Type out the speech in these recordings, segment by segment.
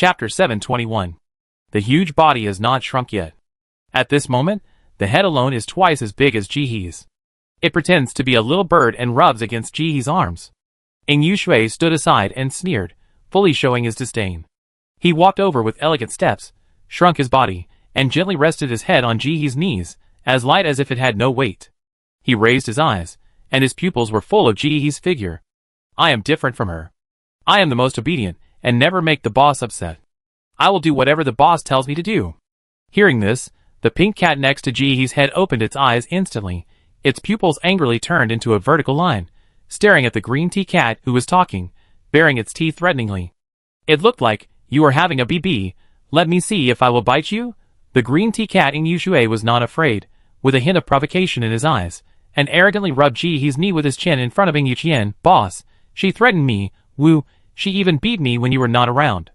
Chapter 721. The huge body has not shrunk yet. At this moment, the head alone is twice as big as Jihee's. It pretends to be a little bird and rubs against Jihee's arms. Ing Yushui stood aside and sneered, fully showing his disdain. He walked over with elegant steps, shrunk his body, and gently rested his head on Jihee's knees, as light as if it had no weight. He raised his eyes, and his pupils were full of Jihee's figure. I am different from her. I am the most obedient, and never make the boss upset. I will do whatever the boss tells me to do. Hearing this, the pink cat next to Jihee's head opened its eyes instantly. Its pupils angrily turned into a vertical line, staring at the green tea cat who was talking, baring its teeth threateningly. It looked like, you are having a BB, let me see if I will bite you? The green tea cat Ing Yushui was not afraid, with a hint of provocation in his eyes, and arrogantly rubbed Jihee's knee with his chin in front of Ing Yuqian. Boss, she threatened me, woo, she even beat me when you were not around.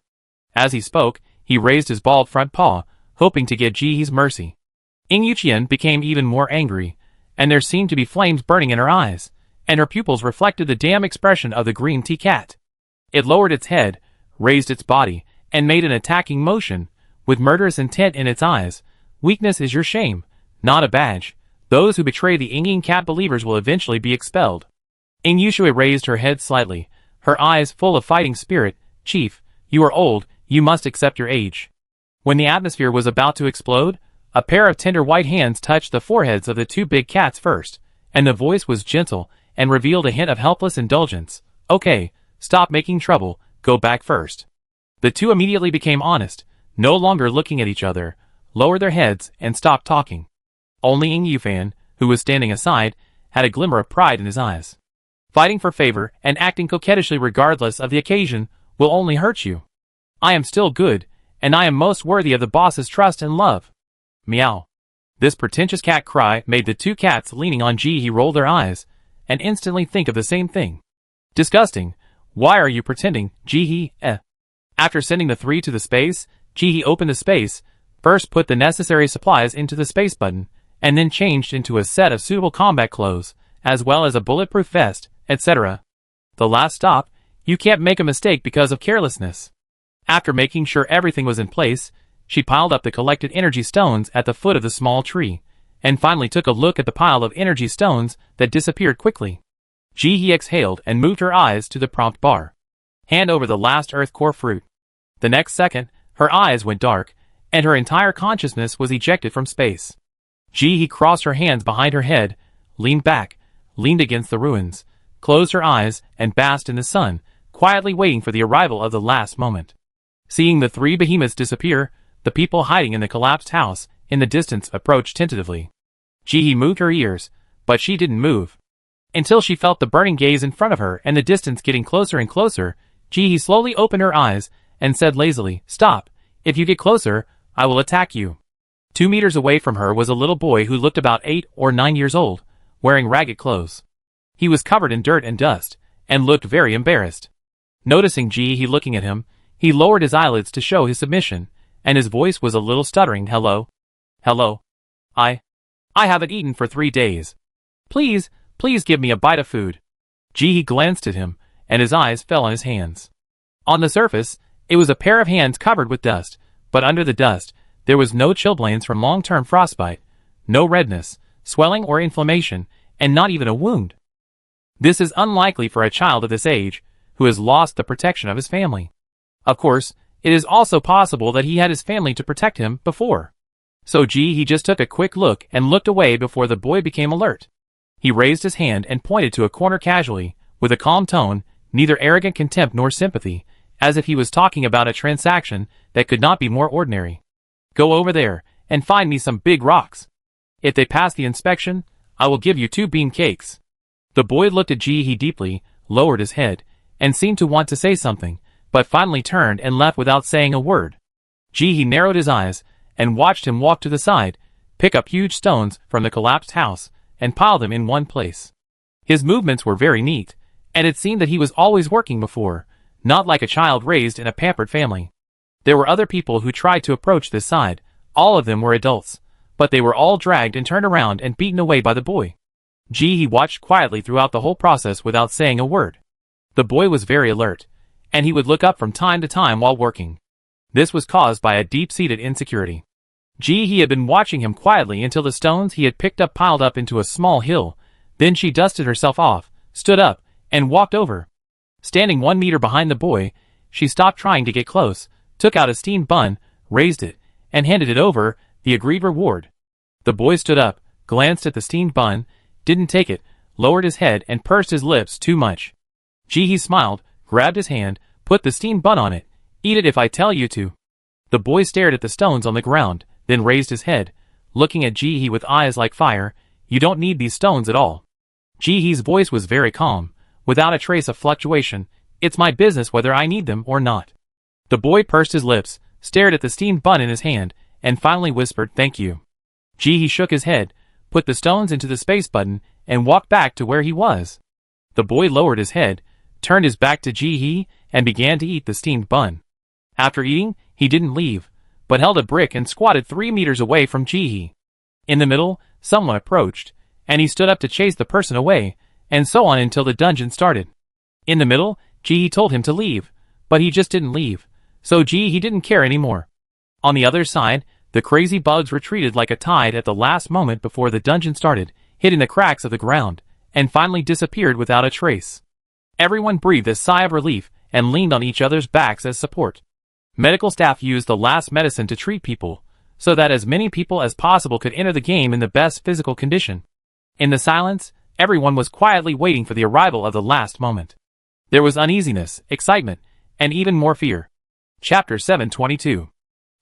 As he spoke, he raised his bald front paw, hoping to get Jihee's mercy. Ing Yuqian became even more angry, and there seemed to be flames burning in her eyes, and her pupils reflected the damn expression of the green tea cat. It lowered its head, raised its body, and made an attacking motion, with murderous intent in its eyes. Weakness is your shame, not a badge. Those who betray the Ing cat believers will eventually be expelled. Ing Yushui raised her head slightly, her eyes full of fighting spirit. Chief, you are old, you must accept your age. When the atmosphere was about to explode, a pair of tender white hands touched the foreheads of the two big cats first, and the voice was gentle and revealed a hint of helpless indulgence. Okay, stop making trouble, go back first. The two immediately became honest, no longer looking at each other, lowered their heads, and stopped talking. Only Ing Yufan, who was standing aside, had a glimmer of pride in his eyes. Fighting for favor and acting coquettishly regardless of the occasion will only hurt you. I am still good, and I am most worthy of the boss's trust and love. Meow. This pretentious cat cry made the two cats leaning on Jihee roll their eyes, and instantly think of the same thing. Disgusting. Why are you pretending, Jihee? After sending the three to the space, Jihee opened the space, first put the necessary supplies into the space button, and then changed into a set of suitable combat clothes, as well as a bulletproof vest, etc. The last stop, you can't make a mistake because of carelessness. After making sure everything was in place, she piled up the collected energy stones at the foot of the small tree, and finally took a look at the pile of energy stones that disappeared quickly. Jihee exhaled and moved her eyes to the prompt bar. Hand over the last earth core fruit. The next second, her eyes went dark, and her entire consciousness was ejected from space. Jihee crossed her hands behind her head, leaned back, leaned against the ruins, closed her eyes, and basked in the sun, quietly waiting for the arrival of the last moment. Seeing the three behemoths disappear, the people hiding in the collapsed house in the distance approached tentatively. Jihee moved her ears, but she didn't move. Until she felt the burning gaze in front of her and the distance getting closer and closer, Jihee slowly opened her eyes and said lazily, "Stop. If you get closer, I will attack you." 2 meters away from her was a little boy who looked about 8 or 9 years old, wearing ragged clothes. He was covered in dirt and dust, and looked very embarrassed. Noticing Jihee looking at him, he lowered his eyelids to show his submission, and his voice was a little stuttering. Hello? Hello? I haven't eaten for 3 days. Please give me a bite of food. Jihee glanced at him, and his eyes fell on his hands. On the surface, it was a pair of hands covered with dust, but under the dust, there was no chilblains from long-term frostbite, no redness, swelling or inflammation, and not even a wound. This is unlikely for a child of this age, who has lost the protection of his family. Of course, it is also possible that he had his family to protect him before. So Jihee just took a quick look and looked away before the boy became alert. He raised his hand and pointed to a corner casually, with a calm tone, neither arrogant contempt nor sympathy, as if he was talking about a transaction that could not be more ordinary. Go over there, and find me some big rocks. If they pass the inspection, I will give you 2 bean cakes. The boy looked at Jihee deeply, lowered his head, and seemed to want to say something, but finally turned and left without saying a word. Jihee narrowed his eyes, and watched him walk to the side, pick up huge stones from the collapsed house, and pile them in one place. His movements were very neat, and it seemed that he was always working before, not like a child raised in a pampered family. There were other people who tried to approach this side, all of them were adults, but they were all dragged and turned around and beaten away by the boy. Jihee watched quietly throughout the whole process without saying a word. The boy was very alert, and he would look up from time to time while working. This was caused by a deep-seated insecurity. He had been watching him quietly until the stones he had picked up piled up into a small hill. Then she dusted herself off, stood up, and walked over. Standing 1 meter behind the boy, she stopped trying to get close, took out a steamed bun, raised it, and handed it over, the agreed reward. The boy stood up, glanced at the steamed bun, didn't take it, lowered his head and pursed his lips too much. He smiled, grabbed his hand, put the steamed bun on it. Eat it if I tell you to. The boy stared at the stones on the ground, then raised his head, looking at He with eyes like fire. You don't need these stones at all. He's voice was very calm, without a trace of fluctuation. It's my business whether I need them or not. The boy pursed his lips, stared at the steamed bun in his hand, and finally whispered, thank you. He shook his head, put the stones into the space button, and walked back to where he was. The boy lowered his head, turned his back to He, and began to eat the steamed bun. After eating, he didn't leave, but held a brick and squatted 3 meters away from He. In the middle, someone approached, and he stood up to chase the person away, and so on until the dungeon started. In the middle, He told him to leave, but he just didn't leave, so he didn't care anymore. On the other side, the crazy bugs retreated like a tide at the last moment before the dungeon started, hid in the cracks of the ground, and finally disappeared without a trace. Everyone breathed a sigh of relief and leaned on each other's backs as support. Medical staff used the last medicine to treat people, so that as many people as possible could enter the game in the best physical condition. In the silence, everyone was quietly waiting for the arrival of the last moment. There was uneasiness, excitement, and even more fear. Chapter 722.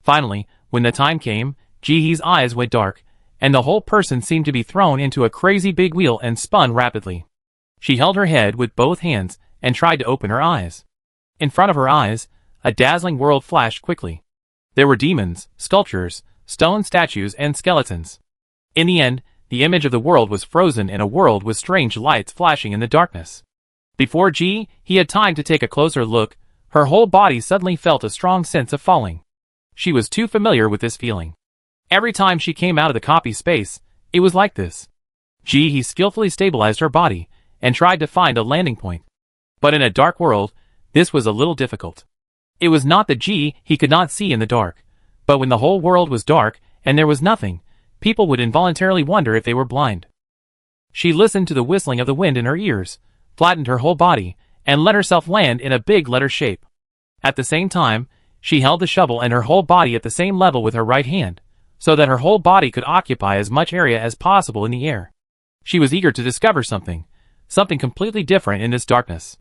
Finally, when the time came, He's eyes went dark, and the whole person seemed to be thrown into a crazy big wheel and spun rapidly. She held her head with both hands and tried to open her eyes. In front of her eyes, a dazzling world flashed quickly. There were demons, sculptures, stone statues, and skeletons. In the end, the image of the world was frozen in a world with strange lights flashing in the darkness. Before he had time to take a closer look, her whole body suddenly felt a strong sense of falling. She was too familiar with this feeling. Every time she came out of the copy space, it was like this. He skillfully stabilized her body and tried to find a landing point. But in a dark world, this was a little difficult. It was not that he could not see in the dark, but when the whole world was dark and there was nothing, people would involuntarily wonder if they were blind. She listened to the whistling of the wind in her ears, flattened her whole body, and let herself land in a big letter shape. At the same time, she held the shovel and her whole body at the same level with her right hand, so that her whole body could occupy as much area as possible in the air. She was eager to discover something completely different in this darkness.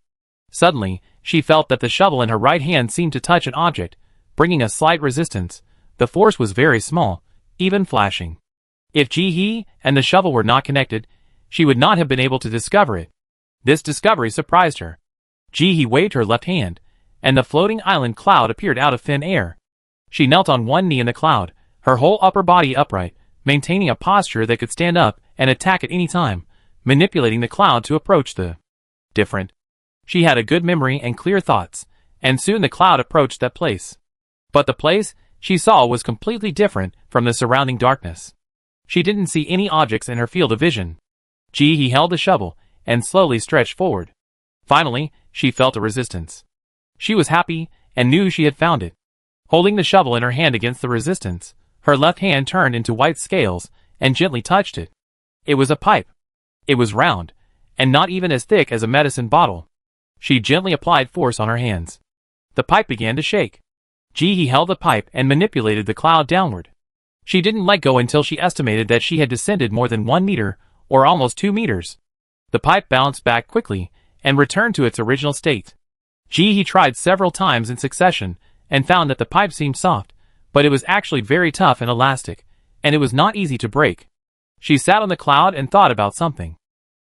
Suddenly, she felt that the shovel in her right hand seemed to touch an object, bringing a slight resistance. The force was very small, even flashing. If He and the shovel were not connected, she would not have been able to discover it. This discovery surprised her. He waved her left hand, and the floating island cloud appeared out of thin air. She knelt on one knee in the cloud, her whole upper body upright, maintaining a posture that could stand up and attack at any time, manipulating the cloud to approach the different. She had a good memory and clear thoughts, and soon the cloud approached that place. But the place she saw was completely different from the surrounding darkness. She didn't see any objects in her field of vision. He held the shovel and slowly stretched forward. Finally, she felt a resistance. She was happy and knew she had found it. Holding the shovel in her hand against the resistance, her left hand turned into white scales and gently touched it. It was a pipe. It was round, and not even as thick as a medicine bottle. She gently applied force on her hands. The pipe began to shake. He held the pipe and manipulated the cloud downward. She didn't let go until she estimated that she had descended more than 1 meter, or almost 2 meters. The pipe bounced back quickly and returned to its original state. He tried several times in succession and found that the pipe seemed soft, but it was actually very tough and elastic, and it was not easy to break. She sat on the cloud and thought about something.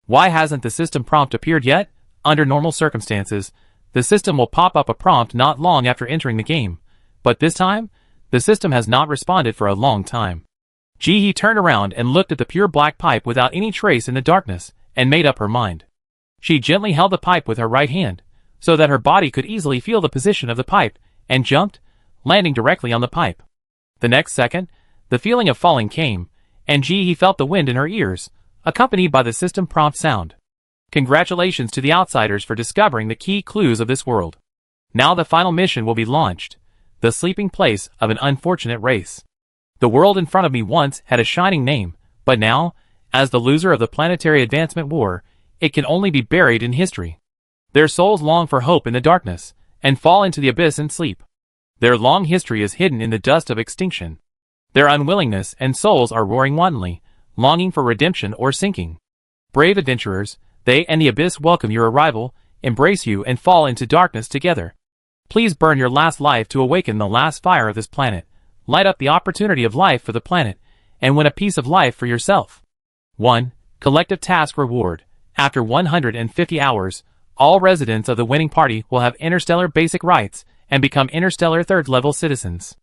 Why hasn't the system prompt appeared yet? Under normal circumstances, the system will pop up a prompt not long after entering the game, but this time, the system has not responded for a long time. He turned around and looked at the pure black pipe without any trace in the darkness, and made up her mind. She gently held the pipe with her right hand, so that her body could easily feel the position of the pipe, and jumped, landing directly on the pipe. The next second, the feeling of falling came, and he felt the wind in her ears, accompanied by the system prompt sound. Congratulations to the outsiders for discovering the key clues of this world. Now the final mission will be launched. the sleeping place of an unfortunate race. The world in front of me once had a shining name, but now, as the loser of the planetary advancement war, it can only be buried in history. Their souls long for hope in the darkness, and fall into the abyss in sleep. Their long history is hidden in the dust of extinction. Their unwillingness and souls are roaring wantonly, longing for redemption or sinking. Brave adventurers, they and the abyss welcome your arrival, embrace you and fall into darkness together. Please burn your last life to awaken the last fire of this planet, light up the opportunity of life for the planet, and win a piece of life for yourself. 1. Collective Task Reward. After 150 hours, all residents of the winning party will have interstellar basic rights and become interstellar third-level citizens.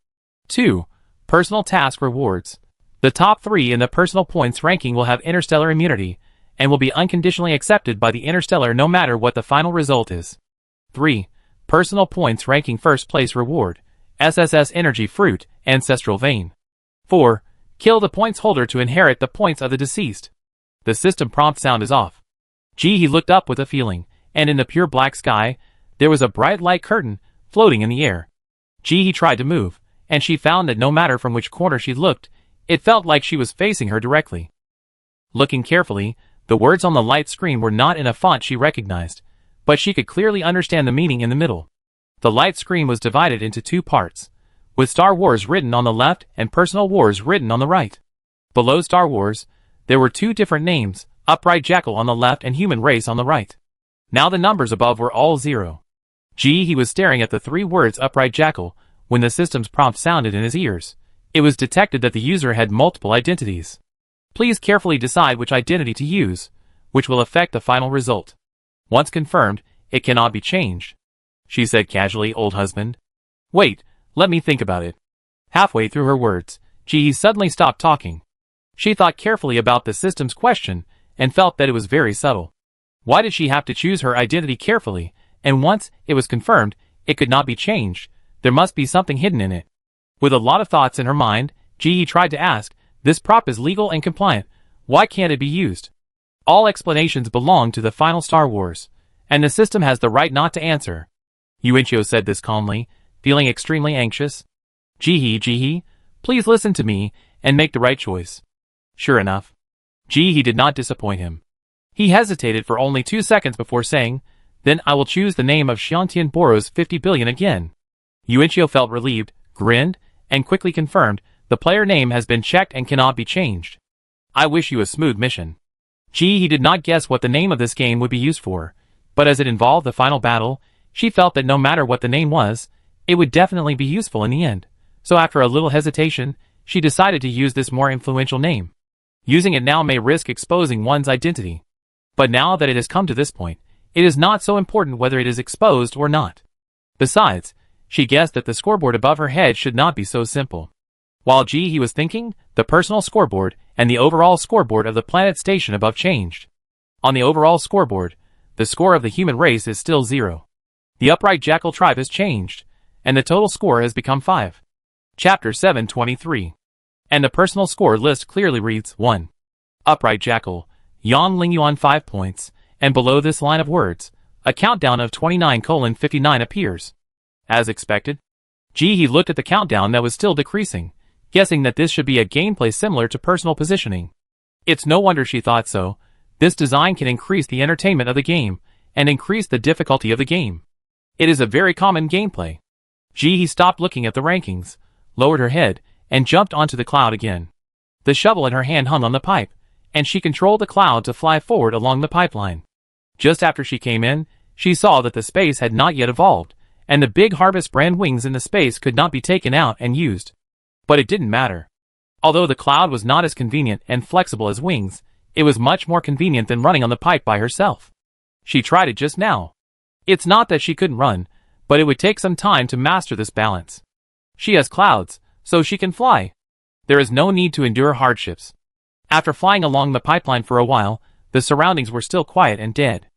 2. Personal Task Rewards. The top 3 in the personal points ranking will have interstellar immunity, and will be unconditionally accepted by the interstellar no matter what the final result is. 3. Personal points ranking first place reward. SSS Energy Fruit, Ancestral Vein. 4. Kill the points holder to inherit the points of the deceased. The system prompt sound is off. He looked up with a feeling, and in the pure black sky, there was a bright light curtain floating in the air. He tried to move, and she found that no matter from which corner she looked, it felt like she was facing her directly. Looking carefully, the words on the light screen were not in a font she recognized, but she could clearly understand the meaning in the middle. The light screen was divided into 2 parts, with Star Wars written on the left and Personal Wars written on the right. Below Star Wars, there were 2 different names, Upright Jackal on the left and Human Race on the right. Now the numbers above were all 0. He was staring at the 3 words Upright Jackal when the system's prompt sounded in his ears. It was detected that the user had multiple identities. Please carefully decide which identity to use, which will affect the final result. Once confirmed, it cannot be changed. She said casually, old husband. Wait, let me think about it. Halfway through her words, Ji suddenly stopped talking. She thought carefully about the system's question and felt that it was very subtle. Why did she have to choose her identity carefully, and once it was confirmed, it could not be changed? There must be something hidden in it. With a lot of thoughts in her mind, Ji tried to ask, this prop is legal and compliant, why can't it be used? All explanations belong to the final Star Wars, and the system has the right not to answer. Yuanchio said this calmly, feeling extremely anxious. Ji, please listen to me and make the right choice. Sure enough, Ji did not disappoint him. He hesitated for only 2 seconds before saying, then I will choose the name of Xiantian Boros 50 billion again. Yuanchio felt relieved, grinned, and quickly confirmed, the player name has been checked and cannot be changed. I wish you a smooth mission. He did not guess what the name of this game would be used for, but as it involved the final battle, she felt that no matter what the name was, it would definitely be useful in the end. So after a little hesitation, she decided to use this more influential name. Using it now may risk exposing one's identity. But now that it has come to this point, it is not so important whether it is exposed or not. Besides, she guessed that the scoreboard above her head should not be so simple. While he was thinking, the personal scoreboard and the overall scoreboard of the planet station above changed. On the overall scoreboard, the score of the human race is still 0. The Upright Jackal tribe has changed, and the total score has become 5. Chapter 723. And the personal score list clearly reads 1. Upright Jackal, Yan Lingyuan 5 points, and below this line of words, a countdown of 29:59 appears. As expected, he looked at the countdown that was still decreasing, guessing that this should be a gameplay similar to personal positioning. It's no wonder she thought so. This design can increase the entertainment of the game, and increase the difficulty of the game. It is a very common gameplay. He stopped looking at the rankings, lowered her head, and jumped onto the cloud again. The shovel in her hand hung on the pipe, and she controlled the cloud to fly forward along the pipeline. Just after she came in, she saw that the space had not yet evolved, and the big Harvest brand wings in the space could not be taken out and used. But it didn't matter. Although the cloud was not as convenient and flexible as wings, it was much more convenient than running on the pipe by herself. She tried it just now. It's not that she couldn't run, but it would take some time to master this balance. She has clouds, so she can fly. There is no need to endure hardships. After flying along the pipeline for a while, the surroundings were still quiet and dead.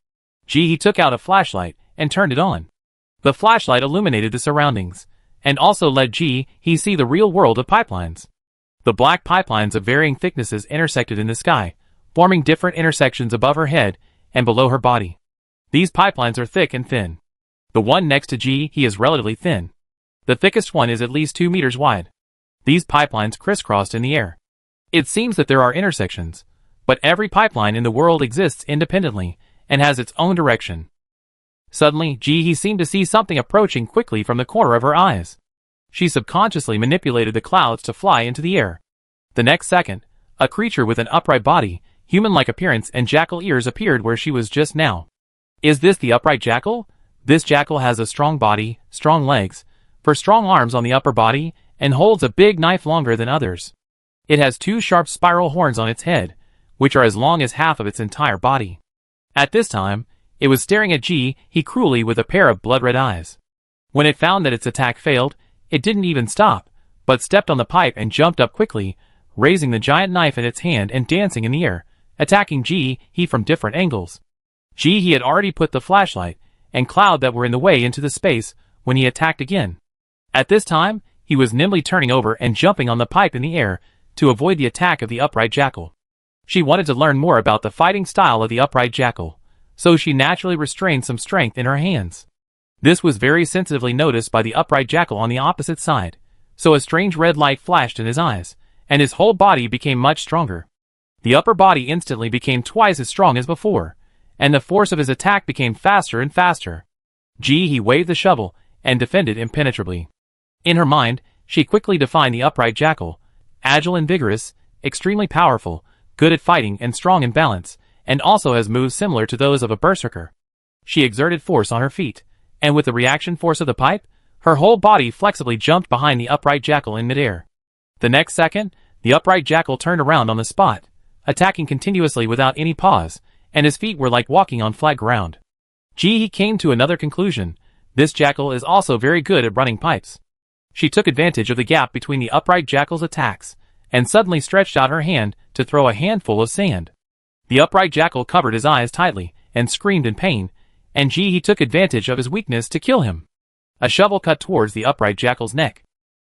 He took out a flashlight and turned it on. The flashlight illuminated the surroundings, and also let he see the real world of pipelines. The black pipelines of varying thicknesses intersected in the sky, forming different intersections above her head and below her body. These pipelines are thick and thin. The one next to he is relatively thin. The thickest one is at least 2 meters wide. These pipelines crisscrossed in the air. It seems that there are intersections, but every pipeline in the world exists independently and has its own direction. Suddenly, Ji-hee seemed to see something approaching quickly from the corner of her eyes. She subconsciously manipulated the clouds to fly into the air. The next second, a creature with an upright body, human-like appearance and jackal ears appeared where she was just now. Is this the upright jackal? This jackal has a strong body, strong legs, strong arms on the upper body, and holds a big knife longer than others. It has 2 sharp spiral horns on its head, which are as long as half of its entire body. At this time, it was staring at Ji-hee cruelly with a pair of blood-red eyes. When it found that its attack failed, it didn't even stop, but stepped on the pipe and jumped up quickly, raising the giant knife in its hand and dancing in the air, attacking Ji-hee from different angles. Ji-hee had already put the flashlight and cloud that were in the way into the space when he attacked again. At this time, he was nimbly turning over and jumping on the pipe in the air to avoid the attack of the upright jackal. She wanted to learn more about the fighting style of the upright jackal, so she naturally restrained some strength in her hands. This was very sensitively noticed by the upright jackal on the opposite side, so a strange red light flashed in his eyes, and his whole body became much stronger. The upper body instantly became twice as strong as before, and the force of his attack became faster and faster. Ji-hee waved the shovel and defended impenetrably. In her mind, she quickly defined the upright jackal: agile and vigorous, extremely powerful, good at fighting and strong in balance, and also has moves similar to those of a berserker. She exerted force on her feet, and with the reaction force of the pipe, her whole body flexibly jumped behind the upright jackal in midair. The next second, the upright jackal turned around on the spot, attacking continuously without any pause, and his feet were like walking on flat ground. Ji-hee came to another conclusion: this jackal is also very good at running pipes. She took advantage of the gap between the upright jackal's attacks, and suddenly stretched out her hand to throw a handful of sand. The upright jackal covered his eyes tightly and screamed in pain, and Ji-hee took advantage of his weakness to kill him. A shovel cut towards the upright jackal's neck.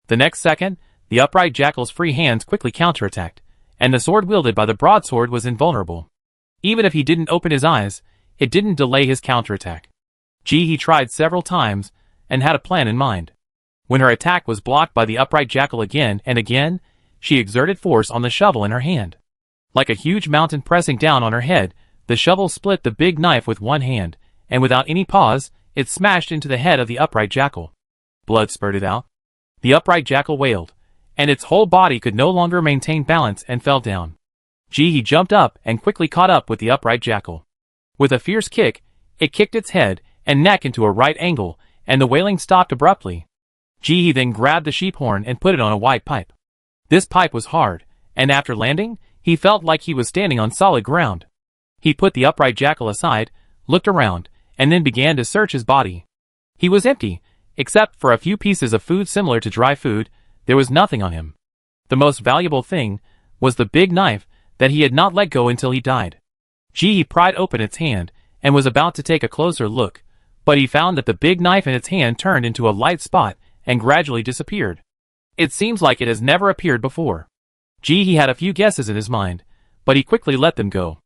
The next second, the upright jackal's free hands quickly counterattacked, and the sword wielded by the broadsword was invulnerable. Even if he didn't open his eyes, it didn't delay his counterattack. Ji-hee tried several times and had a plan in mind. When her attack was blocked by the upright jackal again and again, she exerted force on the shovel in her hand. Like a huge mountain pressing down on her head, the shovel split the big knife with one hand, and without any pause, it smashed into the head of the upright jackal. Blood spurted out. The upright jackal wailed, and its whole body could no longer maintain balance and fell down. Ji-hee jumped up and quickly caught up with the upright jackal. With a fierce kick, it kicked its head and neck into a right angle, and the wailing stopped abruptly. Ji-hee then grabbed the sheep horn and put it on a white pipe. This pipe was hard, and after landing, he felt like he was standing on solid ground. He put the upright jackal aside, looked around, and then began to search his body. He was empty, except for a few pieces of food similar to dry food. There was nothing on him. The most valuable thing was the big knife that he had not let go until he died. Ji-hee pried open its hand and was about to take a closer look, but he found that the big knife in its hand turned into a light spot and gradually disappeared. It seems like it has never appeared before. Ji-hee had a few guesses in his mind, but he quickly let them go.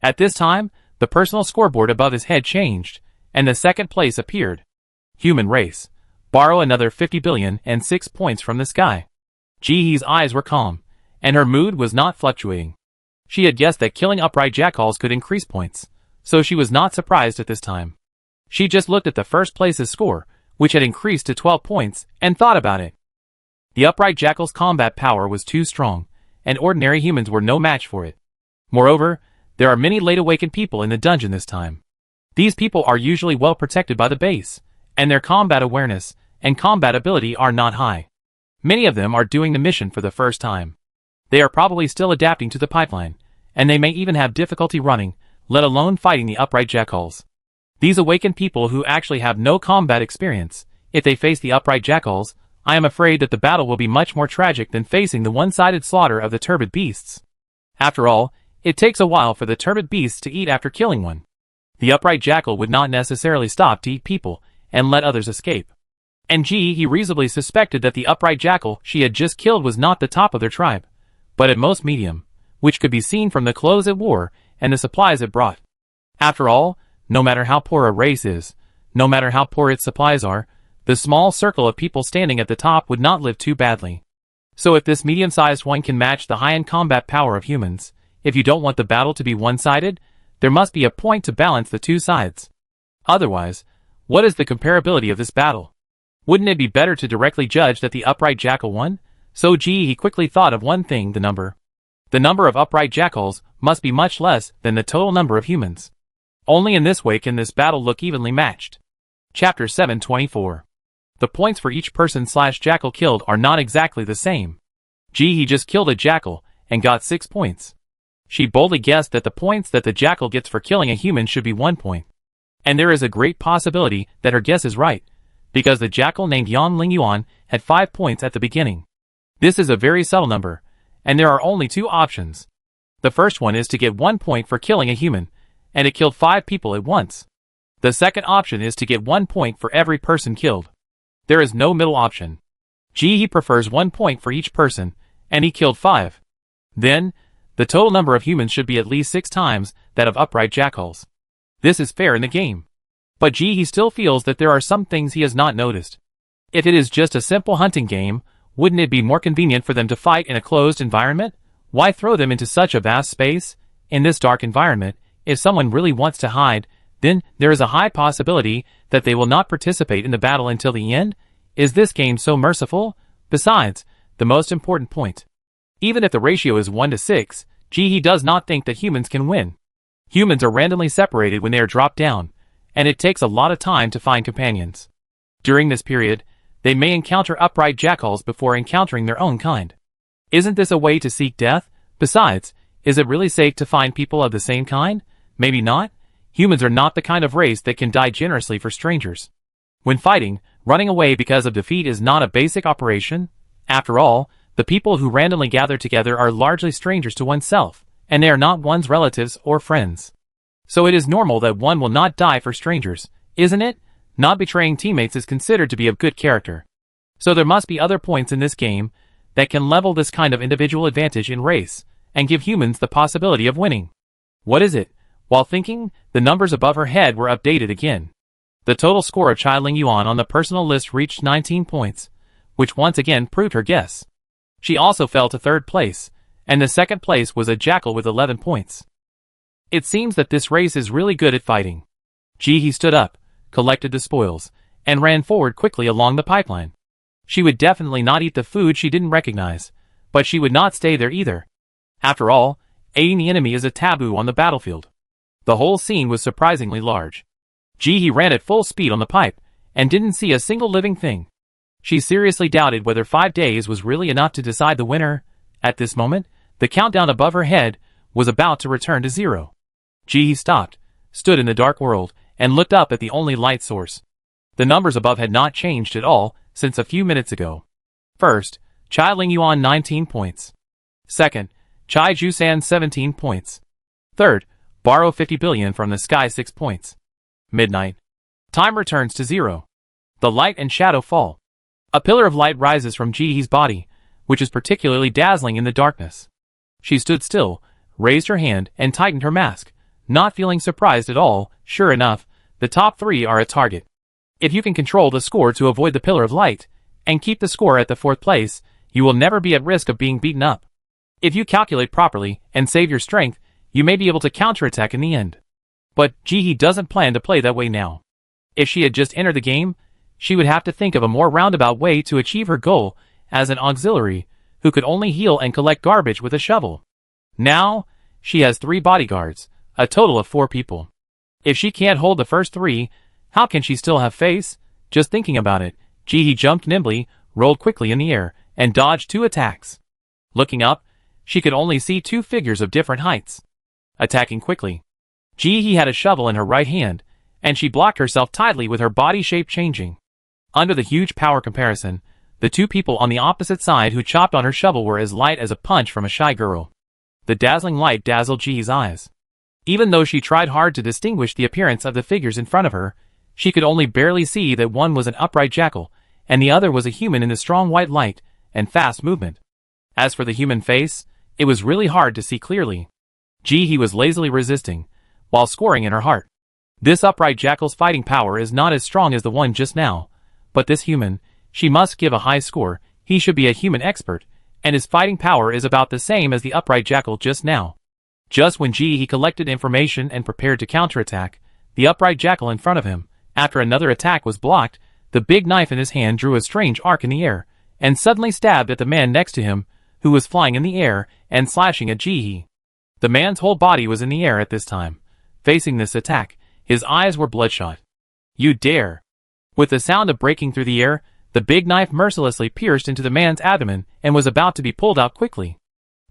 At this time, the personal scoreboard above his head changed, and the second place appeared. Human race. Borrow another 50 billion and 6 points from this guy. Ji-hee's eyes were calm, and her mood was not fluctuating. She had guessed that killing upright jackals could increase points, so she was not surprised at this time. She just looked at the first place's score, which had increased to 12 points, and thought about it. The upright jackal's combat power was too strong, and ordinary humans were no match for it. Moreover, there are many late-awakened people in the dungeon this time. These people are usually well protected by the base, and their combat awareness and combat ability are not high. Many of them are doing the mission for the first time. They are probably still adapting to the pipeline, and they may even have difficulty running, let alone fighting the upright jackals. These awakened people who actually have no combat experience, if they face the upright jackals, I am afraid that the battle will be much more tragic than facing the one-sided slaughter of the turbid beasts. After all, it takes a while for the turbid beasts to eat after killing one. The upright jackal would not necessarily stop to eat people and let others escape. And Ji-hee reasonably suspected that the upright jackal she had just killed was not the top of their tribe, but at most medium, which could be seen from the clothes it wore and the supplies it brought. After all, no matter how poor a race is, no matter how poor its supplies are, The small circle of people standing at the top would not live too badly. So if this medium-sized one can match the high-end combat power of humans, if you don't want the battle to be one-sided, there must be a point to balance the two sides. Otherwise, what is the comparability of this battle? Wouldn't it be better to directly judge that the upright jackal won? So he quickly thought of one thing: the number. The number of upright jackals must be much less than the total number of humans. Only in this way can this battle look evenly matched. Chapter 724. The points for each person/jackal killed are not exactly the same. He just killed a jackal and got 6 points. She boldly guessed that the points that the jackal gets for killing a human should be 1 point. And there is a great possibility that her guess is right, because the jackal named Yan Ling Yuan had 5 points at the beginning. This is a very subtle number, and there are only 2 options. The first one is to get 1 point for killing a human, and it killed 5 people at once. The second option is to get 1 point for every person killed. There is no middle option. He prefers 1 point for each person, and he killed 5. Then, the total number of humans should be at least 6 times that of upright jackals. This is fair in the game. But he still feels that there are some things he has not noticed. If it is just a simple hunting game, wouldn't it be more convenient for them to fight in a closed environment? Why throw them into such a vast space? In this dark environment, if someone really wants to hide, then there is a high possibility that they will not participate in the battle until the end. Is this game so merciful? Besides, the most important point. Even if the ratio is 1 to 6, he does not think that humans can win. Humans are randomly separated when they are dropped down, and it takes a lot of time to find companions. During this period, they may encounter upright jackals before encountering their own kind. Isn't this a way to seek death? Besides, is it really safe to find people of the same kind? Maybe not. Humans are not the kind of race that can die generously for strangers. When fighting, running away because of defeat is not a basic operation. After all, the people who randomly gather together are largely strangers to oneself, and they are not one's relatives or friends. So it is normal that one will not die for strangers, isn't it? Not betraying teammates is considered to be of good character. So there must be other points in this game that can level this kind of individual advantage in race, and give humans the possibility of winning. What is it? While thinking, the numbers above her head were updated again. The total score of Chai Ling Yuan on the personal list reached 19 points, which once again proved her guess. She also fell to 3rd place, and the 2nd place was a jackal with 11 points. It seems that this race is really good at fighting. He stood up, collected the spoils, and ran forward quickly along the pipeline. She would definitely not eat the food she didn't recognize, but she would not stay there either. After all, aiding the enemy is a taboo on the battlefield. The whole scene was surprisingly large. He ran at full speed on the pipe, and didn't see a single living thing. She seriously doubted whether 5 days was really enough to decide the winner. At this moment, the countdown above her head was about to return to 0. He stopped, stood in the dark world, and looked up at the only light source. The numbers above had not changed at all since a few minutes ago. First, Chai Ling Yuan 19 points. Second, Chai Jusan 17 points. Third, borrow 50 billion from the sky 6 points. Midnight. Time returns to 0. The light and shadow fall. A pillar of light rises from Jihee's body, which is particularly dazzling in the darkness. She stood still, raised her hand, and tightened her mask, not feeling surprised at all. Sure enough, the top 3 are a target. If you can control the score to avoid the pillar of light, and keep the score at the 4th place, you will never be at risk of being beaten up. If you calculate properly and save your strength, you may be able to counterattack in the end. But Jihee doesn't plan to play that way now. If she had just entered the game, she would have to think of a more roundabout way to achieve her goal as an auxiliary who could only heal and collect garbage with a shovel. Now, she has 3 bodyguards, a total of 4 people. If she can't hold the first 3, how can she still have face? Just thinking about it, Jihee jumped nimbly, rolled quickly in the air, and dodged 2 attacks. Looking up, she could only see 2 figures of different heights. Attacking quickly, Jihee had a shovel in her right hand, and she blocked herself tightly with her body shape changing. Under the huge power comparison, the 2 people on the opposite side who chopped on her shovel were as light as a punch from a shy girl. The dazzling light dazzled Jihee's eyes. Even though she tried hard to distinguish the appearance of the figures in front of her, she could only barely see that one was an upright jackal, and the other was a human in the strong white light and fast movement. As for the human face, it was really hard to see clearly. Jihee was lazily resisting, while scoring in her heart. This upright jackal's fighting power is not as strong as the one just now, But this human, she must give a high score, he should be a human expert, and his fighting power is about the same as the upright jackal just now. Just when he collected information and prepared to counterattack, the upright jackal in front of him, after another attack was blocked, the big knife in his hand drew a strange arc in the air, and suddenly stabbed at the man next to him, who was flying in the air and slashing at Jihi. The man's whole body was in the air at this time. Facing this attack, his eyes were bloodshot. You dare! With the sound of breaking through the air, the big knife mercilessly pierced into the man's abdomen and was about to be pulled out quickly.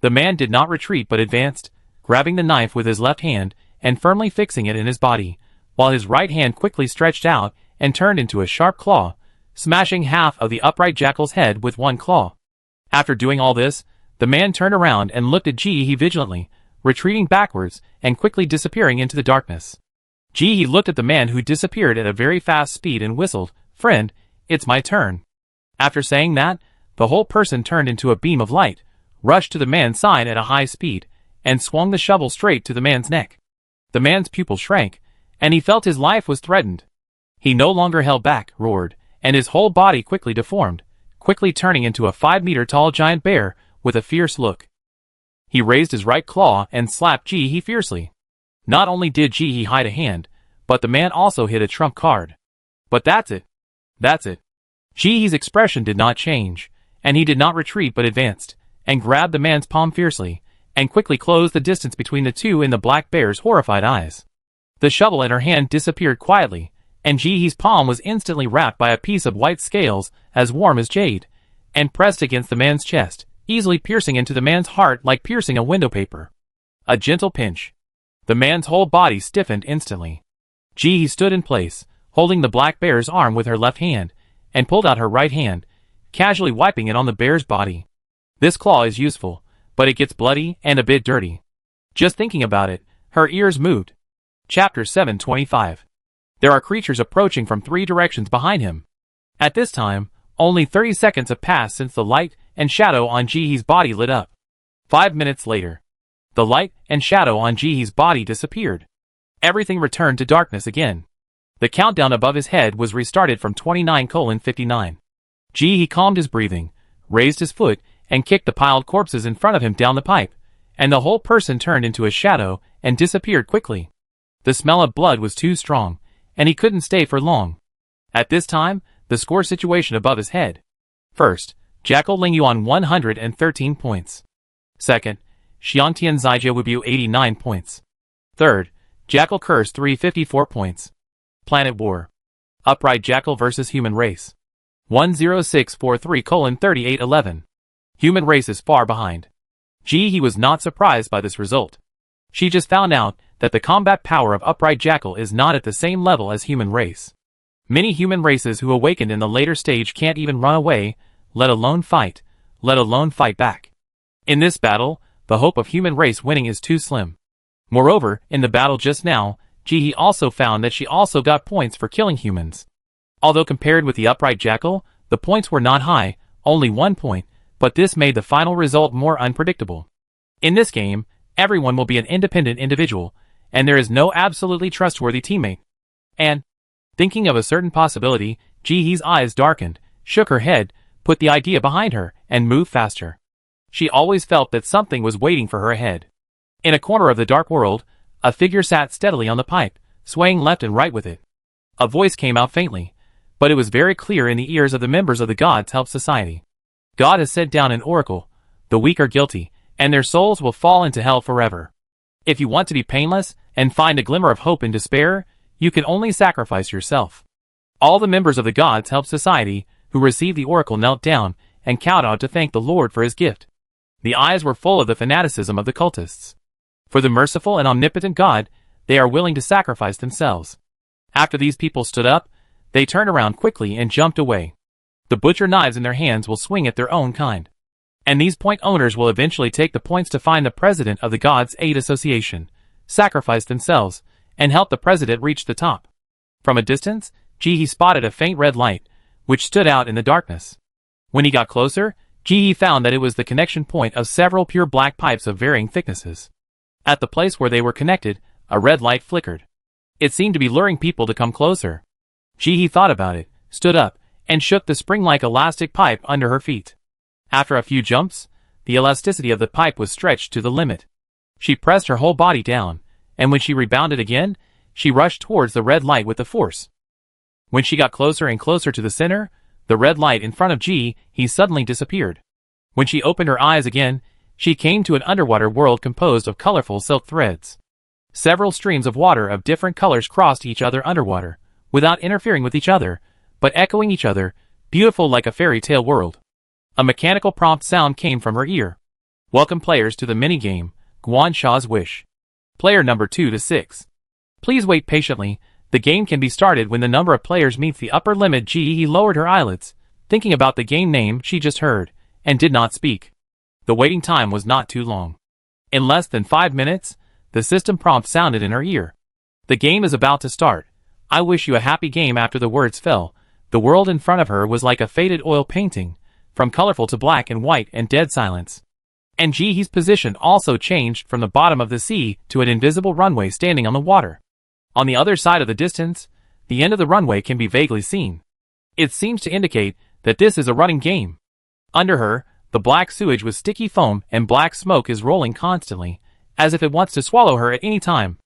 The man did not retreat but advanced, grabbing the knife with his left hand and firmly fixing it in his body, while his right hand quickly stretched out and turned into a sharp claw, smashing half of the upright jackal's head with one claw. After doing all this, the man turned around and looked at Jihi vigilantly, retreating backwards and quickly disappearing into the darkness. Jihi looked at the man who disappeared at a very fast speed and whistled, "Friend, it's my turn." After saying that, the whole person turned into a beam of light, rushed to the man's side at a high speed, and swung the shovel straight to the man's neck. The man's pupil shrank, and he felt his life was threatened. He no longer held back, roared, and his whole body quickly deformed, quickly turning into a 5-meter-tall giant bear with a fierce look. He raised his right claw and slapped Jihi fiercely. Not only did Jihi hide a hand, but the man also hit a trump card. But that's it. That's it. Jihi's expression did not change, and he did not retreat but advanced, and grabbed the man's palm fiercely, and quickly closed the distance between the two in the black bear's horrified eyes. The shovel in her hand disappeared quietly, and Jihi's palm was instantly wrapped by a piece of white scales as warm as jade, and pressed against the man's chest, easily piercing into the man's heart like piercing a window paper. A gentle pinch. The man's whole body stiffened instantly. Jihi stood in place, holding the black bear's arm with her left hand, and pulled out her right hand, casually wiping it on the bear's body. This claw is useful, but it gets bloody and a bit dirty. Just thinking about it, her ears moved. Chapter 725. There are creatures approaching from 3 directions behind him. At this time, only 30 seconds have passed since the light and shadow on Jihi's body lit up. 5 minutes later, the light and shadow on Jihi's body disappeared. Everything returned to darkness again. The countdown above his head was restarted from 29:59. Jihi calmed his breathing, raised his foot, and kicked the piled corpses in front of him down the pipe, and the whole person turned into a shadow and disappeared quickly. The smell of blood was too strong, and he couldn't stay for long. At this time, the score situation above his head. First, Jackal Lingyuan 113 points. Second, Xiangtian Zijia Wubu 89 points. Third, Jackal Curse 354 points. Planet War. Upright Jackal vs. Human Race. 10643:3811. Human race is far behind. He was not surprised by this result. She just found out that the combat power of upright jackal is not at the same level as human race. Many human races who awakened in the later stage can't even run away, let alone fight back. In this battle, the hope of human race winning is too slim. Moreover, in the battle just now, Jihi also found that she also got points for killing humans. Although compared with the upright jackal, the points were not high, only 1 point, but this made the final result more unpredictable. In this game, everyone will be an independent individual, and there is no absolutely trustworthy teammate. And, thinking of a certain possibility, Jihi's eyes darkened, shook her head, put the idea behind her, and moved faster. She always felt that something was waiting for her ahead. In a corner of the dark world, a figure sat steadily on the pipe, swaying left and right with it. A voice came out faintly, but it was very clear in the ears of the members of the Gods Help Society. God has sent down an oracle. The weak are guilty, and their souls will fall into hell forever. If you want to be painless and find a glimmer of hope in despair, you can only sacrifice yourself. All the members of the Gods Help Society who received the oracle knelt down and kowtowed to thank the Lord for his gift. The eyes were full of the fanaticism of the cultists. For the merciful and omnipotent God, they are willing to sacrifice themselves. After these people stood up, they turned around quickly and jumped away. The butcher knives in their hands will swing at their own kind. And these point owners will eventually take the points to find the president of the Gods Aid Association, sacrifice themselves, and help the president reach the top. From a distance, Jihi spotted a faint red light, which stood out in the darkness. When he got closer, Jihi found that it was the connection point of several pure black pipes of varying thicknesses. At the place where they were connected, a red light flickered. It seemed to be luring people to come closer. Jihi thought about it, stood up, and shook the spring-like elastic pipe under her feet. After a few jumps, the elasticity of the pipe was stretched to the limit. She pressed her whole body down, and when she rebounded again, she rushed towards the red light with the force. When she got closer and closer to the center, the red light in front of he suddenly disappeared. When she opened her eyes again, she came to an underwater world composed of colorful silk threads. Several streams of water of different colors crossed each other underwater, without interfering with each other, but echoing each other, beautiful like a fairy tale world. A mechanical prompt sound came from her ear. Welcome players to the minigame, Guan Sha's Wish. Player number 2 to 6. Please wait patiently, the game can be started when the number of players meets the upper limit. He lowered her eyelids, thinking about the game name she just heard, and did not speak. The waiting time was not too long. In less than 5 minutes, the system prompt sounded in her ear. The game is about to start. I wish you a happy game. After the words fell, the world in front of her was like a faded oil painting, from colorful to black and white and dead silence. And Jihee's position also changed from the bottom of the sea to an invisible runway standing on the water. On the other side of the distance, the end of the runway can be vaguely seen. It seems to indicate that this is a running game. Under her, the black sewage with sticky foam and black smoke is rolling constantly, as if it wants to swallow her at any time.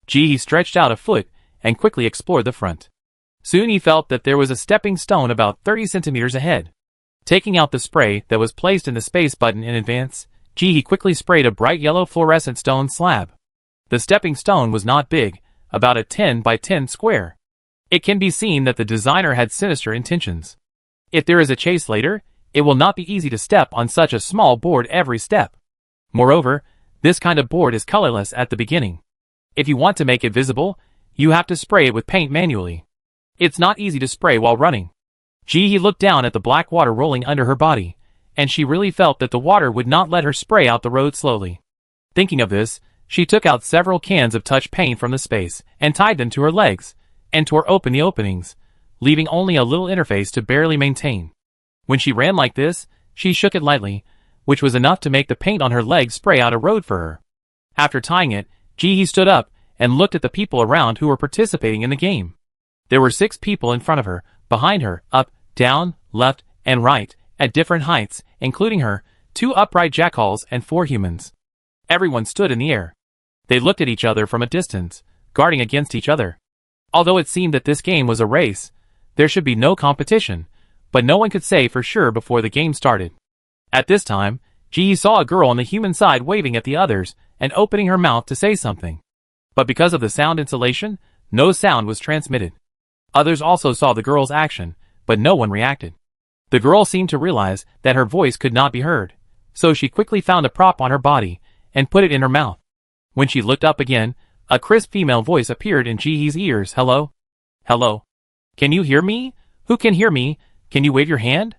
Jihee stretched out a foot and quickly explored the front. Soon he felt that there was a stepping stone about 30 centimeters ahead. Taking out the spray that was placed in the space button in advance, Jihee quickly sprayed a bright yellow fluorescent stone slab. The stepping stone was not big, about a 10 by 10 square. It can be seen that the designer had sinister intentions. If there is a chase later, it will not be easy to step on such a small board every step. Moreover, this kind of board is colorless at the beginning. If you want to make it visible, you have to spray it with paint manually. It's not easy to spray while running. Jihee looked down at the black water rolling under her body, and she really felt that the water would not let her spray out the road slowly. Thinking of this, she took out several cans of touch paint from the space and tied them to her legs, and tore open the openings, leaving only a little interface to barely maintain. When she ran like this, she shook it lightly, which was enough to make the paint on her legs spray out a road for her. After tying it, Jihee stood up and looked at the people around who were participating in the game. There were 6 people in front of her, behind her, up, down, left, and right, at different heights, including her, 2 upright jackals and 4 humans. Everyone stood in the air. They looked at each other from a distance, guarding against each other. Although it seemed that this game was a race, there should be no competition, but no one could say for sure before the game started. At this time, Jihee saw a girl on the human side waving at the others and opening her mouth to say something. But because of the sound insulation, no sound was transmitted. Others also saw the girl's action, but no one reacted. The girl seemed to realize that her voice could not be heard, so she quickly found a prop on her body and put it in her mouth. When she looked up again, a crisp female voice appeared in Jihee's ears. Hello? Hello? Can you hear me? Who can hear me? Can you wave your hand?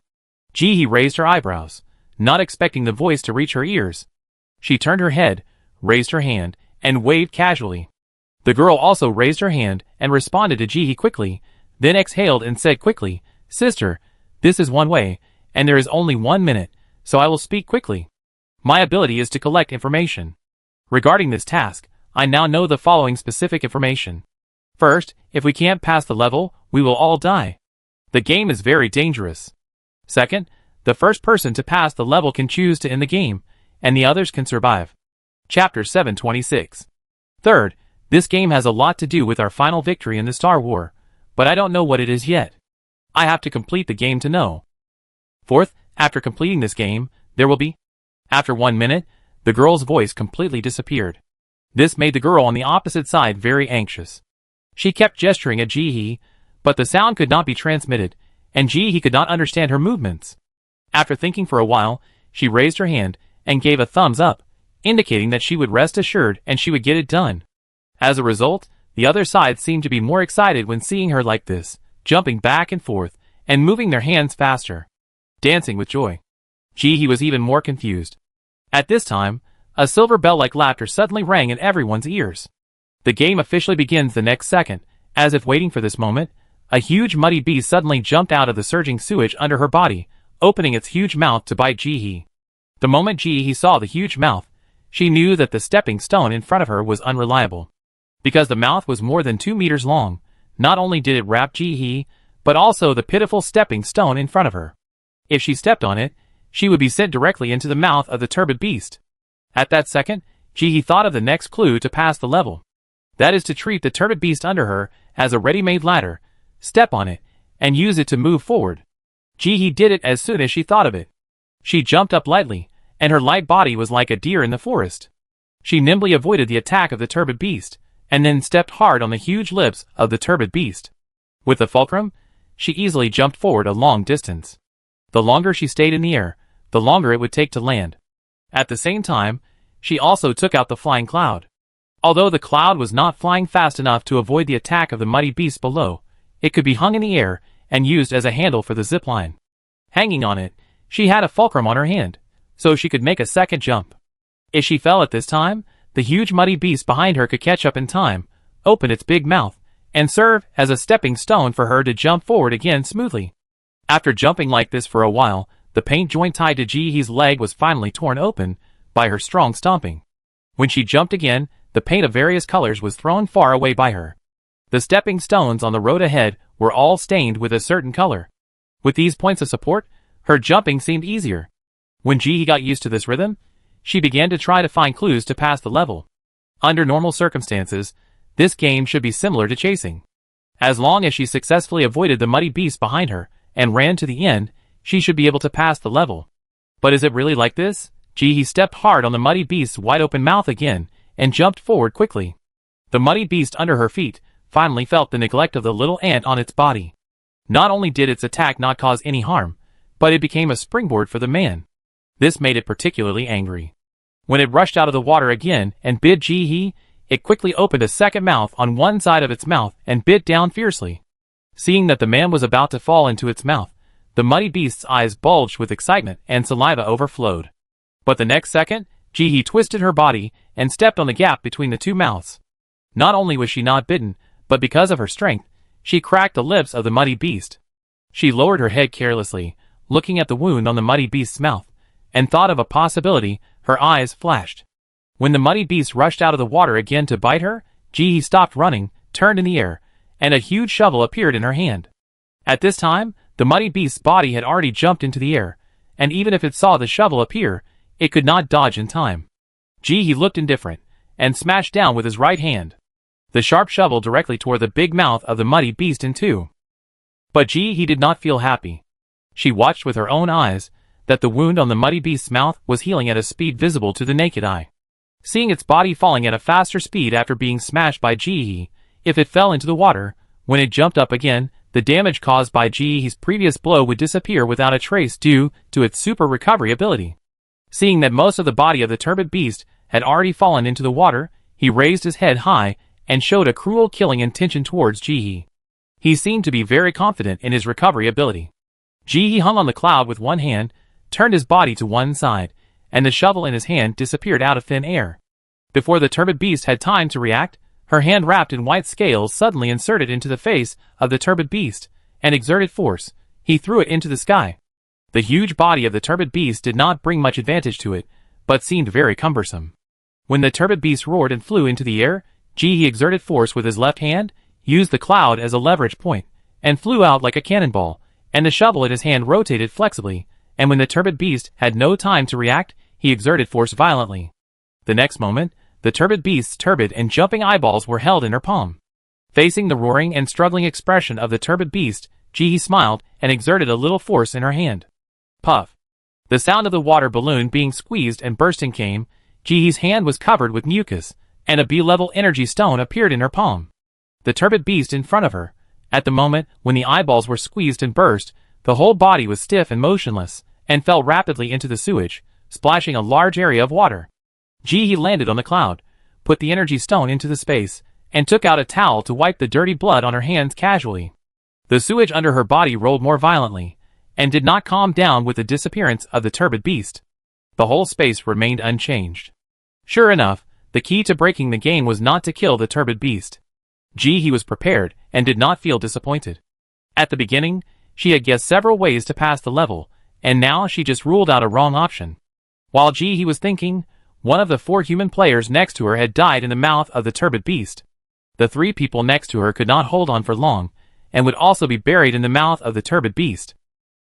Jihee raised her eyebrows, not expecting the voice to reach her ears. She turned her head, raised her hand, and waved casually. The girl also raised her hand and responded to Jihee quickly, then exhaled and said quickly, Sister, this is one way, and there is only 1 minute, so I will speak quickly. My ability is to collect information. Regarding this task, I now know the following specific information. First, if we can't pass the level, we will all die. The game is very dangerous. Second, the first person to pass the level can choose to end the game, and the others can survive. Chapter 726. Third, this game has a lot to do with our final victory in the Star War, but I don't know what it is yet. I have to complete the game to know. Fourth, after completing this game, there will be... After 1 minute, the girl's voice completely disappeared. This made the girl on the opposite side very anxious. She kept gesturing at Jihee, but the sound could not be transmitted, and Jihee could not understand her movements. After thinking for a while, she raised her hand and gave a thumbs up, indicating that she would rest assured and she would get it done. As a result, the other side seemed to be more excited when seeing her like this, jumping back and forth, and moving their hands faster, dancing with joy. Jihee was even more confused. At this time, a silver bell-like laughter suddenly rang in everyone's ears. The game officially begins the next second. As if waiting for this moment, a huge muddy beast suddenly jumped out of the surging sewage under her body, opening its huge mouth to bite Jihee. The moment Jihee saw the huge mouth, she knew that the stepping stone in front of her was unreliable. Because the mouth was more than 2 meters long, not only did it wrap Jihee, but also the pitiful stepping stone in front of her. If she stepped on it, she would be sent directly into the mouth of the turbid beast. At that second, Ji-hee thought of the next clue to pass the level. That is to treat the turbid beast under her as a ready-made ladder, step on it, and use it to move forward. Ji-hee did it as soon as she thought of it. She jumped up lightly, and her light body was like a deer in the forest. She nimbly avoided the attack of the turbid beast, and then stepped hard on the huge lips of the turbid beast. With the fulcrum, she easily jumped forward a long distance. The longer she stayed in the air, the longer it would take to land. At the same time, she also took out the flying cloud. Although the cloud was not flying fast enough to avoid the attack of the muddy beast below, it could be hung in the air and used as a handle for the zip line. Hanging on it, she had a fulcrum on her hand, so she could make a second jump. If she fell at this time, the huge muddy beast behind her could catch up in time, open its big mouth, and serve as a stepping stone for her to jump forward again smoothly. After jumping like this for a while, the paint joint tied to Ji-hee's leg was finally torn open by her strong stomping. When she jumped again, the paint of various colors was thrown far away by her. The stepping stones on the road ahead were all stained with a certain color. With these points of support, her jumping seemed easier. When Ji-hee got used to this rhythm, she began to try to find clues to pass the level. Under normal circumstances, this game should be similar to chasing. As long as she successfully avoided the muddy beast behind her and ran to the end, she should be able to pass the level. But is it really like this? Ji-hee stepped hard on the muddy beast's wide-open mouth again and jumped forward quickly. The muddy beast under her feet finally felt the neglect of the little ant on its body. Not only did its attack not cause any harm, but it became a springboard for the man. This made it particularly angry. When it rushed out of the water again and bit Ji-hee, it quickly opened a second mouth on one side of its mouth and bit down fiercely. Seeing that the man was about to fall into its mouth, the muddy beast's eyes bulged with excitement and saliva overflowed. But the next second, Ji-hee twisted her body and stepped on the gap between the two mouths. Not only was she not bitten, but because of her strength, she cracked the lips of the muddy beast. She lowered her head carelessly, looking at the wound on the muddy beast's mouth, and thought of a possibility. Her eyes flashed. When the muddy beast rushed out of the water again to bite her, Ji-hee stopped running, turned in the air, and a huge shovel appeared in her hand. At this time, the muddy beast's body had already jumped into the air, and even if it saw the shovel appear, it could not dodge in time. Ji-hee looked indifferent, and smashed down with his right hand. The sharp shovel directly tore the big mouth of the muddy beast in two. But Ji-hee did not feel happy. She watched with her own eyes that the wound on the muddy beast's mouth was healing at a speed visible to the naked eye. Seeing its body falling at a faster speed after being smashed by Ji-hee, if it fell into the water, when it jumped up again, the damage caused by Ji-hee's previous blow would disappear without a trace due to its super recovery ability. Seeing that most of the body of the turbid beast had already fallen into the water, he raised his head high and showed a cruel killing intention towards Ji-hee. He seemed to be very confident in his recovery ability. Ji-hee hung on the cloud with one hand, turned his body to one side, and the shovel in his hand disappeared out of thin air. Before the turbid beast had time to react, her hand wrapped in white scales suddenly inserted into the face of the turbid beast, and exerted force, he threw it into the sky. The huge body of the turbid beast did not bring much advantage to it, but seemed very cumbersome. When the turbid beast roared and flew into the air, Ji-hee exerted force with his left hand, used the cloud as a leverage point, and flew out like a cannonball, and the shovel in his hand rotated flexibly, and when the turbid beast had no time to react, he exerted force violently. The next moment, the turbid beast's turbid and jumping eyeballs were held in her palm. Facing the roaring and struggling expression of the turbid beast, Ji-hee smiled and exerted a little force in her hand. Puff. The sound of the water balloon being squeezed and bursting came. Ji-hee's hand was covered with mucus, and a B-level energy stone appeared in her palm. The turbid beast in front of her. At the moment when the eyeballs were squeezed and burst, the whole body was stiff and motionless, and fell rapidly into the sewage, splashing a large area of water. Ji-hee landed on the cloud, put the energy stone into the space, and took out a towel to wipe the dirty blood on her hands casually. The sewage under her body rolled more violently, and did not calm down with the disappearance of the turbid beast. The whole space remained unchanged. Sure enough, the key to breaking the game was not to kill the turbid beast. Ji-hee was prepared and did not feel disappointed. At the beginning, she had guessed several ways to pass the level, and now she just ruled out a wrong option. While Ji-hee was thinking, one of the 4 human players next to her had died in the mouth of the turbid beast. The 3 people next to her could not hold on for long, and would also be buried in the mouth of the turbid beast.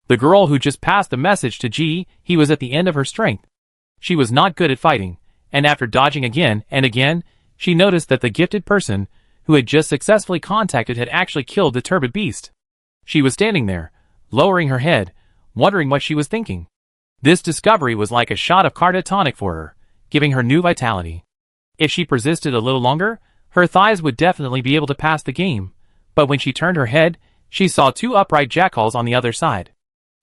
The girl who just passed the message to he was at the end of her strength. She was not good at fighting, and after dodging again and again, she noticed that the gifted person who had just successfully contacted had actually killed the turbid beast. She was standing there, lowering her head, wondering what she was thinking. This discovery was like a shot of cardiotonic for her, giving her new vitality. If she persisted a little longer, her thighs would definitely be able to pass the game, but when she turned her head, she saw two upright jackals on the other side.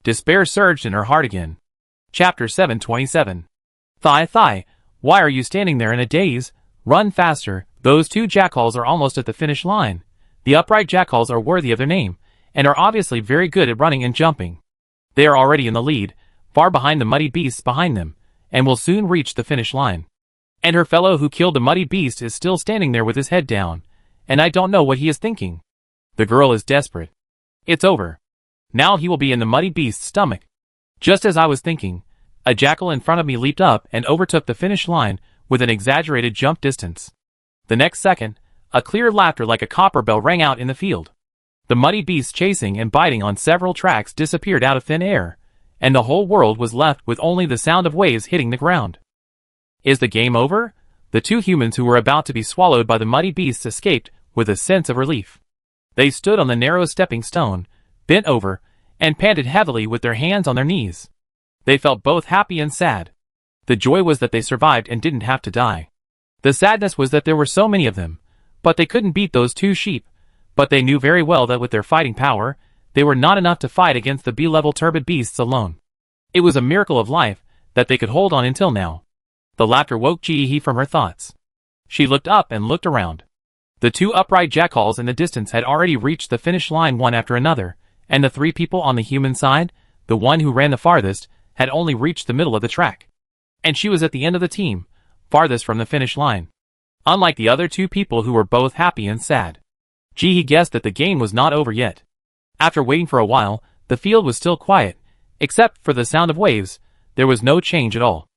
Despair surged in her heart again. Chapter 727. Thigh, why are you standing there in a daze? Run faster, those two jackals are almost at the finish line. The upright jackals are worthy of their name, and are obviously very good at running and jumping. They are already in the lead, far behind the muddy beasts behind them, and will soon reach the finish line. And her fellow who killed the muddy beast is still standing there with his head down, and I don't know what he is thinking. The girl is desperate. It's over. Now he will be in the muddy beast's stomach. Just as I was thinking, a jackal in front of me leaped up and overtook the finish line with an exaggerated jump distance. The next second, a clear laughter like a copper bell rang out in the field. The muddy beasts chasing and biting on several tracks disappeared out of thin air, and the whole world was left with only the sound of waves hitting the ground. Is the game over? The two humans who were about to be swallowed by the muddy beasts escaped with a sense of relief. They stood on the narrow stepping stone, bent over, and panted heavily with their hands on their knees. They felt both happy and sad. The joy was that they survived and didn't have to die. The sadness was that there were so many of them, but they couldn't beat those two sheep, but they knew very well that with their fighting power, they were not enough to fight against the B-level turbid beasts alone. It was a miracle of life that they could hold on until now. The laughter woke Ji from her thoughts. She looked up and looked around. The two upright jackals in the distance had already reached the finish line one after another, and the three people on the human side, the one who ran the farthest, had only reached the middle of the track. And she was at the end of the team, farthest from the finish line. Unlike the other two people who were both happy and sad. Ji guessed that the game was not over yet. After waiting for a while, the field was still quiet, except for the sound of waves. There was no change at all.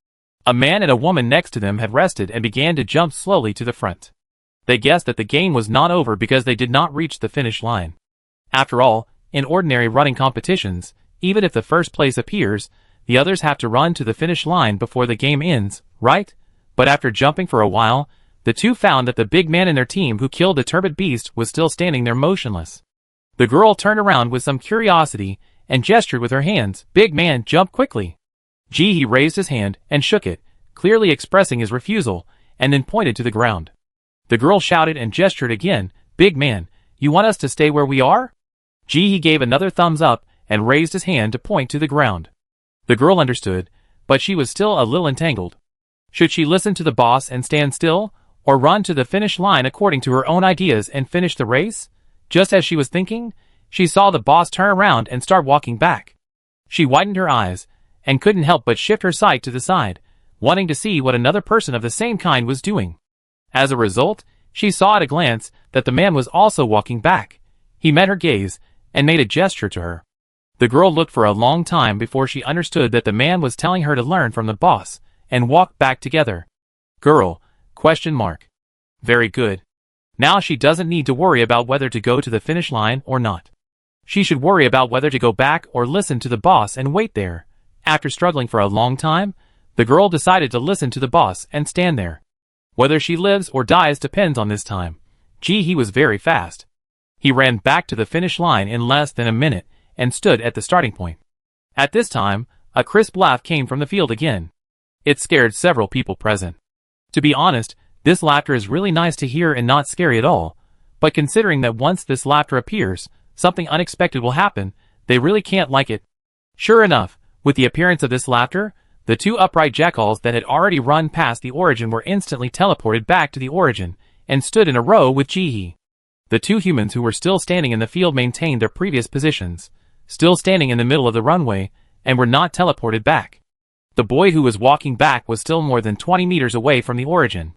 A man and a woman next to them had rested and began to jump slowly to the front. They guessed that the game was not over because they did not reach the finish line. After all, in ordinary running competitions, even if the first place appears, the others have to run to the finish line before the game ends, right? But after jumping for a while, the two found that the big man in their team who killed the turbid beast was still standing there motionless. The girl turned around with some curiosity and gestured with her hands. Big man, jump quickly. Ji raised his hand and shook it, clearly expressing his refusal, and then pointed to the ground. The girl shouted and gestured again. Big man, you want us to stay where we are? Ji gave another thumbs up and raised his hand to point to the ground. The girl understood, but she was still a little entangled. Should she listen to the boss and stand still, or run to the finish line according to her own ideas and finish the race? Just as she was thinking, she saw the boss turn around and start walking back. She widened her eyes, and couldn't help but shift her sight to the side, wanting to see what another person of the same kind was doing. As a result, she saw at a glance that the man was also walking back. He met her gaze, and made a gesture to her. The girl looked for a long time before she understood that the man was telling her to learn from the boss, and walk back together. Girl, ? Very good. Now she doesn't need to worry about whether to go to the finish line or not. She should worry about whether to go back or listen to the boss and wait there. After struggling for a long time, the girl decided to listen to the boss and stand there. Whether she lives or dies depends on this time. He was very fast. He ran back to the finish line in less than a minute and stood at the starting point. At this time, a crisp laugh came from the field again. It scared several people present. To be honest, this laughter is really nice to hear and not scary at all, but considering that once this laughter appears, something unexpected will happen, they really can't like it. Sure enough, with the appearance of this laughter, the two upright jackals that had already run past the origin were instantly teleported back to the origin, and stood in a row with Ji. The two humans who were still standing in the field maintained their previous positions, still standing in the middle of the runway, and were not teleported back. The boy who was walking back was still more than 20 meters away from the origin.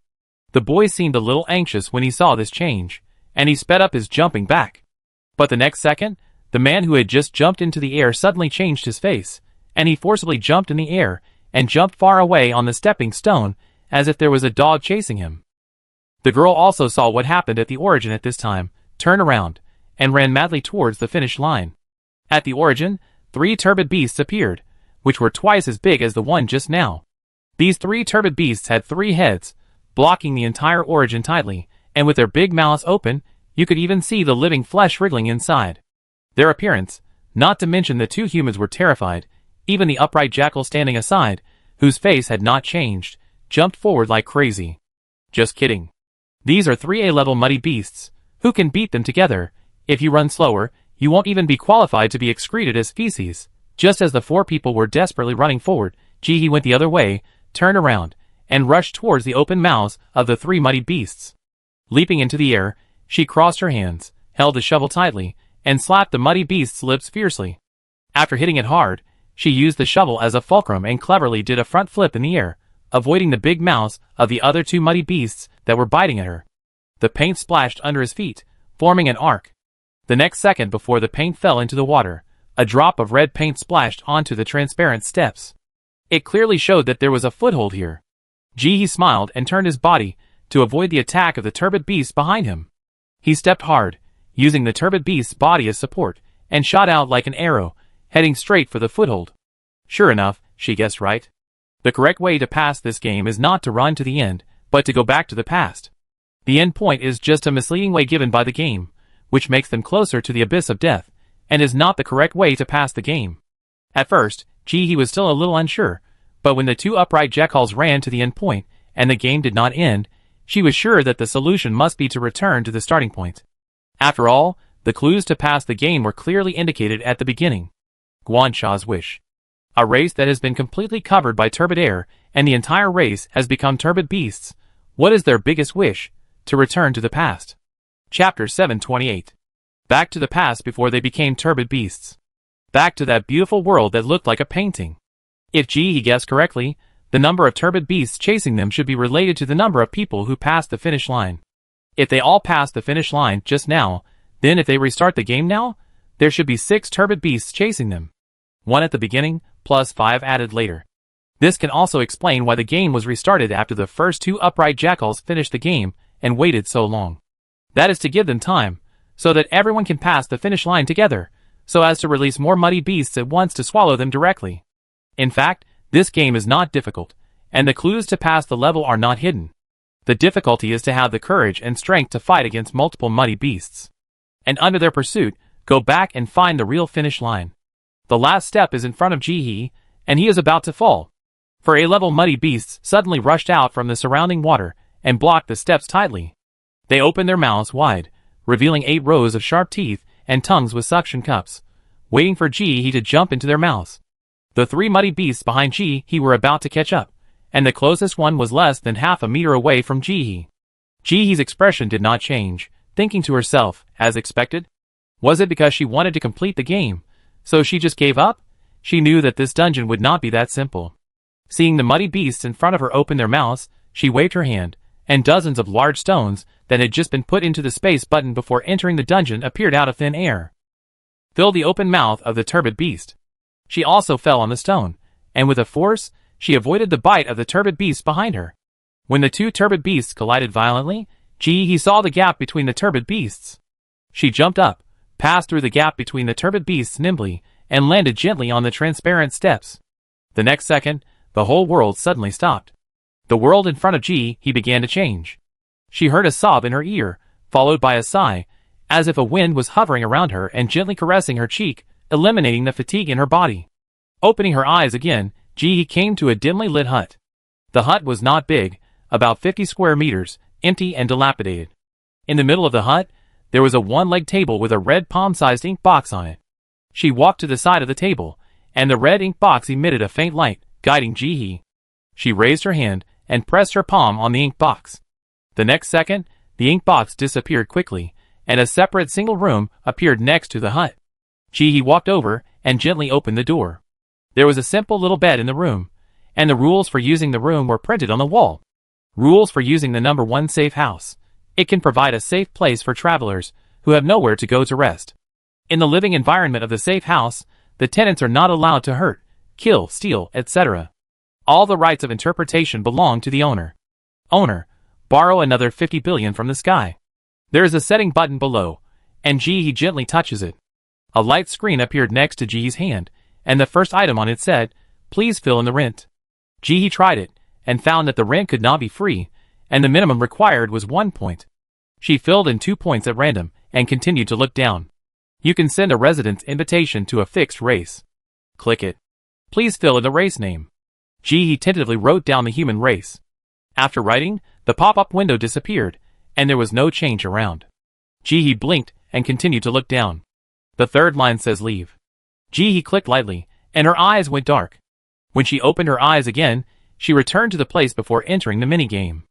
The boy seemed a little anxious when he saw this change, and he sped up his jumping back. But the next second, the man who had just jumped into the air suddenly changed his face, and he forcibly jumped in the air, and jumped far away on the stepping stone, as if there was a dog chasing him. The girl also saw what happened at the origin at this time, turned around, and ran madly towards the finish line. At the origin, 3 turbid beasts appeared, which were twice as big as the one just now. These 3 turbid beasts had 3 heads, blocking the entire origin tightly, and with their big mouths open, you could even see the living flesh wriggling inside. Their appearance, not to mention the 2 humans, were terrified. Even the upright jackal standing aside, whose face had not changed, jumped forward like crazy. Just kidding. These are 3 A-level muddy beasts. Who can beat them together? If you run slower, you won't even be qualified to be excreted as feces. Just as the 4 people were desperately running forward, Jihi went the other way, turned around, and rushed towards the open mouths of the 3 muddy beasts. Leaping into the air, she crossed her hands, held the shovel tightly, and slapped the muddy beast's lips fiercely. After hitting it hard, she used the shovel as a fulcrum and cleverly did a front flip in the air, avoiding the big mouths of the other 2 muddy beasts that were biting at her. The paint splashed under his feet, forming an arc. The next second before the paint fell into the water, a drop of red paint splashed onto the transparent steps. It clearly showed that there was a foothold here. Jihi smiled and turned his body to avoid the attack of the turbid beast behind him. He stepped hard, using the turbid beast's body as support, and shot out like an arrow, heading straight for the foothold. Sure enough, she guessed right. The correct way to pass this game is not to run to the end, but to go back to the past. The end point is just a misleading way given by the game, which makes them closer to the abyss of death, and is not the correct way to pass the game. At first, Jihi was still a little unsure, but when the 2 upright jackals ran to the end point, and the game did not end, she was sure that the solution must be to return to the starting point. After all, the clues to pass the game were clearly indicated at the beginning. Guansha's wish. A race that has been completely covered by turbid air, and the entire race has become turbid beasts. What is their biggest wish? To return to the past. Chapter 728. Back to the past before they became turbid beasts. Back to that beautiful world that looked like a painting. If Jihi guessed correctly, the number of turbid beasts chasing them should be related to the number of people who passed the finish line. If they all passed the finish line just now, then if they restart the game now, there should be 6 turbid beasts chasing them. 1 at the beginning, plus 5 added later. This can also explain why the game was restarted after the first 2 upright jackals finished the game and waited so long. That is to give them time, so that everyone can pass the finish line together, so as to release more muddy beasts at once to swallow them directly. In fact, this game is not difficult, and the clues to pass the level are not hidden. The difficulty is to have the courage and strength to fight against multiple muddy beasts. And under their pursuit, go back and find the real finish line. The last step is in front of Jihi, and he is about to fall. For A-level muddy beasts suddenly rushed out from the surrounding water and blocked the steps tightly. They opened their mouths wide, revealing 8 rows of sharp teeth and tongues with suction cups, waiting for Jihi to jump into their mouths. The 3 muddy beasts behind Jihi were about to catch up, and the closest one was less than half a meter away from Jihi. Jihi's expression did not change, thinking to herself, as expected. Was it because she wanted to complete the game, so she just gave up? She knew that this dungeon would not be that simple. Seeing the muddy beasts in front of her open their mouths, she waved her hand, and dozens of large stones that had just been put into the space button before entering the dungeon appeared out of thin air. Filled the open mouth of the turbid beast. She also fell on the stone, and with a force, she avoided the bite of the turbid beast behind her. When the 2 turbid beasts collided violently, Jihi saw the gap between the turbid beasts. She jumped up, passed through the gap between the turbid beasts nimbly, and landed gently on the transparent steps. The next second, the whole world suddenly stopped. The world in front of Jihi began to change. She heard a sob in her ear, followed by a sigh, as if a wind was hovering around her and gently caressing her cheek, eliminating the fatigue in her body. Opening her eyes again, Jihi came to a dimly lit hut. The hut was not big, about 50 square meters, empty and dilapidated. In the middle of the hut, there was a one-legged table with a red palm-sized ink box on it. She walked to the side of the table, and the red ink box emitted a faint light, guiding Jihi. She raised her hand and pressed her palm on the ink box. The next second, the ink box disappeared quickly, and a separate single room appeared next to the hut. Jihi walked over and gently opened the door. There was a simple little bed in the room, and the rules for using the room were printed on the wall. Rules for using the number 1 safe house. It can provide a safe place for travelers who have nowhere to go to rest. In the living environment of the safe house, the tenants are not allowed to hurt, kill, steal, etc. All the rights of interpretation belong to the owner. Owner, borrow another 50 billion from the sky. There is a setting button below, and Jihe gently touches it. A light screen appeared next to Jihe's hand, and the first item on it said, "Please fill in the rent." Jihe tried it, and found that the rent could not be free, and the minimum required was 1 point. She filled in 2 points at random, and continued to look down. You can send a resident's invitation to a fixed race. Click it. Please fill in the race name. Jihe tentatively wrote down the human race. After writing, the pop-up window disappeared, and there was no change around. Jihe blinked and continued to look down. The third line says leave. Jihe clicked lightly, and her eyes went dark. When she opened her eyes again, she returned to the place before entering the minigame.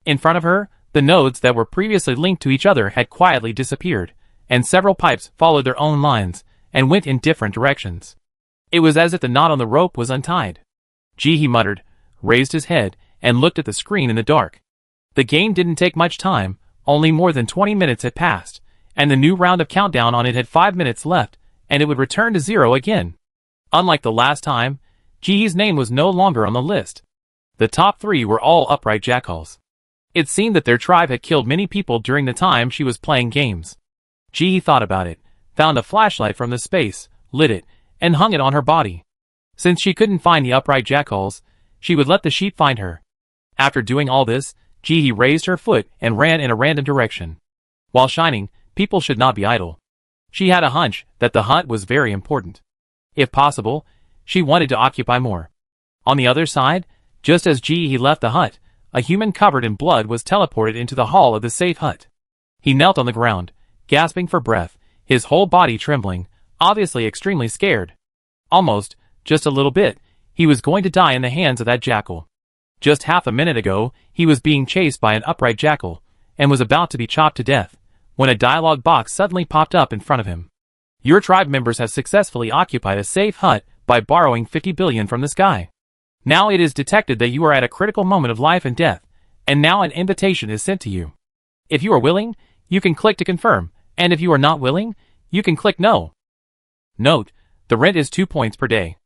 In front of her, the nodes that were previously linked to each other had quietly disappeared, and several pipes followed their own lines, and went in different directions. It was as if the knot on the rope was untied. Jihe muttered, raised his head, and looked at the screen in the dark. The game didn't take much time, only more than 20 minutes had passed, and the new round of countdown on it had 5 minutes left, and it would return to 0 again. Unlike the last time, Jihe's name was no longer on the list. The top 3 were all upright jackals. It seemed that their tribe had killed many people during the time she was playing games. Jihe thought about it, found a flashlight from the space, lit it, and hung it on her body. Since she couldn't find the upright jackals, she would let the sheep find her. After doing all this, Jihe raised her foot and ran in a random direction. While shining, people should not be idle. She had a hunch that the hunt was very important. If possible, she wanted to occupy more. On the other side, just as Jihe left the hut, a human covered in blood was teleported into the hall of the safe hut. He knelt on the ground, gasping for breath, his whole body trembling, obviously extremely scared. Almost, just a little bit, he was going to die in the hands of that jackal. Just half a minute ago, he was being chased by an upright jackal, and was about to be chopped to death, when a dialogue box suddenly popped up in front of him. Your tribe members have successfully occupied a safe hut by borrowing 50 billion from the sky. Now it is detected that you are at a critical moment of life and death, and now an invitation is sent to you. If you are willing, you can click to confirm, and if you are not willing, you can click no. Note, the rent is 2 points per day.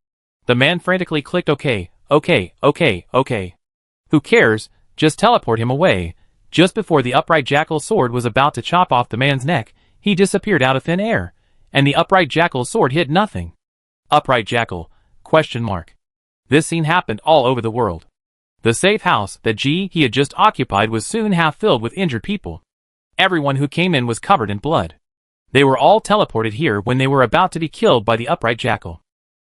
The man frantically clicked OK. Who cares, just teleport him away. Just before the upright jackal's sword was about to chop off the man's neck, he disappeared out of thin air, and the upright jackal's sword hit nothing. Upright jackal, ? This scene happened all over the world. The safe house that Jihe had just occupied was soon half filled with injured people. Everyone who came in was covered in blood. They were all teleported here when they were about to be killed by the upright jackal.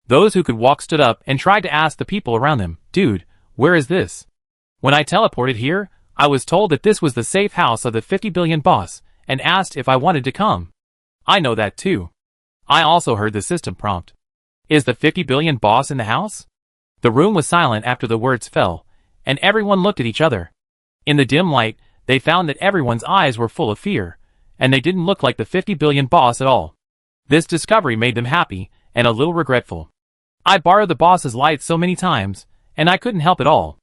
Those who could walk stood up and tried to ask the people around them, "Dude, where is this?" When I teleported here, I was told that this was the safe house of the 50 billion boss, and asked if I wanted to come. I know that too. I also heard the system prompt. Is the 50 billion boss in the house? The room was silent after the words fell, and everyone looked at each other. In the dim light, they found that everyone's eyes were full of fear, and they didn't look like the 50 billion boss at all. This discovery made them happy, and a little regretful. I borrowed the boss's light so many times, and I couldn't help it all.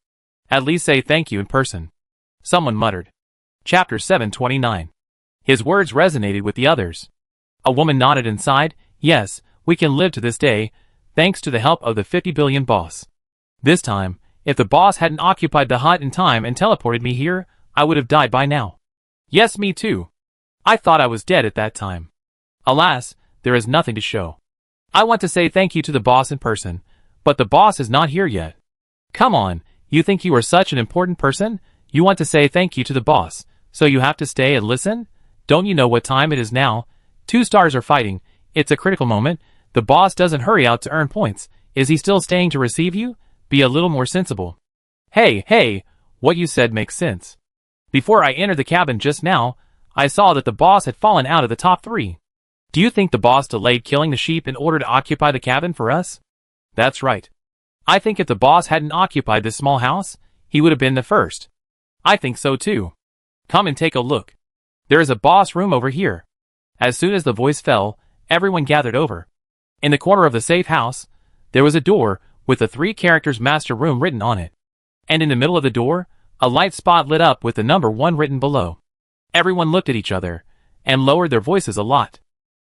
At least say thank you in person. Someone muttered. Chapter 729. His words resonated with the others. A woman nodded and sighed, yes, we can live to this day, thanks to the help of the 50 billion boss. This time, if the boss hadn't occupied the hut in time and teleported me here, I would have died by now. Yes, me too. I thought I was dead at that time. Alas, there is nothing to show. I want to say thank you to the boss in person, but the boss is not here yet. Come on, you think you are such an important person? You want to say thank you to the boss, so you have to stay and listen? Don't you know what time it is now? 2 stars are fighting, it's a critical moment, the boss doesn't hurry out to earn points, is he still staying to receive you? Be a little more sensible. Hey, what you said makes sense. Before I entered the cabin just now, I saw that the boss had fallen out of the top 3. Do you think the boss delayed killing the sheep in order to occupy the cabin for us? That's right. I think if the boss hadn't occupied this small house, he would have been the first. I think so too. Come and take a look. There is a boss room over here. As soon as the voice fell, everyone gathered over. In the corner of the safe house, there was a door with the 3 characters master room written on it. And in the middle of the door, a light spot lit up with the number 1 written below. Everyone looked at each other, and lowered their voices a lot.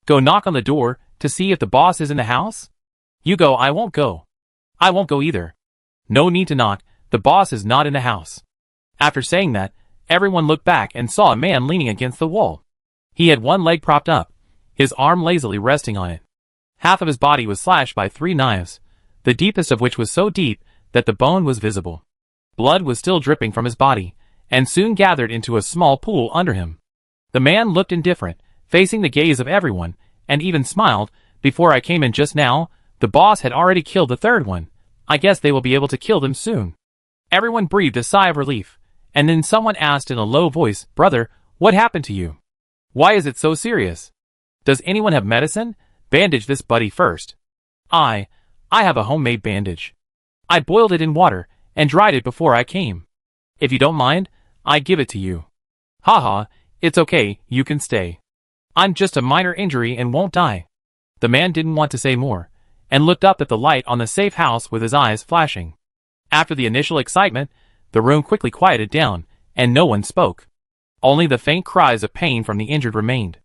Go knock on the door, to see if the boss is in the house? You go, I won't go. I won't go either. No need to knock, the boss is not in the house. After saying that, everyone looked back and saw a man leaning against the wall. He had one leg propped up, his arm lazily resting on it. Half of his body was slashed by 3 knives, the deepest of which was so deep that the bone was visible. Blood was still dripping from his body, and soon gathered into a small pool under him. The man looked indifferent, facing the gaze of everyone, and even smiled. Before I came in just now, the boss had already killed the third one. I guess they will be able to kill them soon. Everyone breathed a sigh of relief, and then someone asked in a low voice, "Brother, what happened to you? Why is it so serious? Does anyone have medicine? Bandage this buddy first." I have a homemade bandage. I boiled it in water and dried it before I came. If you don't mind, I give it to you. Haha, it's okay, you can stay. I'm just a minor injury and won't die. The man didn't want to say more, and looked up at the light on the safe house with his eyes flashing. After the initial excitement, the room quickly quieted down, and no one spoke. Only the faint cries of pain from the injured remained.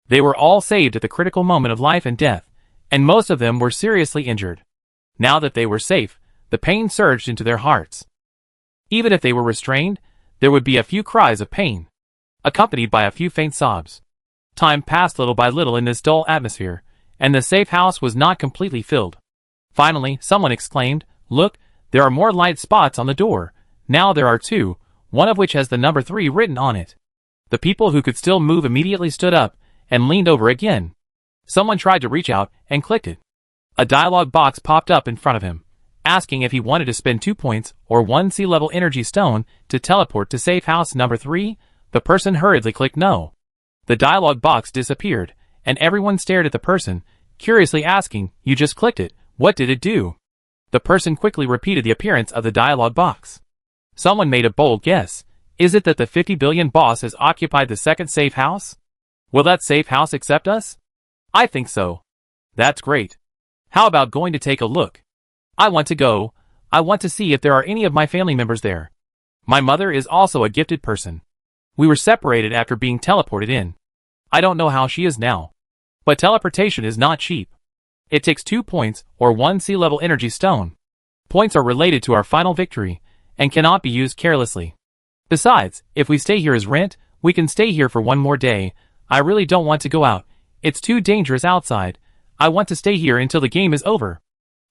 They were all saved at the critical moment of life and death, and most of them were seriously injured. Now that they were safe, the pain surged into their hearts. Even if they were restrained, there would be a few cries of pain, accompanied by a few faint sobs. Time passed little by little in this dull atmosphere, and the safe house was not completely filled. Finally, someone exclaimed, "Look, there are more light spots on the door. Now there are 2, one of which has the number 3 written on it." The people who could still move immediately stood up and leaned over again. Someone tried to reach out and clicked it. A dialogue box popped up in front of him, asking if he wanted to spend 2 points or 1 sea-level energy stone to teleport to safe house number 3. The person hurriedly clicked no. The dialogue box disappeared, and everyone stared at the person, curiously asking, "You just clicked it, what did it do?" The person quickly repeated the appearance of the dialogue box. Someone made a bold guess. Is it that the 50 billion boss has occupied the second safe house? Will that safe house accept us? I think so. That's great. How about going to take a look? I want to go. I want to see if there are any of my family members there. My mother is also a gifted person. We were separated after being teleported in. I don't know how she is now. But teleportation is not cheap. It takes 2 points or 1 sea-level energy stone. Points are related to our final victory, and cannot be used carelessly. Besides, if we stay here as rent, we can stay here for 1 more day. I really don't want to go out. It's too dangerous outside. I want to stay here until the game is over.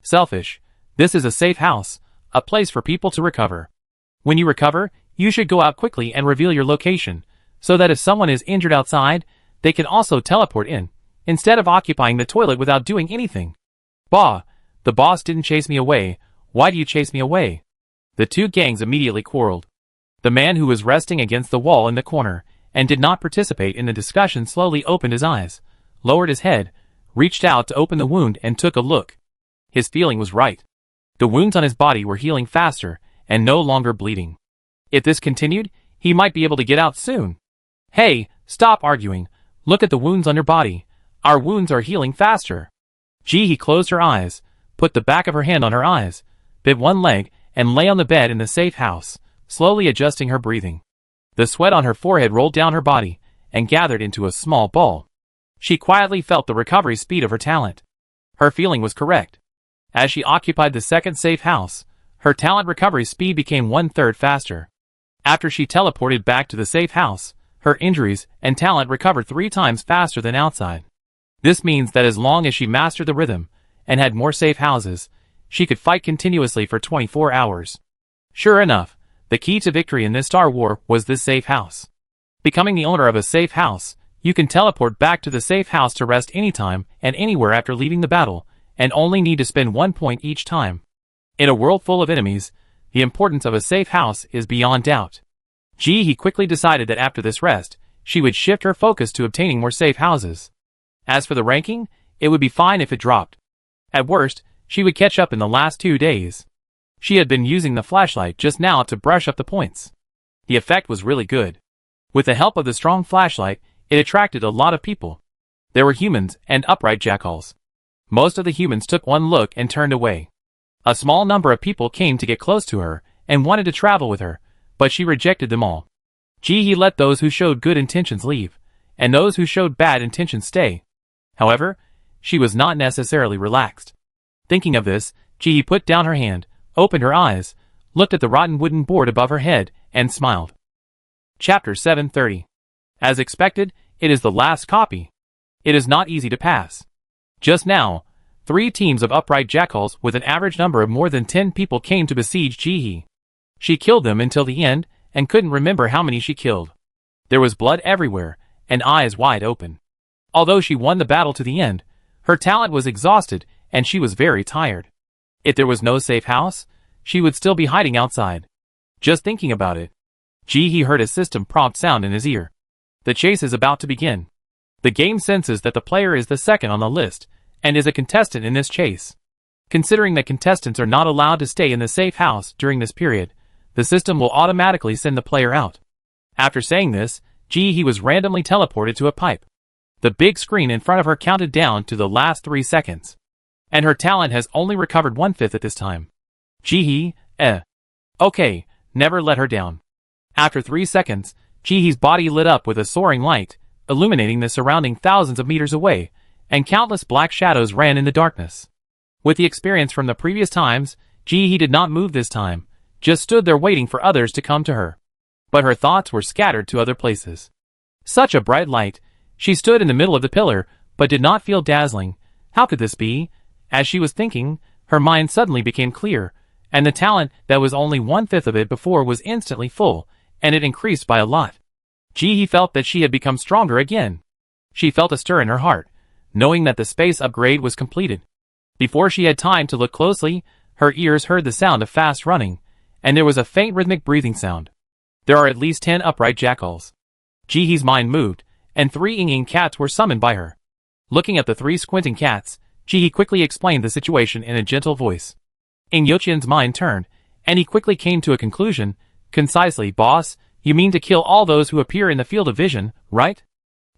Selfish. This is a safe house, a place for people to recover. When you recover, you should go out quickly and reveal your location, so that if someone is injured outside, they can also teleport in, instead of occupying the toilet without doing anything. Bah, the boss didn't chase me away. Why do you chase me away? The 2 gangs immediately quarreled. The man who was resting against the wall in the corner, and did not participate in the discussion, slowly opened his eyes, lowered his head, reached out to open the wound and took a look. His feeling was right. The wounds on his body were healing faster, and no longer bleeding. If this continued, he might be able to get out soon. Hey, stop arguing. Look at the wounds on your body. Our wounds are healing faster. He closed her eyes, put the back of her hand on her eyes, bit one leg, and lay on the bed in the safe house, slowly adjusting her breathing. The sweat on her forehead rolled down her body, and gathered into a small ball. She quietly felt the recovery speed of her talent. Her feeling was correct. As she occupied the second safe house, her talent recovery speed became 1/3 faster. After she teleported back to the safe house, her injuries and talent recovered 3 times faster than outside. This means that as long as she mastered the rhythm, and had more safe houses, she could fight continuously for 24 hours. Sure enough, the key to victory in this Star War was this safe house. Becoming the owner of a safe house, you can teleport back to the safe house to rest anytime and anywhere after leaving the battle, and only need to spend 1 point each time. In a world full of enemies, the importance of a safe house is beyond doubt. He quickly decided that after this rest, she would shift her focus to obtaining more safe houses. As for the ranking, it would be fine if it dropped. At worst, she would catch up in the last 2 days. She had been using the flashlight just now to brush up the points. The effect was really good. With the help of the strong flashlight, it attracted a lot of people. There were humans and upright jackals. Most of the humans took one look and turned away. A small number of people came to get close to her and wanted to travel with her, but she rejected them all. He let those who showed good intentions leave, and those who showed bad intentions stay. However, she was not necessarily relaxed. Thinking of this, He put down her hand, opened her eyes, looked at the rotten wooden board above her head, and smiled. Chapter 730. As expected, it is the last copy. It is not easy to pass. Just now, 3 teams of upright jackals with an average number of more than 10 people came to besiege Jihi. She killed them until the end and couldn't remember how many she killed. There was blood everywhere and eyes wide open. Although she won the battle to the end, her talent was exhausted and she was very tired. If there was no safe house, she would still be hiding outside. Just thinking about it, Jihi heard a system prompt sound in his ear. The chase is about to begin. The game senses that the player is the second on the list and is a contestant in this chase. Considering that contestants are not allowed to stay in the safe house during this period, the system will automatically send the player out. After saying this, Jihi was randomly teleported to a pipe. The big screen in front of her counted down to the last 3 seconds. And her talent has only recovered 1/5 at this time. Jihi, Okay, never let her down. After 3 seconds, Jihi's body lit up with a soaring light, illuminating the surrounding thousands of meters away, and countless black shadows ran in the darkness. With the experience from the previous times, Jihi did not move this time, just stood there waiting for others to come to her. But her thoughts were scattered to other places. Such a bright light, she stood in the middle of the pillar, but did not feel dazzling. How could this be? As she was thinking, her mind suddenly became clear, and the talent that was only 1/5 of it before was instantly full, and it increased by a lot. Jihi felt that she had become stronger again. She felt a stir in her heart, knowing that the space upgrade was completed. Before she had time to look closely, her ears heard the sound of fast running, and there was a faint rhythmic breathing sound. There are at least 10 upright jackals. Jihi's mind moved, and 3 Yingyin cats were summoned by her. Looking at the 3 squinting cats, Jihi quickly explained the situation in a gentle voice. Yoqian's mind turned, and he quickly came to a conclusion. Concisely, boss, you mean to kill all those who appear in the field of vision, right?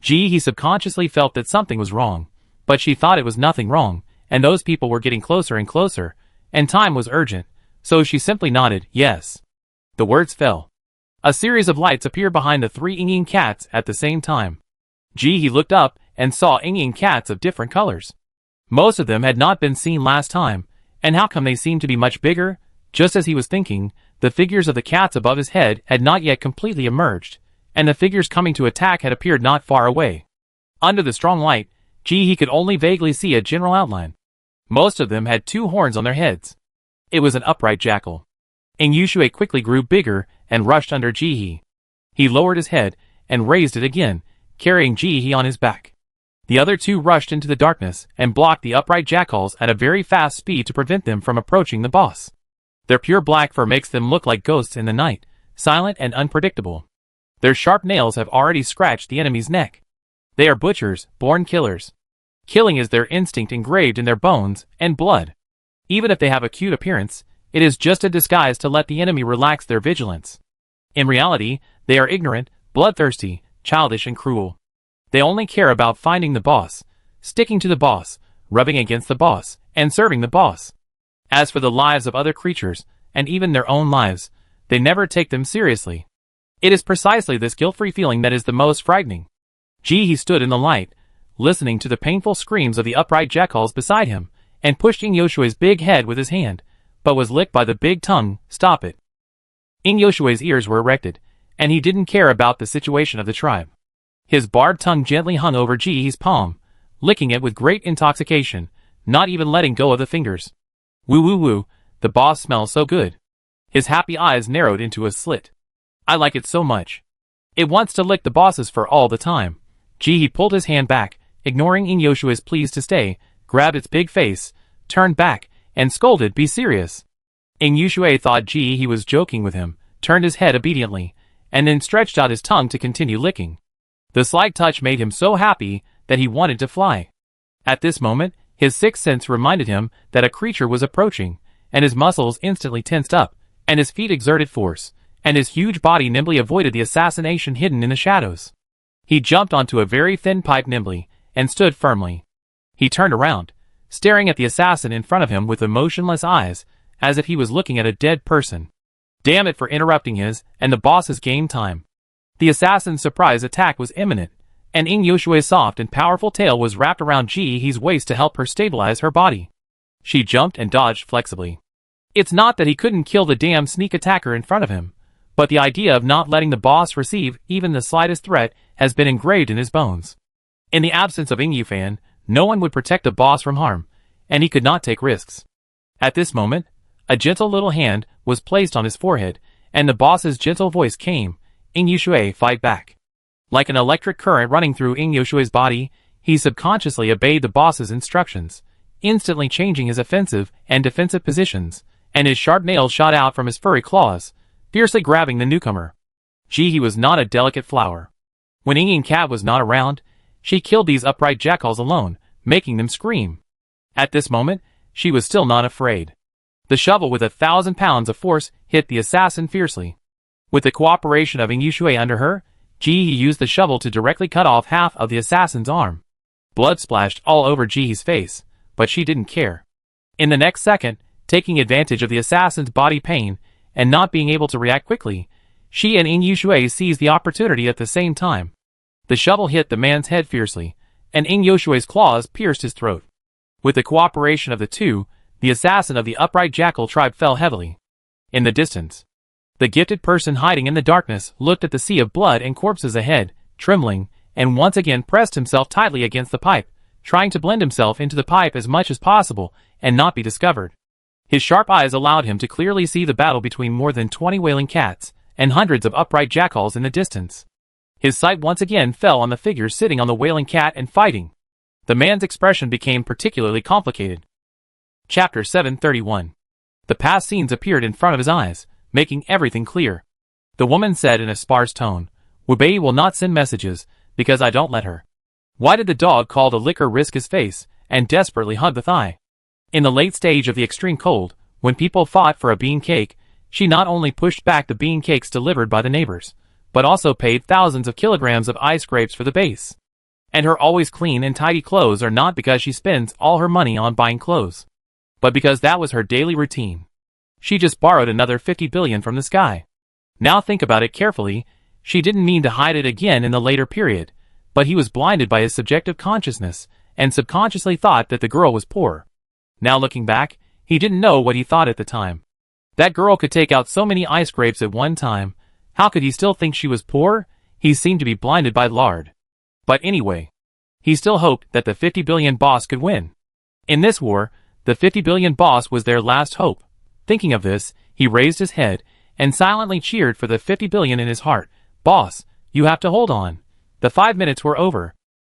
Jihi subconsciously felt that something was wrong, but she thought it was nothing wrong, and those people were getting closer and closer, and time was urgent, so she simply nodded, yes. The words fell. A series of lights appeared behind the 3 Yingyin cats at the same time. Jihi looked up and saw Yingyin cats of different colors. Most of them had not been seen last time, and how come they seemed to be much bigger? Just as he was thinking, the figures of the cats above his head had not yet completely emerged, and the figures coming to attack had appeared not far away. Under the strong light, Jihi could only vaguely see a general outline. Most of them had 2 horns on their heads. It was an upright jackal. Yuxue quickly grew bigger and rushed under Jihi. He lowered his head and raised it again, carrying Jihi on his back. The other 2 rushed into the darkness and blocked the upright jackals at a very fast speed to prevent them from approaching the boss. Their pure black fur makes them look like ghosts in the night, silent and unpredictable. Their sharp nails have already scratched the enemy's neck. They are butchers, born killers. Killing is their instinct engraved in their bones and blood. Even if they have a cute appearance, it is just a disguise to let the enemy relax their vigilance. In reality, they are ignorant, bloodthirsty, childish and cruel. They only care about finding the boss, sticking to the boss, rubbing against the boss, and serving the boss. As for the lives of other creatures, and even their own lives, they never take them seriously. It is precisely this guilt-free feeling that is the most frightening. Jihi stood in the light, listening to the painful screams of the upright jackals beside him, and pushed Yoshue's big head with his hand, but was licked by the big tongue. Stop it. Yoshue's ears were erected, and he didn't care about the situation of the tribe. His barbed tongue gently hung over Jihi's palm, licking it with great intoxication, not even letting go of the fingers. Woo woo woo, the boss smells so good. His happy eyes narrowed into a slit. I like it so much. It wants to lick the boss's fur all the time. Jihi pulled his hand back, ignoring Yoshue's pleas to stay, grabbed its big face, turned back, and scolded, be serious. Yoshue thought Jihi was joking with him, turned his head obediently, and then stretched out his tongue to continue licking. The slight touch made him so happy that he wanted to fly. At this moment, his sixth sense reminded him that a creature was approaching, and his muscles instantly tensed up, and his feet exerted force, and his huge body nimbly avoided the assassination hidden in the shadows. He jumped onto a very thin pipe nimbly, and stood firmly. He turned around, staring at the assassin in front of him with emotionless eyes, as if he was looking at a dead person. Damn it for interrupting his and the boss's game time. The assassin's surprise attack was imminent, and Yoshue's soft and powerful tail was wrapped around Jihi's waist to help her stabilize her body. She jumped and dodged flexibly. It's not that he couldn't kill the damn sneak attacker in front of him, But the idea of not letting the boss receive even the slightest threat has been engraved in his bones. In the absence of Ing Yufan, no one would protect the boss from harm, and he could not take risks. At this moment, a gentle little hand was placed on his forehead, and the boss's gentle voice came, "Ing Yushui, fight back." Like an electric current running through Ing Yushui's body, he subconsciously obeyed the boss's instructions, instantly changing his offensive and defensive positions, and his sharp nails shot out from his furry claws, fiercely grabbing the newcomer. Jihe was not a delicate flower. When Ing Cat was not around, she killed these upright jackals alone, making them scream. At this moment, she was still not afraid. The shovel with 1,000 pounds of force hit the assassin fiercely. With the cooperation of Ing Yushui under her, Jihe used the shovel to directly cut off half of the assassin's arm. Blood splashed all over Jihe's face, but she didn't care. In the next second, taking advantage of the assassin's body pain and not being able to react quickly, she and Ing Yushui seized the opportunity at the same time. The shovel hit the man's head fiercely, and Ing Yushui's claws pierced his throat. With the cooperation of the two, the assassin of the upright jackal tribe fell heavily. In the distance, the gifted person hiding in the darkness looked at the sea of blood and corpses ahead, trembling, and once again pressed himself tightly against the pipe, trying to blend himself into the pipe as much as possible and not be discovered. His sharp eyes allowed him to clearly see the battle between more than 20 wailing cats and hundreds of upright jackals in the distance. His sight once again fell on the figure sitting on the wailing cat and fighting. The man's expression became particularly complicated. Chapter 731. The past scenes appeared in front of his eyes, making everything clear. The woman said in a sparse tone, "Wubei will not send messages, because I don't let her." Why did the dog call the liquor risk his face, and desperately hug the thigh? In the late stage of the extreme cold, when people fought for a bean cake, she not only pushed back the bean cakes delivered by the neighbors, but also paid thousands of kilograms of ice grapes for the base. And her always clean and tidy clothes are not because she spends all her money on buying clothes, but because that was her daily routine. She just borrowed another 50 billion from the sky. Now think about it carefully, she didn't mean to hide it again in the later period, but he was blinded by his subjective consciousness, and subconsciously thought that the girl was poor. Now looking back, he didn't know what he thought at the time. That girl could take out so many ice grapes at one time. How could he still think she was poor? He seemed to be blinded by lard. But anyway, he still hoped that the 50 billion boss could win. In this war, the 50 billion boss was their last hope. Thinking of this, he raised his head and silently cheered for the 50 billion in his heart. "Boss, you have to hold on." The 5 minutes were over.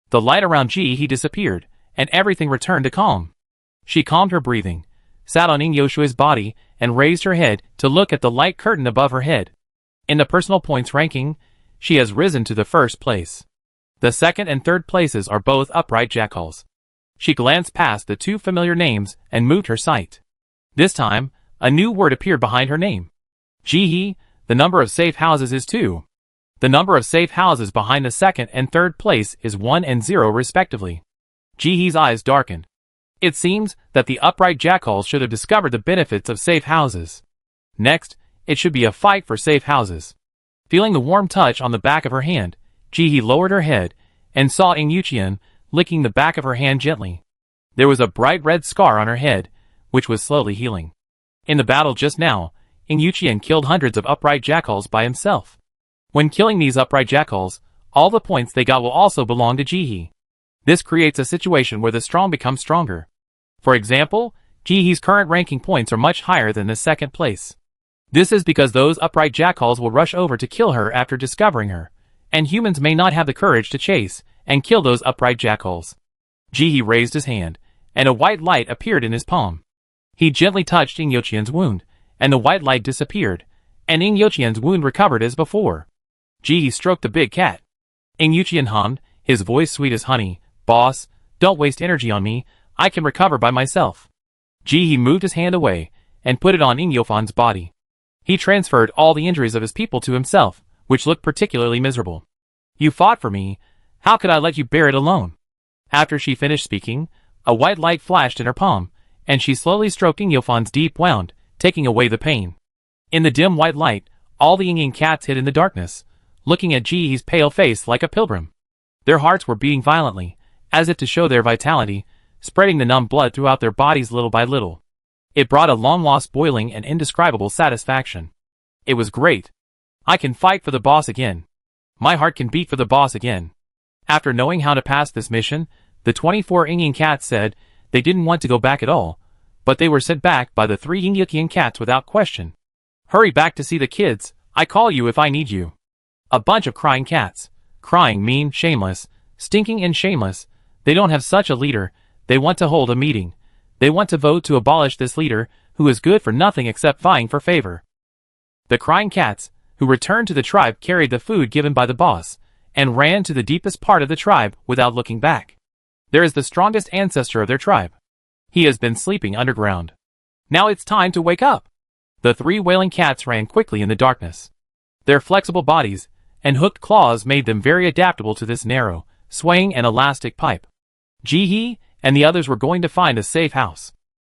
The light around Jihe disappeared, and everything returned to calm. She calmed her breathing, sat on Ing Yoshui's body, and raised her head to look at the light curtain above her head. In the personal points ranking, she has risen to the first place. The second and third places are both upright jackals. She glanced past the two familiar names and moved her sight. This time, a new word appeared behind her name. Jihe, the number of safe houses is 2. The number of safe houses behind the second and third place is 1 and 0 respectively. Jihe's eyes darkened. It seems that the upright jackals should have discovered the benefits of safe houses. Next, it should be a fight for safe houses. Feeling the warm touch on the back of her hand, Jihe lowered her head and saw Ing Yuqian licking the back of her hand gently. There was a bright red scar on her head, which was slowly healing. In the battle just now, Ing Yuqian killed hundreds of upright jackals by himself. When killing these upright jackals, all the points they got will also belong to Jihe. This creates a situation where the strong become stronger. For example, Jihe's current ranking points are much higher than the second place. This is because those upright jackals will rush over to kill her after discovering her, and humans may not have the courage to chase and kill those upright jackals. Jihe raised his hand, and a white light appeared in his palm. He gently touched Ing Yuqian's wound, and the white light disappeared, and Ing Yuqian's wound recovered as before. Jihe stroked the big cat. Ing Yuqian hummed, his voice sweet as honey, "Boss, don't waste energy on me, I can recover by myself." Jihe moved his hand away, and put it on Ing Yofan's body. He transferred all the injuries of his people to himself, which looked particularly miserable. "You fought for me, how could I let you bear it alone?" After she finished speaking, a white light flashed in her palm, and she slowly stroked Ing Yofan's deep wound, taking away the pain. In the dim white light, all the Ing cats hid in the darkness, looking at Jihe's pale face like a pilgrim. Their hearts were beating violently, as if to show their vitality, spreading the numb blood throughout their bodies little by little. It brought a long-lost boiling and indescribable satisfaction. It was great. I can fight for the boss again. My heart can beat for the boss again. After knowing how to pass this mission, the 24 Indian cats said they didn't want to go back at all, but they were sent back by the 3 Indian cats without question. Hurry back to see the kids, I call you if I need you. A bunch of crying cats. Crying, mean, shameless, stinking and shameless. They don't have such a leader. They want to hold a meeting. They want to vote to abolish this leader, who is good for nothing except vying for favor. The crying cats, who returned to the tribe, carried the food given by the boss, and ran to the deepest part of the tribe without looking back. There is the strongest ancestor of their tribe. He has been sleeping underground. Now it's time to wake up. The 3 wailing cats ran quickly in the darkness. Their flexible bodies and hooked claws made them very adaptable to this narrow, swaying and elastic pipe. Ji-hee and the others were going to find a safe house.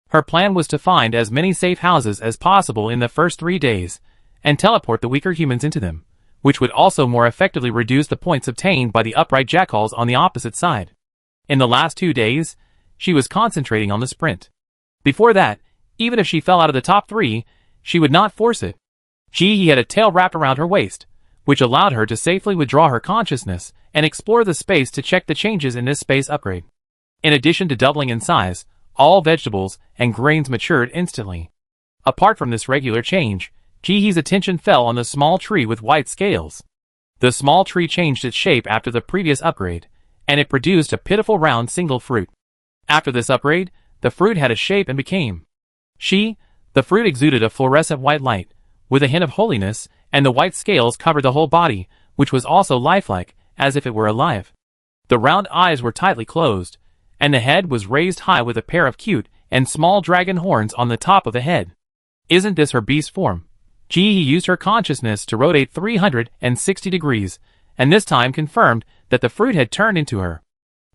Her plan was to find as many safe houses as possible in the first 3 days, and teleport the weaker humans into them, which would also more effectively reduce the points obtained by the upright jackals on the opposite side. In the last 2 days, she was concentrating on the sprint. Before that, even if she fell out of the top 3, she would not force it. Ji-hee had a tail wrapped around her waist, which allowed her to safely withdraw her consciousness and explore the space to check the changes in this space upgrade. In addition to doubling in size, all vegetables and grains matured instantly. Apart from this regular change, Ji-hee's attention fell on the small tree with white scales. The small tree changed its shape after the previous upgrade, and it produced a pitiful round single fruit. After this upgrade, the fruit had a shape and became. The fruit exuded a fluorescent white light, with a hint of holiness, and the white scales covered the whole body, which was also lifelike, as if it were alive. The round eyes were tightly closed, and the head was raised high with a pair of cute and small dragon horns on the top of the head. Isn't this her beast form? Ji-hee used her consciousness to rotate 360 degrees, and this time confirmed that the fruit had turned into her.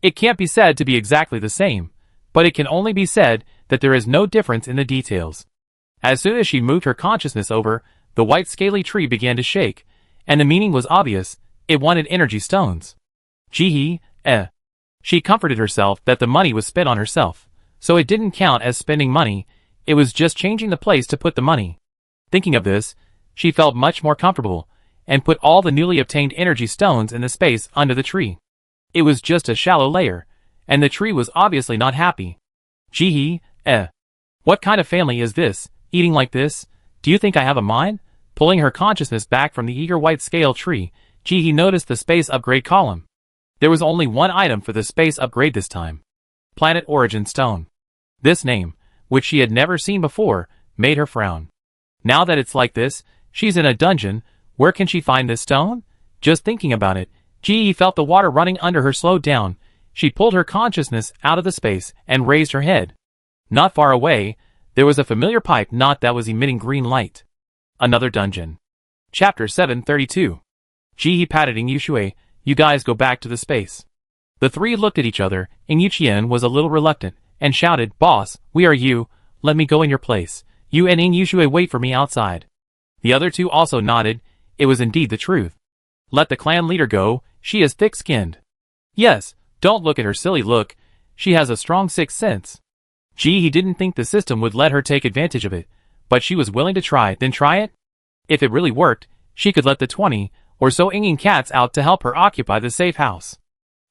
It can't be said to be exactly the same, but it can only be said that there is no difference in the details. As soon as she moved her consciousness over, the white scaly tree began to shake, and the meaning was obvious. It wanted energy stones. Ji-hee, She comforted herself that the money was spent on herself, so it didn't count as spending money, it was just changing the place to put the money. Thinking of this, she felt much more comfortable, and put all the newly obtained energy stones in the space under the tree. It was just a shallow layer, and the tree was obviously not happy. Ji-hee, What kind of family is this, eating like this? Do you think I have a mind? Pulling her consciousness back from the eager white scale tree, Ji-hee noticed the space upgrade column. There was only one item for the space upgrade this time. Planet Origin Stone. This name, which she had never seen before, made her frown. Now that it's like this, she's in a dungeon, where can she find this stone? Just thinking about it, Ji-hee felt the water running under her slowed down. She pulled her consciousness out of the space and raised her head. Not far away, there was a familiar pipe knot that was emitting green light. Another dungeon. Chapter 732. Ji-hee patted Ing Yushui. You guys go back to the space. The 3 looked at each other. Ing Yuqian was a little reluctant, and shouted, Boss, we are you, let me go in your place. You and Ing Yushui wait for me outside. The other 2 also nodded. It was indeed the truth. Let the clan leader go, she is thick-skinned. Yes, don't look at her silly look, she has a strong sixth sense. Ji-hee didn't think the system would let her take advantage of it, but she was willing to try. Then try it? If it really worked, she could let the 20 or so Indian cats out to help her occupy the safe house.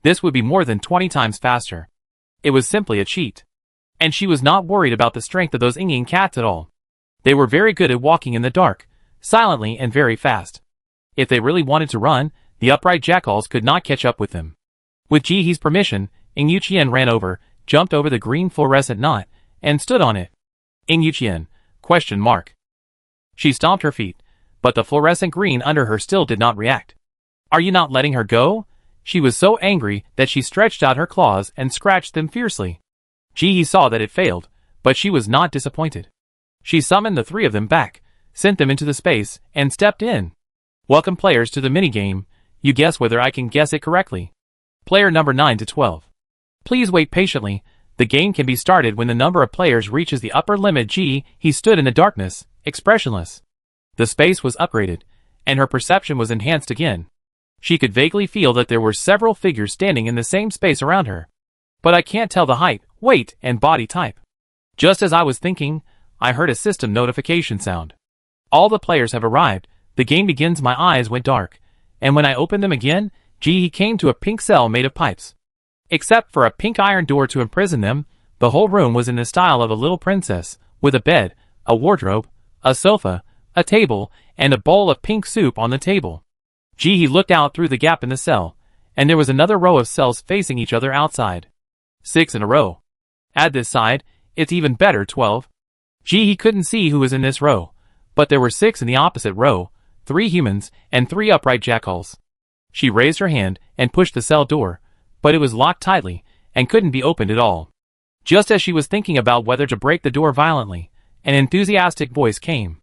This would be more than 20 times faster. It was simply a cheat. And she was not worried about the strength of those Indian cats at all. They were very good at walking in the dark, silently and very fast. If they really wanted to run, the upright jackals could not catch up with them. With Ji-hee's permission, Ing Yuqian ran over, jumped over the green fluorescent knot, and stood on it. Ing Yuqian? ? She stomped her feet, but the fluorescent green under her still did not react. Are you not letting her go? She was so angry that she stretched out her claws and scratched them fiercely. Ji-hee saw that it failed, but she was not disappointed. She summoned the 3 of them back, sent them into the space, and stepped in. Welcome players to the minigame. You guess whether I can guess it correctly. Player number 9 to 12. Please wait patiently. The game can be started when the number of players reaches the upper limit. Ji-hee stood in the darkness, expressionless. The space was upgraded, and her perception was enhanced again. She could vaguely feel that there were several figures standing in the same space around her. But I can't tell the height, weight, and body type. Just as I was thinking, I heard a system notification sound. All the players have arrived. the game begins. My eyes went dark, and when I opened them again, he came to a pink cell made of pipes. Except for a pink iron door to imprison them, the whole room was in the style of a little princess, with a bed, a wardrobe, a sofa, a table, and a bowl of pink soup on the table. He looked out through the gap in the cell, and there was another row of cells facing each other outside. 6 in a row. Add this side, it's even better, 12. He couldn't see who was in this row, but there were 6 in the opposite row, 3 humans and 3 upright jackals. She raised her hand and pushed the cell door, but it was locked tightly and couldn't be opened at all. Just as she was thinking about whether to break the door violently, an enthusiastic voice came.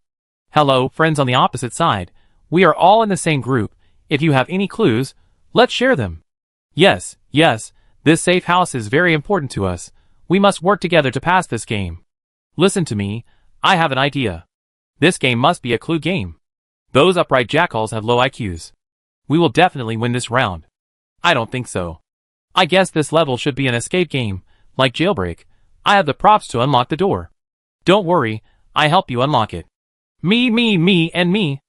"Hello, friends on the opposite side. We are all in the same group. If you have any clues, let's share them." Yes, this safe house is very important to us. We must work together to pass this game. Listen to me, I have an idea. This game must be a clue game. Those upright jackals have low IQs. We will definitely win this round. I don't think so. I guess this level should be an escape game, like Jailbreak. I have the props to unlock the door. Don't worry, I help you unlock it. Me, and me.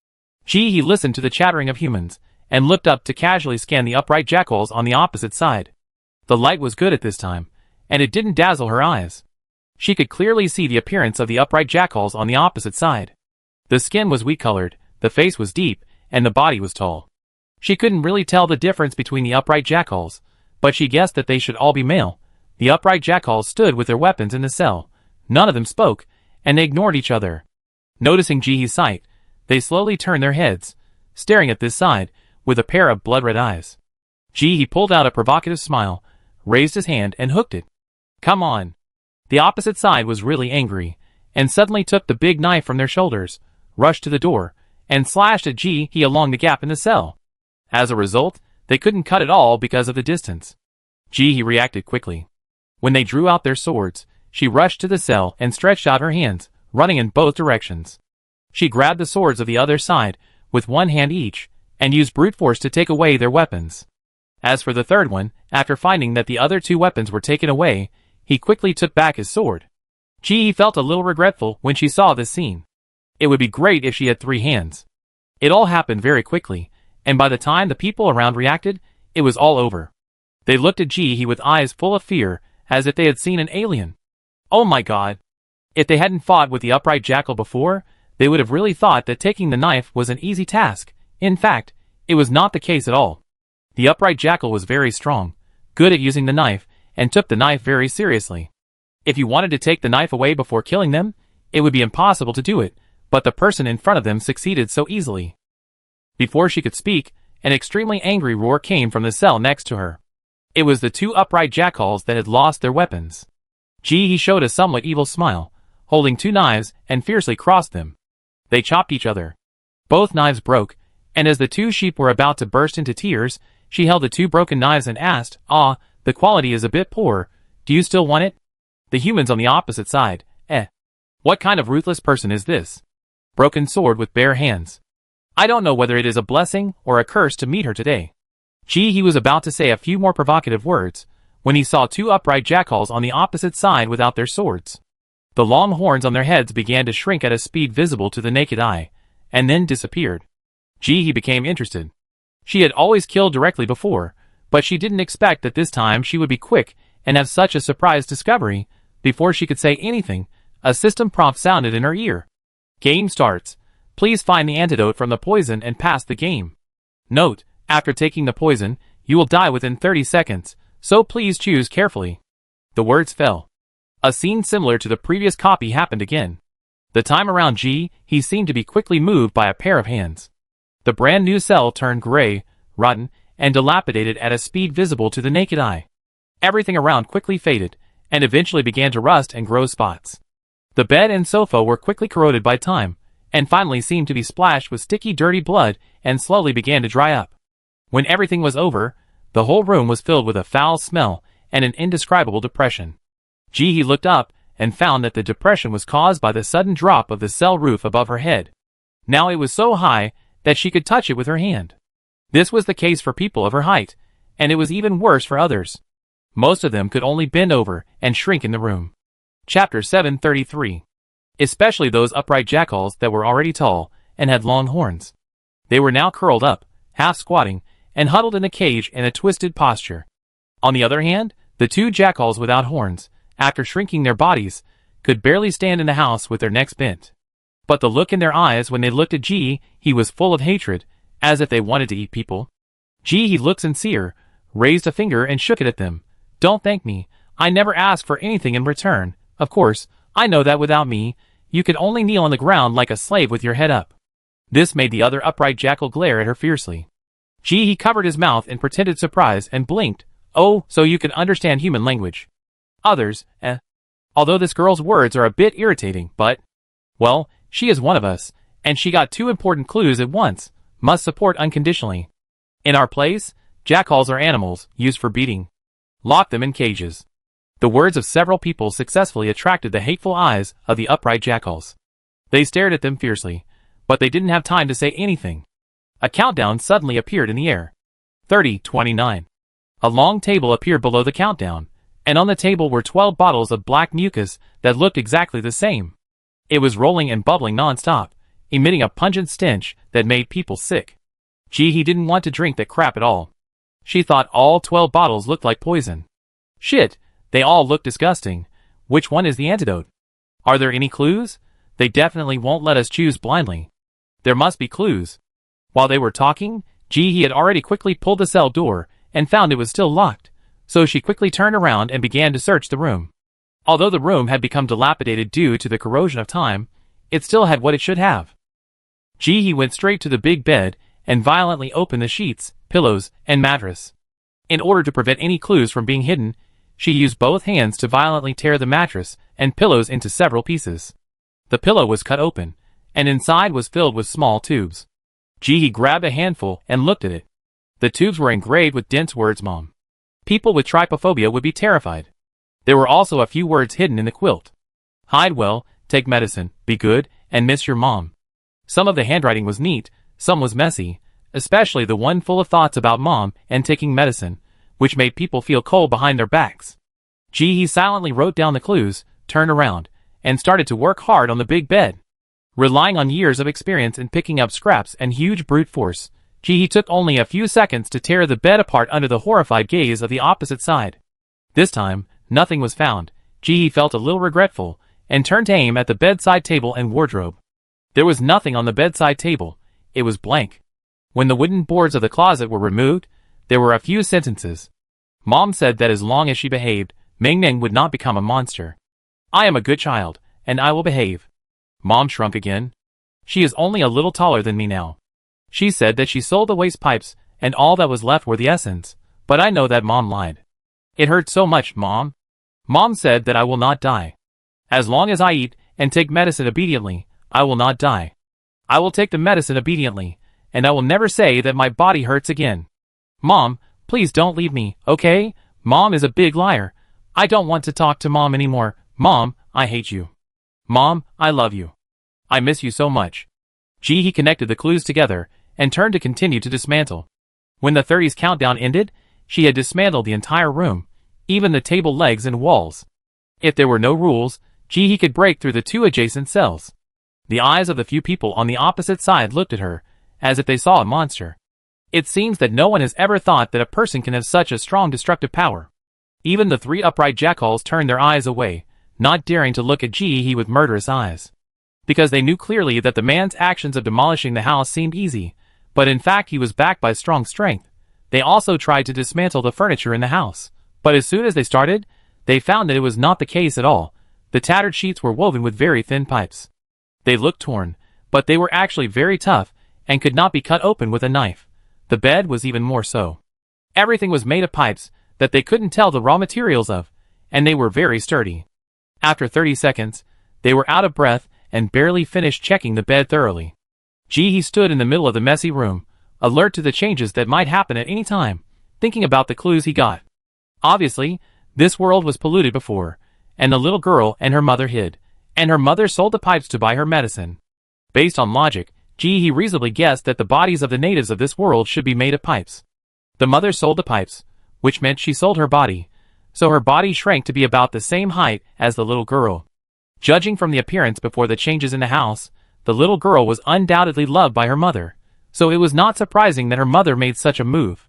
He listened to the chattering of humans, and looked up to casually scan the upright jackals on the opposite side. The light was good at this time, and it didn't dazzle her eyes. She could clearly see the appearance of the upright jackals on the opposite side. The skin was wheat-colored, the face was deep, and the body was tall. She couldn't really tell the difference between the upright jackals, but she guessed that they should all be male. The upright jackals stood with their weapons in the cell. None of them spoke, and they ignored each other. Noticing Jihee's sight, they slowly turned their heads, staring at this side, with a pair of blood-red eyes. Jihee pulled out a provocative smile, raised his hand and hooked it. Come on. The opposite side was really angry, and suddenly took the big knife from their shoulders, rushed to the door, and slashed at Jihee along the gap in the cell. As a result, they couldn't cut at all because of the distance. Jihee reacted quickly. When they drew out their swords, she rushed to the cell and stretched out her hands, running in both directions. She grabbed the swords of the other side, with one hand each, and used brute force to take away their weapons. As for the third one, after finding that the other 2 weapons were taken away, he quickly took back his sword. Jihee felt a little regretful when she saw this scene. It would be great if she had 3 hands. It all happened very quickly, and by the time the people around reacted, it was all over. They looked at Jihee with eyes full of fear, as if they had seen an alien. Oh my god! If they hadn't fought with the upright jackal before, they would have really thought that taking the knife was an easy task. In fact, it was not the case at all. The upright jackal was very strong, good at using the knife, and took the knife very seriously. If you wanted to take the knife away before killing them, it would be impossible to do it, but the person in front of them succeeded so easily. Before she could speak, an extremely angry roar came from the cell next to her. It was the 2 upright jackals that had lost their weapons. Jihee showed a somewhat evil smile, holding 2 knives, and fiercely crossed them. They chopped each other. Both knives broke, and as the 2 sheep were about to burst into tears, she held the 2 broken knives and asked, "Ah, the quality is a bit poor. Do you still want it?" The humans on the opposite side, What kind of ruthless person is this? Broken sword with bare hands. I don't know whether it is a blessing or a curse to meet her today. He was about to say a few more provocative words, when he saw 2 upright jackals on the opposite side without their swords. The long horns on their heads began to shrink at a speed visible to the naked eye, and then disappeared. Jihee became interested. She had always killed directly before, but she didn't expect that this time she would be quick and have such a surprise discovery. Before she could say anything, a system prompt sounded in her ear. Game starts. Please find the antidote from the poison and pass the game. Note, after taking the poison, you will die within 30 seconds, so please choose carefully. The words fell. A scene similar to the previous copy happened again. The time around he seemed to be quickly moved by a pair of hands. The brand new cell turned gray, rotten, and dilapidated at a speed visible to the naked eye. Everything around quickly faded, and eventually began to rust and grow spots. The bed and sofa were quickly corroded by time, and finally seemed to be splashed with sticky dirty blood and slowly began to dry up. When everything was over, the whole room was filled with a foul smell and an indescribable depression. Jihee looked up and found that the depression was caused by the sudden drop of the cell roof above her head. Now it was so high that she could touch it with her hand. This was the case for people of her height, and it was even worse for others. Most of them could only bend over and shrink in the room. Chapter 733. Especially those upright jackals that were already tall and had long horns. They were now curled up, half squatting, and huddled in the cage in a twisted posture. On the other hand, the two jackals without horns, after shrinking their bodies, could barely stand in the house with their necks bent. But the look in their eyes when they looked at he was full of hatred, as if they wanted to eat people. He looked sincere, raised a finger and shook it at them. Don't thank me, I never ask for anything in return. Of course, I know that without me, you could only kneel on the ground like a slave with your head up. This made the other upright jackal glare at her fiercely. He covered his mouth in pretended surprise and blinked. Oh, so you can understand human language. Others, Although this girl's words are a bit irritating, but, well, she is one of us, and she got two important clues at once, must support unconditionally. In our place, jackals are animals, used for beating. Lock them in cages. The words of several people successfully attracted the hateful eyes of the upright jackals. They stared at them fiercely, but they didn't have time to say anything. A countdown suddenly appeared in the air. 30, 29. A long table appeared below the countdown, and on the table were 12 bottles of black mucus that looked exactly the same. It was rolling and bubbling non-stop, emitting a pungent stench that made people sick. He didn't want to drink that crap at all. She thought all 12 bottles looked like poison. Shit, they all look disgusting. Which one is the antidote? Are there any clues? They definitely won't let us choose blindly. There must be clues. While they were talking, he had already quickly pulled the cell door and found it was still locked, so she quickly turned around and began to search the room. Although the room had become dilapidated due to the corrosion of time, it still had what it should have. He went straight to the big bed and violently opened the sheets, pillows, and mattress. In order to prevent any clues from being hidden, she used both hands to violently tear the mattress and pillows into several pieces. The pillow was cut open, and inside was filled with small tubes. He grabbed a handful and looked at it. The tubes were engraved with dense words Mom. People with trypophobia would be terrified. There were also a few words hidden in the quilt. Hide well, take medicine, be good, and miss your mom. Some of the handwriting was neat, some was messy, especially the one full of thoughts about mom and taking medicine, which made people feel cold behind their backs. He silently wrote down the clues, turned around, and started to work hard on the big bed. Relying on years of experience in picking up scraps and huge brute force, he took only a few seconds to tear the bed apart under the horrified gaze of the opposite side. This time, nothing was found. He felt a little regretful, and turned to aim at the bedside table and wardrobe. There was nothing on the bedside table. It was blank. When the wooden boards of the closet were removed, there were a few sentences. Mom said that as long as she behaved, Ming Ning would not become a monster. I am a good child, and I will behave. Mom shrunk again. She is only a little taller than me now. She said that she sold the waste pipes, and all that was left were the essence, but I know that Mom lied. It hurt so much, Mom. Mom said that I will not die. As long as I eat and take medicine obediently, I will not die. I will take the medicine obediently, and I will never say that my body hurts again. Mom, please don't leave me, okay? Mom is a big liar. I don't want to talk to Mom anymore. Mom, I hate you. Mom, I love you. I miss you so much. He connected the clues together and turned to continue to dismantle. When the 30s countdown ended, she had dismantled the entire room, even the table legs and walls. If there were no rules, he could break through the two adjacent cells. The eyes of the few people on the opposite side looked at her, as if they saw a monster. It seems that no one has ever thought that a person can have such a strong destructive power. Even the three upright jackals turned their eyes away, not daring to look at He with murderous eyes. Because they knew clearly that the man's actions of demolishing the house seemed easy, but in fact he was backed by strong strength. They also tried to dismantle the furniture in the house, but as soon as they started, they found that it was not the case at all. The tattered sheets were woven with very thin pipes. They looked torn, but they were actually very tough, and could not be cut open with a knife. The bed was even more so. Everything was made of pipes that they couldn't tell the raw materials of, and they were very sturdy. After 30 seconds, they were out of breath and barely finished checking the bed thoroughly. He stood in the middle of the messy room, alert to the changes that might happen at any time, thinking about the clues he got. Obviously, this world was polluted before, and the little girl and her mother hid, and her mother sold the pipes to buy her medicine. Based on logic, he reasonably guessed that the bodies of the natives of this world should be made of pipes. The mother sold the pipes, which meant she sold her body, so her body shrank to be about the same height as the little girl. Judging from the appearance before the changes in the house, the little girl was undoubtedly loved by her mother, so it was not surprising that her mother made such a move.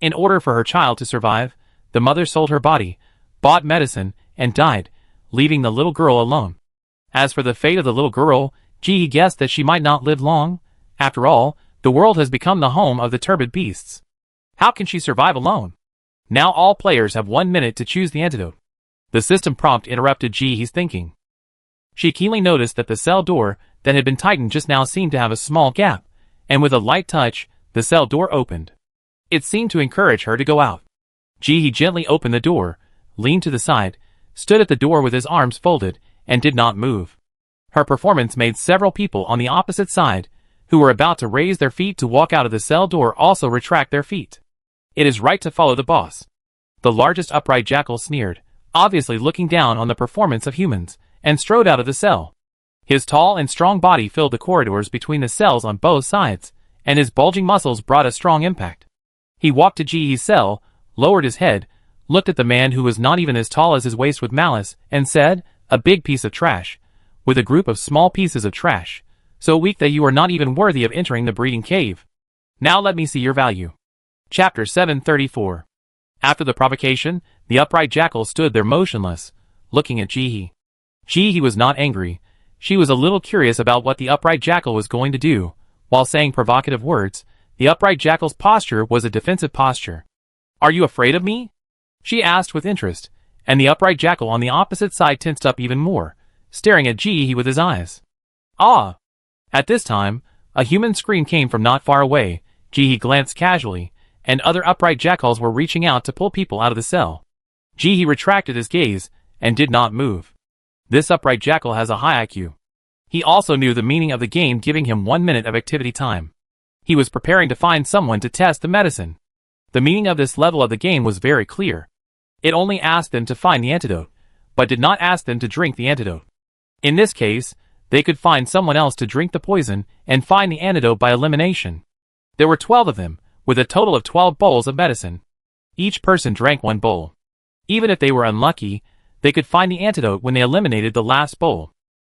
In order for her child to survive, the mother sold her body, bought medicine, and died, leaving the little girl alone. As for the fate of the little girl, Ji guessed that she might not live long. After all, the world has become the home of the turbid beasts. How can she survive alone? Now all players have 1 minute to choose the antidote. The system prompt interrupted Ji's thinking. She keenly noticed that the cell door that had been tightened just now seemed to have a small gap, and with a light touch, the cell door opened. It seemed to encourage her to go out. Ji gently opened the door, leaned to the side, stood at the door with his arms folded, and did not move. Her performance made several people on the opposite side, who were about to raise their feet to walk out of the cell door, also retract their feet. It is right to follow the boss. The largest upright jackal sneered, obviously looking down on the performance of humans, and strode out of the cell. His tall and strong body filled the corridors between the cells on both sides, and his bulging muscles brought a strong impact. He walked to Ji's cell, lowered his head, looked at the man who was not even as tall as his waist with malice, and said, "A big piece of trash, with a group of small pieces of trash, so weak that you are not even worthy of entering the breeding cave. Now let me see your value." Chapter 734. After the provocation, the upright jackal stood there motionless, looking at Ji. Ji was not angry. She was a little curious about what the upright jackal was going to do. While saying provocative words, the upright jackal's posture was a defensive posture. "Are you afraid of me?" she asked with interest, and the upright jackal on the opposite side tensed up even more, staring at Ji with his eyes. "Ah!" At this time, a human scream came from not far away. Ji glanced casually, and other upright jackals were reaching out to pull people out of the cell. Ji retracted his gaze, and did not move. This upright jackal has a high IQ. He also knew the meaning of the game, giving him 1 minute of activity time. He was preparing to find someone to test the medicine. The meaning of this level of the game was very clear. It only asked them to find the antidote, but did not ask them to drink the antidote. In this case, they could find someone else to drink the poison and find the antidote by elimination. There were 12 of them, with a total of 12 bowls of medicine. Each person drank 1 bowl. Even if they were unlucky, they could find the antidote when they eliminated the last bowl.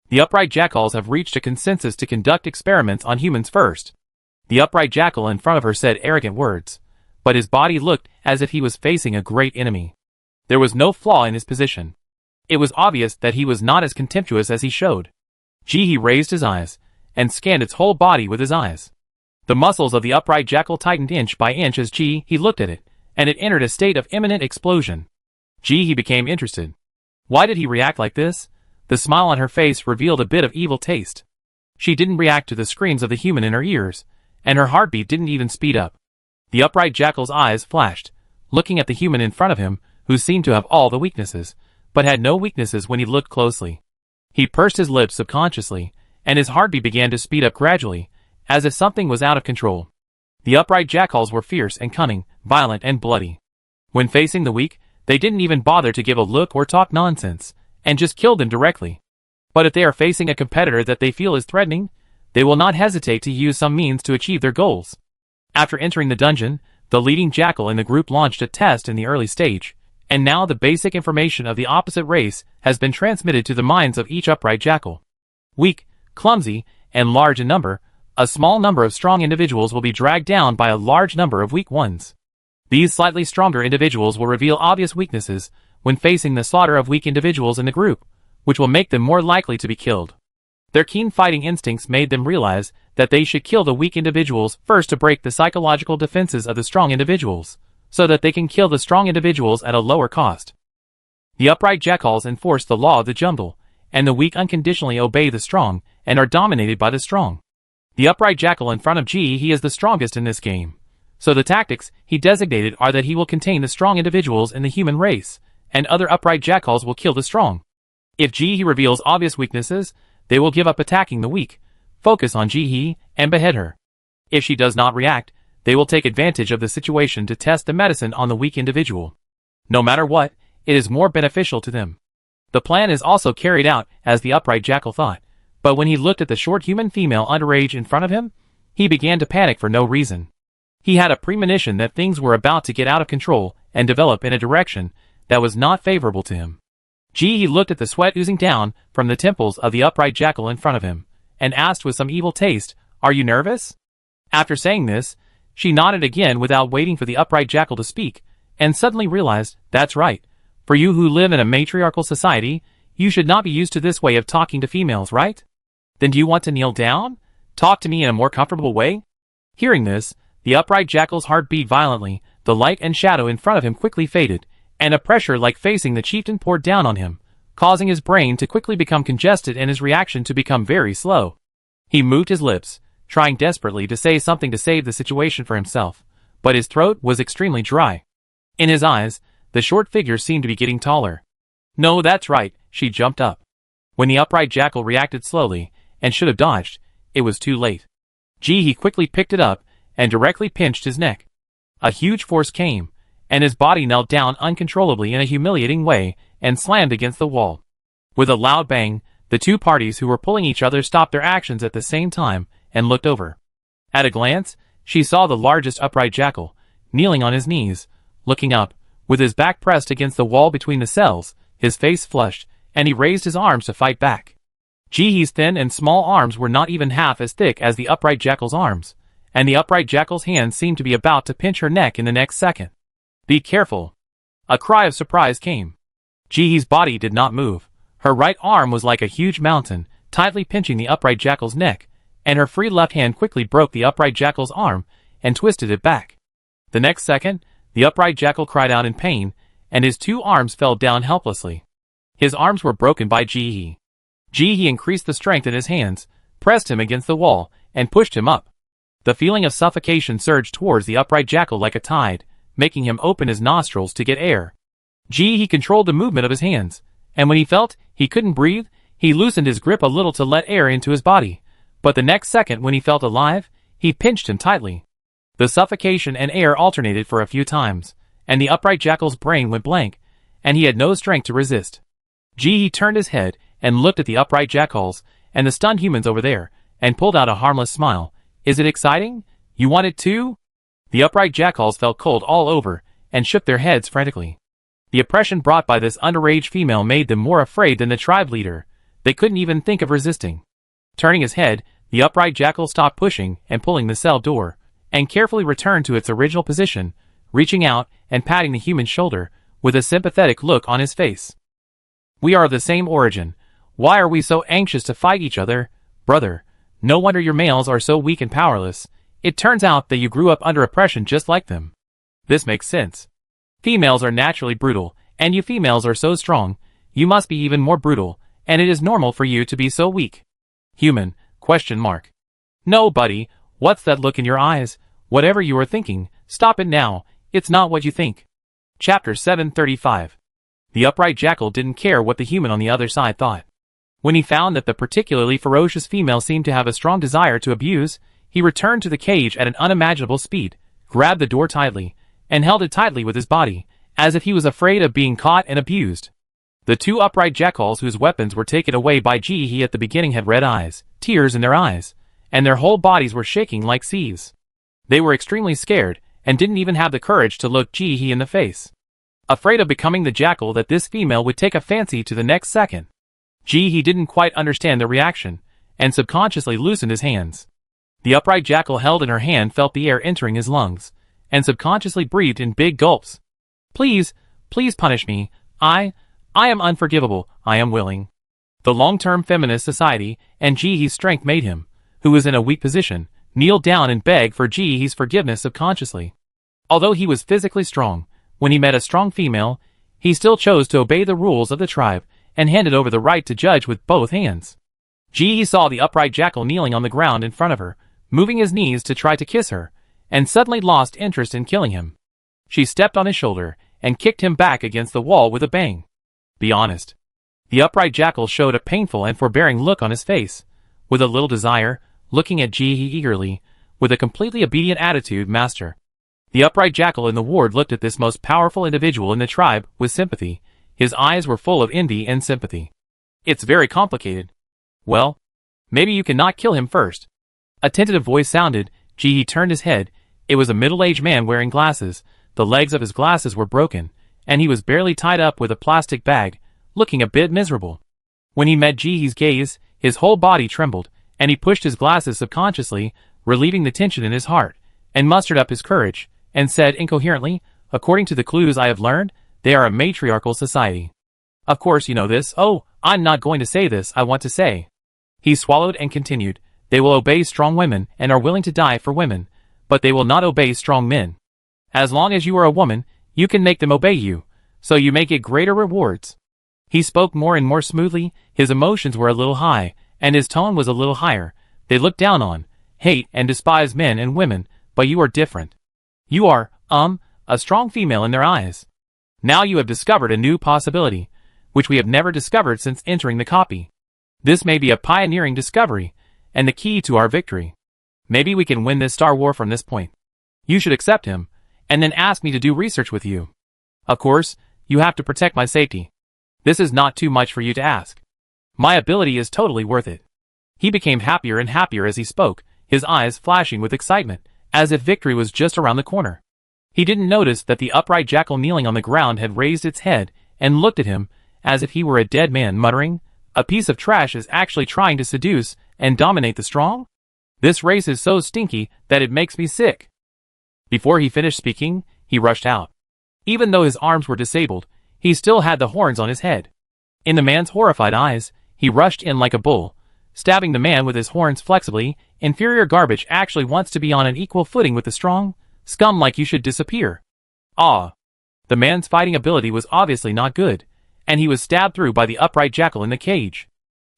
The upright jackals have reached a consensus to conduct experiments on humans first. The upright jackal in front of her said arrogant words, but his body looked as if he was facing a great enemy. There was no flaw in his position. It was obvious that he was not as contemptuous as he showed. Ji raised his eyes, and scanned its whole body with his eyes. The muscles of the upright jackal tightened inch by inch as Ji looked at it, and it entered a state of imminent explosion. Ji became interested. Why did he react like this? The smile on her face revealed a bit of evil taste. She didn't react to the screams of the human in her ears, and her heartbeat didn't even speed up. The upright jackal's eyes flashed, looking at the human in front of him, who seemed to have all the weaknesses, but had no weaknesses when he looked closely. He pursed his lips subconsciously, and his heartbeat began to speed up gradually, as if something was out of control. The upright jackals were fierce and cunning, violent and bloody. When facing the weak, they didn't even bother to give a look or talk nonsense, and just killed them directly. But if they are facing a competitor that they feel is threatening, they will not hesitate to use some means to achieve their goals. After entering the dungeon, the leading jackal in the group launched a test in the early stage, and now the basic information of the opposite race has been transmitted to the minds of each upright jackal. Weak, clumsy, and large in number, a small number of strong individuals will be dragged down by a large number of weak ones. These slightly stronger individuals will reveal obvious weaknesses when facing the slaughter of weak individuals in the group, which will make them more likely to be killed. Their keen fighting instincts made them realize that they should kill the weak individuals first to break the psychological defenses of the strong individuals, so that they can kill the strong individuals at a lower cost. The upright jackals enforce the law of the jungle, and the weak unconditionally obey the strong, and are dominated by the strong. The upright jackal in front of Ji is the strongest in this game, so the tactics he designated are that he will contain the strong individuals in the human race, and other upright jackals will kill the strong. If Ji reveals obvious weaknesses, they will give up attacking the weak, focus on Ji and behead her. If she does not react, they will take advantage of the situation to test the medicine on the weak individual. No matter what, it is more beneficial to them. The plan is also carried out as the upright jackal thought, but when he looked at the short human female underage in front of him, he began to panic for no reason. He had a premonition that things were about to get out of control and develop in a direction that was not favorable to him. Ji looked at the sweat oozing down from the temples of the upright jackal in front of him, and asked with some evil taste, "Are you nervous?" After saying this, she nodded again without waiting for the upright jackal to speak, and suddenly realized, that's right. For you who live in a matriarchal society, you should not be used to this way of talking to females, right? Then do you want to kneel down? Talk to me in a more comfortable way? Hearing this, the upright jackal's heart beat violently, the light and shadow in front of him quickly faded, and a pressure like facing the chieftain poured down on him, causing his brain to quickly become congested and his reaction to become very slow. He moved his lips, trying desperately to say something to save the situation for himself, but his throat was extremely dry. In his eyes, the short figure seemed to be getting taller. No, that's right, she jumped up. When the upright jackal reacted slowly, and should have dodged, it was too late. He quickly picked it up, and directly pinched his neck. A huge force came, and his body knelt down uncontrollably in a humiliating way, and slammed against the wall. With a loud bang, the two parties who were pulling each other stopped their actions at the same time, and looked over. At a glance, she saw the largest upright jackal, kneeling on his knees, looking up, with his back pressed against the wall between the cells, his face flushed, and he raised his arms to fight back. Jihee's thin and small arms were not even half as thick as the upright jackal's arms, and the upright jackal's hands seemed to be about to pinch her neck in the next second. Be careful! A cry of surprise came. Jihee's body did not move. Her right arm was like a huge mountain, tightly pinching the upright jackal's neck, and her free left hand quickly broke the upright jackal's arm and twisted it back. The next second, the upright jackal cried out in pain, and his two arms fell down helplessly. His arms were broken by Jihee. Jihee increased the strength in his hands, pressed him against the wall, and pushed him up. The feeling of suffocation surged towards the upright jackal like a tide, making him open his nostrils to get air. Jihee controlled the movement of his hands, and when he felt he couldn't breathe, he loosened his grip a little to let air into his body. But the next second when he felt alive, he pinched him tightly. The suffocation and air alternated for a few times, and the upright jackal's brain went blank, and he had no strength to resist. Jihee turned his head and looked at the upright jackals and the stunned humans over there, and pulled out a harmless smile. Is it exciting? You want it too? The upright jackals felt cold all over, and shook their heads frantically. The oppression brought by this underage female made them more afraid than the tribe leader. They couldn't even think of resisting. Turning his head, the upright jackal stopped pushing and pulling the cell door, and carefully returned to its original position, reaching out and patting the human's shoulder, with a sympathetic look on his face. We are of the same origin. Why are we so anxious to fight each other, brother? No wonder your males are so weak and powerless. It turns out that you grew up under oppression just like them. This makes sense. Females are naturally brutal, and you females are so strong. You must be even more brutal, and it is normal for you to be so weak. Human, ? No, buddy, what's that look in your eyes? Whatever you are thinking, stop it now. It's not what you think. Chapter 735. The upright jackal didn't care what the human on the other side thought. When he found that the particularly ferocious female seemed to have a strong desire to abuse, he returned to the cage at an unimaginable speed, grabbed the door tightly, and held it tightly with his body, as if he was afraid of being caught and abused. The two upright jackals whose weapons were taken away by Jihee at the beginning had red eyes, tears in their eyes, and their whole bodies were shaking like seas. They were extremely scared, and didn't even have the courage to look Jihee in the face. Afraid of becoming the jackal that this female would take a fancy to the next second. Jihee didn't quite understand the reaction, and subconsciously loosened his hands. The upright jackal held in her hand felt the air entering his lungs, and subconsciously breathed in big gulps. Please, please punish me. I am unforgivable. I am willing. The long-term feminist society and Jihee's strength made him, who was in a weak position, kneel down and beg for Jihee's forgiveness subconsciously. Although he was physically strong, when he met a strong female, he still chose to obey the rules of the tribe and handed over the right to judge with both hands. Jihee saw the upright jackal kneeling on the ground in front of her, moving his knees to try to kiss her, and suddenly lost interest in killing him. She stepped on his shoulder and kicked him back against the wall with a bang. Be honest. The upright jackal showed a painful and forbearing look on his face, with a little desire, looking at Jihee eagerly, with a completely obedient attitude, master. The upright jackal in the ward looked at this most powerful individual in the tribe with sympathy. His eyes were full of envy and sympathy. It's very complicated. Well, maybe you cannot kill him first. A tentative voice sounded. Jihee turned his head. It was a middle-aged man wearing glasses. The legs of his glasses were broken, and he was barely tied up with a plastic bag, looking a bit miserable. When he met Jihee's gaze, his whole body trembled, and he pushed his glasses subconsciously, relieving the tension in his heart, and mustered up his courage, and said incoherently, "According to the clues I have learned, they are a matriarchal society. Of course you know this. Oh, I'm not going to say this, I want to say." He swallowed and continued, "They will obey strong women and are willing to die for women, but they will not obey strong men. As long as you are a woman, you can make them obey you, so you may get greater rewards." He spoke more and more smoothly, his emotions were a little high, and his tone was a little higher. "They look down on, hate and despise men and women, but you are different. You are, a strong female in their eyes. Now you have discovered a new possibility, which we have never discovered since entering the copy. This may be a pioneering discovery, and the key to our victory. Maybe we can win this Star War from this point. You should accept him, and then ask me to do research with you. Of course, you have to protect my safety. This is not too much for you to ask. My ability is totally worth it." He became happier and happier as he spoke, his eyes flashing with excitement, as if victory was just around the corner. He didn't notice that the upright jackal kneeling on the ground had raised its head and looked at him as if he were a dead man, muttering, "A piece of trash is actually trying to seduce and dominate the strong? This race is so stinky that it makes me sick." Before he finished speaking, he rushed out. Even though his arms were disabled, he still had the horns on his head. In the man's horrified eyes, he rushed in like a bull, stabbing the man with his horns flexibly. "Inferior garbage actually wants to be on an equal footing with the strong? Scum like you should disappear." Ah! The man's fighting ability was obviously not good, and he was stabbed through by the upright jackal in the cage.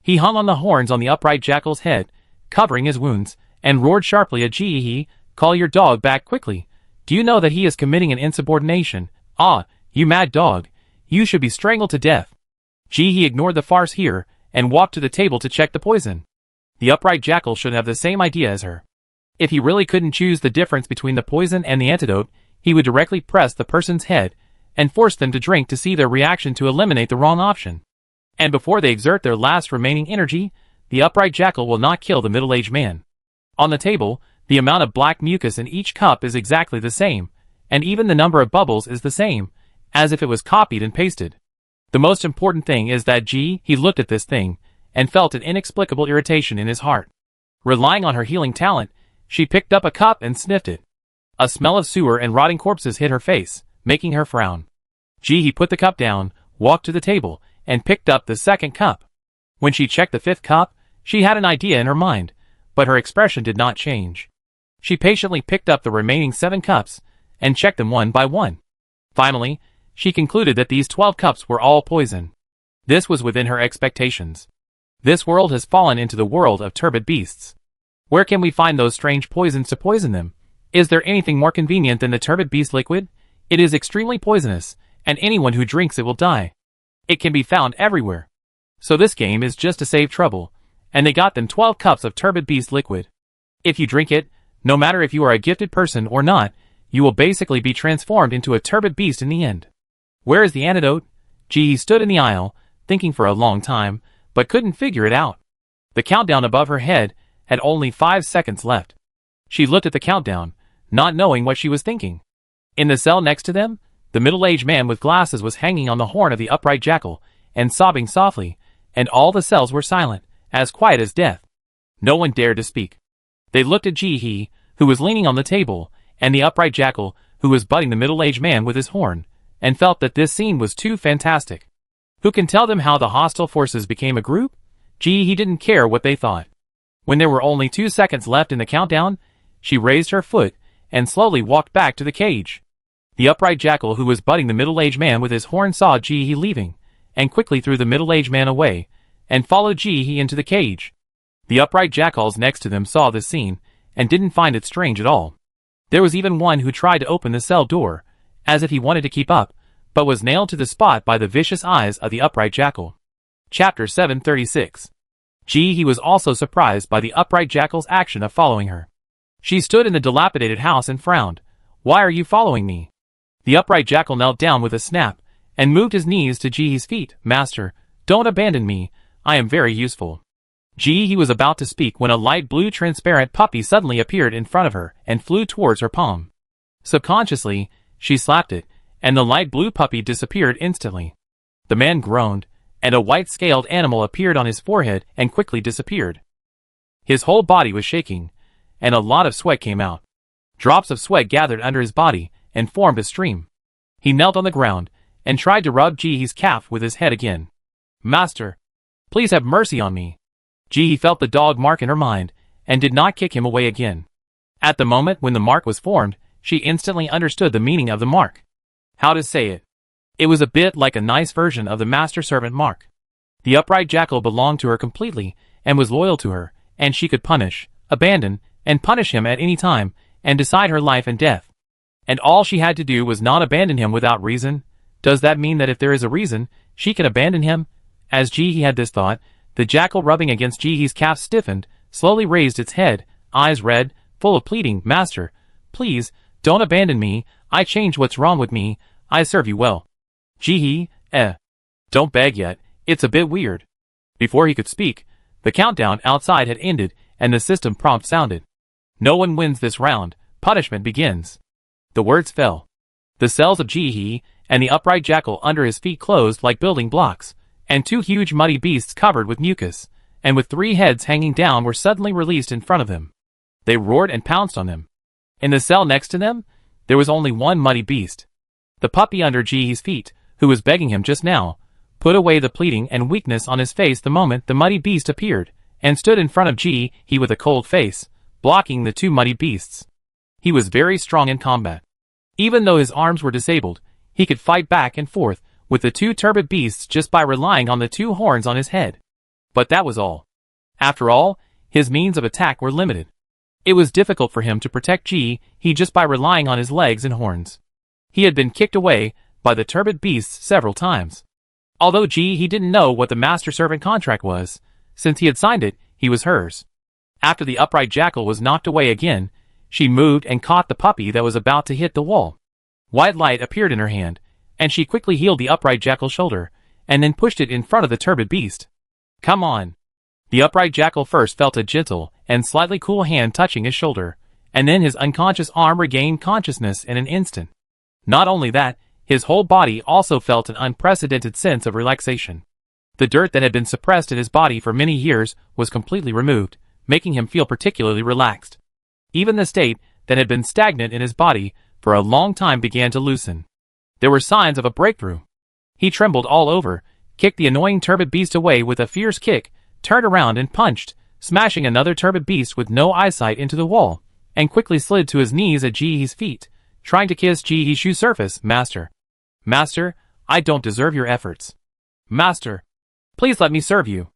He hung on the horns on the upright jackal's head, covering his wounds, and roared sharply at Jihi, "Call your dog back quickly. Do you know that he is committing an insubordination? Ah, you mad dog. You should be strangled to death." Jihi ignored the farce here, and walked to the table to check the poison. The upright jackal should have the same idea as her. If he really couldn't choose the difference between the poison and the antidote, he would directly press the person's head, and force them to drink to see their reaction to eliminate the wrong option. And before they exert their last remaining energy, the upright jackal will not kill the middle-aged man. On the table, the amount of black mucus in each cup is exactly the same, and even the number of bubbles is the same, as if it was copied and pasted. The most important thing is that he looked at this thing, and felt an inexplicable irritation in his heart. Relying on her healing talent, she picked up a cup and sniffed it. A smell of sewer and rotting corpses hit her face, making her frown. He put the cup down, walked to the table, and picked up the second cup. When she checked the fifth cup, she had an idea in her mind, but her expression did not change. She patiently picked up the remaining 7 cups, and checked them one by one. Finally, she concluded that these 12 cups were all poison. This was within her expectations. This world has fallen into the world of turbid beasts. Where can we find those strange poisons to poison them? Is there anything more convenient than the turbid beast liquid? It is extremely poisonous, and anyone who drinks it will die. It can be found everywhere. So this game is just to save trouble, and they got them 12 cups of turbid beast liquid. If you drink it, no matter if you are a gifted person or not, you will basically be transformed into a turbid beast in the end. Where is the antidote? He stood in the aisle, thinking for a long time, but couldn't figure it out. The countdown above her head had only 5 seconds left. She looked at the countdown, not knowing what she was thinking. In the cell next to them, the middle-aged man with glasses was hanging on the horn of the upright jackal, and sobbing softly, and all the cells were silent, as quiet as death. No one dared to speak. They looked at Jihi, who was leaning on the table, and the upright jackal, who was butting the middle-aged man with his horn, and felt that this scene was too fantastic. Who can tell them how the hostile forces became a group? He didn't care what they thought. When there were only 2 seconds left in the countdown, she raised her foot, and slowly walked back to the cage. The upright jackal who was butting the middle-aged man with his horn saw Jihi leaving, and quickly threw the middle-aged man away, and followed Jihi into the cage. The upright jackals next to them saw this scene, and didn't find it strange at all. There was even one who tried to open the cell door, as if he wanted to keep up, but was nailed to the spot by the vicious eyes of the upright jackal. Chapter 736. He was also surprised by the upright jackal's action of following her. She stood in the dilapidated house and frowned. "Why are you following me?" The upright jackal knelt down with a snap, and moved his knees to Jihi's feet. "Master, don't abandon me, I am very useful." Jihi was about to speak when a light blue transparent puppy suddenly appeared in front of her and flew towards her palm. Subconsciously, she slapped it, and the light blue puppy disappeared instantly. The man groaned, and a white-scaled animal appeared on his forehead and quickly disappeared. His whole body was shaking, and a lot of sweat came out. Drops of sweat gathered under his body and formed a stream. He knelt on the ground and tried to rub Jihee's calf with his head again. "Master, please have mercy on me." Jihee felt the dog mark in her mind and did not kick him away again. At the moment when the mark was formed, she instantly understood the meaning of the mark. How to say it? It was a bit like a nice version of the master-servant mark. The upright jackal belonged to her completely and was loyal to her, and she could punish, abandon, and punish him at any time and decide her life and death. And all she had to do was not abandon him without reason. Does that mean that if there is a reason, she can abandon him? As Jihee had this thought, the jackal rubbing against Jihee's calf stiffened, slowly raised its head, eyes red, full of pleading. "Master, please, don't abandon me. I change what's wrong with me. I serve you well." Jihee, don't beg yet, it's a bit weird. Before he could speak, the countdown outside had ended and the system prompt sounded. "No one wins this round, punishment begins." The words fell. The cells of Jihee and the upright jackal under his feet closed like building blocks, and two huge muddy beasts covered with mucus, and with 3 heads hanging down were suddenly released in front of them. They roared and pounced on them. In the cell next to them, there was only one muddy beast. The puppy under Jihee's feet, who was begging him just now, put away the pleading and weakness on his face the moment the muddy beast appeared, and stood in front of Jihee with a cold face, blocking the 2 muddy beasts. He was very strong in combat. Even though his arms were disabled, he could fight back and forth with the 2 turbid beasts just by relying on the 2 horns on his head. But that was all. After all, his means of attack were limited. It was difficult for him to protect Jihee just by relying on his legs and horns. He had been kicked away by the turbid beasts several times. Although Jihee didn't know what the master-servant contract was, since he had signed it, he was hers. After the upright jackal was knocked away again, she moved and caught the puppy that was about to hit the wall. White light appeared in her hand, and she quickly healed the upright jackal's shoulder, and then pushed it in front of the turbid beast. "Come on." The upright jackal first felt a gentle and slightly cool hand touching his shoulder, and then his unconscious arm regained consciousness in an instant. Not only that, his whole body also felt an unprecedented sense of relaxation. The dirt that had been suppressed in his body for many years was completely removed, making him feel particularly relaxed. Even the state that had been stagnant in his body for a long time began to loosen. There were signs of a breakthrough. He trembled all over, kicked the annoying turbid beast away with a fierce kick, turned around and punched, smashing another turbid beast with no eyesight into the wall, and quickly slid to his knees at Jihee's feet, trying to kiss Jihee's shoe surface. "Master. Master, I don't deserve your efforts. Master, please let me serve you."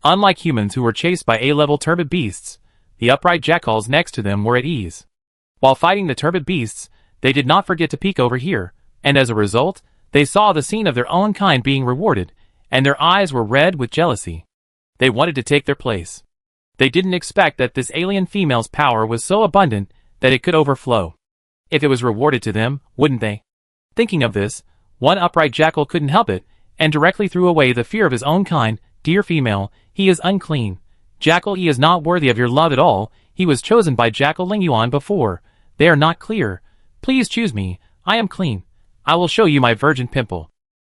Unlike humans who were chased by A-level turbid beasts, the upright jackals next to them were at ease. While fighting the turbid beasts, they did not forget to peek over here, and as a result, they saw the scene of their own kind being rewarded, and their eyes were red with jealousy. They wanted to take their place. They didn't expect that this alien female's power was so abundant that it could overflow. If it was rewarded to them, wouldn't they? Thinking of this, one upright jackal couldn't help it, and directly threw away the fear of his own kind. "Dear female, he is unclean. Jackal, he is not worthy of your love at all. He was chosen by Jackal Lingyuan before. They are not clear. Please choose me. I am clean. I will show you my virgin pimple."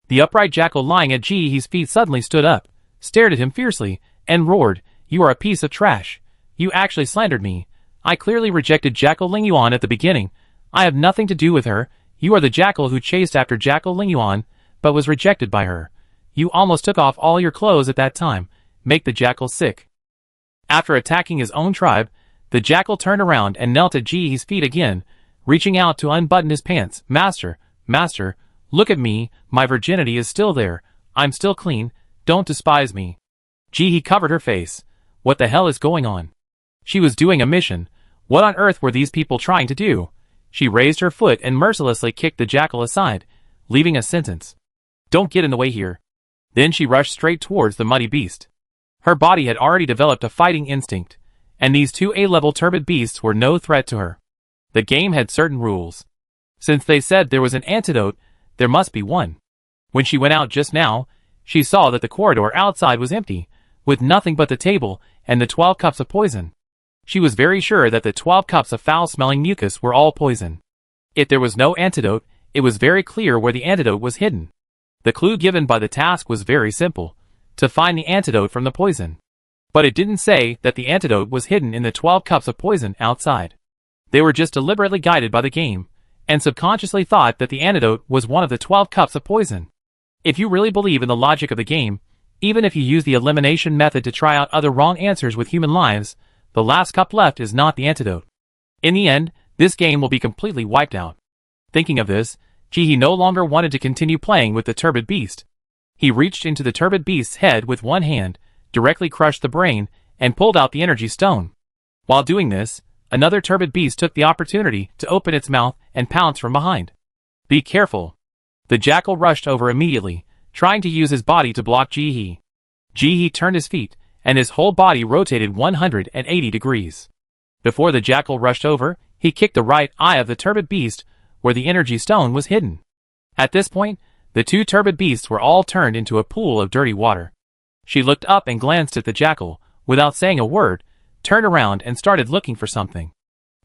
The upright jackal lying at Jihee's feet suddenly stood up, stared at him fiercely, and roared, "You are a piece of trash. You actually slandered me. I clearly rejected Jackal Lingyuan at the beginning. I have nothing to do with her. You are the jackal who chased after Jackal Lingyuan, but was rejected by her. You almost took off all your clothes at that time. Make the jackal sick." After attacking his own tribe, the jackal turned around and knelt at Jihee's feet again, reaching out to unbutton his pants. "Master, master, look at me. My virginity is still there. I'm still clean. Don't despise me." Jihee covered her face. What the hell is going on? She was doing a mission. What on earth were these people trying to do? She raised her foot and mercilessly kicked the jackal aside, leaving a sentence. "Don't get in the way here." Then she rushed straight towards the muddy beast. Her body had already developed a fighting instinct, and these 2 A-level turbid beasts were no threat to her. The game had certain rules. Since they said there was an antidote, there must be one. When she went out just now, she saw that the corridor outside was empty, with nothing but the table and the 12 cups of poison. She was very sure that the 12 cups of foul-smelling mucus were all poison. If there was no antidote, it was very clear where the antidote was hidden. The clue given by the task was very simple: to find the antidote from the poison. But it didn't say that the antidote was hidden in the 12 cups of poison outside. They were just deliberately guided by the game, and subconsciously thought that the antidote was one of the 12 cups of poison. If you really believe in the logic of the game, even if you use the elimination method to try out other wrong answers with human lives, the last cup left is not the antidote. In the end, this game will be completely wiped out. Thinking of this, Jihi no longer wanted to continue playing with the turbid beast. He reached into the turbid beast's head with one hand, directly crushed the brain, and pulled out the energy stone. While doing this, another turbid beast took the opportunity to open its mouth and pounce from behind. Be careful. The jackal rushed over immediately, trying to use his body to block Jihi. Jihi turned his feet, and his whole body rotated 180 degrees. Before the jackal rushed over, he kicked the right eye of the turbid beast, where the energy stone was hidden. At this point, the two turbid beasts were all turned into a pool of dirty water. She looked up and glanced at the jackal, without saying a word, turned around and started looking for something.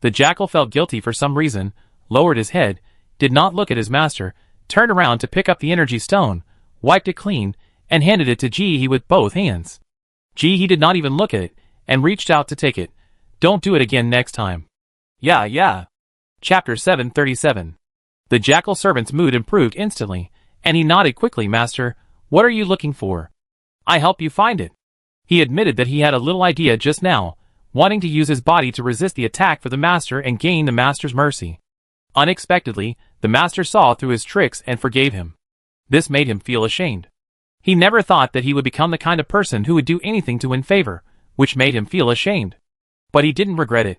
The jackal felt guilty for some reason, lowered his head, did not look at his master, turned around to pick up the energy stone, wiped it clean, and handed it to Jihi with both hands. Jihi did not even look at it, and reached out to take it. Don't do it again next time. Yeah. Chapter 737. The jackal servant's mood improved instantly, and he nodded quickly. Master, what are you looking for? I help you find it. He admitted that he had a little idea just now, wanting to use his body to resist the attack for the master and gain the master's mercy. Unexpectedly, the master saw through his tricks and forgave him. This made him feel ashamed. He never thought that he would become the kind of person who would do anything to win favor, which made him feel ashamed. But he didn't regret it.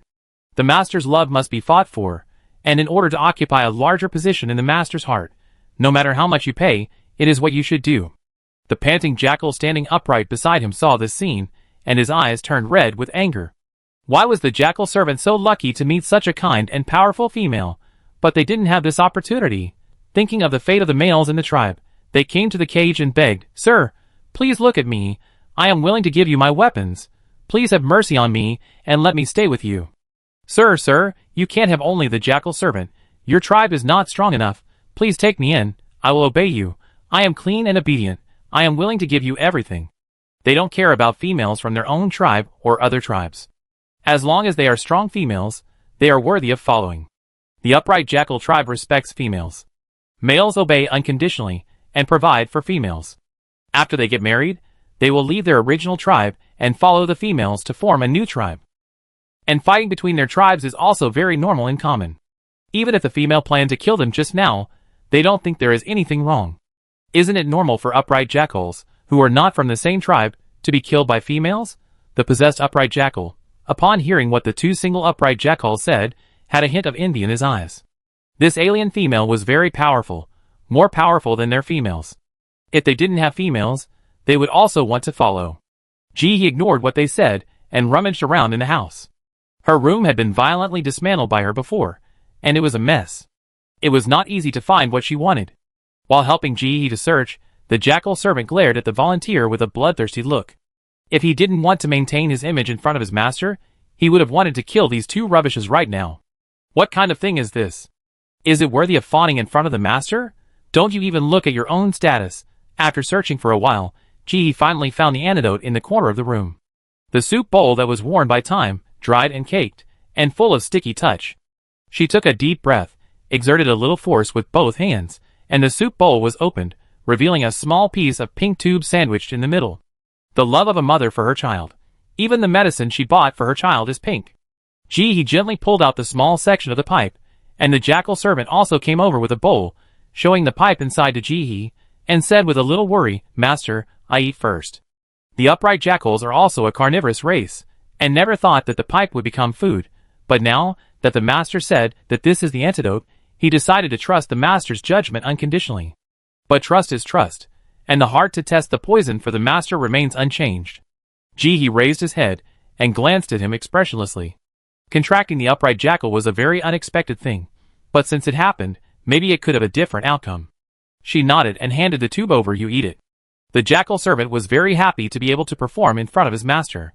The master's love must be fought for, and in order to occupy a larger position in the master's heart, no matter how much you pay, it is what you should do. The panting jackal standing upright beside him saw this scene, and his eyes turned red with anger. Why was the jackal servant so lucky to meet such a kind and powerful female, but they didn't have this opportunity? Thinking of the fate of the males in the tribe, they came to the cage and begged, Sir, please look at me. I am willing to give you my weapons. Please have mercy on me, and let me stay with you. Sir, you can't have only the jackal servant. Your tribe is not strong enough. Please take me in. I will obey you. I am clean and obedient. I am willing to give you everything. They don't care about females from their own tribe or other tribes. As long as they are strong females, they are worthy of following. The upright jackal tribe respects females. Males obey unconditionally and provide for females. After they get married, they will leave their original tribe and follow the females to form a new tribe. And fighting between their tribes is also very normal and common. Even if the female planned to kill them just now, they don't think there is anything wrong. Isn't it normal for upright jackals, who are not from the same tribe, to be killed by females? The possessed upright jackal, upon hearing what the two single upright jackals said, had a hint of envy in his eyes. This alien female was very powerful, more powerful than their females. If they didn't have females, they would also want to follow. Jihi ignored what they said, and rummaged around in the house. Her room had been violently dismantled by her before, and it was a mess. It was not easy to find what she wanted. While helping Jihi to search, the jackal servant glared at the volunteer with a bloodthirsty look. If he didn't want to maintain his image in front of his master, he would have wanted to kill these two rubbishes right now. What kind of thing is this? Is it worthy of fawning in front of the master? Don't you even look at your own status? After searching for a while, Jihi finally found the antidote in the corner of the room. The soup bowl that was worn by time, dried and caked, and full of sticky touch. She took a deep breath, exerted a little force with both hands, and the soup bowl was opened, revealing a small piece of pink tube sandwiched in the middle. The love of a mother for her child. Even the medicine she bought for her child is pink. Jihi gently pulled out the small section of the pipe, and the jackal servant also came over with a bowl, showing the pipe inside to Jihi, and said with a little worry, Master, I eat first. The upright jackals are also a carnivorous race, and never thought that the pipe would become food, but now that the master said that this is the antidote, he decided to trust the master's judgment unconditionally. But trust is trust, and the heart to test the poison for the master remains unchanged. Jihi raised his head, and glanced at him expressionlessly. Contracting the upright jackal was a very unexpected thing, but since it happened, maybe it could have a different outcome. She nodded and handed the tube over. You eat it. The jackal servant was very happy to be able to perform in front of his master.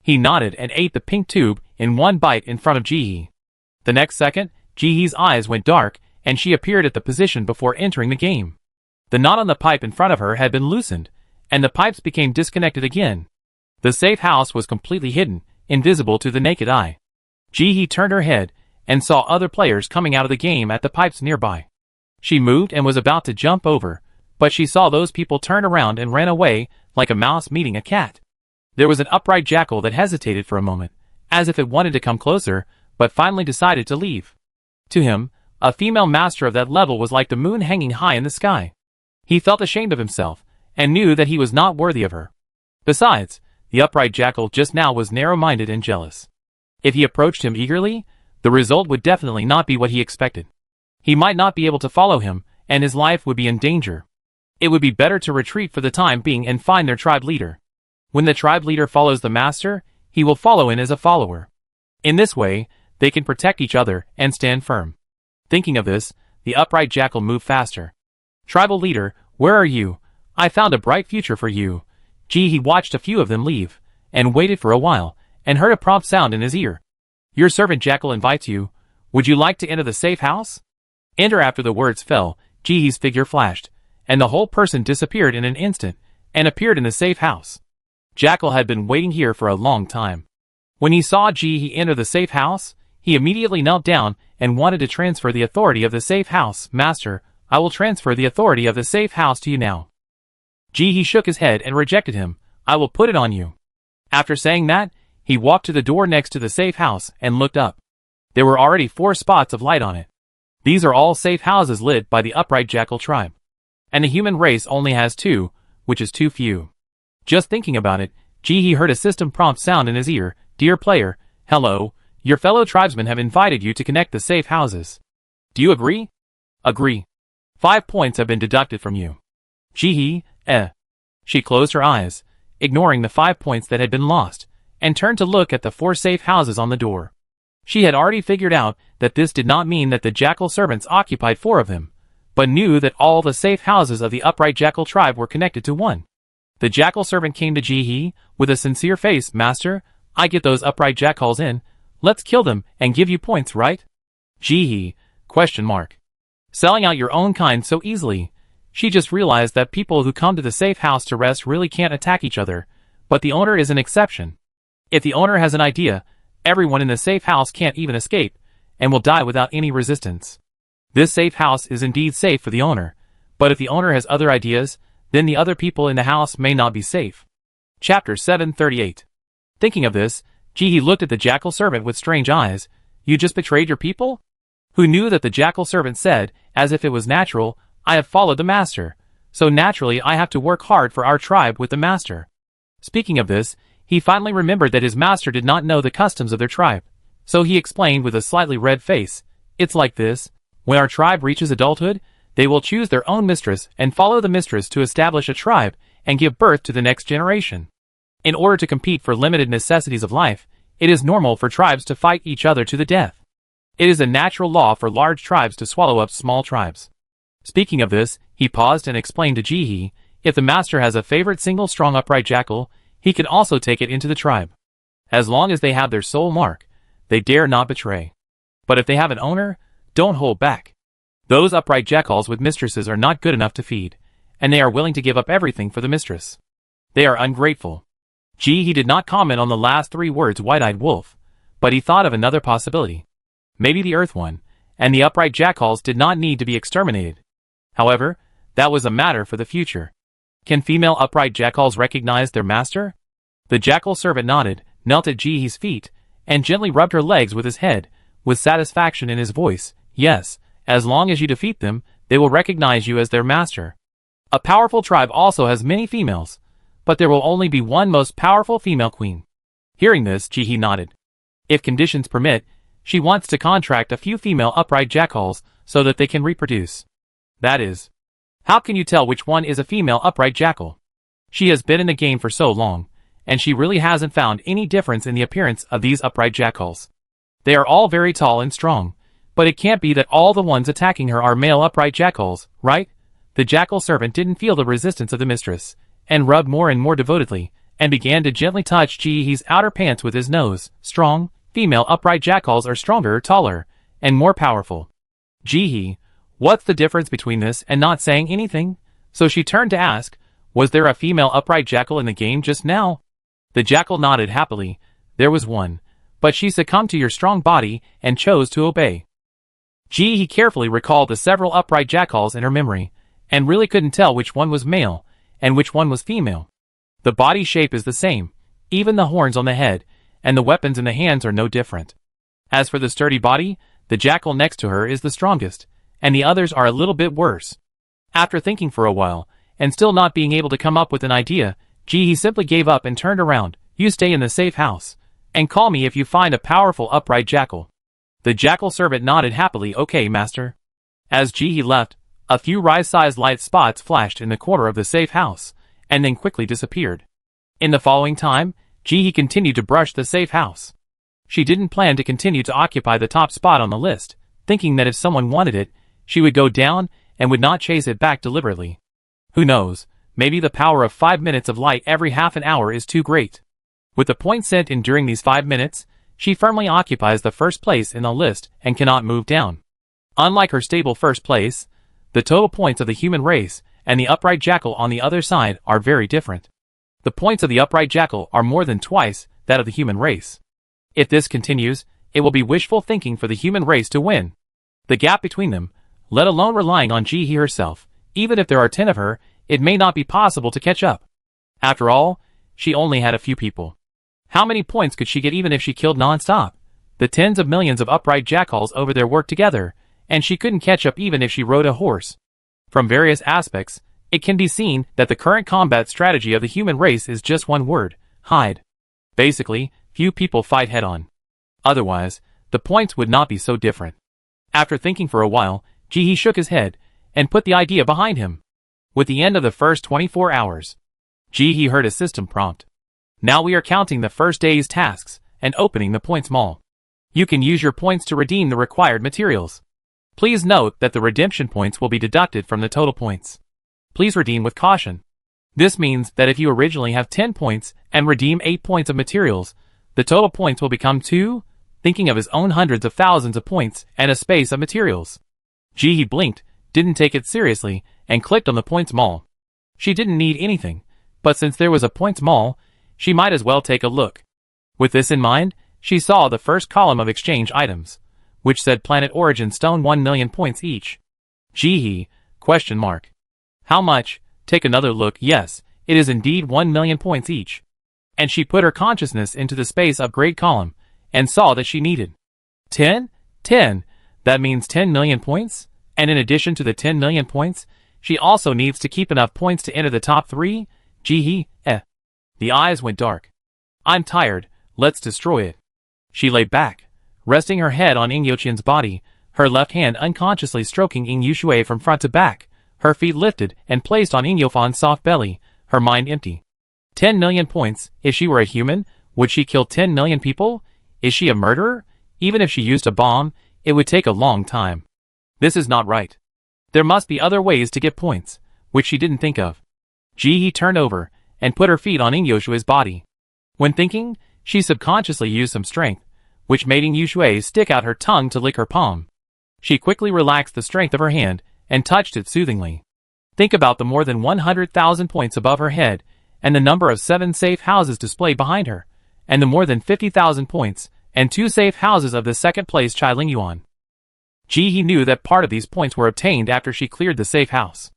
He nodded and ate the pink tube in one bite in front of Jihi. The next second, Jihi's eyes went dark, and she appeared at the position before entering the game. The knot on the pipe in front of her had been loosened, and the pipes became disconnected again. The safe house was completely hidden, invisible to the naked eye. Ji-hee turned her head and saw other players coming out of the game at the pipes nearby. She moved and was about to jump over, but she saw those people turn around and ran away like a mouse meeting a cat. There was an upright jackal that hesitated for a moment, as if it wanted to come closer, but finally decided to leave. To him, a female master of that level was like the moon hanging high in the sky. He felt ashamed of himself, and knew that he was not worthy of her. Besides, the upright jackal just now was narrow-minded and jealous. If he approached him eagerly, the result would definitely not be what he expected. He might not be able to follow him, and his life would be in danger. It would be better to retreat for the time being and find their tribe leader. When the tribe leader follows the master, he will follow in as a follower. In this way, they can protect each other and stand firm. Thinking of this, the upright jackal moved faster. Tribal leader, where are you? I found a bright future for you. Ji-hee watched a few of them leave, and waited for a while, and heard a prompt sound in his ear. Your servant Jackal invites you. Would you like to enter the safe house? Enter. After the words fell, Ji-hee's figure flashed, and the whole person disappeared in an instant, and appeared in the safe house. Jackal had been waiting here for a long time. When he saw Ji-hee enter the safe house, he immediately knelt down and wanted to transfer the authority of the safe house. Master, I will transfer the authority of the safe house to you now. Ji-hee shook his head and rejected him. I will put it on you. After saying that, he walked to the door next to the safe house and looked up. There were already 4 spots of light on it. These are all safe houses lit by the upright jackal tribe. And the human race only has 2, which is too few. Just thinking about it, Ji-hee heard a system prompt sound in his ear. Dear player, hello, your fellow tribesmen have invited you to connect the safe houses. Do you agree? Agree. 5 points have been deducted from you. Ji-hee, She closed her eyes, ignoring the 5 points that had been lost, and turned to look at the 4 safe houses on the door. She had already figured out that this did not mean that the jackal servants occupied 4 of them, but knew that all the safe houses of the upright jackal tribe were connected to 1. The jackal servant came to Ji-hee with a sincere face. Master, I get those upright jackals in. Let's kill them and give you points, right? Ji-hee, ? Selling out your own kind so easily. She just realized that people who come to the safe house to rest really can't attack each other, but the owner is an exception. If the owner has an idea, everyone in the safe house can't even escape, and will die without any resistance. This safe house is indeed safe for the owner, but if the owner has other ideas, then the other people in the house may not be safe. Chapter 738. Thinking of this, Ji-hee looked at the jackal servant with strange eyes. You just betrayed your people? Who knew that the jackal servant said, as if it was natural, I have followed the master, so naturally I have to work hard for our tribe with the master. Speaking of this, he finally remembered that his master did not know the customs of their tribe, so he explained with a slightly red face, it's like this, when our tribe reaches adulthood, they will choose their own mistress and follow the mistress to establish a tribe and give birth to the next generation. In order to compete for limited necessities of life, it is normal for tribes to fight each other to the death. It is a natural law for large tribes to swallow up small tribes. Speaking of this, he paused and explained to Ji-hee, if the master has a favorite single strong upright jackal, he can also take it into the tribe. As long as they have their soul mark, they dare not betray. But if they have an owner, don't hold back. Those upright jackals with mistresses are not good enough to feed, and they are willing to give up everything for the mistress. They are ungrateful. Ji-hee did not comment on the last 3 words white-eyed wolf, but he thought of another possibility. Maybe the earth one, and the upright jackals did not need to be exterminated. However, that was a matter for the future. Can female upright jackals recognize their master? The jackal servant nodded, knelt at Ji-hee's feet, and gently rubbed her legs with his head, with satisfaction in his voice. Yes, as long as you defeat them, they will recognize you as their master. A powerful tribe also has many females, but there will only be one most powerful female queen. Hearing this, Ji-hee nodded. If conditions permit, she wants to contract a few female upright jackals so that they can reproduce. That is, how can you tell which one is a female upright jackal? She has been in the game for so long, and she really hasn't found any difference in the appearance of these upright jackals. They are all very tall and strong, but it can't be that all the ones attacking her are male upright jackals, right? The jackal servant didn't feel the resistance of the mistress, and rubbed more and more devotedly, and began to gently touch Ji-hee's outer pants with his nose. Strong, female upright jackals are stronger, taller, and more powerful. Ji-hee, what's the difference between this and not saying anything? So she turned to ask, was there a female upright jackal in the game just now? The jackal nodded happily. There was one, but she succumbed to your strong body and chose to obey. He carefully recalled the several upright jackals in her memory, and really couldn't tell which one was male and which one was female. The body shape is the same, even the horns on the head, and the weapons in the hands are no different. As for the sturdy body, the jackal next to her is the strongest, and the others are a little bit worse. After thinking for a while, and still not being able to come up with an idea, he simply gave up and turned around. You stay in the safe house, and call me if you find a powerful upright jackal. The jackal servant nodded happily. Okay, master. As he left, a few rice-sized light spots flashed in the corner of the safe house, and then quickly disappeared. In the following time, he continued to brush the safe house. She didn't plan to continue to occupy the top spot on the list, thinking that if someone wanted it, she would go down and would not chase it back deliberately. Who knows, maybe the power of 5 minutes of light every half an hour is too great. With the points sent in during these 5 minutes, she firmly occupies the first place in the list and cannot move down. Unlike her stable first place, the total points of the human race and the upright jackal on the other side are very different. The points of the upright jackal are more than twice that of the human race. If this continues, it will be wishful thinking for the human race to win. The gap between them, let alone relying on he herself, even if there are 10 of her, it may not be possible to catch up. After all, she only had a few people. How many points could she get even if she killed non-stop? The tens of millions of upright jackals over there worked together, and she couldn't catch up even if she rode a horse. From various aspects, it can be seen that the current combat strategy of the human race is just one word: hide. Basically, few people fight head-on. Otherwise, the points would not be so different. After thinking for a while, he shook his head, and put the idea behind him. With the end of the first 24 hours, he heard a system prompt. Now we are counting the first day's tasks, and opening the points mall. You can use your points to redeem the required materials. Please note that the redemption points will be deducted from the total points. Please redeem with caution. This means that if you originally have 10 points and redeem 8 points of materials, the total points will become 2, thinking of his own hundreds of thousands of points and a space of materials. He blinked, didn't take it seriously, and clicked on the points mall. She didn't need anything, but since there was a points mall, she might as well take a look. With this in mind, she saw the first column of exchange items, which said Planet Origin Stone 1 million points each. Question mark. How much? Take another look. Yes, it is indeed 1 million points each. And she put her consciousness into the space upgrade column, and saw that she needed 10? 10. That means 10 million points? And in addition to the 10 million points, she also needs to keep enough points to enter the top 3? The eyes went dark. I'm tired, let's destroy it. She lay back, resting her head on Ing Yuqian's body, her left hand unconsciously stroking Ing Yushui from front to back, her feet lifted and placed on Ing Yufan's soft belly, her mind empty. 10 million points. If she were a human, would she kill 10 million people? Is she a murderer? Even if she used a bomb, it would take a long time. This is not right. There must be other ways to get points, which she didn't think of. He turned over and put her feet on Ing Yushui's body. When thinking, she subconsciously used some strength, which made Ing Yushui stick out her tongue to lick her palm. She quickly relaxed the strength of her hand and touched it soothingly. Think about the more than 100,000 points above her head, and the number of 7 safe houses displayed behind her, and the more than 50,000 points, and 2 safe houses of the second place Chai Ling Yuan. He knew that part of these points were obtained after she cleared the safe house.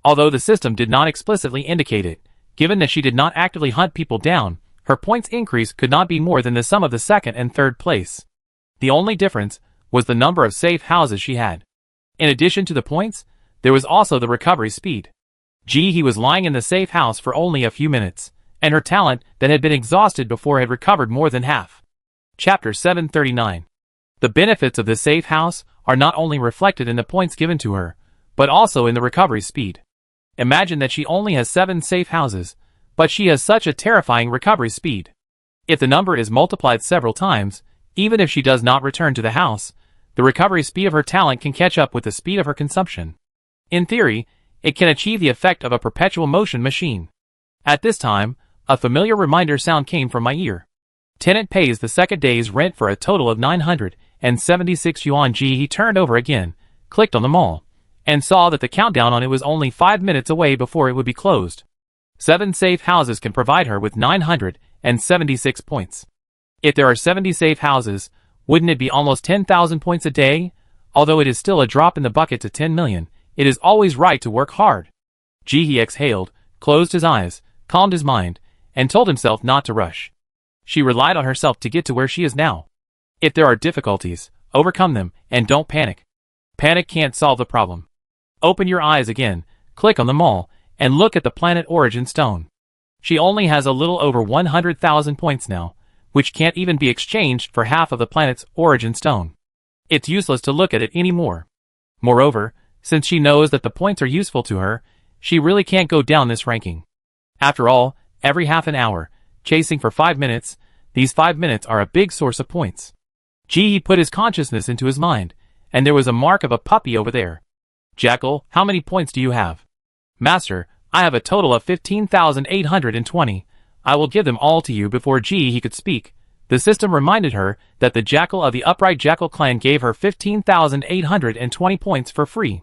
Although the system did not explicitly indicate it, given that she did not actively hunt people down, her points increase could not be more than the sum of the second and third place. The only difference was the number of safe houses she had. In addition to the points, there was also the recovery speed. He was lying in the safe house for only a few minutes, and her talent that had been exhausted before had recovered more than half. Chapter 739. The benefits of the safe house are not only reflected in the points given to her, but also in the recovery speed. Imagine that she only has 7 safe houses, but she has such a terrifying recovery speed. If the number is multiplied several times, even if she does not return to the house, the recovery speed of her talent can catch up with the speed of her consumption. In theory, it can achieve the effect of a perpetual motion machine. At this time, a familiar reminder sound came from my ear. Tenant pays the second day's rent for a total of 976 yuan. He turned over again, clicked on the mall, and saw that the countdown on it was only 5 minutes away before it would be closed. 7 safe houses can provide her with 76 points. If there are 70 safe houses, wouldn't it be almost 10,000 points a day? Although it is still a drop in the bucket to 10 million, it is always right to work hard. Jihi exhaled, closed his eyes, calmed his mind, and told himself not to rush. She relied on herself to get to where she is now. If there are difficulties, overcome them, and don't panic. Panic can't solve the problem. Open your eyes again, click on the mall, and look at the planet origin stone. She only has a little over 100,000 points now, which can't even be exchanged for half of the planet's origin stone. It's useless to look at it anymore. Moreover, since she knows that the points are useful to her, she really can't go down this ranking. After all, every half an hour, chasing for 5 minutes, these 5 minutes are a big source of points. Jihi put his consciousness into his mind, and there was a mark of a puppy over there. Jackal, how many points do you have? Master, I have a total of 15,820. I will give them all to you. Before Jihi could speak, the system reminded her that the Jackal of the Upright Jackal clan gave her 15,820 points for free.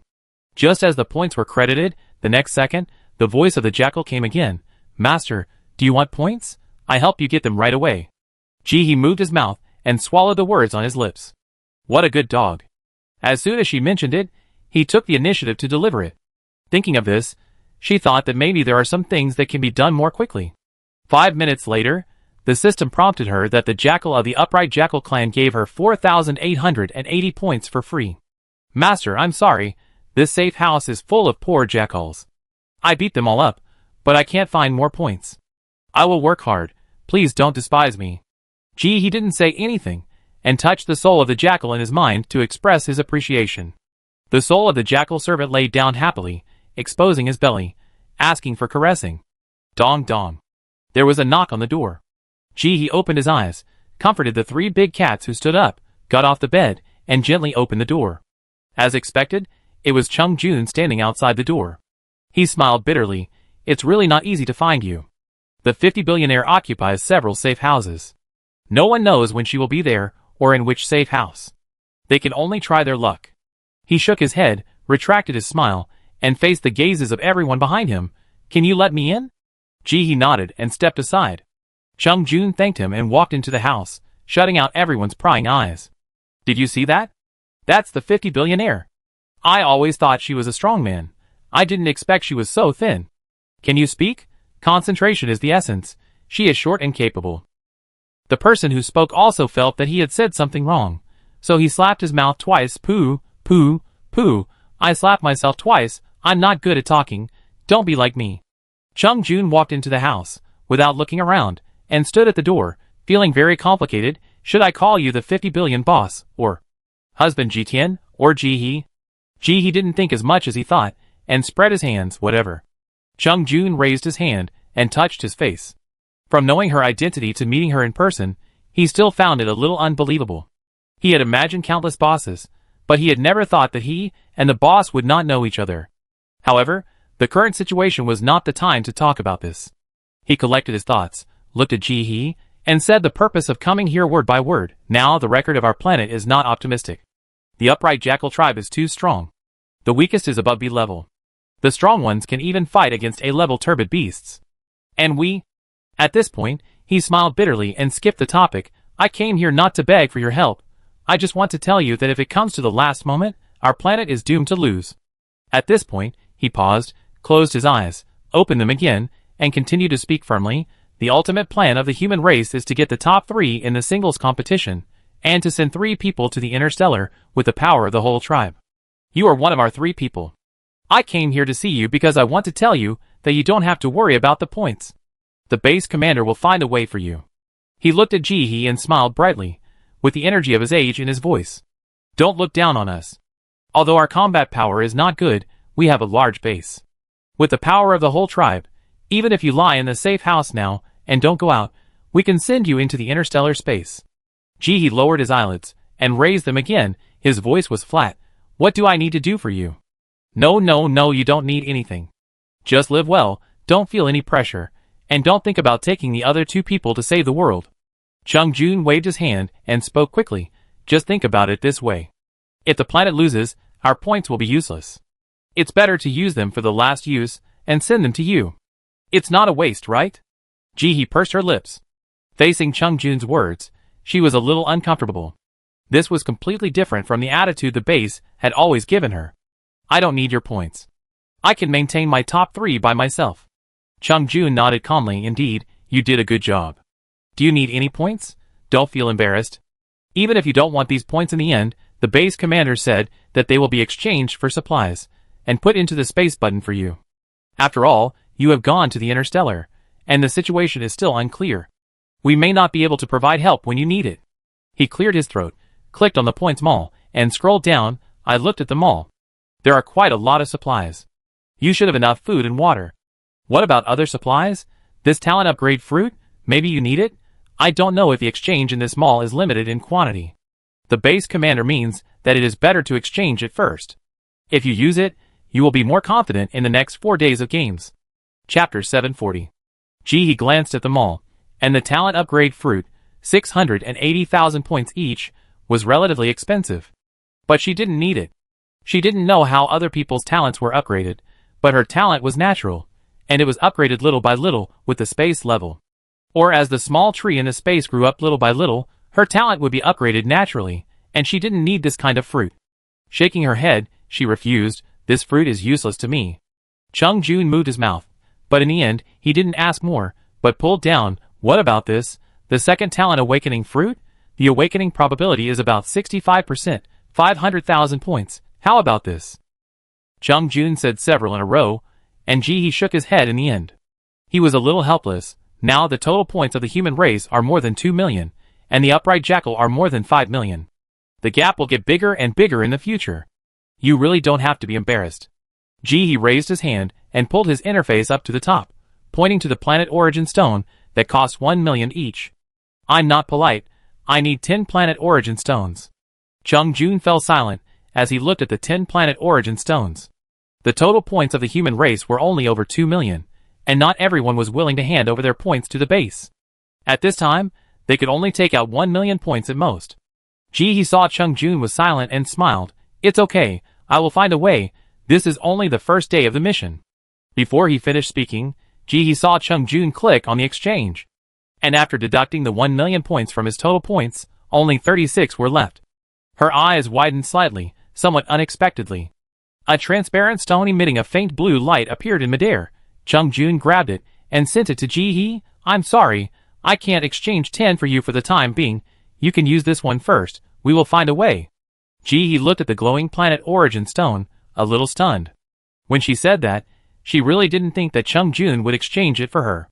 Just as the points were credited, the next second, the voice of the Jackal came again. Master, do you want points? I help you get them right away. Jihi moved his mouth and swallowed the words on his lips. What a good dog. As soon as she mentioned it, he took the initiative to deliver it. Thinking of this, she thought that maybe there are some things that can be done more quickly. 5 minutes later, the system prompted her that the Jackal of the Upright Jackal clan gave her 4,880 points for free. Master, I'm sorry, this safe house is full of poor jackals. I beat them all up, but I can't find more points. I will work hard, please don't despise me. He didn't say anything, and touched the soul of the jackal in his mind to express his appreciation. The soul of the jackal servant lay down happily, exposing his belly, asking for caressing. Dong dong. There was a knock on the door. He opened his eyes, comforted the 3 big cats who stood up, got off the bed, and gently opened the door. As expected, it was Chung Jun standing outside the door. He smiled bitterly. It's really not easy to find you. The 50 billionaire occupies several safe houses. No one knows when she will be there, or in which safe house. They can only try their luck. He shook his head, retracted his smile, and faced the gazes of everyone behind him. Can you let me in? He nodded and stepped aside. Chung Jun thanked him and walked into the house, shutting out everyone's prying eyes. Did you see that? That's the 50 billionaire. I always thought she was a strong man. I didn't expect she was so thin. Can you speak? Concentration is the essence. She is short and capable. The person who spoke also felt that he had said something wrong, so he slapped his mouth twice. Pooh, pooh, pooh. I slapped myself twice. I'm not good at talking. Don't be like me. Chung Jun walked into the house, without looking around, and stood at the door, feeling very complicated. Should I call you the 50 billion boss, or husband Jitian, or Jihi? Jihi didn't think as much as he thought, and spread his hands. Whatever. Chung Jun raised his hand, and touched his face. From knowing her identity to meeting her in person, he still found it a little unbelievable. He had imagined countless bosses, but he had never thought that he and the boss would not know each other. However, the current situation was not the time to talk about this. He collected his thoughts, looked at Jihi, and said the purpose of coming here word by word. Now the record of our planet is not optimistic. The Upright Jackal tribe is too strong. The weakest is above B level. The strong ones can even fight against A-level turbid beasts. And we? At this point, he smiled bitterly and skipped the topic. I came here not to beg for your help. I just want to tell you that if it comes to the last moment, our planet is doomed to lose. At this point, he paused, closed his eyes, opened them again, and continued to speak firmly. The ultimate plan of the human race is to get the top 3 in the singles competition, and to send 3 people to the interstellar with the power of the whole tribe. You are one of our 3 people. I came here to see you because I want to tell you that you don't have to worry about the points. The base commander will find a way for you. He looked at Jihi and smiled brightly, with the energy of his age in his voice. Don't look down on us. Although our combat power is not good, we have a large base. With the power of the whole tribe, even if you lie in the safe house now and don't go out, we can send you into the interstellar space. Jihi lowered his eyelids and raised them again. His voice was flat. What do I need to do for you? No, you don't need anything. Just live well, don't feel any pressure, and don't think about taking the other 2 people to save the world. Chung Jun waved his hand and spoke quickly. Just think about it this way. If the planet loses, our points will be useless. It's better to use them for the last use and send them to you. It's not a waste, right? Jihi pursed her lips. Facing Chung Jun's words, she was a little uncomfortable. This was completely different from the attitude the base had always given her. I don't need your points. I can maintain my top 3 by myself. Chung Jun nodded calmly. Indeed, you did a good job. Do you need any points? Don't feel embarrassed. Even if you don't want these points in the end, the base commander said that they will be exchanged for supplies, and put into the space button for you. After all, you have gone to the Interstellar, and the situation is still unclear. We may not be able to provide help when you need it. He cleared his throat, clicked on the points mall, and scrolled down. I looked at them all. There are quite a lot of supplies. You should have enough food and water. What about other supplies? This talent upgrade fruit? Maybe you need it? I don't know if the exchange in this mall is limited in quantity. The base commander means that it is better to exchange it first. If you use it, you will be more confident in the next 4 days of games. Chapter 740. He glanced at the mall, and the talent upgrade fruit, 680,000 points each, was relatively expensive. But she didn't need it. She didn't know how other people's talents were upgraded, but her talent was natural, and it was upgraded little by little with the space level. Or as the small tree in the space grew up little by little, her talent would be upgraded naturally, and she didn't need this kind of fruit. Shaking her head, she refused. This fruit is useless to me. Chung Jun moved his mouth, but in the end, he didn't ask more, but pulled down. What about this? The second talent awakening fruit? The awakening probability is about 65%, 500,000 points. How about this? Chung Jun said several in a row, and he shook his head in the end. He was a little helpless. Now the total points of the human race are more than 2 million, and the upright jackal are more than 5 million. The gap will get bigger and bigger in the future. You really don't have to be embarrassed. He raised his hand and pulled his interface up to the top, pointing to the planet origin stone that cost 1 million each. I'm not polite. I need 10 planet origin stones. Chung Jun fell silent as he looked at the 10 planet origin stones. The total points of the human race were only over 2 million, and not everyone was willing to hand over their points to the base. At this time, they could only take out 1 million points at most. He saw Chung Jun was silent and smiled. It's okay, I will find a way. This is only the first day of the mission. Before he finished speaking, he saw Chung Jun click on the exchange. And after deducting the 1 million points from his total points, only 36 were left. Her eyes widened slightly, somewhat unexpectedly. A transparent stone emitting a faint blue light appeared in midair. Chung Jun grabbed it and sent it to He. I'm sorry, I can't exchange 10 for you for the time being. You can use this one first. We will find a way. He looked at the glowing planet origin stone, a little stunned. When she said that, she really didn't think that Chung Jun would exchange it for her.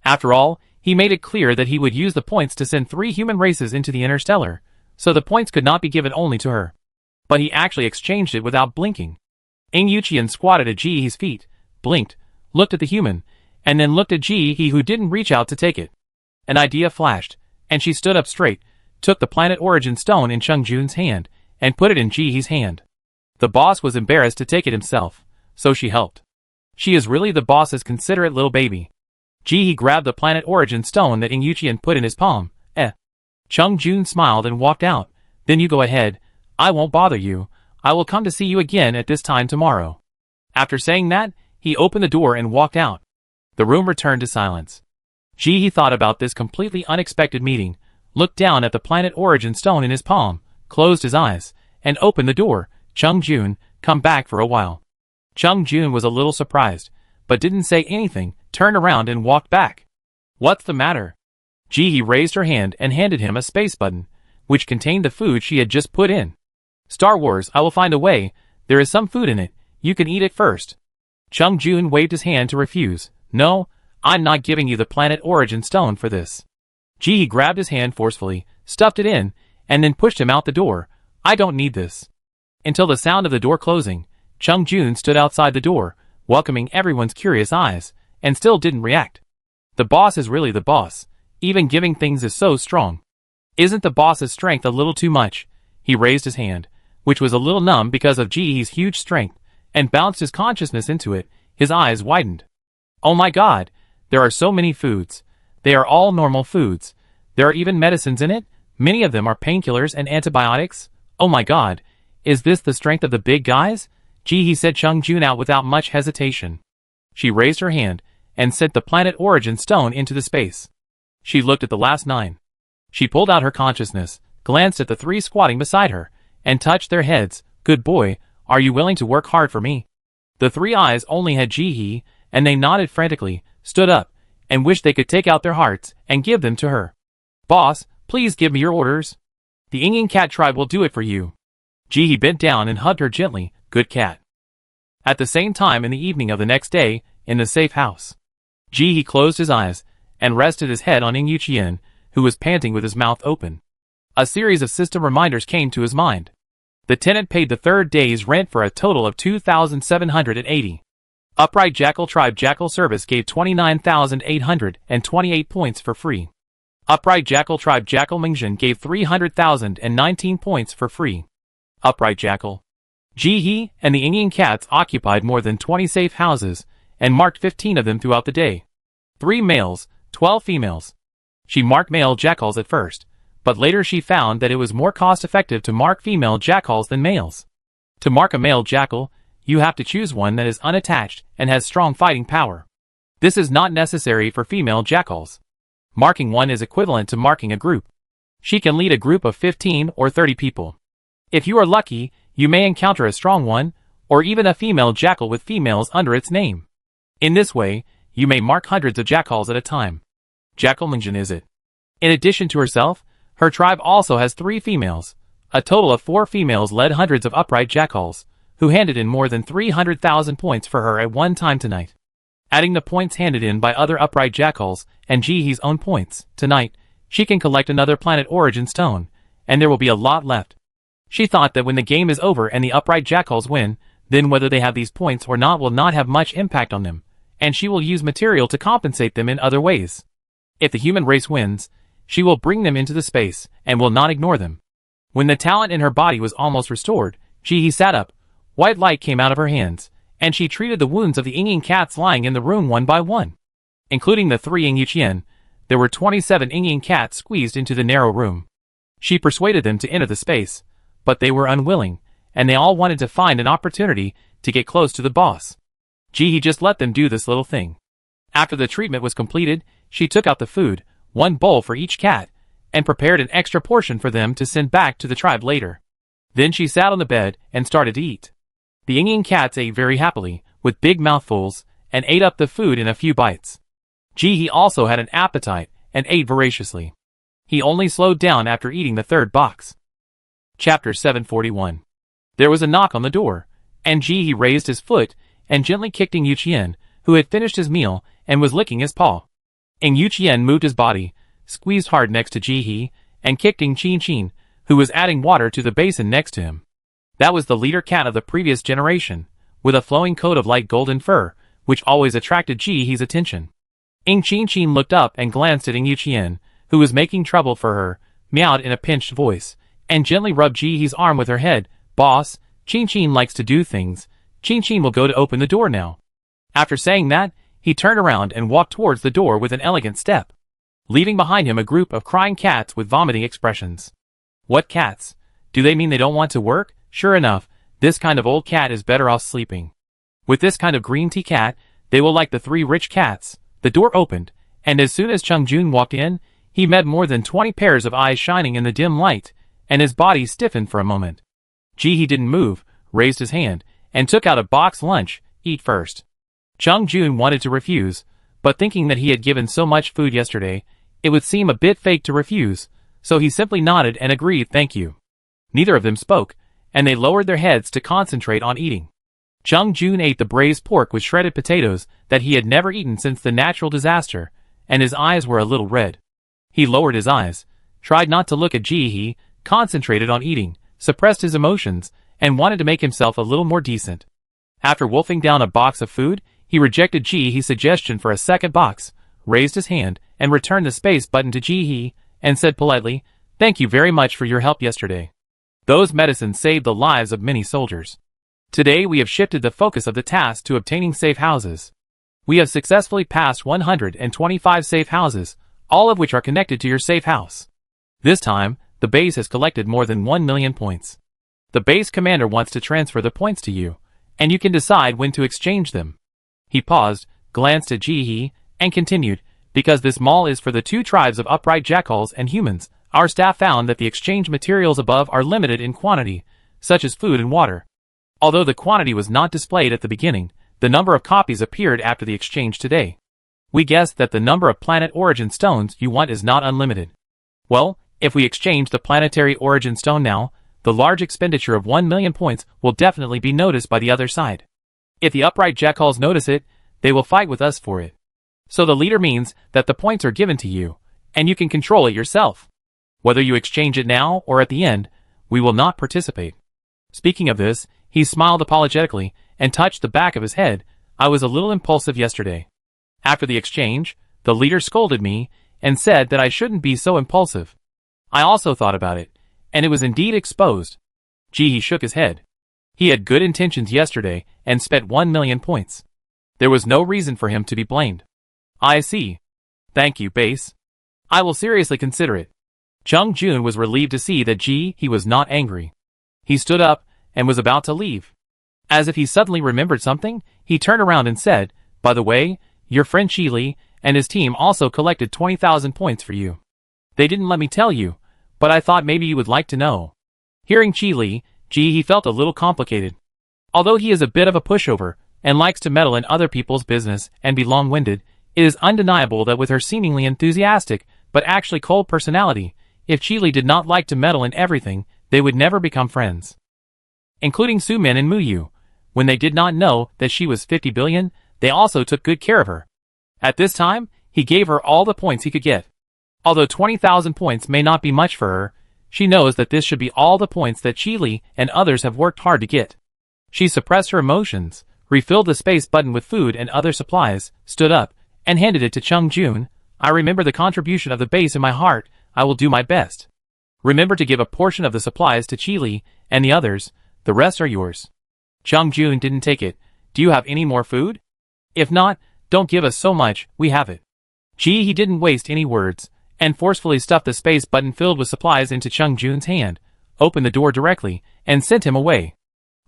After all, he made it clear that he would use the points to send 3 human races into the Interstellar, so the points could not be given only to her. But he actually exchanged it without blinking. Yuqian squatted at He's feet, blinked, looked at the human, and then looked at He who didn't reach out to take it. An idea flashed, and she stood up straight, took the planet origin stone in Chung Jun's hand, and put it in He's hand. The boss was embarrassed to take it himself, so she helped. She is really the boss's considerate little baby. He grabbed the planet origin stone that Yuqian put in his palm. Chung Jun smiled and walked out. Then you go ahead. I won't bother you. I will come to see you again at this time tomorrow. After saying that, he opened the door and walked out. The room returned to silence. He thought about this completely unexpected meeting, looked down at the planet origin stone in his palm, closed his eyes, and opened the door. Chung Jun, come back for a while. Chung Jun was a little surprised, but didn't say anything, turned around and walked back. What's the matter? He raised her hand and handed him a space button, which contained the food she had just put in. Star Wars, I will find a way. There is some food in it. You can eat it first. Chung Jun waved his hand to refuse. No, I'm not giving you the planet origin stone for this. He grabbed his hand forcefully, stuffed it in, and then pushed him out the door. I don't need this. Until the sound of the door closing, Chung Jun stood outside the door, welcoming everyone's curious eyes, and still didn't react. The boss is really the boss. Even giving things is so strong. Isn't the boss's strength a little too much? He raised his hand, which was a little numb because of He's huge strength, and bounced his consciousness into it. His eyes widened. Oh my god, there are so many foods. They are all normal foods. There are even medicines in it. Many of them are painkillers and antibiotics. Oh my god, is this the strength of the big guys? He said Chung Jun out without much hesitation. She raised her hand, and sent the planet origin stone into the space. She looked at the last 9. She pulled out her consciousness, glanced at the 3 squatting beside her, and touched their heads. Good boy, are you willing to work hard for me? The 3 eyes only had Ji-hee, and they nodded frantically, stood up, and wished they could take out their hearts and give them to her. Boss, please give me your orders. The Ying cat tribe will do it for you. Ji-hee bent down and hugged her gently. Good cat. At the same time in the evening of the next day, in the safe house, Ji-hee closed his eyes and rested his head on Ying Yuqian, who was panting with his mouth open. A series of system reminders came to his mind. The tenant paid the 3rd day's rent for a total of 2,780. Upright Jackal Tribe Jackal Service gave 29,828 points for free. Upright Jackal Tribe Jackal Mingjin gave 300,019 points for free. Upright Jackal Ji-hee and the Ying cats occupied more than 20 safe houses, and marked 15 of them throughout the day. 3 males, 12 females. She marked male jackals at first, but later she found that it was more cost-effective to mark female jackals than males. To mark a male jackal, you have to choose one that is unattached and has strong fighting power. This is not necessary for female jackals. Marking one is equivalent to marking a group. She can lead a group of 15 or 30 people. If you are lucky, you may encounter a strong one, or even a female jackal with females under its name. In this way, you may mark hundreds of jackals at a time. Jackal Mingjin is it. In addition to herself, her tribe also has 3 females. A total of 4 females led hundreds of upright jackals, who handed in more than 300,000 points for her at one time tonight. Adding the points handed in by other upright jackals and Ji-hee's own points, tonight, she can collect another planet origin stone, and there will be a lot left. She thought that when the game is over and the upright jackals win, then whether they have these points or not will not have much impact on them, and she will use material to compensate them in other ways. If the human race wins, she will bring them into the space, and will not ignore them. When the talent in her body was almost restored, Ji-hee sat up. White light came out of her hands, and she treated the wounds of the Ying cats lying in the room one by one. Including the 3 Ying Yuqian, there were 27 Ying cats squeezed into the narrow room. She persuaded them to enter the space, but they were unwilling, and they all wanted to find an opportunity to get close to the boss. Ji-hee just let them do this little thing. After the treatment was completed, she took out the food, 1 bowl for each cat, and prepared an extra portion for them to send back to the tribe later. Then she sat on the bed and started to eat. The Ying cats ate very happily, with big mouthfuls, and ate up the food in a few bites. Ji-hee also had an appetite, and ate voraciously. He only slowed down after eating the 3rd box. Chapter 741. There was a knock on the door, and Ji-hee raised his foot, and gently kicked Ying Yuqian, who had finished his meal, and was licking his paw. Ying Yuqian moved his body, squeezed hard next to Ji-hee, and kicked Ying Qin, who was adding water to the basin next to him. That was the leader cat of the previous generation, with a flowing coat of light golden fur, which always attracted Ji-hee's attention. Ying Qin looked up and glanced at Ying Yuqian, who was making trouble for her, meowed in a pinched voice, and gently rubbed Ji-hee's arm with her head. Boss, Qin likes to do things. Qin will go to open the door now. After saying that, he turned around and walked towards the door with an elegant step, leaving behind him a group of crying cats with vomiting expressions. What cats? Do they mean they don't want to work? Sure enough, this kind of old cat is better off sleeping. With this kind of green tea cat, they will like the 3 rich cats. The door opened, and as soon as Chung Jun walked in, he met more than 20 pairs of eyes shining in the dim light, and his body stiffened for a moment. Ji-hee didn't move, raised his hand, and took out a box lunch. Eat first. Chung Jun wanted to refuse, but thinking that he had given so much food yesterday, it would seem a bit fake to refuse, so he simply nodded and agreed. Thank you. Neither of them spoke, and they lowered their heads to concentrate on eating. Chung Jun ate the braised pork with shredded potatoes that he had never eaten since the natural disaster, and his eyes were a little red. He lowered his eyes, tried not to look at Ji-hee, concentrated on eating, suppressed his emotions, and wanted to make himself a little more decent. After wolfing down a box of food, he rejected Ji-hee's suggestion for a second box, raised his hand, and returned the space button to Ji-hee, and said politely, "Thank you very much for your help yesterday. Those medicines saved the lives of many soldiers. Today we have shifted the focus of the task to obtaining safe houses. We have successfully passed 125 safe houses, all of which are connected to your safe house. This time, the base has collected more than 1 million points. The base commander wants to transfer the points to you, and you can decide when to exchange them." He paused, glanced at Ji-hee, and continued, Because this mall is for the two tribes of upright jackals and humans, our staff found that the exchange materials above are limited in quantity, such as food and water. Although the quantity was not displayed at the beginning, the number of copies appeared after the exchange today. We guessed that the number of planet origin stones you want is not unlimited. Well, if we exchange the planetary origin stone now, the large expenditure of 1 million points will definitely be noticed by the other side. If the upright jackals notice it, they will fight with us for it. So the leader means that the points are given to you, and you can control it yourself. Whether you exchange it now or at the end, we will not participate. Speaking of this, he smiled apologetically and touched the back of his head. I was a little impulsive yesterday. After the exchange, the leader scolded me and said that I shouldn't be so impulsive. I also thought about it, and it was indeed exposed. Gee, he shook his head. He had good intentions yesterday and spent 1 million points. There was no reason for him to be blamed. I see. Thank you, Base. I will seriously consider it. Chung Jun was relieved to see that he was not angry. He stood up and was about to leave. As if he suddenly remembered something, he turned around and said, by the way, your friend Chi Li and his team also collected 20,000 points for you. They didn't let me tell you, but I thought maybe you would like to know. Hearing Chi Li, he felt a little complicated. Although he is a bit of a pushover and likes to meddle in other people's business and be long-winded, it is undeniable that with her seemingly enthusiastic but actually cold personality, if Chi Li did not like to meddle in everything, they would never become friends. Including Su Min and Mu Yu. When they did not know that she was 50 billion, they also took good care of her. At this time, he gave her all the points he could get. Although 20,000 points may not be much for her, she knows that this should be all the points that Chi Li and others have worked hard to get. She suppressed her emotions, refilled the space button with food and other supplies, stood up, and handed it to Chung Jun. I remember the contribution of the base in my heart. I will do my best. Remember to give a portion of the supplies to Chi Li and the others. The rest are yours. Chung Jun didn't take it. Do you have any more food? If not, don't give us so much, we have it. He didn't waste any words, and forcefully stuffed the space button filled with supplies into Chung Jun's hand, opened the door directly, and sent him away.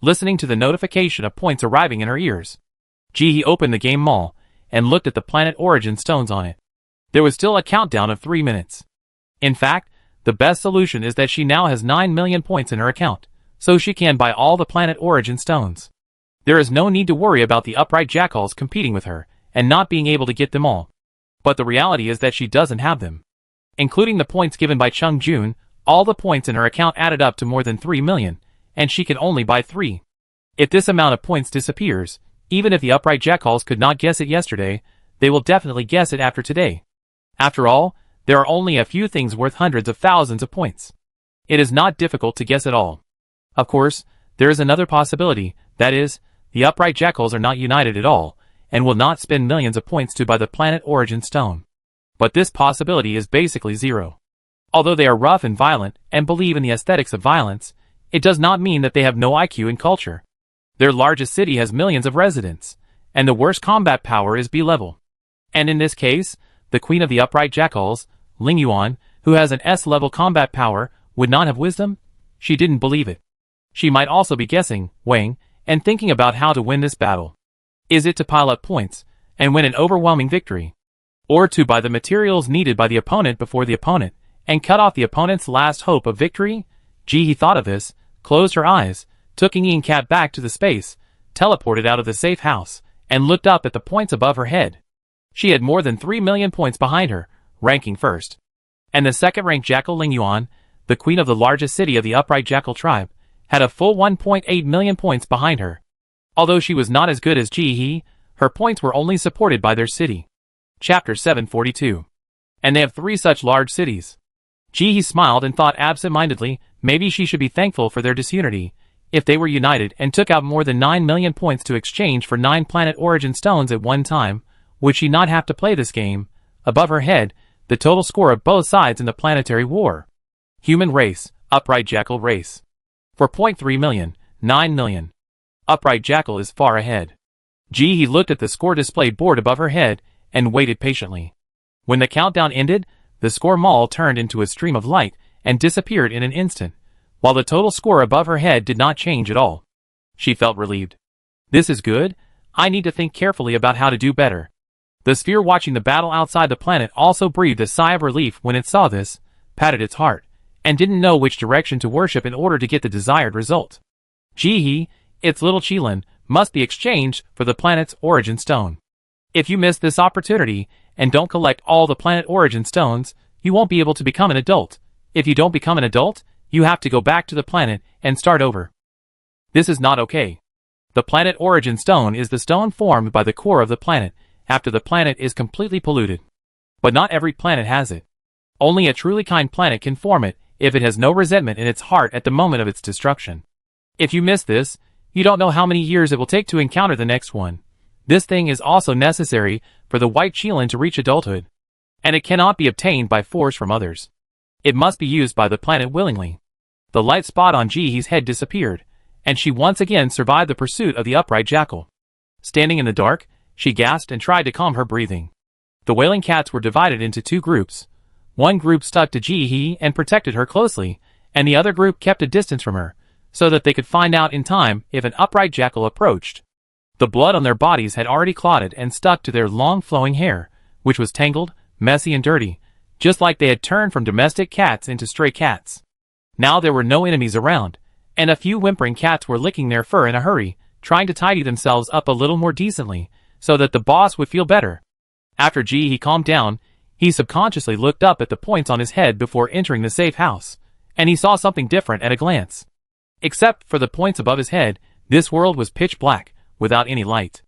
Listening to the notification of points arriving in her ears. He opened the game mall, and looked at the planet origin stones on it. There was still a countdown of 3 minutes. In fact, the best solution is that she now has 9 million points in her account, so she can buy all the planet origin stones. There is no need to worry about the upright jackals competing with her, and not being able to get them all. But the reality is that she doesn't have them. Including the points given by Chung Jun, all the points in her account added up to more than 3 million, and she can only buy 3. If this amount of points disappears, even if the upright jackals could not guess it yesterday, they will definitely guess it after today. After all, there are only a few things worth hundreds of thousands of points. It is not difficult to guess it all. Of course, there is another possibility, that is, the upright jackals are not united at all, and will not spend millions of points to buy the planet origin stone. But this possibility is basically zero. Although they are rough and violent, and believe in the aesthetics of violence, it does not mean that they have no IQ and culture. Their largest city has millions of residents, and the worst combat power is B-level. And in this case, the queen of the upright jackals, Ling Yuan, who has an S-level combat power, would not have wisdom? She didn't believe it. She might also be guessing, weighing, and thinking about how to win this battle. Is it to pile up points, and win an overwhelming victory? Or to buy the materials needed by the opponent before the opponent, and cut off the opponent's last hope of victory? He thought of this, closed her eyes, took Ying Cat back to the space, teleported out of the safe house, and looked up at the points above her head. She had more than 3 million points behind her, ranking first. And the second-ranked jackal Ling Yuan, the queen of the largest city of the upright jackal tribe, had a full 1.8 million points behind her. Although she was not as good as her points were only supported by their city. Chapter 742. And they have 3 such large cities. He smiled and thought absent-mindedly, maybe she should be thankful for their disunity. If they were united and took out more than 9 million points to exchange for 9 planet origin stones at one time, would she not have to play this game? Above her head, the total score of both sides in the planetary war. Human race, upright jackal race. 4.3 million, 9 million. Upright jackal is far ahead. He looked at the score display board above her head, and waited patiently. When the countdown ended, the score mall turned into a stream of light, and disappeared in an instant, while the total score above her head did not change at all. She felt relieved. This is good. I need to think carefully about how to do better. The sphere watching the battle outside the planet also breathed a sigh of relief when it saw this, patted its heart, and didn't know which direction to worship in order to get the desired result. Jihi, its little Qilin, must be exchanged for the planet's origin stone. If you miss this opportunity, and don't collect all the planet origin stones, you won't be able to become an adult. If you don't become an adult, you have to go back to the planet and start over. This is not okay. The planet origin stone is the stone formed by the core of the planet, after the planet is completely polluted. But not every planet has it. Only a truly kind planet can form it, if it has no resentment in its heart at the moment of its destruction. If you miss this, you don't know how many years it will take to encounter the next one. This thing is also necessary for the white Qilin to reach adulthood. And it cannot be obtained by force from others. It must be used by the planet willingly. The light spot on Jihi's head disappeared, and she once again survived the pursuit of the upright jackal. Standing in the dark, she gasped and tried to calm her breathing. The wailing cats were divided into two groups. One group stuck to Jihi and protected her closely, and the other group kept a distance from her, so that they could find out in time if an upright jackal approached. The blood on their bodies had already clotted and stuck to their long flowing hair, which was tangled, messy and dirty, just like they had turned from domestic cats into stray cats. Now there were no enemies around, and a few whimpering cats were licking their fur in a hurry, trying to tidy themselves up a little more decently, so that the boss would feel better. After Jihi calmed down, he subconsciously looked up at the points on his head before entering the safe house, and he saw something different at a glance. Except for the points above his head, this world was pitch black, without any light.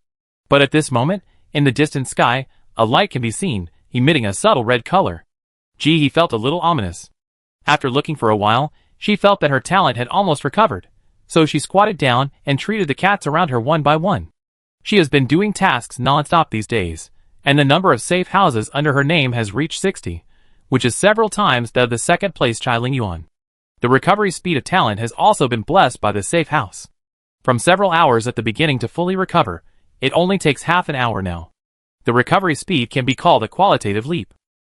But at this moment, in the distant sky, a light can be seen, emitting a subtle red color. Jihi felt a little ominous. After looking for a while, she felt that her talent had almost recovered, so she squatted down and treated the cats around her one by one. She has been doing tasks non-stop these days, and the number of safe houses under her name has reached 60, which is several times that of the second place Chai Ling Yuan. The recovery speed of talent has also been blessed by the safe house. From several hours at the beginning to fully recover, it only takes half an hour now. The recovery speed can be called a qualitative leap.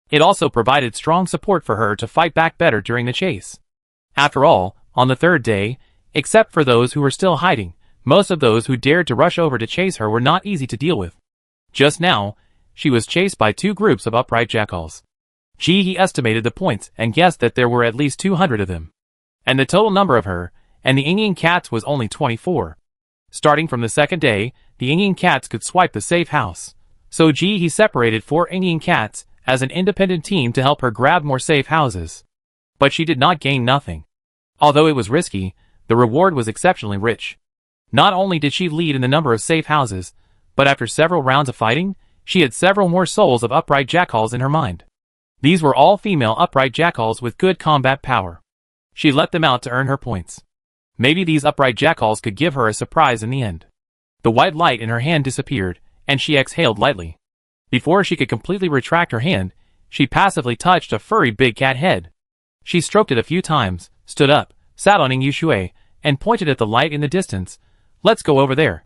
It also provided strong support for her to fight back better during the chase. After all, on the third day, except for those who were still hiding, most of those who dared to rush over to chase her were not easy to deal with. Just now, she was chased by two groups of upright jackals. Jihi estimated the points and guessed that there were at least 200 of them. And the total number of her and the Indian cats was only 24. Starting from the second day, the Indian cats could swipe the safe house. So Jihi separated 4 Indian cats as an independent team to help her grab more safe houses. But she did not gain nothing. Although it was risky, the reward was exceptionally rich. Not only did she lead in the number of safe houses, but after several rounds of fighting, she had several more souls of upright jackals in her mind. These were all female upright jackals with good combat power. She let them out to earn her points. Maybe these upright jackals could give her a surprise in the end. The white light in her hand disappeared, and she exhaled lightly. Before she could completely retract her hand, she passively touched a furry big cat head. She stroked it a few times, stood up, sat on Ing Yushui, and pointed at the light in the distance. "Let's go over there."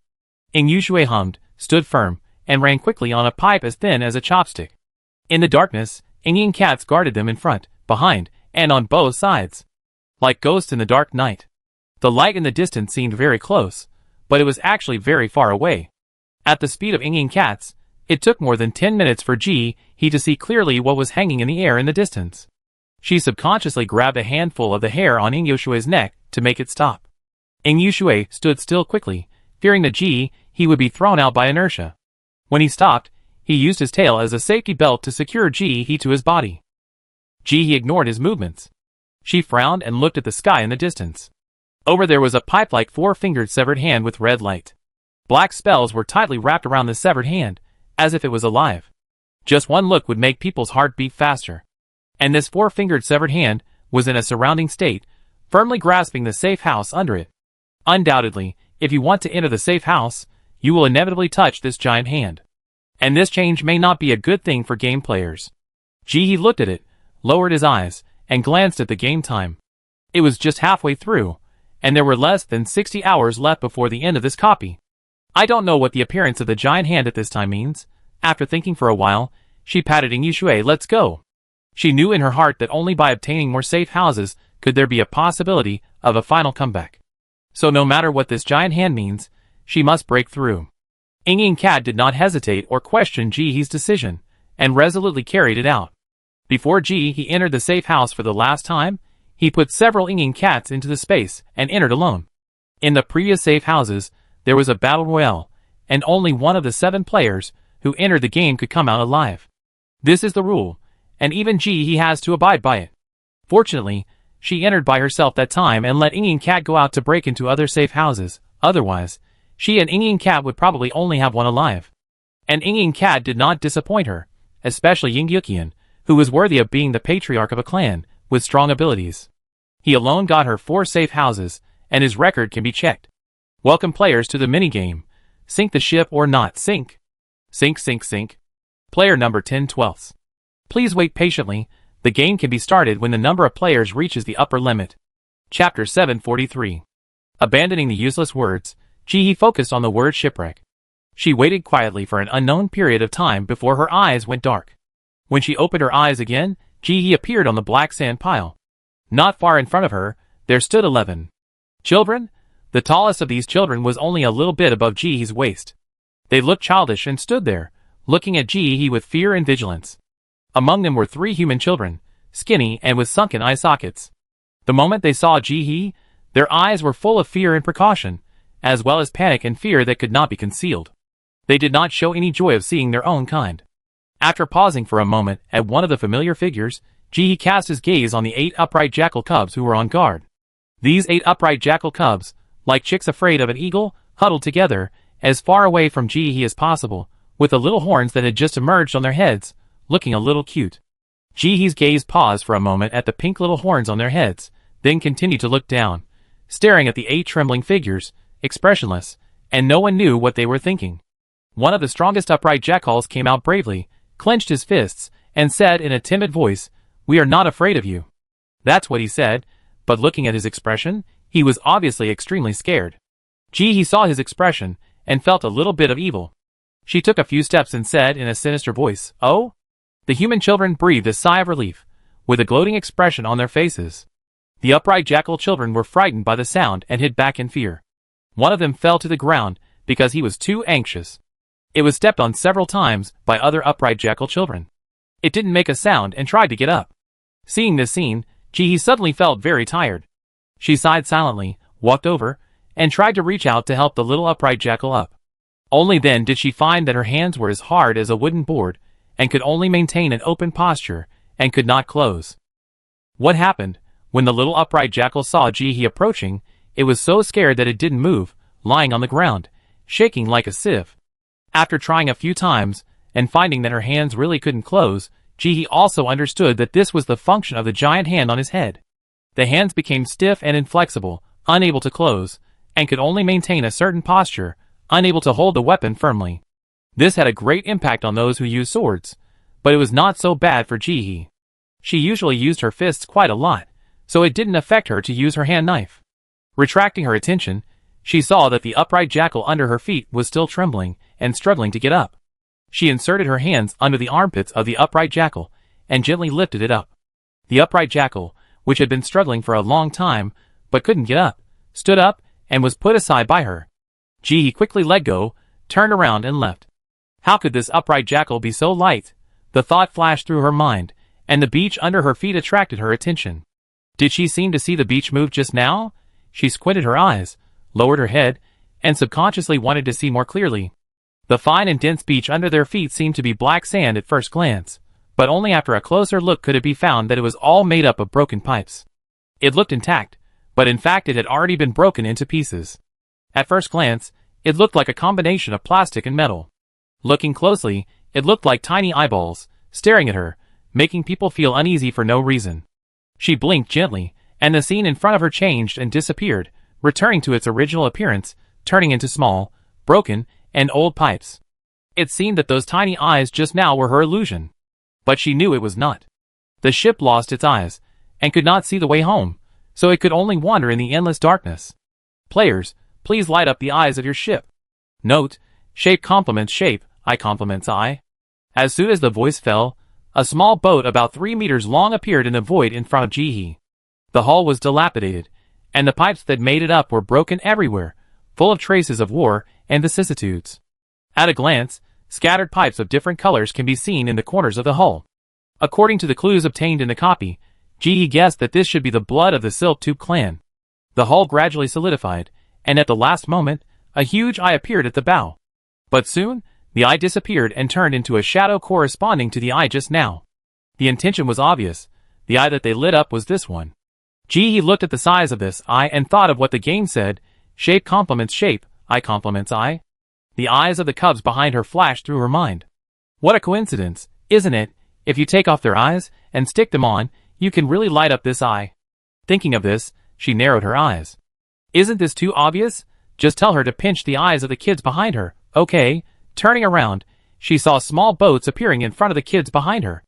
Ing Yushui hummed, stood firm, and ran quickly on a pipe as thin as a chopstick. In the darkness, Indian cats guarded them in front, behind, and on both sides. Like ghosts in the dark night. The light in the distance seemed very close, but it was actually very far away. At the speed of Indian cats, it took more than 10 minutes for Jihi to see clearly what was hanging in the air in the distance. She subconsciously grabbed a handful of the hair on Ing Yushui's neck to make it stop. Ing Yushui stood still quickly, fearing that Jihi would be thrown out by inertia. When he stopped, he used his tail as a safety belt to secure Jihi to his body. Jihi ignored his movements. She frowned and looked at the sky in the distance. Over there was a pipe-like 4-fingered severed hand with red light. Black spells were tightly wrapped around the severed hand, as if it was alive. Just one look would make people's heart beat faster. And this 4-fingered severed hand was in a surrounding state, firmly grasping the safe house under it. Undoubtedly, if you want to enter the safe house, you will inevitably touch this giant hand. And this change may not be a good thing for game players. Jihi looked at it, lowered his eyes, and glanced at the game time. It was just halfway through, and there were less than 60 hours left before the end of this copy. I don't know what the appearance of the giant hand at this time means. After thinking for a while, she patted Ing Yushui, "Let's go." She knew in her heart that only by obtaining more safe houses could there be a possibility of a final comeback. So no matter what this giant hand means, she must break through. Inging Cat did not hesitate or question Jihee's decision, and resolutely carried it out. Before Jihee entered the safe house for the last time, he put several Inging Cats into the space and entered alone. In the previous safe houses, there was a battle royale, and only one of the 7 players who entered the game could come out alive. This is the rule, and even Jihee has to abide by it. Fortunately, she entered by herself that time and let Inging Cat go out to break into other safe houses. Otherwise, she and Inging Cat would probably only have one alive. And Inging Cat did not disappoint her, especially Yingyukian, who was worthy of being the patriarch of a clan, with strong abilities. He alone got her 4 safe houses, and his record can be checked. Welcome players to the minigame. Sink the ship or not sink. Sink, sink, sink. Player number 10/12. Please wait patiently. The game can be started when the number of players reaches the upper limit. Chapter 743. Abandoning the useless words, Jihee focused on the word shipwreck. She waited quietly for an unknown period of time before her eyes went dark. When she opened her eyes again, Jihee appeared on the black sand pile. Not far in front of her, there stood 11 children. The tallest of these children was only a little bit above Jihee's waist. They looked childish and stood there, looking at Jihee with fear and vigilance. Among them were 3 human children, skinny and with sunken eye sockets. The moment they saw Jihee, their eyes were full of fear and precaution, as well as panic and fear that could not be concealed. They did not show any joy of seeing their own kind. After pausing for a moment at one of the familiar figures, Jihee cast his gaze on the 8 upright jackal cubs who were on guard. These 8 upright jackal cubs, like chicks afraid of an eagle, huddled together, as far away from Jihee as possible, with the little horns that had just emerged on their heads, looking a little cute. Jihee's gaze paused for a moment at the pink little horns on their heads, then continued to look down, staring at the 8 trembling figures, expressionless, and no one knew what they were thinking. One of the strongest upright jackals came out bravely, clenched his fists, and said in a timid voice, "We are not afraid of you." That's what he said, but looking at his expression, he was obviously extremely scared. Jihee saw his expression, and felt a little bit of evil. She took a few steps and said in a sinister voice, "Oh?" The human children breathed a sigh of relief, with a gloating expression on their faces. The upright jackal children were frightened by the sound and hid back in fear. One of them fell to the ground because he was too anxious. It was stepped on several times by other upright jackal children. It didn't make a sound and tried to get up. Seeing this scene, Jihee suddenly felt very tired. She sighed silently, walked over, and tried to reach out to help the little upright jackal up. Only then did she find that her hands were as hard as a wooden board, and could only maintain an open posture, and could not close. What happened? When the little upright jackal saw Jihee approaching, it was so scared that it didn't move, lying on the ground, shaking like a sieve. After trying a few times, and finding that her hands really couldn't close, Jihee also understood that this was the function of the giant hand on his head. The hands became stiff and inflexible, unable to close, and could only maintain a certain posture, unable to hold the weapon firmly. This had a great impact on those who use swords, but it was not so bad for Jihee. She usually used her fists quite a lot, so it didn't affect her to use her hand knife. Retracting her attention, she saw that the upright jackal under her feet was still trembling and struggling to get up. She inserted her hands under the armpits of the upright jackal and gently lifted it up. The upright jackal, which had been struggling for a long time but couldn't get up, stood up and was put aside by her. Jihee quickly let go, turned around and left. How could this upright jackal be so light? The thought flashed through her mind, and the beach under her feet attracted her attention. Did she seem to see the beach move just now? She squinted her eyes, lowered her head, and subconsciously wanted to see more clearly. The fine and dense beach under their feet seemed to be black sand at first glance, but only after a closer look could it be found that it was all made up of broken pipes. It looked intact, but in fact it had already been broken into pieces. At first glance, it looked like a combination of plastic and metal. Looking closely, it looked like tiny eyeballs, staring at her, making people feel uneasy for no reason. She blinked gently, and the scene in front of her changed and disappeared, returning to its original appearance, turning into small, broken, and old pipes. It seemed that those tiny eyes just now were her illusion. But she knew it was not. The ship lost its eyes, and could not see the way home, so it could only wander in the endless darkness. Players, please light up the eyes of your ship. Note, shape complements shape, eye complements eye. As soon as the voice fell, a small boat about 3 meters long appeared in the void in front of Jihee. The hull was dilapidated, and the pipes that made it up were broken everywhere, full of traces of war and vicissitudes. At a glance, scattered pipes of different colors can be seen in the corners of the hull. According to the clues obtained in the copy, Ji guessed that this should be the blood of the Silk Tube clan. The hull gradually solidified, and at the last moment, a huge eye appeared at the bow. But soon, the eye disappeared and turned into a shadow corresponding to the eye just now. The intention was obvious. The eye that they lit up was this one. Ji looked at the size of this eye and thought of what the game said, shape complements shape, eye complements eye. The eyes of the cubs behind her flashed through her mind. What a coincidence, isn't it? If you take off their eyes and stick them on, you can really light up this eye. Thinking of this, she narrowed her eyes. Isn't this too obvious? Just tell her to pinch the eyes of the kids behind her, okay? Turning around, she saw small boats appearing in front of the kids behind her.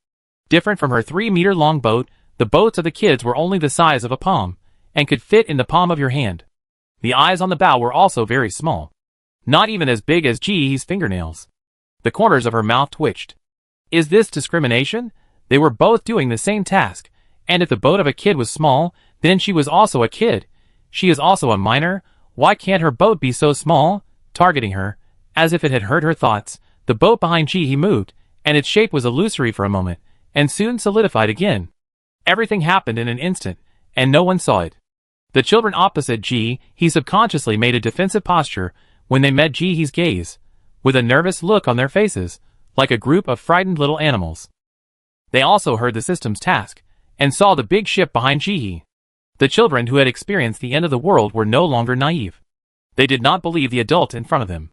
Different from her 3-meter-long boat, the boats of the kids were only the size of a palm, and could fit in the palm of your hand. The eyes on the bow were also very small. Not even as big as Ji's fingernails. The corners of her mouth twitched. Is this discrimination? They were both doing the same task, and if the boat of a kid was small, then she was also a kid. She is also a minor. Why can't her boat be so small? Targeting her, as if it had heard her thoughts, the boat behind Ji moved, and its shape was illusory for a moment, and soon solidified again. Everything happened in an instant, and no one saw it. The children opposite Ji subconsciously made a defensive posture when they met Ji's gaze, with a nervous look on their faces, like a group of frightened little animals. They also heard the system's task, and saw the big ship behind Ji. The children who had experienced the end of the world were no longer naive. They did not believe the adult in front of them.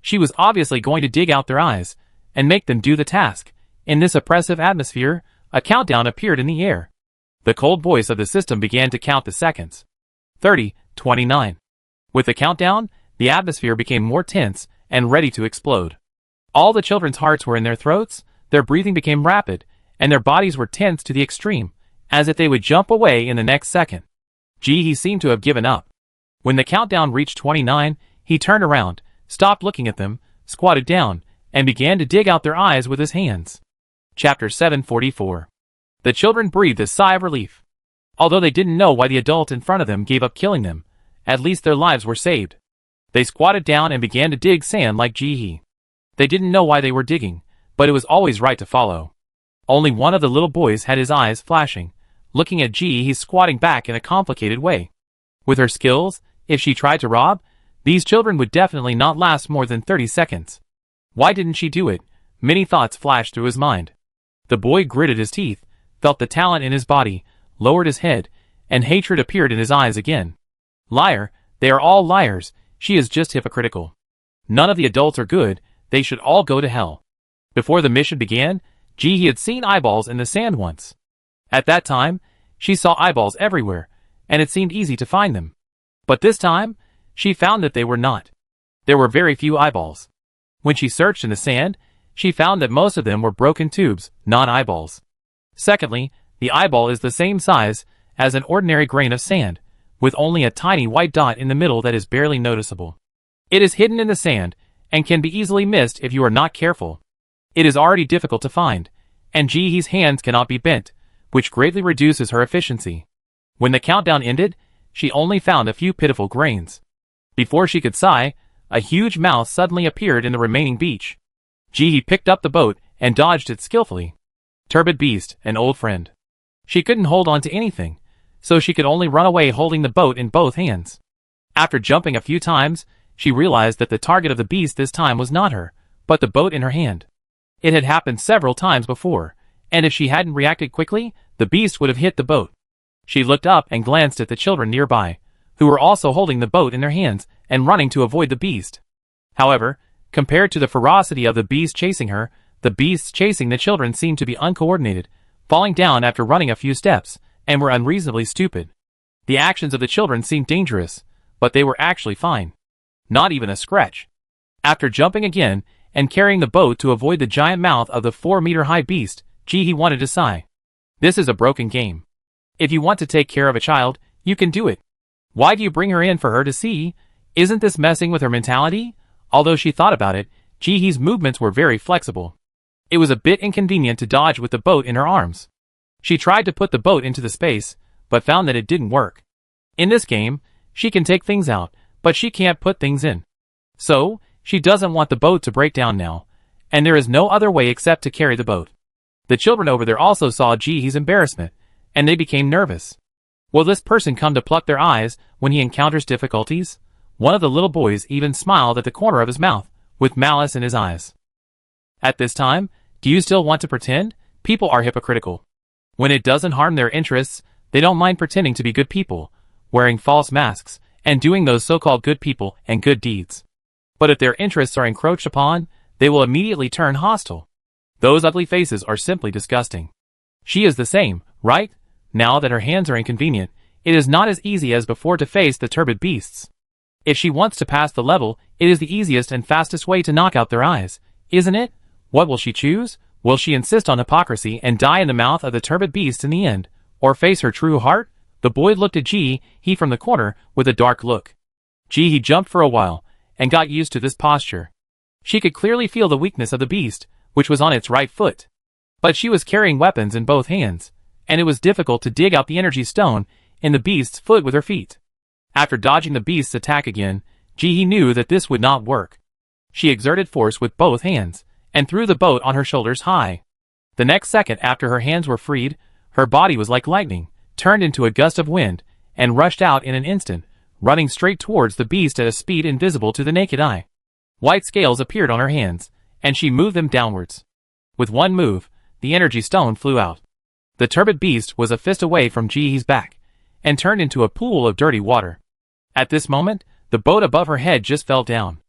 She was obviously going to dig out their eyes, and make them do the task. In this oppressive atmosphere, a countdown appeared in the air. The cold voice of the system began to count the seconds. 30, 29. With the countdown, the atmosphere became more tense and ready to explode. All the children's hearts were in their throats, their breathing became rapid, and their bodies were tense to the extreme, as if they would jump away in the next second. Ji seemed to have given up. When the countdown reached 29, he turned around, stopped looking at them, squatted down, and began to dig out their eyes with his hands. Chapter 744. The children breathed a sigh of relief. Although they didn't know why the adult in front of them gave up killing them, at least their lives were saved. They squatted down and began to dig sand like Ji. They didn't know why they were digging, but it was always right to follow. Only one of the little boys had his eyes flashing, looking at Ji squatting back in a complicated way. With her skills, if she tried to rob, these children would definitely not last more than 30 seconds. Why didn't she do it? Many thoughts flashed through his mind. The boy gritted his teeth, felt the talent in his body, lowered his head, and hatred appeared in his eyes again. Liar, they are all liars, she is just hypocritical. None of the adults are good, they should all go to hell. Before the mission began, Ji had seen eyeballs in the sand once. At that time, she saw eyeballs everywhere, and it seemed easy to find them. But this time, she found that they were not. There were very few eyeballs. When she searched in the sand, she found that most of them were broken tubes, not eyeballs. Secondly, the eyeball is the same size as an ordinary grain of sand, with only a tiny white dot in the middle that is barely noticeable. It is hidden in the sand, and can be easily missed if you are not careful. It is already difficult to find, and Ji's hands cannot be bent, which greatly reduces her efficiency. When the countdown ended, she only found a few pitiful grains. Before she could sigh, a huge mouse suddenly appeared in the remaining beach. Ji picked up the boat and dodged it skillfully. Turbid beast, an old friend. She couldn't hold on to anything, so she could only run away holding the boat in both hands. After jumping a few times, she realized that the target of the beast this time was not her, but the boat in her hand. It had happened several times before, and if she hadn't reacted quickly, the beast would have hit the boat. She looked up and glanced at the children nearby, who were also holding the boat in their hands and running to avoid the beast. However, compared to the ferocity of the beast chasing her, the beasts chasing the children seemed to be uncoordinated, falling down after running a few steps, and were unreasonably stupid. The actions of the children seemed dangerous, but they were actually fine. Not even a scratch. After jumping again, and carrying the boat to avoid the giant mouth of the 4-meter-high beast, Ji wanted to sigh. This is a broken game. If you want to take care of a child, you can do it. Why do you bring her in for her to see? Isn't this messing with her mentality? Although she thought about it, Ji's movements were very flexible. It was a bit inconvenient to dodge with the boat in her arms. She tried to put the boat into the space, but found that it didn't work. In this game, she can take things out, but she can't put things in. So, She doesn't want the boat to break down now, and there is no other way except to carry the boat. The children over there also saw Jihee's embarrassment, and they became nervous. Will this person come to pluck their eyes when he encounters difficulties? One of the little boys even smiled at the corner of his mouth, with malice in his eyes. At this time, do you still want to pretend? People are hypocritical. When it doesn't harm their interests, they don't mind pretending to be good people, wearing false masks, and doing those so-called good people and good deeds. But if their interests are encroached upon, they will immediately turn hostile. Those ugly faces are simply disgusting. She is the same, right? Now that her hands are inconvenient, it is not as easy as before to face the turbid beasts. If she wants to pass the level, it is the easiest and fastest way to knock out their eyes, isn't it? What will she choose? Will she insist on hypocrisy and die in the mouth of the turbid beast in the end, or face her true heart? The boy looked at Jihee from the corner with a dark look. Jihee jumped for a while, and got used to this posture. She could clearly feel the weakness of the beast, which was on its right foot. But she was carrying weapons in both hands, and it was difficult to dig out the energy stone in the beast's foot with her feet. After dodging the beast's attack again, Jihee knew that this would not work. She exerted force with both hands, and threw the boat on her shoulders high. The next second after her hands were freed, her body was like lightning, turned into a gust of wind, and rushed out in an instant, running straight towards the beast at a speed invisible to the naked eye. White scales appeared on her hands, and she moved them downwards. With one move, the energy stone flew out. The turbid beast was a fist away from Jihee's back, and turned into a pool of dirty water. At this moment, the boat above her head just fell down.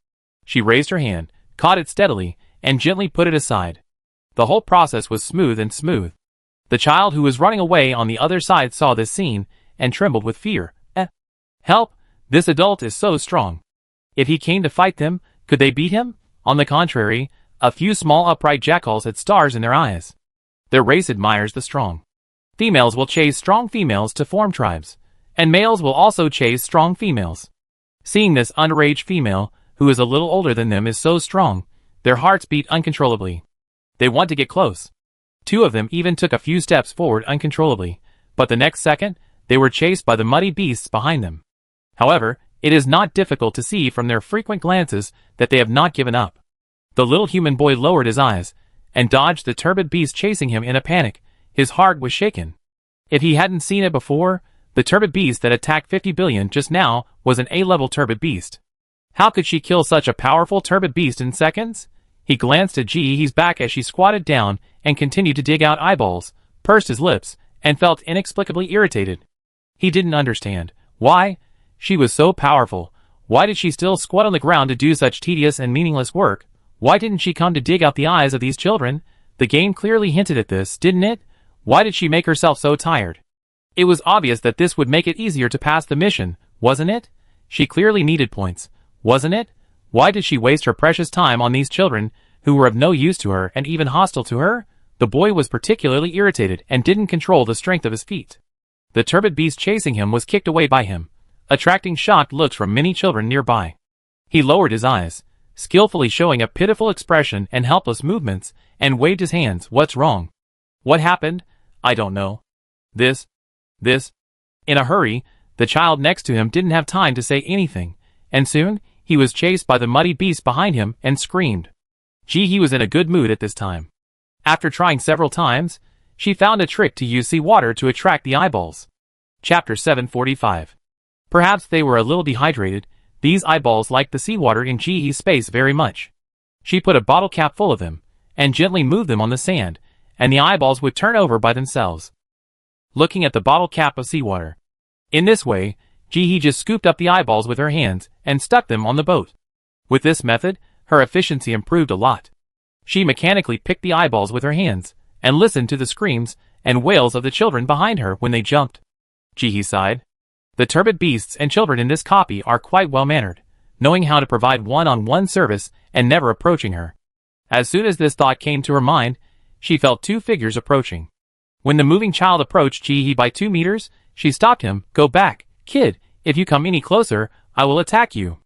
She raised her hand, caught it steadily, and gently put it aside. The whole process was smooth and smooth. The child who was running away on the other side saw this scene, and trembled with fear. Help! This adult is so strong. If he came to fight them, could they beat him? On the contrary, a few small upright jackals had stars in their eyes. Their race admires the strong. Females will chase strong females to form tribes, and males will also chase strong females. Seeing this underage female, who is a little older than them, is so strong, their hearts beat uncontrollably. They want to get close. Two of them even took a few steps forward uncontrollably, but the next second, they were chased by the muddy beasts behind them. However, it is not difficult to see from their frequent glances that they have not given up. The little human boy lowered his eyes, and dodged the turbid beast chasing him in a panic. His heart was shaken. If he hadn't seen it before, the turbid beast that attacked 50 billion just now was an A-level turbid beast. How could she kill such a powerful turbid beast in seconds? He glanced at Jihee's back as she squatted down and continued to dig out eyeballs, pursed his lips, and felt inexplicably irritated. He didn't understand. Why? She was so powerful. Why did she still squat on the ground to do such tedious and meaningless work? Why didn't she come to dig out the eyes of these children? The game clearly hinted at this, didn't it? Why did she make herself so tired? It was obvious that this would make it easier to pass the mission, wasn't it? She clearly needed points, wasn't it? Why did she waste her precious time on these children, who were of no use to her and even hostile to her? The boy was particularly irritated and didn't control the strength of his feet. The turbid beast chasing him was kicked away by him, attracting shocked looks from many children nearby. He lowered his eyes, skillfully showing a pitiful expression and helpless movements, and waved his hands. What's wrong? What happened? I don't know. This. In a hurry, the child next to him didn't have time to say anything, and soon, he was chased by the muddy beast behind him and screamed. Jihee was in a good mood at this time. After trying several times, she found a trick to use seawater to attract the eyeballs. Chapter 745. Perhaps they were a little dehydrated. These eyeballs liked the seawater in Jihee's space very much. She put a bottle cap full of them, and gently moved them on the sand, and the eyeballs would turn over by themselves. Looking at the bottle cap of seawater. In this way, Jihee just scooped up the eyeballs with her hands, and stuck them on the boat. With this method, her efficiency improved a lot. She mechanically picked the eyeballs with her hands, and listened to the screams and wails of the children behind her when they jumped. Jihee sighed. The turbid beasts and children in this copy are quite well-mannered, knowing how to provide one-on-one service and never approaching her. As soon as this thought came to her mind, she felt two figures approaching. When the moving child approached Jihee by 2 meters, she stopped him. Go back, kid. If you come any closer, I will attack you.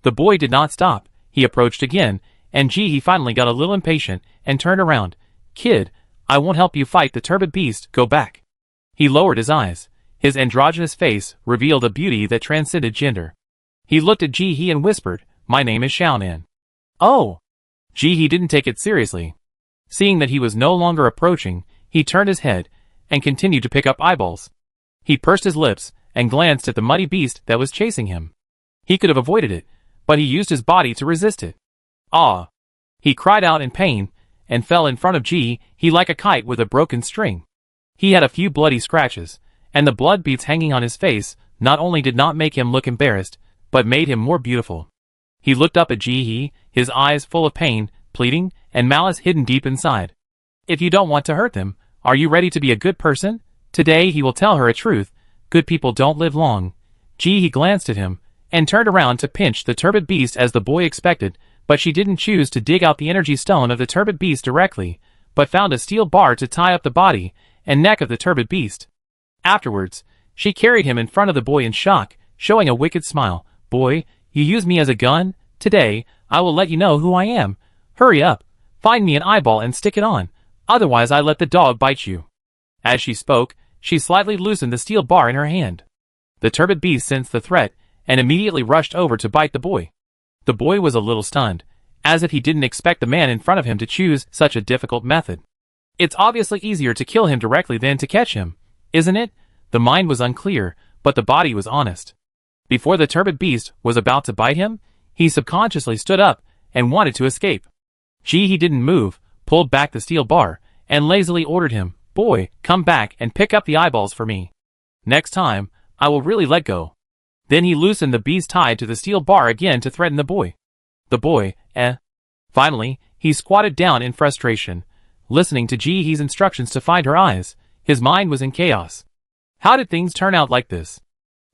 The boy did not stop. He approached again, and Jihee finally got a little impatient and turned around. Kid, I won't help you fight the turbid beast. Go back. He lowered his eyes. His androgynous face revealed a beauty that transcended gender. He looked at Jihee and whispered, My name is Xiaonan. Oh! He didn't take it seriously. Seeing that he was no longer approaching, he turned his head and continued to pick up eyeballs. He pursed his lips and glanced at the muddy beast that was chasing him. He could have avoided it, but he used his body to resist it. Ah! He cried out in pain and fell in front of he like a kite with a broken string. He had a few bloody scratches, and the blood beads hanging on his face not only did not make him look embarrassed, but made him more beautiful. He looked up at his eyes full of pain, pleading, and malice hidden deep inside. If you don't want to hurt them, are you ready to be a good person? Today he will tell her a truth. Good people don't live long. He glanced at him, and turned around to pinch the turbid beast as the boy expected, but she didn't choose to dig out the energy stone of the turbid beast directly, but found a steel bar to tie up the body and neck of the turbid beast. Afterwards, she carried him in front of the boy in shock, showing a wicked smile. Boy, you use me as a gun? Today, I will let you know who I am. Hurry up, find me an eyeball and stick it on, otherwise I let the dog bite you. As she spoke, she slightly loosened the steel bar in her hand. The turbid beast sensed the threat, and immediately rushed over to bite the boy. The boy was a little stunned, as if he didn't expect the man in front of him to choose such a difficult method. It's obviously easier to kill him directly than to catch him, isn't it? The mind was unclear, but the body was honest. Before the turbid beast was about to bite him, he subconsciously stood up and wanted to escape. He didn't move, pulled back the steel bar, and lazily ordered him, Boy, come back and pick up the eyeballs for me. Next time, I will really let go. Then he loosened the beast tied to the steel bar again to threaten the boy. The boy, Finally, he squatted down in frustration, listening to he's instructions to find her eyes. His mind was in chaos. How did things turn out like this?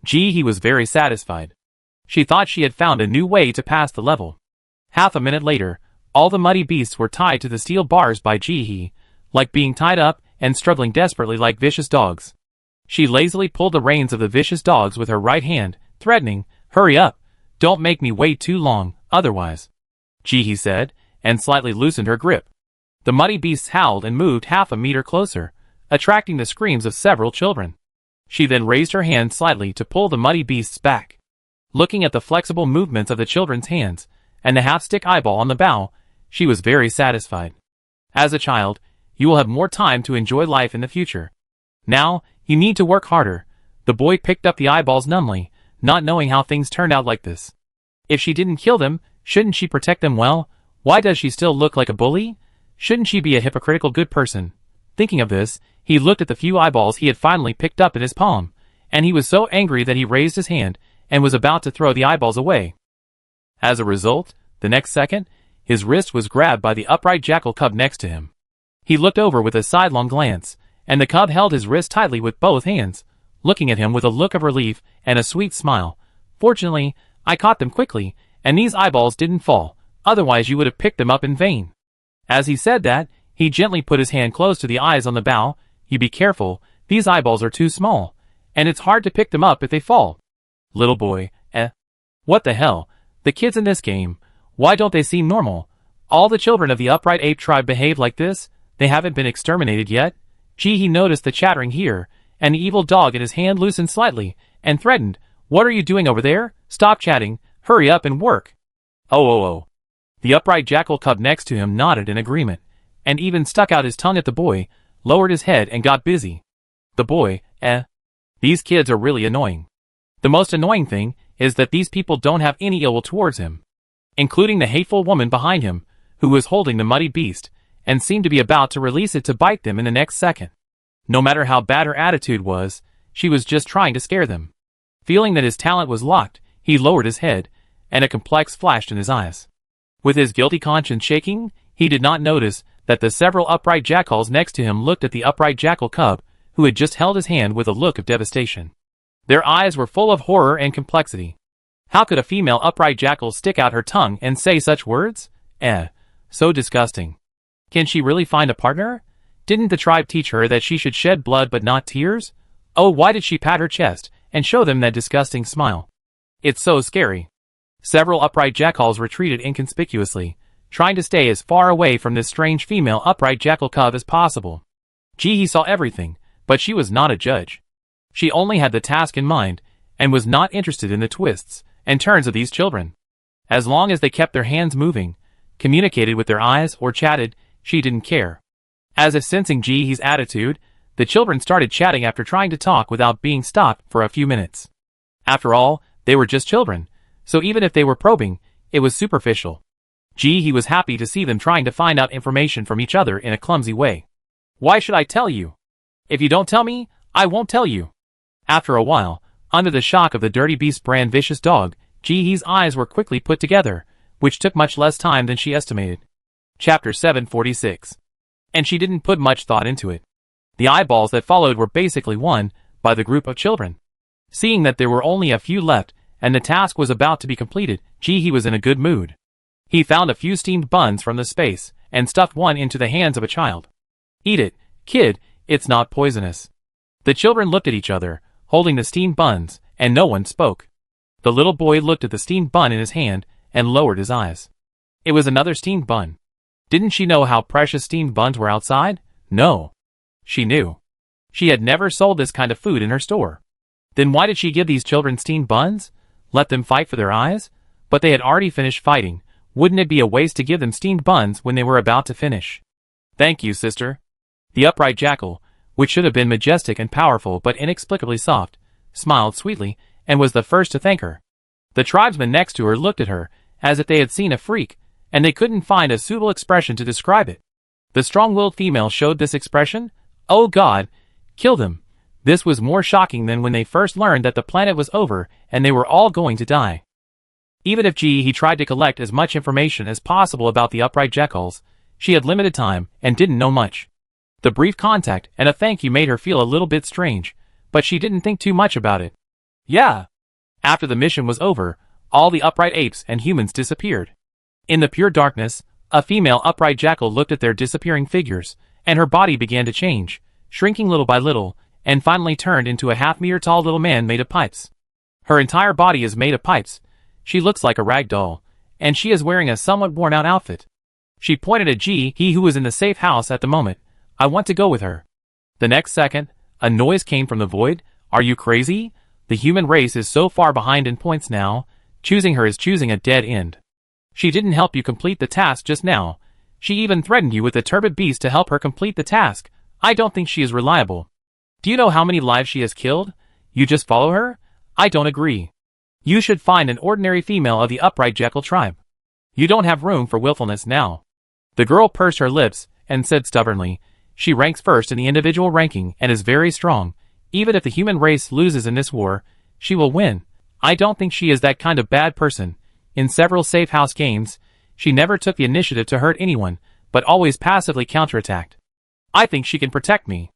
He was very satisfied. She thought she had found a new way to pass the level. Half a minute later, all the muddy beasts were tied to the steel bars by like being tied up and struggling desperately like vicious dogs. She lazily pulled the reins of the vicious dogs with her right hand, threatening, Hurry up, don't make me wait too long, otherwise. He said, and slightly loosened her grip. The muddy beasts howled and moved half a meter closer, attracting the screams of several children. She then raised her hand slightly to pull the muddy beasts back. Looking at the flexible movements of the children's hands, and the half-stick eyeball on the bow, she was very satisfied. As a child, you will have more time to enjoy life in the future. Now, you need to work harder. The boy picked up the eyeballs numbly, not knowing how things turned out like this. If she didn't kill them, shouldn't she protect them well? Why does she still look like a bully? Shouldn't she be a hypocritical good person? Thinking of this, he looked at the few eyeballs he had finally picked up in his palm, and he was so angry that he raised his hand and was about to throw the eyeballs away. As a result, the next second, his wrist was grabbed by the upright jackal cub next to him. He looked over with a sidelong glance, and the cub held his wrist tightly with both hands, looking at him with a look of relief and a sweet smile. Fortunately, I caught them quickly, and these eyeballs didn't fall, otherwise you would have picked them up in vain. As he said that, he gently put his hand close to the eyes on the bow. You be careful, these eyeballs are too small, and it's hard to pick them up if they fall. Little boy, What the hell? The kids in this game, why don't they seem normal? All the children of the upright ape tribe behave like this? They haven't been exterminated yet? He noticed the chattering here, and the evil dog in his hand loosened slightly, and threatened, What are you doing over there? Stop chatting, hurry up and work. Oh. The upright jackal cub next to him nodded in agreement, and even stuck out his tongue at the boy, lowered his head and got busy. The boy, These kids are really annoying. The most annoying thing is that these people don't have any ill will towards him, including the hateful woman behind him, who was holding the muddy beast, and seemed to be about to release it to bite them in the next second. No matter how bad her attitude was, she was just trying to scare them. Feeling that his talent was locked, he lowered his head, and a complex flashed in his eyes. With his guilty conscience shaking, he did not notice that the several upright jackals next to him looked at the upright jackal cub, who had just held his hand with a look of devastation. Their eyes were full of horror and complexity. How could a female upright jackal stick out her tongue and say such words? So disgusting. Can she really find a partner? Didn't the tribe teach her that she should shed blood but not tears? Oh, why did she pat her chest and show them that disgusting smile? It's so scary. Several upright jackals retreated inconspicuously, trying to stay as far away from this strange female upright jackal cub as possible. He saw everything, but she was not a judge. She only had the task in mind, and was not interested in the twists and turns of these children. As long as they kept their hands moving, communicated with their eyes, or chatted, she didn't care. As if sensing Jihee's attitude, the children started chatting after trying to talk without being stopped for a few minutes. After all, they were just children, so even if they were probing, it was superficial. Jihee was happy to see them trying to find out information from each other in a clumsy way. Why should I tell you? If you don't tell me, I won't tell you. After a while, under the shock of the Dirty Beast brand vicious dog, Jihee's eyes were quickly put together, which took much less time than she estimated. Chapter 746. And she didn't put much thought into it. The eyeballs that followed were basically won by the group of children. Seeing that there were only a few left, and the task was about to be completed, Jihee was in a good mood. He found a few steamed buns from the space, and stuffed one into the hands of a child. Eat it, kid, it's not poisonous. The children looked at each other, holding the steamed buns, and no one spoke. The little boy looked at the steamed bun in his hand, and lowered his eyes. It was another steamed bun. Didn't she know how precious steamed buns were outside? No. She knew. She had never sold this kind of food in her store. Then why did she give these children steamed buns? Let them fight for their eyes? But they had already finished fighting. Wouldn't it be a waste to give them steamed buns when they were about to finish? Thank you, sister. The upright jackal, which should have been majestic and powerful but inexplicably soft, smiled sweetly, and was the first to thank her. The tribesmen next to her looked at her, as if they had seen a freak, and they couldn't find a suitable expression to describe it. The strong-willed female showed this expression. Oh God, kill them. This was more shocking than when they first learned that the planet was over and they were all going to die. Even if Jihee tried to collect as much information as possible about the upright jackals, she had limited time and didn't know much. The brief contact and a thank you made her feel a little bit strange, but she didn't think too much about it. Yeah. After the mission was over, all the upright apes and humans disappeared. In the pure darkness, a female upright jackal looked at their disappearing figures, and her body began to change, shrinking little by little, and finally turned into a half-meter-tall little man made of pipes. Her entire body is made of pipes. She looks like a rag doll, and she is wearing a somewhat worn-out outfit. She pointed at Jihee, who was in the safe house at the moment. I want to go with her. The next second, a noise came from the void. Are you crazy? The human race is so far behind in points now. Choosing her is choosing a dead end. She didn't help you complete the task just now. She even threatened you with the turbid beast to help her complete the task. I don't think she is reliable. Do you know how many lives she has killed? You just follow her? I don't agree. You should find an ordinary female of the upright jackal tribe. You don't have room for willfulness now. The girl pursed her lips and said stubbornly, she ranks first in the individual ranking and is very strong. Even if the human race loses in this war, she will win. I don't think she is that kind of bad person. In several safe house games, she never took the initiative to hurt anyone, but always passively counterattacked. I think she can protect me.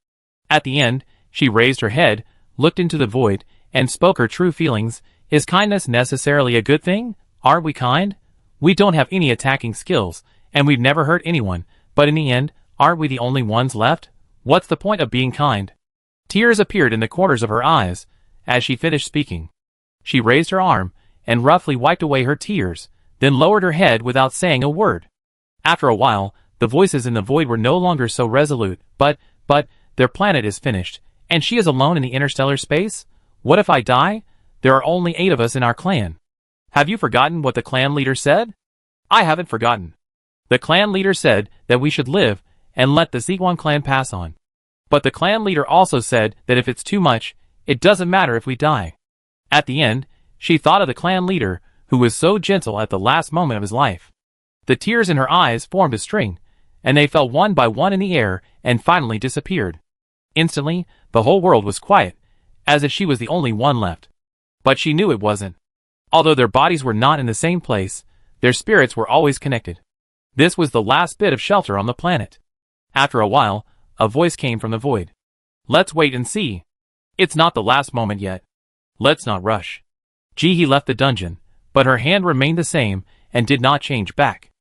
At the end, she raised her head, looked into the void, and spoke her true feelings. Is kindness necessarily a good thing? Aren't we kind? We don't have any attacking skills, and we've never hurt anyone, but in the end, aren't we the only ones left? What's the point of being kind? Tears appeared in the corners of her eyes as she finished speaking. She raised her arm and roughly wiped away her tears, then lowered her head without saying a word. After a while, the voices in the void were no longer so resolute. But, their planet is finished, and she is alone in the interstellar space? What if I die? There are only 8 of us in our clan. Have you forgotten what the clan leader said? I haven't forgotten. The clan leader said that we should live and let the Ziguan clan pass on. But the clan leader also said that if it's too much, it doesn't matter if we die. At the end, she thought of the clan leader, who was so gentle at the last moment of his life. The tears in her eyes formed a string, and they fell one by one in the air and finally disappeared. Instantly, the whole world was quiet, as if she was the only one left. But she knew it wasn't. Although their bodies were not in the same place, their spirits were always connected. This was the last bit of shelter on the planet. After a while, a voice came from the void. Let's wait and see. It's not the last moment yet. Let's not rush. Jihee left the dungeon, but her hand remained the same and did not change back.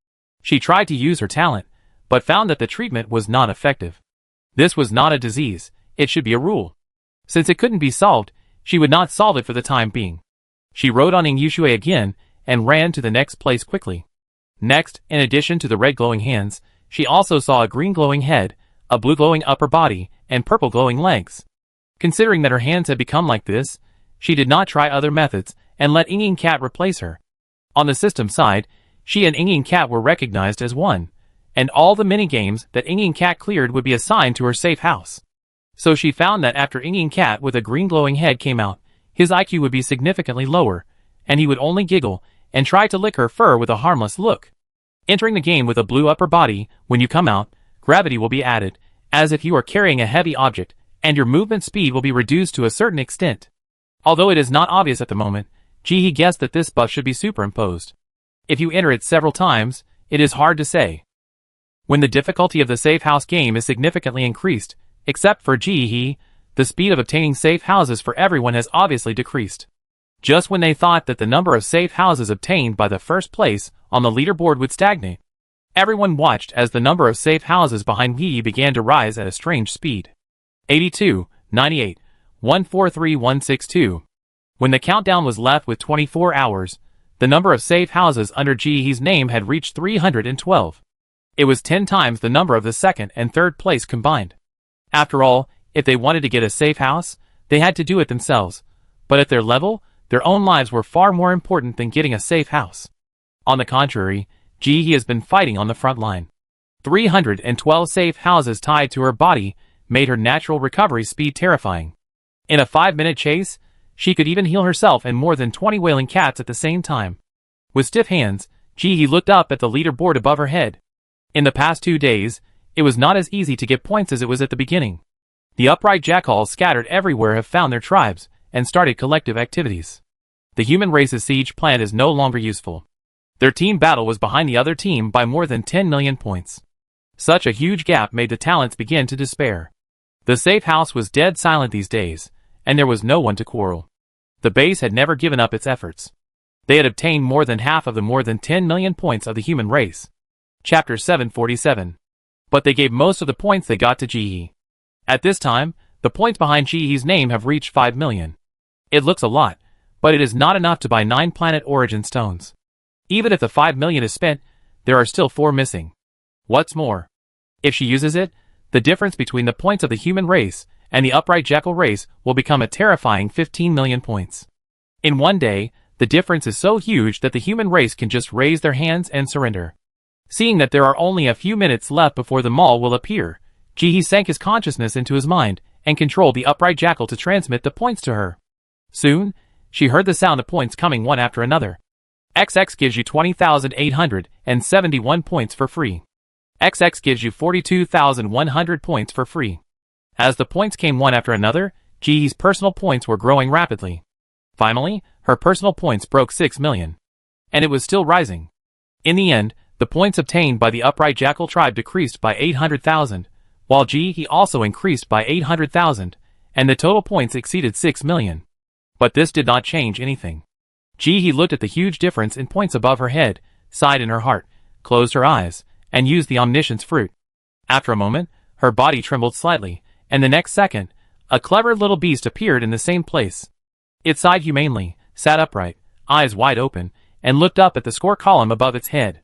She tried to use her talent, but found that the treatment was not effective. This was not a disease, it should be a rule. Since it couldn't be solved, she would not solve it for the time being. She rode on Yushui again and ran to the next place quickly. Next, in addition to the red glowing hands, she also saw a green glowing head, a blue glowing upper body, and purple glowing legs. Considering that her hands had become like this, she did not try other methods and let Ying Cat replace her. On the system side, She and Ingy and Cat were recognized as one, and all the mini-games that Ingy and Cat cleared would be assigned to her safe house. So she found that after Ingy and Cat with a green glowing head came out, his IQ would be significantly lower, and he would only giggle and try to lick her fur with a harmless look. Entering the game with a blue upper body, when you come out, gravity will be added, as if you are carrying a heavy object, and your movement speed will be reduced to a certain extent. Although it is not obvious at the moment, Jihee guessed that this buff should be superimposed. If you enter it several times, it is hard to say. When the difficulty of the safe house game is significantly increased, except for Jihee, the speed of obtaining safe houses for everyone has obviously decreased. Just when they thought that the number of safe houses obtained by the first place on the leaderboard would stagnate, everyone watched as the number of safe houses behind Jihee began to rise at a strange speed. 82, 98, 143, 162. When the countdown was left with 24 hours, the number of safe houses under Jihee's name had reached 312. It was 10 times the number of the second and third place combined. After all, if they wanted to get a safe house, they had to do it themselves, but at their level, their own lives were far more important than getting a safe house. On the contrary, Jihee has been fighting on the front line. 312 safe houses tied to her body made her natural recovery speed terrifying. In a 5-minute chase, she could even heal herself and more than 20 wailing cats at the same time. With stiff hands, Jihee looked up at the leaderboard above her head. In the past 2 days, it was not as easy to get points as it was at the beginning. The upright jackals scattered everywhere have found their tribes and started collective activities. The human race's siege plan is no longer useful. Their team battle was behind the other team by more than 10 million points. Such a huge gap made the talents begin to despair. The safe house was dead silent these days, and there was no one to quarrel. The base had never given up its efforts. They had obtained more than half of the more than 10 million points of the human race. Chapter 747. But they gave most of the points they got to Jihee. At this time, the points behind Jihee's name have reached 5 million. It looks a lot, but it is not enough to buy 9 planet origin stones. Even if the 5 million is spent, there are still 4 missing. What's more, if she uses it, the difference between the points of the human race and the upright jackal race will become a terrifying 15 million points. In one day, the difference is so huge that the human race can just raise their hands and surrender. Seeing that there are only a few minutes left before the mall will appear, Jihee sank his consciousness into his mind and controlled the upright jackal to transmit the points to her. Soon, she heard the sound of points coming one after another. XX gives you 20,871 points for free. XX gives you 42,100 points for free. As the points came one after another, Jihee's personal points were growing rapidly. Finally, her personal points broke 6 million. And it was still rising. In the end, the points obtained by the upright jackal tribe decreased by 800,000, while Jihee also increased by 800,000, and the total points exceeded 6 million. But this did not change anything. Jihee looked at the huge difference in points above her head, sighed in her heart, closed her eyes, and used the omniscience fruit. After a moment, her body trembled slightly, and the next second, a clever little beast appeared in the same place. It sighed humanely, sat upright, eyes wide open, and looked up at the score column above its head.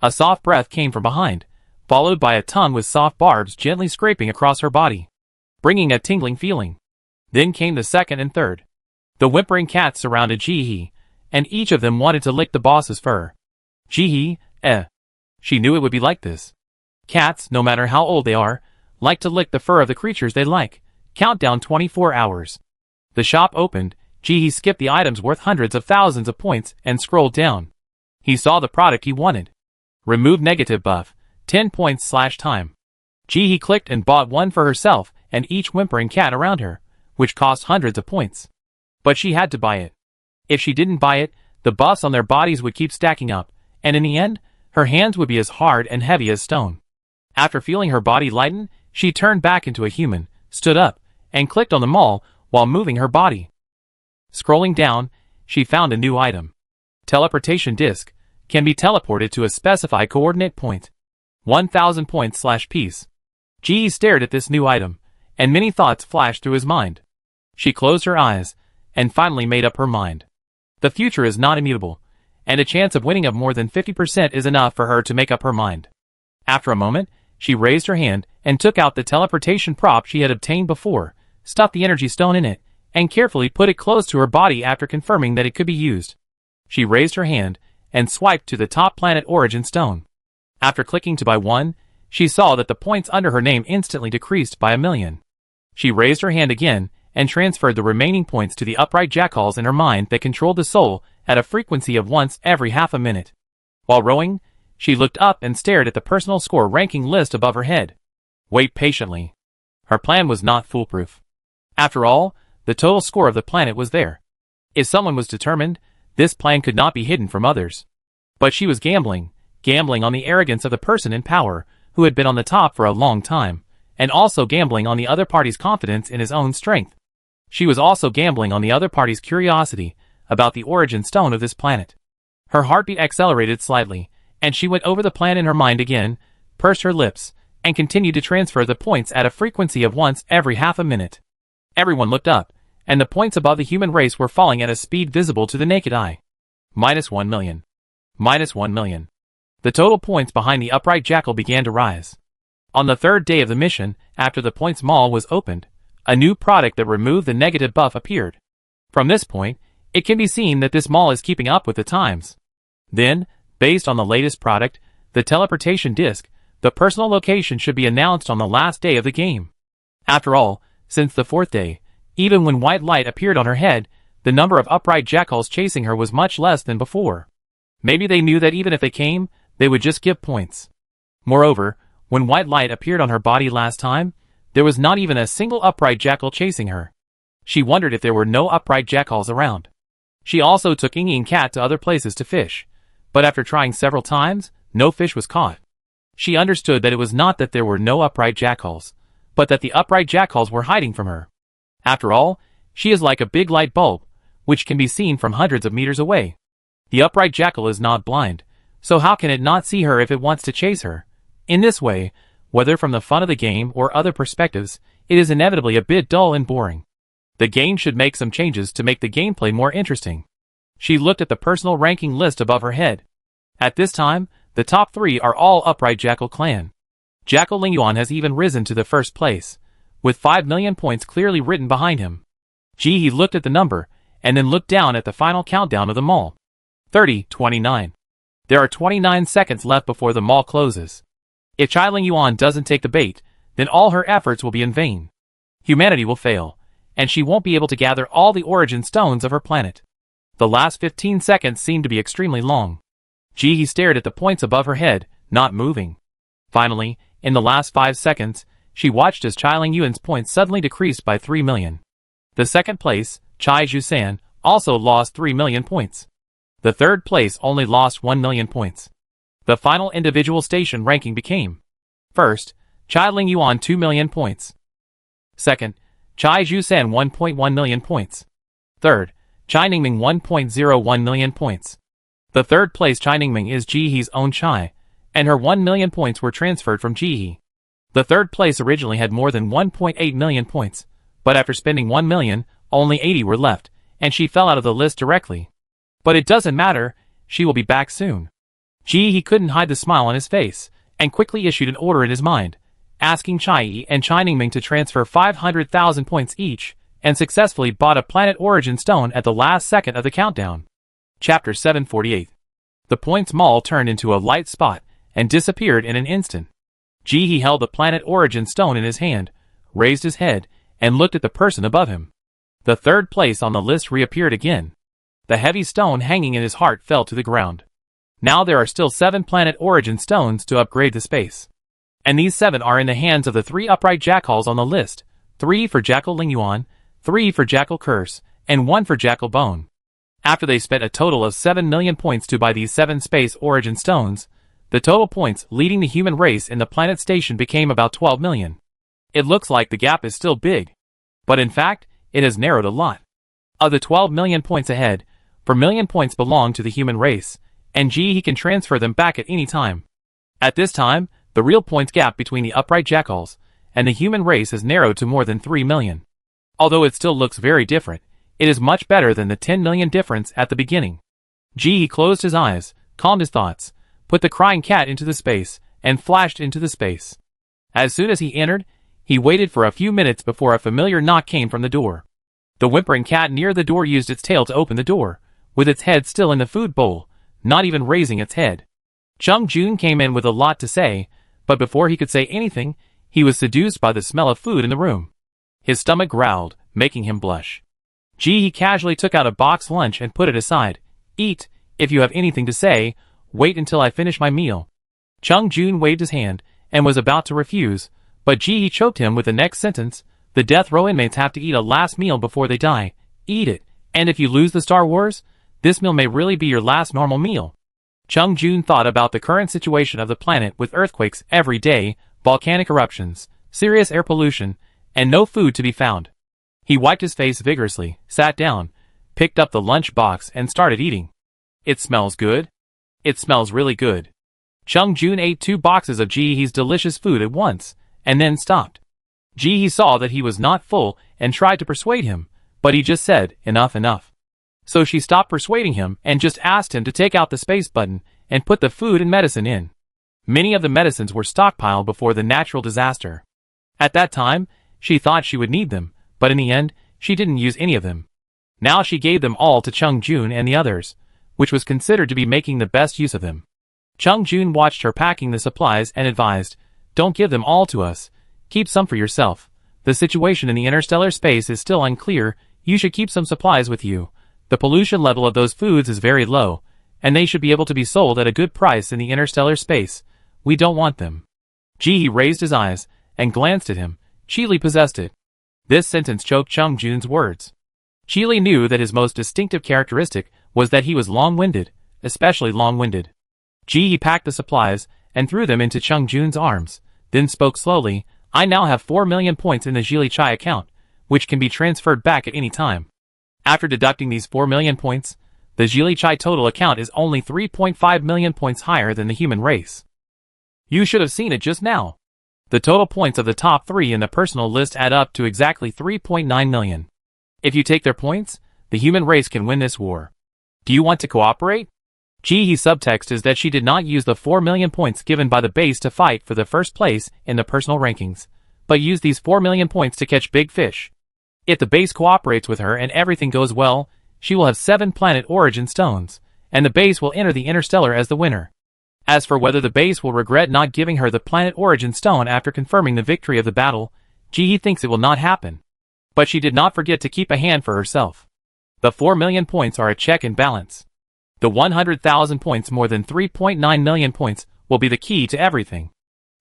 A soft breath came from behind, followed by a tongue with soft barbs gently scraping across her body, bringing a tingling feeling. Then came the second and third. The whimpering cats surrounded Jihee, and each of them wanted to lick the boss's fur. Jihee, She knew it would be like this. Cats, no matter how old they are, like to lick the fur of the creatures they like. Countdown 24 hours. The shop opened, Jihee skipped the items worth hundreds of thousands of points and scrolled down. He saw the product he wanted. Remove negative buff, 10 points / time. Jihee clicked and bought one for herself and each whimpering cat around her, which cost hundreds of points. But she had to buy it. If she didn't buy it, the buffs on their bodies would keep stacking up, and in the end, her hands would be as hard and heavy as stone. After feeling her body lighten, she turned back into a human, stood up, and clicked on the mall while moving her body. Scrolling down, she found a new item. Teleportation disc. Can be teleported to a specified coordinate point. 1,000 points / piece. Jihee stared at this new item, and many thoughts flashed through his mind. She closed her eyes, and finally made up her mind. The future is not immutable, and a chance of winning of more than 50% is enough for her to make up her mind. After a moment, she raised her hand and took out the teleportation prop she had obtained before, stuffed the energy stone in it, and carefully put it close to her body after confirming that it could be used. She raised her hand, and swiped to the top planet origin stone. After clicking to buy one, she saw that the points under her name instantly decreased by 1,000,000. She raised her hand again and transferred the remaining points to the upright jackals in her mind that controlled the soul at a frequency of once every half a minute. While rowing, she looked up and stared at the personal score ranking list above her head. Wait patiently. Her plan was not foolproof. After all, the total score of the planet was there. If someone was determined, this plan could not be hidden from others. But she was gambling on the arrogance of the person in power who had been on the top for a long time, and also gambling on the other party's confidence in his own strength. She was also gambling on the other party's curiosity about the origin stone of this planet. Her heartbeat accelerated slightly, and she went over the plan in her mind again, pursed her lips, and continued to transfer the points at a frequency of once every half a minute. Everyone looked up, and the points above the human race were falling at a speed visible to the naked eye. -1,000,000. -1,000,000. The total points behind the upright jackal began to rise. On the third day of the mission, after the points mall was opened, a new product that removed the negative buff appeared. From this point, it can be seen that this mall is keeping up with the times. Then, based on the latest product, the teleportation disc, the personal location should be announced on the last day of the game. After all, since the fourth day, even when white light appeared on her head, the number of upright jackals chasing her was much less than before. Maybe they knew that even if they came, they would just give points. Moreover, when white light appeared on her body last time, there was not even a single upright jackal chasing her. She wondered if there were no upright jackals around. She also took Ingy and Cat to other places to fish, but after trying several times, no fish was caught. She understood that it was not that there were no upright jackals, but that the upright jackals were hiding from her. After all, she is like a big light bulb, which can be seen from hundreds of meters away. The upright jackal is not blind, so how can it not see her if it wants to chase her? In this way, whether from the fun of the game or other perspectives, it is inevitably a bit dull and boring. The game should make some changes to make the gameplay more interesting. She looked at the personal ranking list above her head. At this time, the top 3 are all upright jackal clan. Jackal Lingyuan has even risen to the first place, with 5,000,000 points clearly written behind him. He looked at the number, and then looked down at the final countdown of the mall. 30, 29. There are 29 seconds left before the mall closes. If Chai Lingyuan doesn't take the bait, then all her efforts will be in vain. Humanity will fail, and she won't be able to gather all the origin stones of her planet. The last 15 seconds seemed to be extremely long. He stared at the points above her head, not moving. Finally, in the last 5 seconds, she watched as Chai Lingyuan's points suddenly decreased by 3,000,000. The second place, Chai Jusan, also lost 3,000,000 points. The third place only lost 1,000,000 points. The final individual station ranking became: first, Chai Lingyuan 2,000,000 points. Second, Chai Jusan 1.1 million points. Third, Chai Ningming 1.01 million points. The third place Chai Ningming is Jihe's own Chai, and her 1,000,000 points were transferred from Jihe. The third place originally had more than 1.8 million points, but after spending 1,000,000, only 80 were left, and she fell out of the list directly. But it doesn't matter, she will be back soon. Jihe couldn't hide the smile on his face, and quickly issued an order in his mind, asking Chai and Chai Ningming to transfer 500,000 points each, and successfully bought a planet origin stone at the last second of the countdown. Chapter 748. The points mall turned into a light spot, and disappeared in an instant. Jihe held the planet origin stone in his hand, raised his head, and looked at the person above him. The third place on the list reappeared again. The heavy stone hanging in his heart fell to the ground. Now there are still 7 planet origin stones to upgrade the space. And these 7 are in the hands of the 3 upright jackals on the list, 3 for Jackal Lingyuan, 3 for Jackal Curse, and 1 for Jackal Bone. After they spent a total of 7,000,000 points to buy these 7 space origin stones, the total points leading the human race in the planet station became about 12,000,000. It looks like the gap is still big, but in fact, it has narrowed a lot. Of the 12,000,000 points ahead, 4,000,000 points belong to the human race, and he can transfer them back at any time. At this time, the real points gap between the upright jackals and the human race has narrowed to more than 3,000,000. Although it still looks very different, it is much better than the 10,000,000 difference at the beginning. He closed his eyes, calmed his thoughts, put the crying cat into the space, and flashed into the space. As soon as he entered, he waited for a few minutes before a familiar knock came from the door. The whimpering cat near the door used its tail to open the door, with its head still in the food bowl, not even raising its head. Chung Jun came in with a lot to say, but before he could say anything, he was seduced by the smell of food in the room. His stomach growled, making him blush. He casually took out a box lunch and put it aside. Eat, if you have anything to say, wait until I finish my meal. Chung Jun waved his hand, and was about to refuse, but he choked him with the next sentence. The death row inmates have to eat a last meal before they die. Eat it, and if you lose the Star Wars, this meal may really be your last normal meal. Chung Jun thought about the current situation of the planet with earthquakes every day, volcanic eruptions, serious air pollution, and no food to be found. He wiped his face vigorously, sat down, picked up the lunch box and started eating. It smells good. It smells really good. Chung Jun ate 2 boxes of Jihee's delicious food at once, and then stopped. Jihee saw that he was not full and tried to persuade him, but he just said, enough, enough. So she stopped persuading him and just asked him to take out the space button and put the food and medicine in. Many of the medicines were stockpiled before the natural disaster. At that time, she thought she would need them, but in the end, she didn't use any of them. Now she gave them all to Chung Jun and the others, which was considered to be making the best use of them. Chung Jun watched her packing the supplies and advised, don't give them all to us, keep some for yourself. The situation in the interstellar space is still unclear, you should keep some supplies with you. The pollution level of those foods is very low, and they should be able to be sold at a good price in the interstellar space. We don't want them. Jihee raised his eyes and glanced at him. Chili possessed it. This sentence choked Chung Jun's words. Chili knew that his most distinctive characteristic was that he was long-winded, especially long-winded. Jihee packed the supplies and threw them into Chung Jun's arms, then spoke slowly, I now have 4 million points in the Zhili Chai account, which can be transferred back at any time. After deducting these 4 million points, the Zhili Chai total account is only 3.5 million points higher than the human race. You should have seen it just now. The total points of the top 3 in the personal list add up to exactly 3.9 million. If you take their points, the human race can win this war. Do you want to cooperate? Jihee's subtext is that she did not use the 4 million points given by the base to fight for the first place in the personal rankings, but used these 4 million points to catch big fish. If the base cooperates with her and everything goes well, she will have 7 planet origin stones, and the base will enter the interstellar as the winner. As for whether the base will regret not giving her the planet origin stone after confirming the victory of the battle, Jihee thinks it will not happen. But she did not forget to keep a hand for herself. The 4 million points are a check and balance. The 100,000 points more than 3.9 million points will be the key to everything.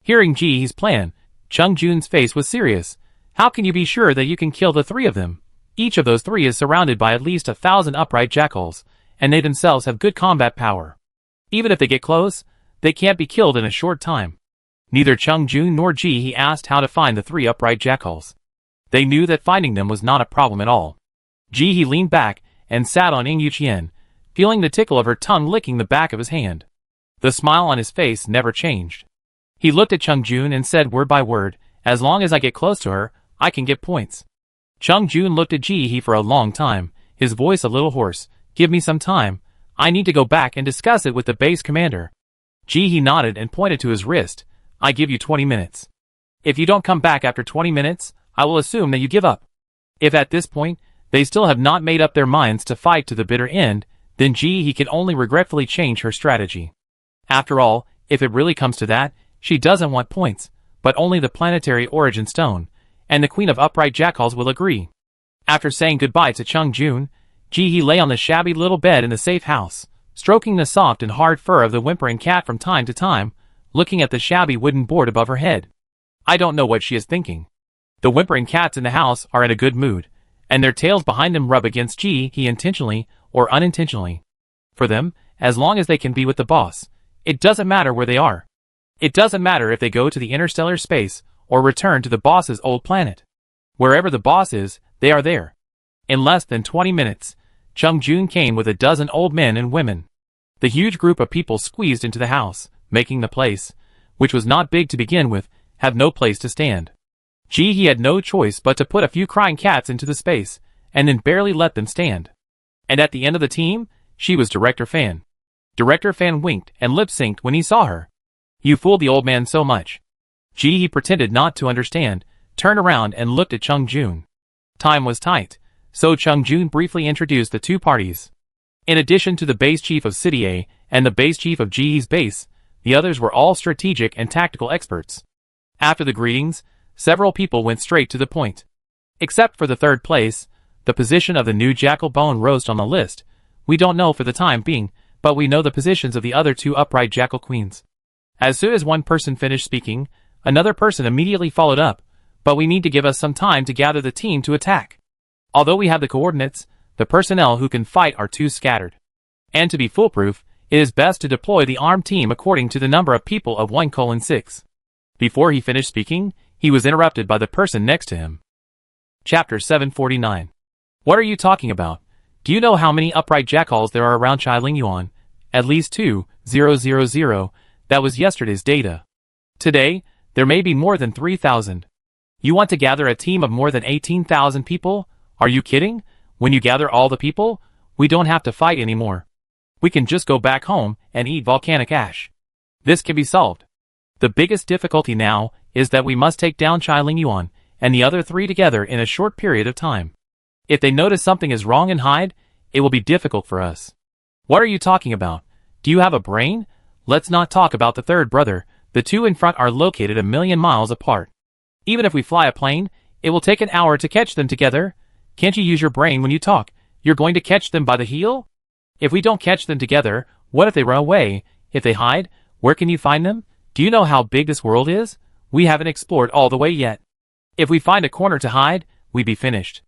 Hearing Jihee's plan, Chung Jun's face was serious. How can you be sure that you can kill the 3 of them? Each of those 3 is surrounded by at least 1,000 upright jackals, and they themselves have good combat power. Even if they get close, they can't be killed in a short time. Neither Chung Jun nor Jihee asked how to find the 3 upright jackals. They knew that finding them was not a problem at all. Jihee leaned back and sat on Ying Yuqian, feeling the tickle of her tongue licking the back of his hand. The smile on his face never changed. He looked at Chung Jun and said word by word, as long as I get close to her, I can get points. Chung Jun looked at Jihee for a long time, his voice a little hoarse. Give me some time. I need to go back and discuss it with the base commander. Jihee nodded and pointed to his wrist. I give you 20 minutes. If you don't come back after 20 minutes, I will assume that you give up. If at this point, they still have not made up their minds to fight to the bitter end, then Jihee can only regretfully change her strategy. After all, if it really comes to that, she doesn't want points, but only the planetary origin stone, and the Queen of Upright Jackals will agree. After saying goodbye to Chung Jun, Jihee lay on the shabby little bed in the safe house, stroking the soft and hard fur of the whimpering cat from time to time, looking at the shabby wooden board above her head. I don't know what she is thinking. The whimpering cats in the house are in a good mood, and their tails behind them rub against Jihee intentionally or unintentionally. For them, as long as they can be with the boss, it doesn't matter where they are. It doesn't matter if they go to the interstellar space or return to the boss's old planet. Wherever the boss is, they are there. In less than 20 minutes, Chung Jun came with a dozen old men and women. The huge group of people squeezed into the house, making the place, which was not big to begin with, have no place to stand. Jihee had no choice but to put a few crying cats into the space, and then barely let them stand. And at the end of the team, she was Director Fan. Director Fan winked and lip-synced when he saw her. You fooled the old man so much. Jihee pretended not to understand, turned around and looked at Chung Jun. Time was tight, so Chung Jun briefly introduced the 2 parties. In addition to the base chief of City A and the base chief of Jihee's base. The others were all strategic and tactical experts. After the greetings, several people went straight to the point. Except for the third place, the position of the new jackal bone roast on the list. We don't know for the time being, but we know the positions of the other two upright jackal queens. As soon as one person finished speaking, another person immediately followed up, but we need to give us some time to gather the team to attack. Although we have the coordinates, the personnel who can fight are too scattered. And to be foolproof, it is best to deploy the armed team according to the number of people of 1:6. Before he finished speaking, he was interrupted by the person next to him. Chapter 749. What are you talking about? Do you know how many upright jackals there are around Yuan? At least 2,000. That was yesterday's data. Today, there may be more than 3,000. You want to gather a team of more than 18,000 people? Are you kidding? When you gather all the people, we don't have to fight anymore. We can just go back home and eat volcanic ash. This can be solved. The biggest difficulty now is that we must take down Yuan and the other three together in a short period of time. If they notice something is wrong and hide, it will be difficult for us. What are you talking about? Do you have a brain? Let's not talk about the third brother. The two in front are located 1,000,000 miles apart. Even if we fly a plane, it will take an hour to catch them together. Can't you use your brain when you talk? You're going to catch them by the heel? If we don't catch them together, what if they run away? If they hide, where can you find them? Do you know how big this world is? We haven't explored all the way yet. If we find a corner to hide, we'd be finished.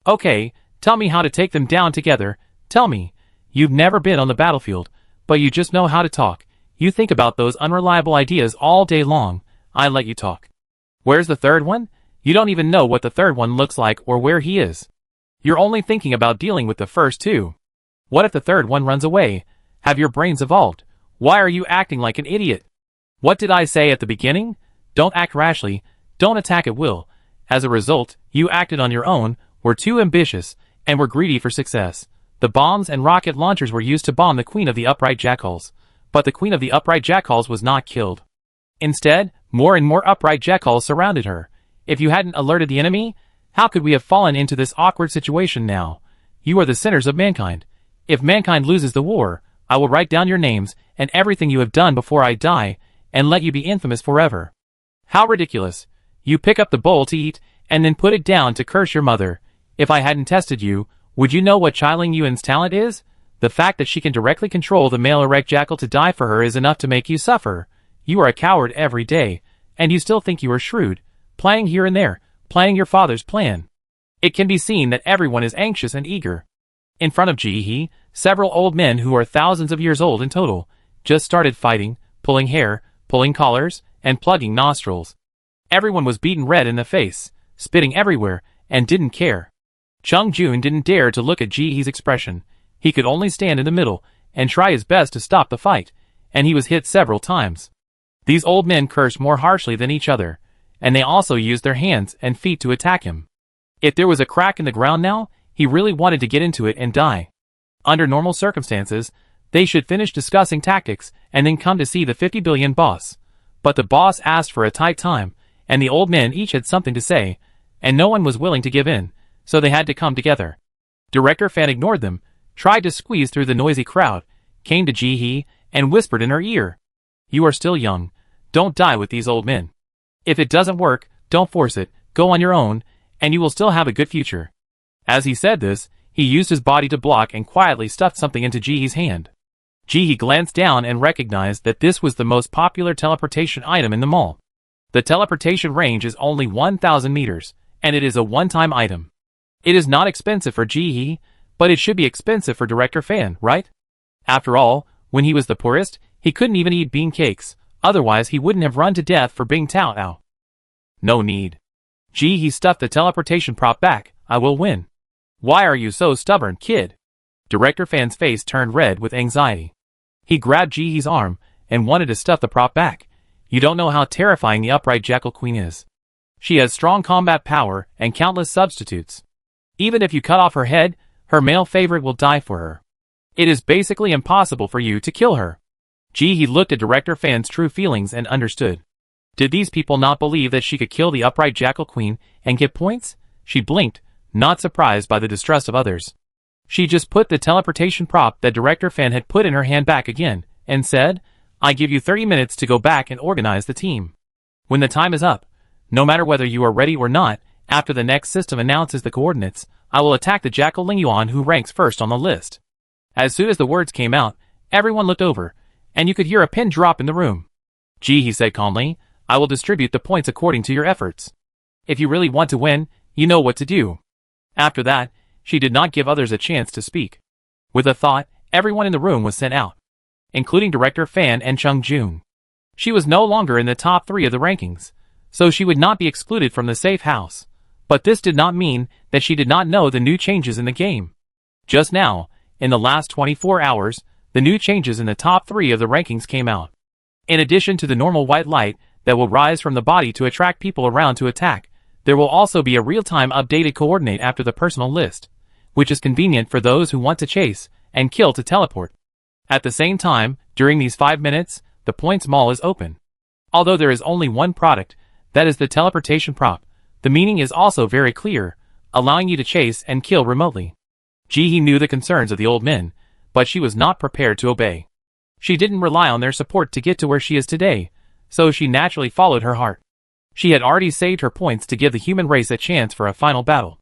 Okay, tell me how to take them down together. Tell me. You've never been on the battlefield, but you just know how to talk. You think about those unreliable ideas all day long. I let you talk. Where's the third one? You don't even know what the third one looks like or where he is. You're only thinking about dealing with the first two. What if the third one runs away? Have your brains evolved? Why are you acting like an idiot? What did I say at the beginning? Don't act rashly. Don't attack at will. As a result, you acted on your own, were too ambitious, and were greedy for success. The bombs and rocket launchers were used to bomb the Queen of the Upright Jackals. But the Queen of the Upright Jackals was not killed. Instead, more and more upright jackals surrounded her. If you hadn't alerted the enemy, how could we have fallen into this awkward situation now? You are the sinners of mankind. If mankind loses the war, I will write down your names and everything you have done before I die, and let you be infamous forever. How ridiculous. You pick up the bowl to eat, and then put it down to curse your mother. If I hadn't tested you, would you know what Yuan's talent is? The fact that she can directly control the male erect jackal to die for her is enough to make you suffer. You are a coward every day, and you still think you are shrewd, playing here and there, playing your father's plan. It can be seen that everyone is anxious and eager. In front of Jihee, several old men who are thousands of years old in total, just started fighting, pulling hair, pulling collars, and plugging nostrils. Everyone was beaten red in the face, spitting everywhere, and didn't care. Chung Jun didn't dare to look at Jihee's expression. He could only stand in the middle, and try his best to stop the fight, and he was hit several times. These old men cursed more harshly than each other, and they also used their hands and feet to attack him. If there was a crack in the ground now, he really wanted to get into it and die. Under normal circumstances, they should finish discussing tactics and then come to see the 50 billion boss. But the boss asked for a tight time, and the old men each had something to say, and no one was willing to give in, so they had to come together. Director Fan ignored them, tried to squeeze through the noisy crowd, came to Jihee, and whispered in her ear. You are still young. Don't die with these old men. If it doesn't work, don't force it, go on your own, and you will still have a good future. As he said this, he used his body to block and quietly stuffed something into Jihee's hand. Jihee glanced down and recognized that this was the most popular teleportation item in the mall. The teleportation range is only 1,000 meters, and it is a one-time item. It is not expensive for Jihee, but it should be expensive for Director Fan, right? After all, when he was the poorest, he couldn't even eat bean cakes, otherwise he wouldn't have run to death for Bing Tao Ao. No need. Jihee stuffed the teleportation prop back. I will win. Why are you so stubborn, kid? Director Fan's face turned red with anxiety. He grabbed Jihee's arm and wanted to stuff the prop back. You don't know how terrifying the upright jackal queen is. She has strong combat power and countless substitutes. Even if you cut off her head, her male favorite will die for her. It is basically impossible for you to kill her. Jihee looked at Director Fan's true feelings and understood. Did these people not believe that she could kill the upright jackal queen and get points? She blinked, not surprised by the distrust of others. She just put the teleportation prop that Director Fan had put in her hand back again, and said, "I give you 30 minutes to go back and organize the team. When the time is up, no matter whether you are ready or not, after the next system announces the coordinates, I will attack the Jackal Lingyuan who ranks first on the list." As soon as the words came out, everyone looked over, and you could hear a pin drop in the room. "Gee," he said calmly, "I will distribute the points according to your efforts. If you really want to win, you know what to do." After that, she did not give others a chance to speak. With a thought, everyone in the room was sent out, including Director Fan and Chung Jun. She was no longer in the top 3 of the rankings, so she would not be excluded from the safe house. But this did not mean that she did not know the new changes in the game. Just now, in the last 24 hours, the new changes in the top 3 of the rankings came out. In addition to the normal white light that will rise from the body to attract people around to attack, there will also be a real-time updated coordinate after the personal list, which is convenient for those who want to chase and kill to teleport. At the same time, during these 5 minutes, the points mall is open. Although there is only one product, that is the teleportation prop, the meaning is also very clear, allowing you to chase and kill remotely. Ji-hee knew the concerns of the old men, but she was not prepared to obey. She didn't rely on their support to get to where she is today, so she naturally followed her heart. She had already saved her points to give the human race a chance for a final battle.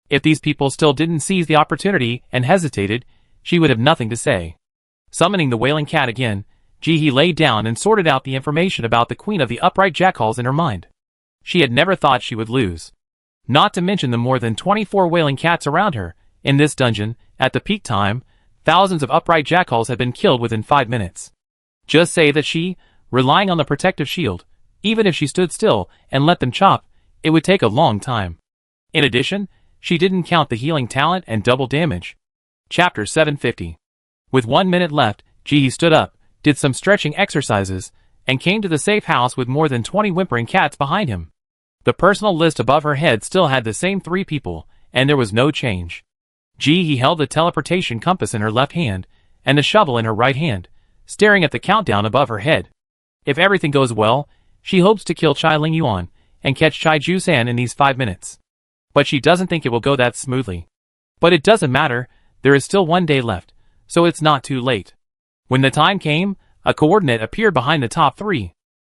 If these people still didn't seize the opportunity and hesitated, she would have nothing to say. Summoning the wailing cat again, Ji-hee lay down and sorted out the information about the Queen of the Upright Jackals in her mind. She had never thought she would lose. Not to mention the more than 24 wailing cats around her. In this dungeon, at the peak time, thousands of upright jackals had been killed within 5 minutes. Just say that she, relying on the protective shield, even if she stood still and let them chop, it would take a long time. In addition, she didn't count the healing talent and double damage. Chapter 750. With 1 minute left, Ji-hee stood up, did some stretching exercises, and came to the safe house with more than 20 whimpering cats behind him. The personal list above her head still had the same 3 people, and there was no change. Ji-hee held the teleportation compass in her left hand, and the shovel in her right hand, staring at the countdown above her head. If everything goes well, she hopes to kill Chai Lingyuan and catch Chai Ju-san in these 5 minutes. But she doesn't think it will go that smoothly. But it doesn't matter, there is still 1 day left, so it's not too late. When the time came, a coordinate appeared behind the top 3.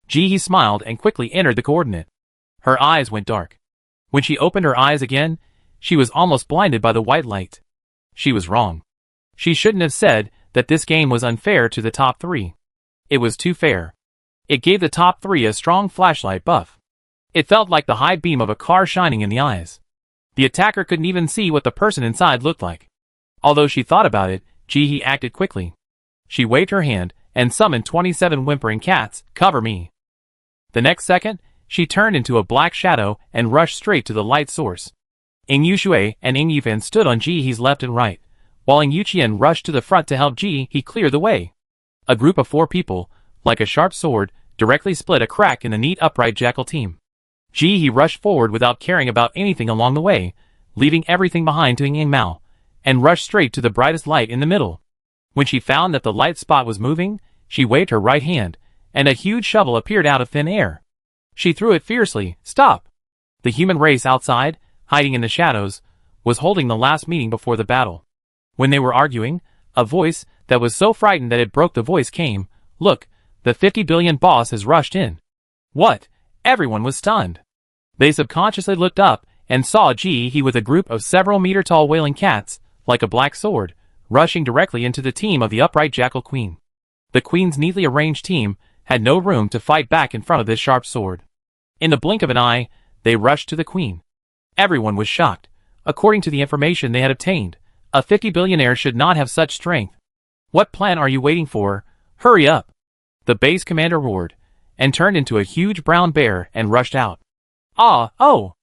Ji-hee smiled and quickly entered the coordinate. Her eyes went dark. When she opened her eyes again, she was almost blinded by the white light. She was wrong. She shouldn't have said that this game was unfair to the top 3. It was too fair. It gave the top 3 a strong flashlight buff. It felt like the high beam of a car shining in the eyes. The attacker couldn't even see what the person inside looked like. Although she thought about it, Ji-hee acted quickly. She waved her hand and summoned 27 whimpering cats, "Cover me." The next second, she turned into a black shadow and rushed straight to the light source. Ing Yushui and Ing Yifan stood on Ji-hee's left and right, while Ing Yuqian rushed to the front to help Ji-hee clear the way. A group of 4 people, like a sharp sword, directly split a crack in the neat upright jackal team. Ji-hee rushed forward without caring about anything along the way, leaving everything behind to Ing Mao, and rushed straight to the brightest light in the middle. When she found that the light spot was moving, she waved her right hand, and a huge shovel appeared out of thin air. She threw it fiercely. "Stop!" The human race outside, hiding in the shadows, was holding the last meeting before the battle. When they were arguing, a voice that was so frightened that it broke the voice came, "Look, the 50 billion boss has rushed in." What? Everyone was stunned. They subconsciously looked up and saw Ji-hee with a group of several meter-tall wailing cats, like a black sword, rushing directly into the team of the upright jackal queen. The queen's neatly arranged team had no room to fight back in front of this sharp sword. In the blink of an eye, they rushed to the queen. Everyone was shocked. According to the information they had obtained, a 50 billionaire should not have such strength. "What plan are you waiting for? Hurry up!" The base commander roared, and turned into a huge brown bear and rushed out. Oh!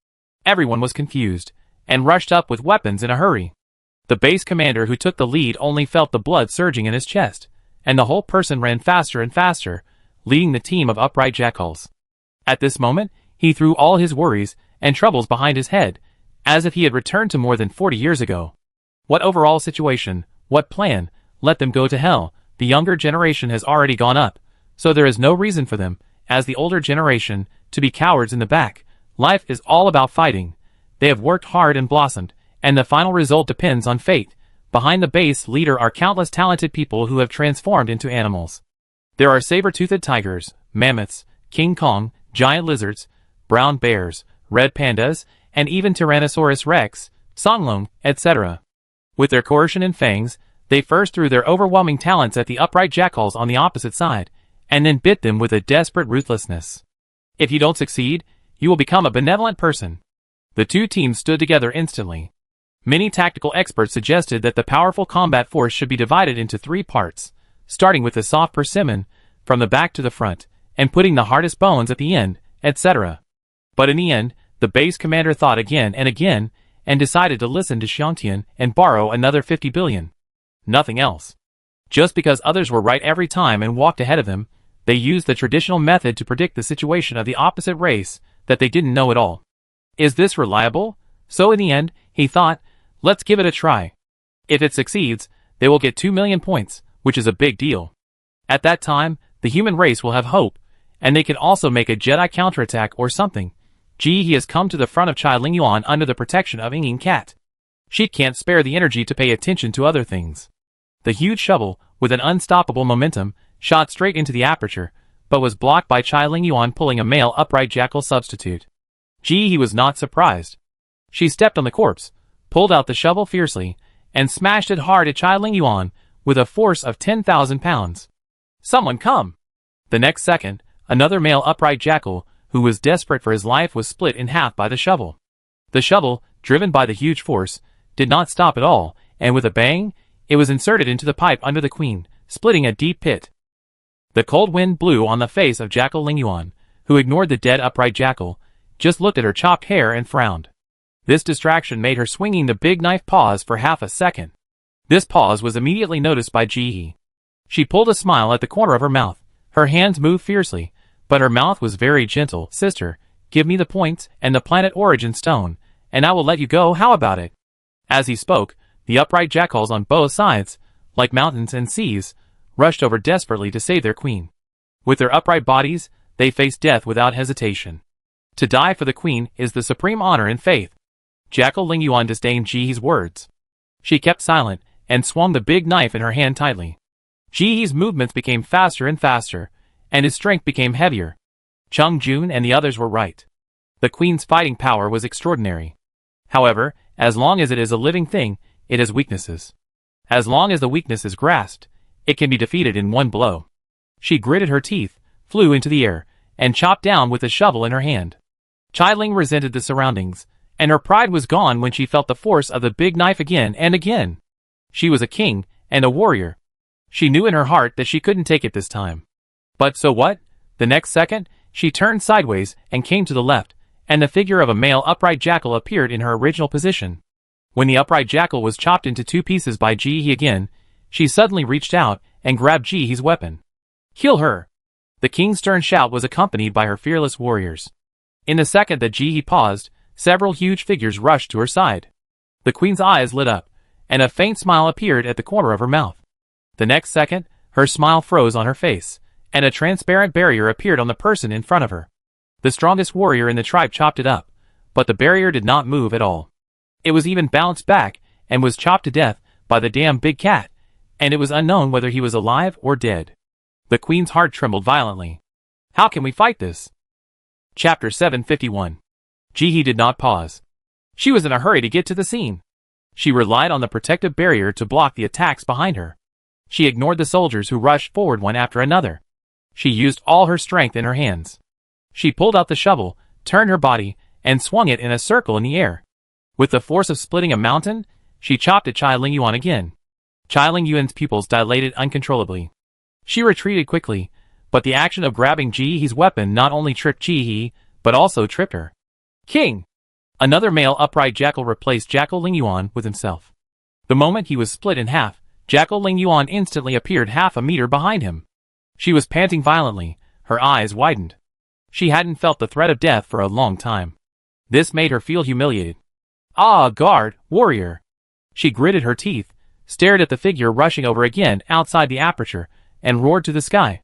Everyone was confused, and rushed up with weapons in a hurry. The base commander who took the lead only felt the blood surging in his chest, and the whole person ran faster and faster, leading the team of upright jackals. At this moment, he threw all his worries and troubles behind his head, as if he had returned to more than 40 years ago. What overall situation, what plan, let them go to hell. The younger generation has already gone up, so there is no reason for them, as the older generation, to be cowards in the back. Life is all about fighting. They have worked hard and blossomed, and the final result depends on fate, Behind the base leader are countless talented people who have transformed into animals. There are saber-toothed tigers, mammoths, King Kong, giant lizards, brown bears, red pandas, and even Tyrannosaurus rex, songlong, etc. With their coercion and fangs, they first threw their overwhelming talents at the upright jackals on the opposite side, and then bit them with a desperate ruthlessness. If you don't succeed, you will become a benevolent person. The two teams stood together instantly. Many tactical experts suggested that the powerful combat force should be divided into 3 parts, starting with the soft persimmon, from the back to the front, and putting the hardest bones at the end, etc. But in the end, the base commander thought again, and decided to listen to Xiangtian and borrow another 50 billion. Nothing else. Just because others were right every time and walked ahead of them, they used the traditional method to predict the situation of the opposite race that they didn't know at all. Is this reliable? So in the end, he thought, let's give it a try. If it succeeds, they will get 2 million points, which is a big deal. At that time, the human race will have hope, and they can also make a Jedi counterattack or something. He has come to the front of Chai Lingyuan under the protection of Ying Cat. She can't spare the energy to pay attention to other things. The huge shovel, with an unstoppable momentum, shot straight into the aperture, but was blocked by Chai Lingyuan pulling a male upright jackal substitute. He was not surprised. She stepped on the corpse, pulled out the shovel fiercely, and smashed it hard at Chai Lingyuan with a force of 10,000 pounds. Someone come! The next second, another male upright jackal, who was desperate for his life, was split in half by the shovel. The shovel, driven by the huge force, did not stop at all, and with a bang, it was inserted into the pipe under the queen, splitting a deep pit. The cold wind blew on the face of Jackal Lingyuan, who ignored the dead upright jackal, just looked at her chopped hair and frowned. This distraction made her swinging the big knife pause for half a second. This pause was immediately noticed by Jihe. She pulled a smile at the corner of her mouth. Her hands moved fiercely, but her mouth was very gentle. Sister, give me the points and the planet origin stone, and I will let you go. How about it? As he spoke, the upright jackals on both sides, like mountains and seas, rushed over desperately to save their queen. With their upright bodies, they faced death without hesitation. To die for the queen is the supreme honor and faith. Jackal Lingyuan disdained Jihe's words. She kept silent and swung the big knife in her hand tightly. Jihe's movements became faster and faster, and his strength became heavier. Chung Jun and the others were right. The queen's fighting power was extraordinary. However, as long as it is a living thing, it has weaknesses. As long as the weakness is grasped, it can be defeated in one blow. She gritted her teeth, flew into the air, and chopped down with the shovel in her hand. Chai Ling resented the surroundings, and her pride was gone when she felt the force of the big knife again and again. She was a king and a warrior. She knew in her heart that she couldn't take it this time. But so what? The next second, she turned sideways and came to the left, and the figure of a male upright jackal appeared in her original position. When the upright jackal was chopped into 2 pieces by Jihe again, she suddenly reached out and grabbed Jihe's weapon. Kill her! The king's stern shout was accompanied by her fearless warriors. In the second that Jihe paused, several huge figures rushed to her side. The queen's eyes lit up, and a faint smile appeared at the corner of her mouth. The next second, her smile froze on her face, and a transparent barrier appeared on the person in front of her. The strongest warrior in the tribe chopped it up, but the barrier did not move at all. It was even bounced back, and was chopped to death by the damn big cat, and it was unknown whether he was alive or dead. The queen's heart trembled violently. How can we fight this? Chapter 751. Jihe did not pause. She was in a hurry to get to the scene. She relied on the protective barrier to block the attacks behind her. She ignored the soldiers who rushed forward one after another. She used all her strength in her hands. She pulled out the shovel, turned her body, and swung it in a circle in the air. With the force of splitting a mountain, she chopped at Chai Lingyuan again. Chai Lingyuan's pupils dilated uncontrollably. She retreated quickly, but the action of grabbing Jihe's weapon not only tripped Jihe, but also tripped her. King! Another male upright jackal replaced Jackal Lingyuan with himself. The moment he was split in half, Jackal Lingyuan instantly appeared half a meter behind him. She was panting violently, her eyes widened. She hadn't felt the threat of death for a long time. This made her feel humiliated. Ah, guard, warrior! She gritted her teeth, stared at the figure rushing over again outside the aperture, and roared to the sky.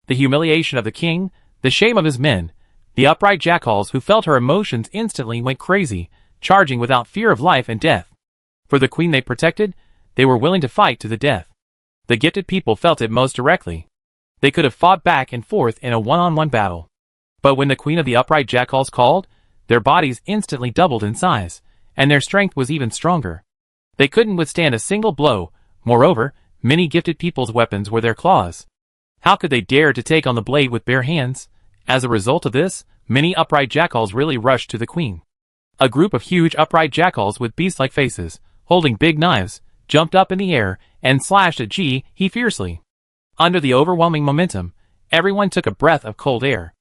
The humiliation of the king, the shame of his men, the upright jackals who felt her emotions instantly went crazy, charging without fear of life and death. For the queen they protected, they were willing to fight to the death. The gifted people felt it most directly. They could have fought back and forth in a one-on-one battle. But when the queen of the upright jackals called, their bodies instantly doubled in size, and their strength was even stronger. They couldn't withstand a single blow. Moreover, many gifted people's weapons were their claws. How could they dare to take on the blade with bare hands? As a result of this, many upright jackals really rushed to the queen. A group of huge upright jackals with beast-like faces, holding big knives, jumped up in the air and slashed at Ji-hee fiercely. Under the overwhelming momentum, everyone took a breath of cold air.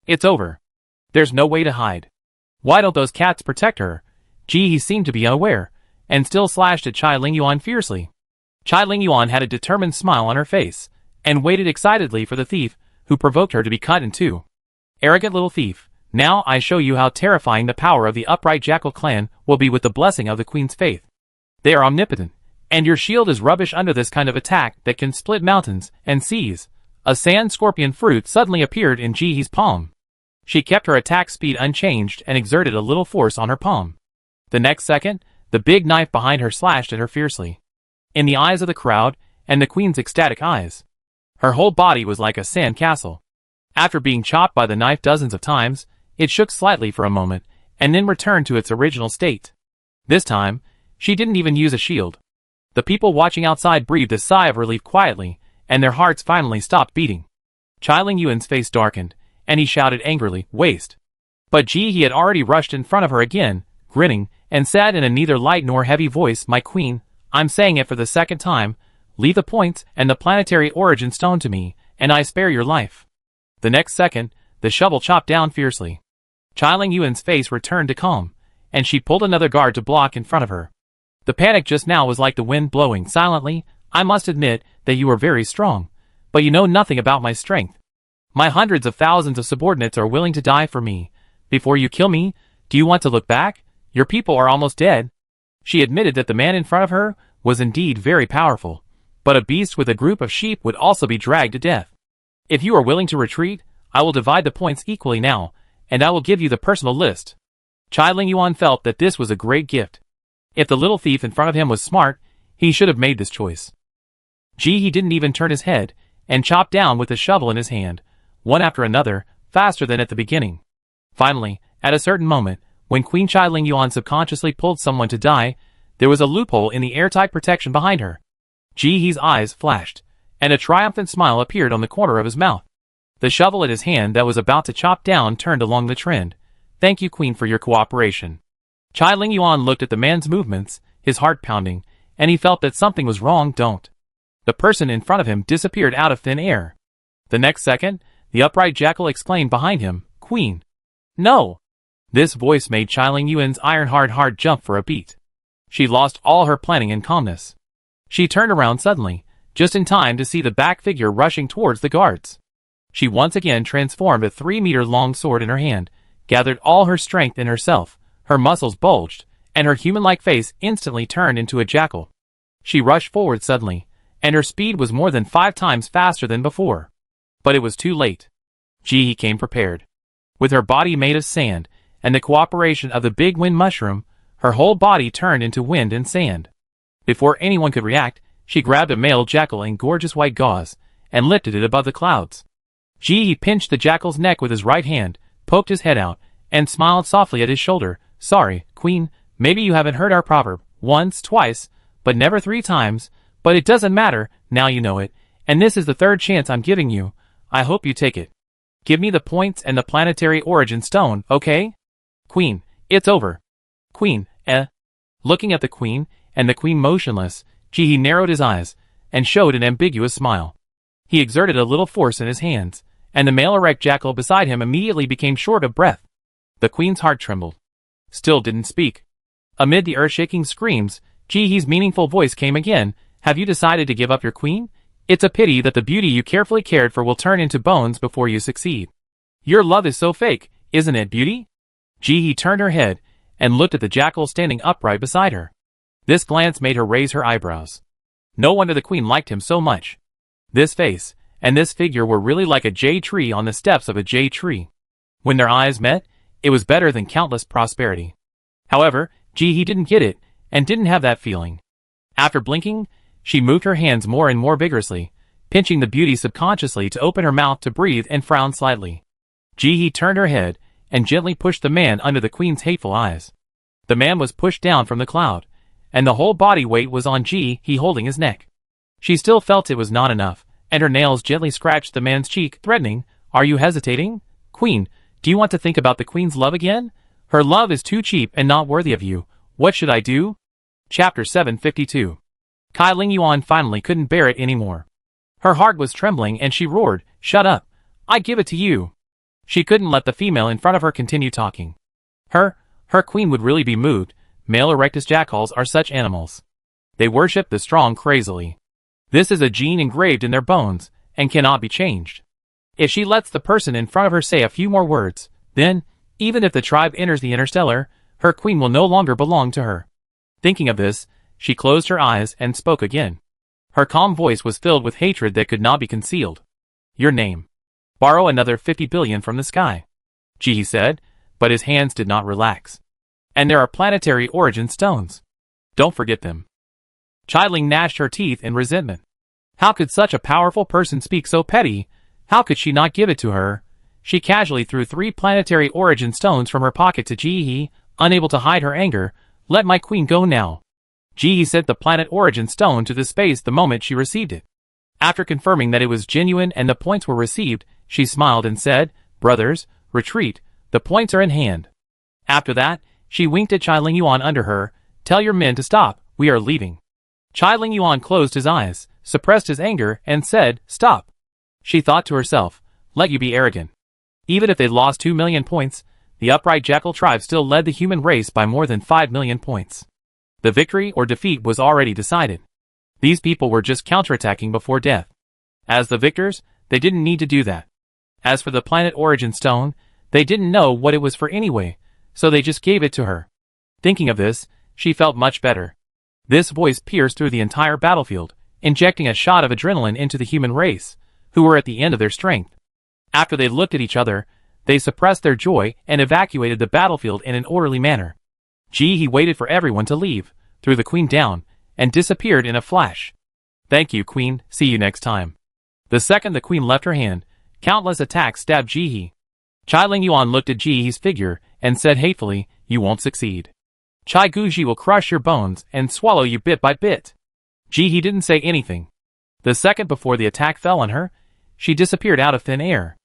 It's over. There's no way to hide. Why don't those cats protect her? Ji-hee seemed to be unaware, and still slashed at Chai Ling-yuan fiercely. Chai Ling-yuan had a determined smile on her face, and waited excitedly for the thief, who provoked her to be cut in two. Arrogant little thief, now I show you how terrifying the power of the upright jackal clan will be with the blessing of the queen's faith. They are omnipotent, and your shield is rubbish under this kind of attack that can split mountains and seas. A sand scorpion fruit suddenly appeared in Ji-hee's palm. She kept her attack speed unchanged and exerted a little force on her palm. The next second, the big knife behind her slashed at her fiercely. In the eyes of the crowd, and the queen's ecstatic eyes, her whole body was like a sand castle. After being chopped by the knife dozens of times, it shook slightly for a moment, and then returned to its original state. This time, she didn't even use a shield. The people watching outside breathed a sigh of relief quietly, and their hearts finally stopped beating. Chai Ling-yuan's face darkened, and he shouted angrily, "Waste!" But Ji-hee had already rushed in front of her again, grinning, and said in a neither light nor heavy voice, "My queen, I'm saying it for the second time, leave the points and the planetary origin stone to me, and I spare your life." The next second, the shovel chopped down fiercely. Chai Ling-yuan's face returned to calm, and she pulled another guard to block in front of her. The panic just now was like the wind blowing silently. "I must admit that you are very strong, but you know nothing about my strength. My hundreds of thousands of subordinates are willing to die for me. Before you kill me, do you want to look back? Your people are almost dead." She admitted that the man in front of her was indeed very powerful, but a beast with a group of sheep would also be dragged to death. "If you are willing to retreat, I will divide the points equally now, and I will give you the personal list." Chai Ling-yuan felt that this was a great gift. If the little thief in front of him was smart, he should have made this choice. Ji-hee didn't even turn his head, and chopped down with the shovel in his hand, one after another, faster than at the beginning. Finally, at a certain moment, when Queen Chai Ling-yuan subconsciously pulled someone to die, there was a loophole in the airtight protection behind her. Ji-hee's eyes flashed, and a triumphant smile appeared on the corner of his mouth. The shovel at his hand that was about to chop down turned along the trend. "Thank you, Queen, for your cooperation." Chai Ling-yuan looked at the man's movements, his heart pounding, and he felt that something was wrong. "Don't." The person in front of him disappeared out of thin air. The next second, the upright jackal exclaimed behind him, "Queen!" "No!" This voice made Chai Ling-yuan's iron-hard heart jump for a beat. She lost all her planning and calmness. She turned around suddenly, just in time to see the back figure rushing towards the guards. She once again transformed a 3-meter-long sword in her hand, gathered all her strength in herself, her muscles bulged, and her human-like face instantly turned into a jackal. She rushed forward suddenly, and her speed was more than 5 times faster than before. But it was too late. Ji-hee came prepared. With her body made of sand, and the cooperation of the big wind mushroom, her whole body turned into wind and sand. Before anyone could react, she grabbed a male jackal in gorgeous white gauze, and lifted it above the clouds. Ji-hee pinched the jackal's neck with his right hand, poked his head out, and smiled softly at his shoulder. "Sorry, Queen, maybe you haven't heard our proverb, once, twice, but never 3 times, but it doesn't matter, now you know it, and this is the 3rd chance I'm giving you. I hope you take it. Give me the points and the planetary origin stone, okay?" "Queen, it's over." "Queen, eh?" Looking at the Queen, and the Queen motionless, Ji-hee narrowed his eyes, and showed an ambiguous smile. He exerted a little force in his hands, and the male erect jackal beside him immediately became short of breath. The Queen's heart trembled. Still didn't speak. Amid the earth-shaking screams, Ji-hee's meaningful voice came again. "Have you decided to give up your queen? It's a pity that the beauty you carefully cared for will turn into bones before you succeed. Your love is so fake, isn't it, beauty?" Ji-hee turned her head, and looked at the jackal standing upright beside her. This glance made her raise her eyebrows. No wonder the Queen liked him so much. This face, and this figure were really like a jade tree on the steps of a jade tree. When their eyes met, it was better than countless prosperity. However, Ji-hee didn't get it, and didn't have that feeling. After blinking, she moved her hands more and more vigorously, pinching the beauty subconsciously to open her mouth to breathe and frown slightly. Ji-hee turned her head and gently pushed the man under the queen's hateful eyes. The man was pushed down from the cloud, and the whole body weight was on Ji-hee holding his neck. She still felt it was not enough, and her nails gently scratched the man's cheek, threatening, "Are you hesitating? Queen, do you want to think about the queen's love again? Her love is too cheap and not worthy of you. What should I do?" Chapter 752. Kai Ling Yuan finally couldn't bear it anymore. Her heart was trembling and she roared, "Shut up! I give it to you!" She couldn't let the female in front of her continue talking. Her queen would really be moved. Male erectus jackals are such animals. They worship the strong crazily. This is a gene engraved in their bones, and cannot be changed. If she lets the person in front of her say a few more words, then, even if the tribe enters the interstellar, her queen will no longer belong to her. Thinking of this, she closed her eyes and spoke again. Her calm voice was filled with hatred that could not be concealed. "Your name. Borrow another 50 billion from the sky," Ji said, but his hands did not relax. "And there are planetary origin stones. Don't forget them." Chai Ling gnashed her teeth in resentment. How could such a powerful person speak so petty? How could she not give it to her? She casually threw 3 planetary origin stones from her pocket to Ji-hee, unable to hide her anger. "Let my queen go now." Ji-hee sent the planet origin stone to the space the moment she received it. After confirming that it was genuine and the points were received, she smiled and said, "Brothers, retreat, the points are in hand." After that, she winked at Chai Ling Yuan under her. "Tell your men to stop, we are leaving." Chai Ling Yuan closed his eyes, suppressed his anger, and said, "Stop." She thought to herself, "Let you be arrogant." Even if they lost 2 million points, the upright jackal tribe still led the human race by more than 5 million points. The victory or defeat was already decided. These people were just counterattacking before death. As the victors, they didn't need to do that. As for the planet origin stone, they didn't know what it was for anyway, so they just gave it to her. Thinking of this, she felt much better. This voice pierced through the entire battlefield, injecting a shot of adrenaline into the human race, who were at the end of their strength. After they looked at each other, they suppressed their joy and evacuated the battlefield in an orderly manner. Ji-hee waited for everyone to leave, threw the queen down, and disappeared in a flash. "Thank you, queen, see you next time." The second the queen left her hand, countless attacks stabbed Ji-hee. Chai Ling Yuan looked at Ji-hee's figure and said hatefully, "You won't succeed. Chai Guji will crush your bones and swallow you bit by bit." Ji-hee didn't say anything. The second before the attack fell on her, she disappeared out of thin air.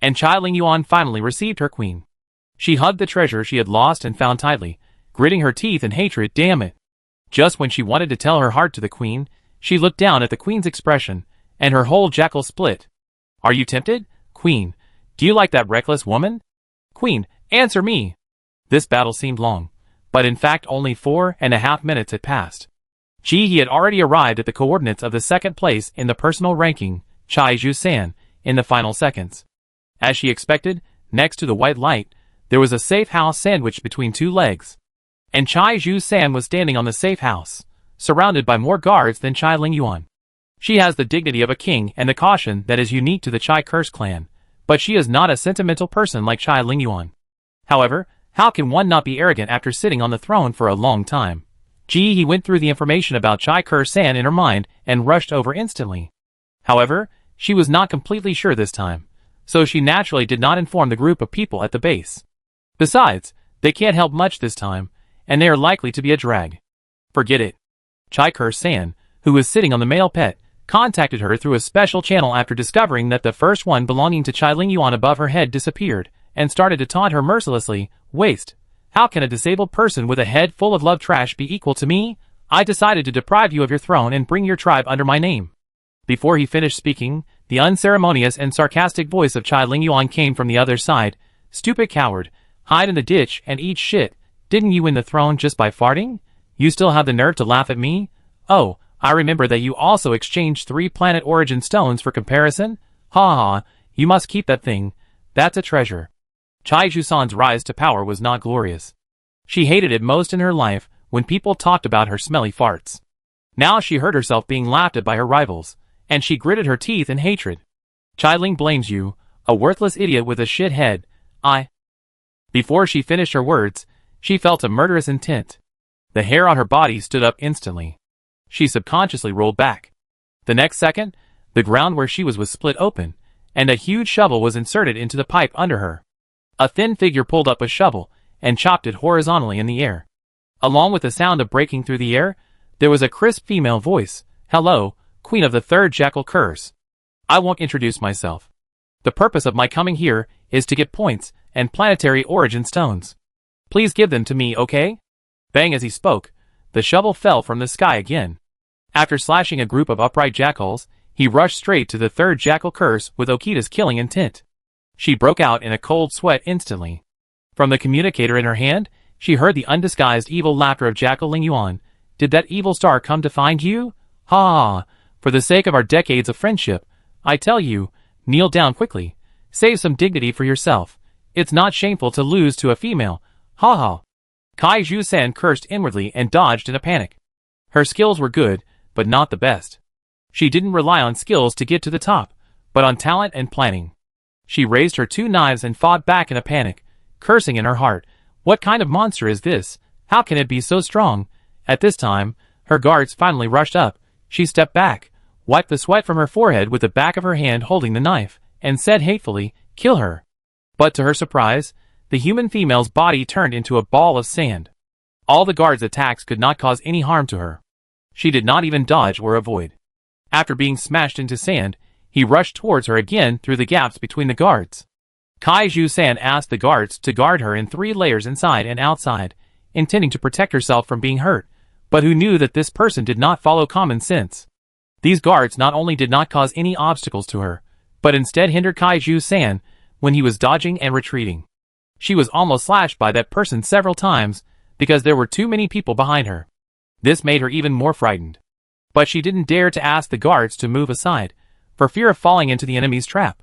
And Chai Ling Yuan finally received her queen. She hugged the treasure she had lost and found tightly, gritting her teeth in hatred. Damn it. Just when she wanted to tell her heart to the queen, she looked down at the queen's expression, and her whole jackal split. "Are you tempted, queen? Do you like that reckless woman? Queen, answer me." This battle seemed long, but in fact only 4.5 minutes had passed. Ji-hee had already arrived at the coordinates of the second place in the personal ranking, Chai Ju-san, in the final seconds. As she expected, next to the white light, there was a safe house sandwiched between 2 legs. And Chai Ju-san was standing on the safe house, surrounded by more guards than Chai Ling Yuan. She has the dignity of a king and the caution that is unique to the Chai Curse clan, but she is not a sentimental person like Chai Ling Yuan. However, how can one not be arrogant after sitting on the throne for a long time? Ji-hee went through the information about Chai Curse-san in her mind and rushed over instantly. However, she was not completely sure this time, so she naturally did not inform the group of people at the base. Besides, they can't help much this time, and they are likely to be a drag. Forget it. Chai Curse-san, who was sitting on the male pet, contacted her through a special channel after discovering that the first one belonging to Chai Ling Yuan above her head disappeared, and started to taunt her mercilessly. "Waste. How can a disabled person with a head full of love trash be equal to me? I decided to deprive you of your throne and bring your tribe under my name." Before he finished speaking, the unceremonious and sarcastic voice of Chai Ling Yuan came from the other side. "Stupid coward, hide in the ditch and eat shit. Didn't you win the throne just by farting? You still have the nerve to laugh at me? Oh, I remember that you also exchanged 3 planet origin stones for comparison? Ha ha, you must keep that thing. That's a treasure." Chai Ju-san's rise to power was not glorious. She hated it most in her life when people talked about her smelly farts. Now she heard herself being laughed at by her rivals, and she gritted her teeth in hatred. "Chai Ling blames you, a worthless idiot with a shit head. Before she finished her words, she felt a murderous intent. The hair on her body stood up instantly. She subconsciously rolled back. The next second, the ground where she was split open, and a huge shovel was inserted into the pipe under her. A thin figure pulled up a shovel and chopped it horizontally in the air. Along with the sound of breaking through the air, there was a crisp female voice. "Hello, Queen of the Third Jackal Curse. I won't introduce myself. The purpose of my coming here is to get points and planetary origin stones. Please give them to me, okay?" Bang, as he spoke, the shovel fell from the sky again. After slashing a group of upright jackals, he rushed straight to the third jackal curse with Okita's killing intent. She broke out in a cold sweat instantly. From the communicator in her hand, she heard the undisguised evil laughter of Jackal Ling Yuan. "Did that evil star come to find you? Ha! For the sake of our decades of friendship, I tell you, kneel down quickly. Save some dignity for yourself. It's not shameful to lose to a female. Ha ha." Kaiju San cursed inwardly and dodged in a panic. Her skills were good, but not the best. She didn't rely on skills to get to the top, but on talent and planning. She raised her two knives and fought back in a panic, cursing in her heart. What kind of monster is this? How can it be so strong? At this time, her guards finally rushed up. She stepped back, wiped the sweat from her forehead with the back of her hand holding the knife, and said hatefully, "Kill her." But to her surprise, the human female's body turned into a ball of sand. All the guards' attacks could not cause any harm to her. She did not even dodge or avoid. After being smashed into sand, he rushed towards her again through the gaps between the guards. Kaiju San asked the guards to guard her in 3 layers inside and outside, intending to protect herself from being hurt, but who knew that this person did not follow common sense. These guards not only did not cause any obstacles to her, but instead hindered Kaiju San when he was dodging and retreating. She was almost slashed by that person several times because there were too many people behind her. This made her even more frightened. But she didn't dare to ask the guards to move aside, for fear of falling into the enemy's trap.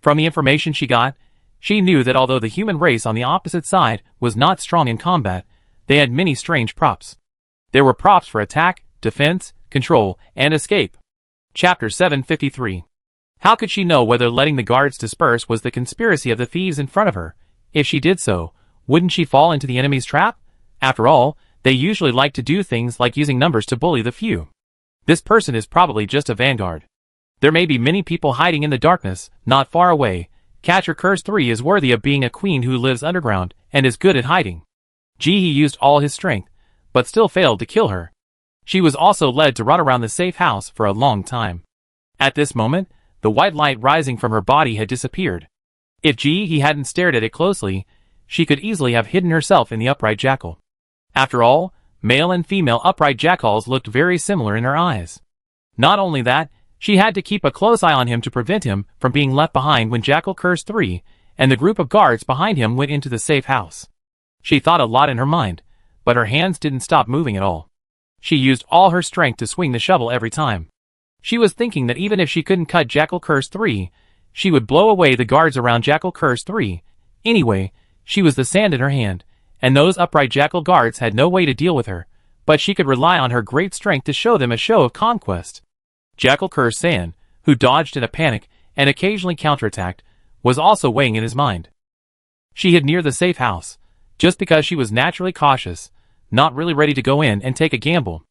From the information she got, she knew that although the human race on the opposite side was not strong in combat, they had many strange props. There were props for attack, defense, control, and escape. Chapter 753. How could she know whether letting the guards disperse was the conspiracy of the thieves in front of her? If she did so, wouldn't she fall into the enemy's trap? After all, they usually like to do things like using numbers to bully the few. This person is probably just a vanguard. There may be many people hiding in the darkness, not far away. Catcher Curse 3 is worthy of being a queen who lives underground and is good at hiding. He used all his strength, but still failed to kill her. She was also led to run around the safe house for a long time. At this moment, the white light rising from her body had disappeared. If he hadn't stared at it closely, she could easily have hidden herself in the upright jackal. After all, male and female upright jackals looked very similar in her eyes. Not only that, she had to keep a close eye on him to prevent him from being left behind when Jackal Curse 3 and the group of guards behind him went into the safe house. She thought a lot in her mind, but her hands didn't stop moving at all. She used all her strength to swing the shovel every time. She was thinking that even if she couldn't cut Jackal Curse 3, she would blow away the guards around Jackal Curse 3. Anyway, she was the sand in her hand, and those upright jackal guards had no way to deal with her, but she could rely on her great strength to show them a show of conquest. Jackal Curse San, who dodged in a panic and occasionally counterattacked, was also weighing in his mind. She hid near the safe house, just because she was naturally cautious, not really ready to go in and take a gamble.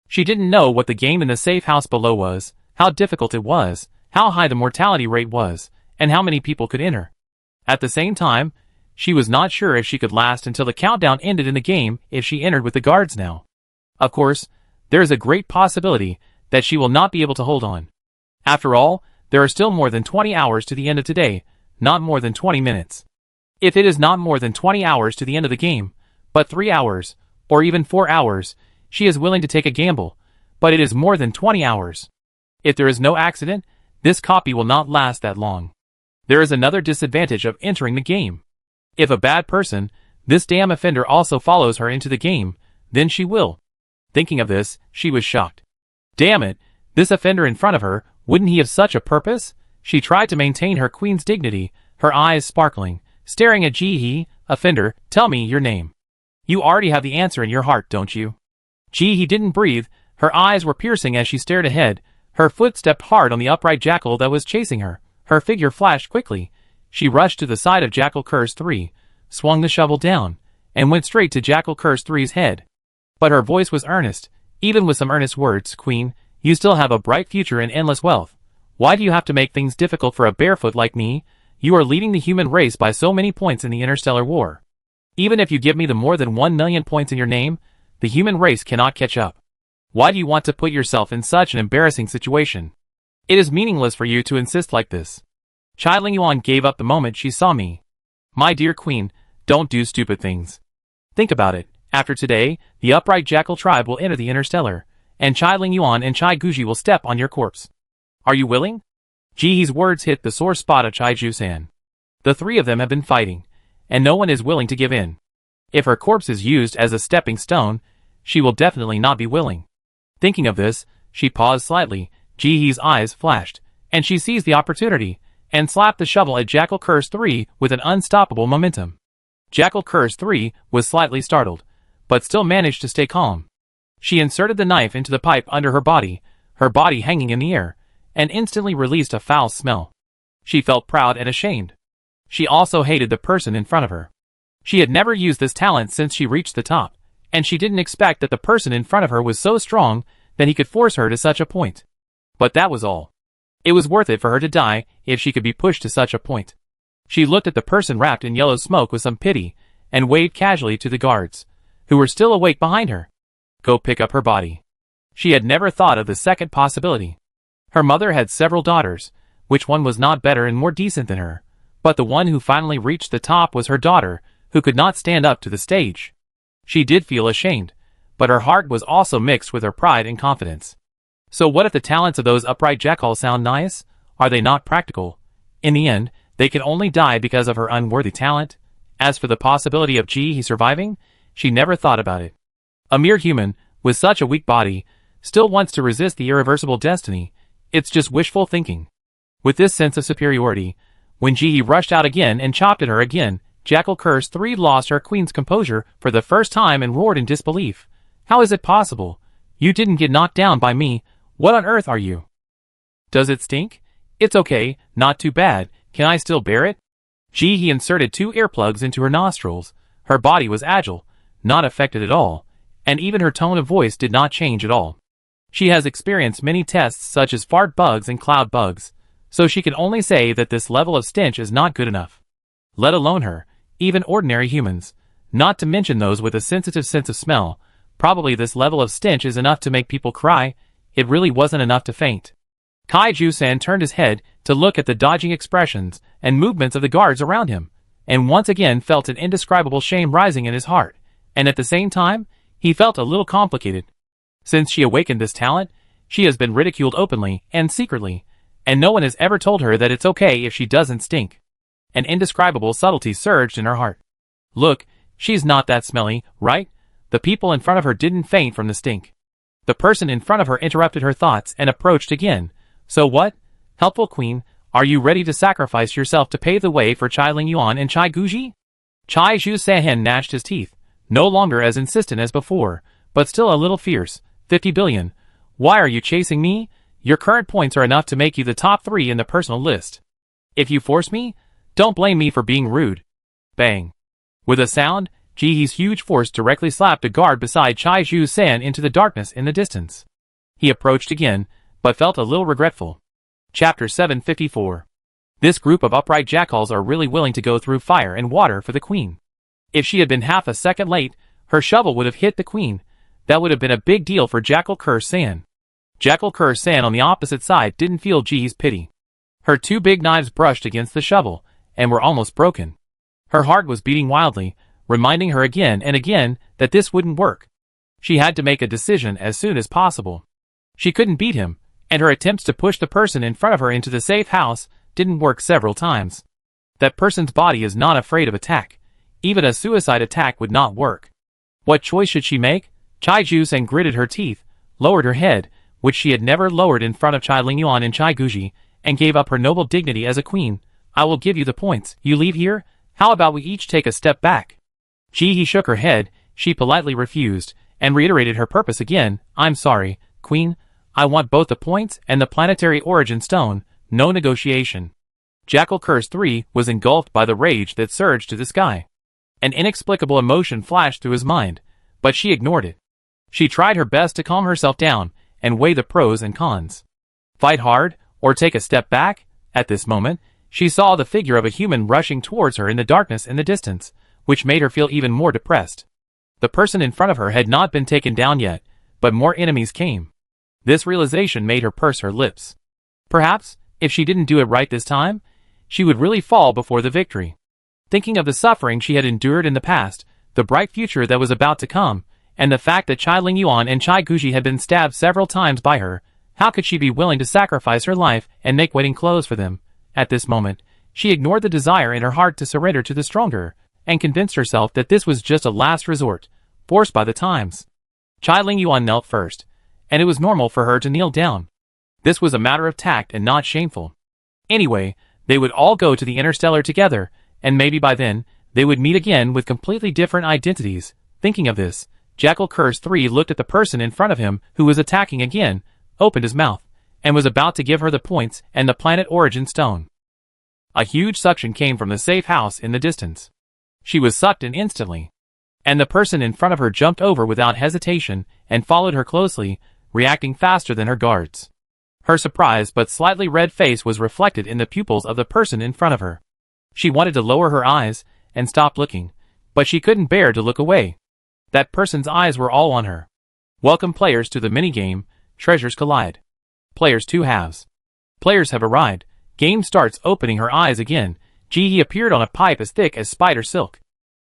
She didn't know what the game in the safe house below was, how difficult it was, how high the mortality rate was, and how many people could enter. At the same time, she was not sure if she could last until the countdown ended in the game if she entered with the guards now. Of course, there is a great possibility that she will not be able to hold on. After all, there are still more than 20 hours to the end of today, not more than 20 minutes. If it is not more than 20 hours to the end of the game, but 3 hours, or even 4 hours, she is willing to take a gamble, but it is more than 20 hours. If there is no accident, this copy will not last that long. There is another disadvantage of entering the game. If a bad person, this damn offender also follows her into the game, then she will. Thinking of this, she was shocked. Damn it, this offender in front of her, wouldn't he have such a purpose? She tried to maintain her queen's dignity, her eyes sparkling, staring at offender, tell me your name. You already have the answer in your heart, don't you? He didn't breathe, her eyes were piercing as she stared ahead, her foot stepped hard on the upright jackal that was chasing her, her figure flashed quickly. She rushed to the side of Jackal Curse 3, swung the shovel down, and went straight to Jackal Curse 3's head. But her voice was earnest, Even with some earnest words, Queen, you still have a bright future and endless wealth. Why do you have to make things difficult for a barefoot like me? You are leading the human race by so many points in the interstellar war. Even if you give me the more than 1,000,000 points in your name, the human race cannot catch up. Why do you want to put yourself in such an embarrassing situation? It is meaningless for you to insist like this. Chai Lingyuan gave up the moment she saw me. My dear Queen, don't do stupid things. Think about it. After today, the upright jackal tribe will enter the interstellar, and Chai Lingyuan and Chai Guji will step on your corpse. Are you willing? Jihe's words hit the sore spot of Chai Jusan. The three of them have been fighting, and no one is willing to give in. If her corpse is used as a stepping stone, she will definitely not be willing. Thinking of this, she paused slightly. Jihe's eyes flashed, and she seized the opportunity, and slapped the shovel at Jackal Curse 3 with an unstoppable momentum. Jackal Curse 3 was slightly startled, but still managed to stay calm. She inserted the knife into the pipe under her body hanging in the air, and instantly released a foul smell. She felt proud and ashamed. She also hated the person in front of her. She had never used this talent since she reached the top, and she didn't expect that the person in front of her was so strong that he could force her to such a point. But that was all. It was worth it for her to die if she could be pushed to such a point. She looked at the person wrapped in yellow smoke with some pity, and waved casually to the guards, who were still awake behind her. Go pick up her body. She had never thought of the second possibility. Her mother had several daughters, which one was not better and more decent than her, but the one who finally reached the top was her daughter, who could not stand up to the stage. She did feel ashamed, but her heart was also mixed with her pride and confidence. So what if the talents of those upright jackals sound nice? Are they not practical? In the end, they can only die because of her unworthy talent. As for the possibility of Jihe surviving, she never thought about it. A mere human, with such a weak body, still wants to resist the irreversible destiny. It's just wishful thinking. With this sense of superiority, when Jihe rushed out again and chopped at her again, Jackal Curse 3 lost her queen's composure for the first time and roared in disbelief. How is it possible? You didn't get knocked down by me. What on earth are you? Does it stink? It's okay, not too bad. Can I still bear it? Jihe inserted 2 earplugs into her nostrils. Her body was agile, not affected at all, and even her tone of voice did not change at all. She has experienced many tests such as fart bugs and cloud bugs, so she can only say that this level of stench is not good enough. Let alone her, even ordinary humans, not to mention those with a sensitive sense of smell, probably this level of stench is enough to make people cry. It really wasn't enough to faint. Kai Jusan turned his head to look at the dodging expressions and movements of the guards around him, and once again felt an indescribable shame rising in his heart, and at the same time, he felt a little complicated. Since she awakened this talent, she has been ridiculed openly and secretly, and no one has ever told her that it's okay if she doesn't stink. An indescribable subtlety surged in her heart. Look, she's not that smelly, right? The people in front of her didn't faint from the stink. The person in front of her interrupted her thoughts and approached again. So what? Helpful Queen, are you ready to sacrifice yourself to pave the way for Chai Lingyuan and Chai Guji? Chai Jusan gnashed his teeth, no longer as insistent as before, but still a little fierce. 50 billion. Why are you chasing me? Your current points are enough to make you the top 3 in the personal list. If you force me, don't blame me for being rude. Bang. With a sound, Jihe's huge force directly slapped a guard beside Chai Jusan into the darkness in the distance. He approached again, but felt a little regretful. Chapter 754. This group of upright jackals are really willing to go through fire and water for the queen. If she had been half a second late, her shovel would have hit the queen. That would have been a big deal for Jackal Curse San. Jackal Curse San on the opposite side didn't feel Jihe's pity. Her 2 big knives brushed against the shovel, and were almost broken. Her heart was beating wildly, reminding her again and again that this wouldn't work. She had to make a decision as soon as possible. She couldn't beat him, and her attempts to push the person in front of her into the safe house didn't work several times. That person's body is not afraid of attack. Even a suicide attack would not work. What choice should she make? Chai Jusan gritted her teeth, lowered her head, which she had never lowered in front of Chai Lingyuan and Chai Guji, and gave up her noble dignity as a queen. I will give you the points. You leave here? How about we each take a step back? Jihe shook her head. She politely refused, and reiterated her purpose again. I'm sorry, Queen. I want both the points and the planetary origin stone. No negotiation. Jackal Curse 3 was engulfed by the rage that surged to the sky. An inexplicable emotion flashed through his mind, but she ignored it. She tried her best to calm herself down and weigh the pros and cons. Fight hard, or take a step back? At this moment, she saw the figure of a human rushing towards her in the darkness in the distance, which made her feel even more depressed. The person in front of her had not been taken down yet, but more enemies came. This realization made her purse her lips. Perhaps, if she didn't do it right this time, she would really fall before the victory. Thinking of the suffering she had endured in the past, the bright future that was about to come, and the fact that Chai Lingyuan and Chai Guji had been stabbed several times by her, how could she be willing to sacrifice her life and make wedding clothes for them? At this moment, she ignored the desire in her heart to surrender to the stronger, and convinced herself that this was just a last resort, forced by the times. Chai Lingyuan knelt first, and it was normal for her to kneel down. This was a matter of tact and not shameful. Anyway, they would all go to the Interstellar together, and maybe by then, they would meet again with completely different identities. Thinking of this, Jackal Curse 3 looked at the person in front of him who was attacking again, opened his mouth, and was about to give her the points and the planet origin stone. A huge suction came from the safe house in the distance. She was sucked in instantly. And the person in front of her jumped over without hesitation and followed her closely, reacting faster than her guards. Her surprised but slightly red face was reflected in the pupils of the person in front of her. She wanted to lower her eyes and stop looking, but she couldn't bear to look away. That person's eyes were all on her. Welcome players to the minigame, Treasures Collide. Players 2 halves. Players have arrived. Game starts. Opening her eyes again, Ji-hee appeared on a pipe as thick as spider silk.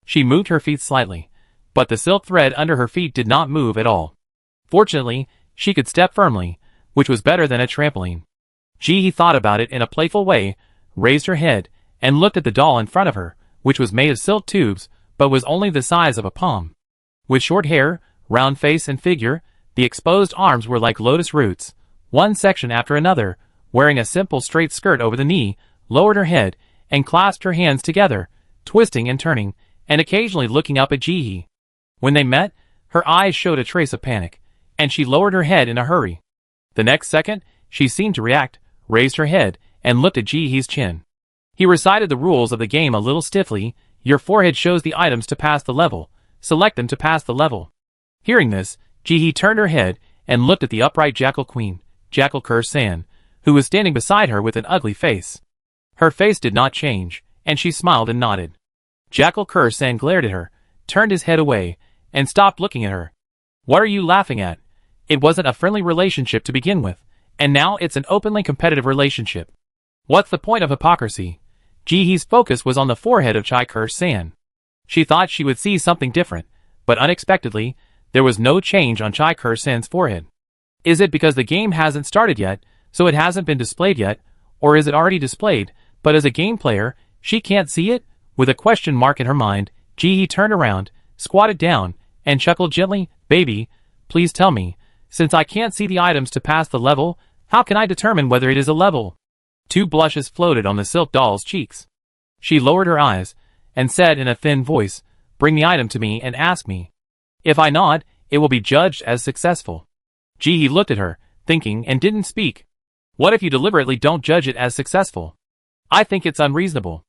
She moved her feet slightly, but the silk thread under her feet did not move at all. Fortunately, she could step firmly, which was better than a trampoline. Ji-hee thought about it in a playful way, raised her head, and looked at the doll in front of her, which was made of silk tubes, but was only the size of a palm. With short hair, round face and figure, the exposed arms were like lotus roots, one section after another, wearing a simple straight skirt over the knee, lowered her head, and clasped her hands together, twisting and turning, and occasionally looking up at Ji-hee. When they met, her eyes showed a trace of panic, and she lowered her head in a hurry. The next second, she seemed to react, raised her head, and looked at Ji-hee's chin. He recited the rules of the game a little stiffly. Your forehead shows the items to pass the level. Select them to pass the level. Hearing this, Ji-hee turned her head and looked at the upright Jackal Queen, Jackal Curse San, who was standing beside her with an ugly face. Her face did not change, and she smiled and nodded. Jackal Curse San glared at her, turned his head away, and stopped looking at her. What are you laughing at? It wasn't a friendly relationship to begin with, and now it's an openly competitive relationship. What's the point of hypocrisy? Ji-hee's focus was on the forehead of Chai Curse San. She thought she would see something different, but unexpectedly, there was no change on Chai Curse San's forehead. Is it because the game hasn't started yet, so it hasn't been displayed yet, or is it already displayed, but as a game player, she can't see it? With a question mark in her mind, Ji-hee turned around, squatted down, and chuckled gently. Baby, please tell me, since I can't see the items to pass the level, how can I determine whether it is a level? 2 blushes floated on the silk doll's cheeks. She lowered her eyes, and said in a thin voice, bring the item to me and ask me. If I nod, it will be judged as successful. Ji-hee looked at her, thinking, and didn't speak. What if you deliberately don't judge it as successful? I think it's unreasonable.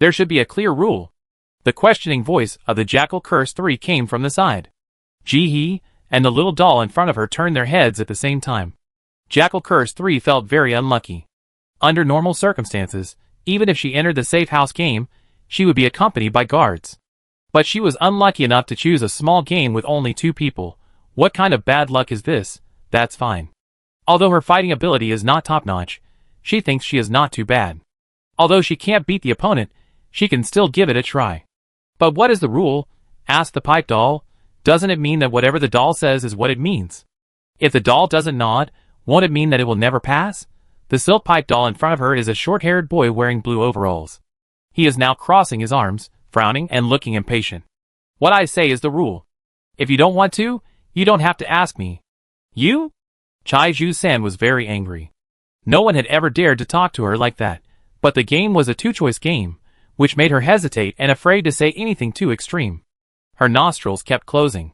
There should be a clear rule. The questioning voice of the Jackal Curse 3 came from the side. Ji-hee and the little doll in front of her turned their heads at the same time. Jackal Curse 3 felt very unlucky. Under normal circumstances, even if she entered the safe house game, she would be accompanied by guards. But she was unlucky enough to choose a small game with only 2 people. What kind of bad luck is this? That's fine. Although her fighting ability is not top-notch, she thinks she is not too bad. Although she can't beat the opponent, she can still give it a try. But what is the rule? Asked the pipe doll. Doesn't it mean that whatever the doll says is what it means? If the doll doesn't nod, won't it mean that it will never pass? The silk pipe doll in front of her is a short-haired boy wearing blue overalls. He is now crossing his arms, frowning and looking impatient. What I say is the rule. If you don't want to, you don't have to ask me. You? Chai Ju-san was very angry. No one had ever dared to talk to her like that, but the game was a 2-choice game, which made her hesitate and afraid to say anything too extreme. Her nostrils kept closing.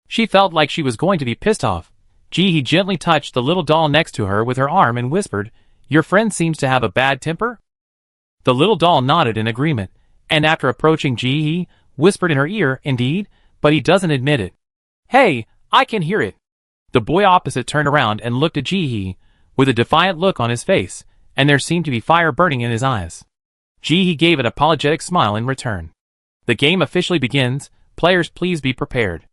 She felt like she was going to be pissed off. Ji-hee gently touched the little doll next to her with her arm and whispered, your friend seems to have a bad temper? The little doll nodded in agreement, and after approaching Ji-hee, whispered in her ear, indeed, but he doesn't admit it. Hey, I can hear it. The boy opposite turned around and looked at Ji-hee, with a defiant look on his face, and there seemed to be fire burning in his eyes. Ji-hee gave an apologetic smile in return. The game officially begins. Players, please be prepared.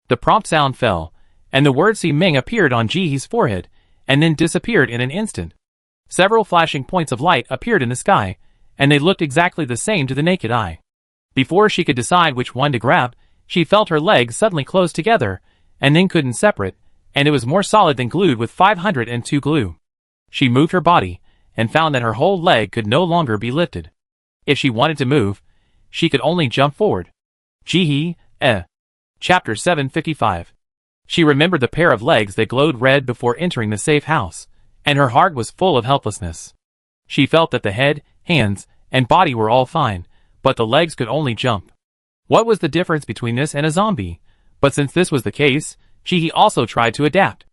The prompt sound fell, and the word Si Ming appeared on Ji-hee's forehead, and then disappeared in an instant. Several flashing points of light appeared in the sky, and they looked exactly the same to the naked eye. Before she could decide which one to grab, she felt her legs suddenly close together, and then couldn't separate, and it was more solid than glued with 502 glue. She moved her body, and found that her whole leg could no longer be lifted. If she wanted to move, she could only jump forward. Ji-hee, Chapter 755. She remembered the pair of legs that glowed red before entering the safe house, and her heart was full of helplessness. She felt that the head, hands, and body were all fine, but the legs could only jump. What was the difference between this and a zombie? But since this was the case, Ji-hee also tried to adapt.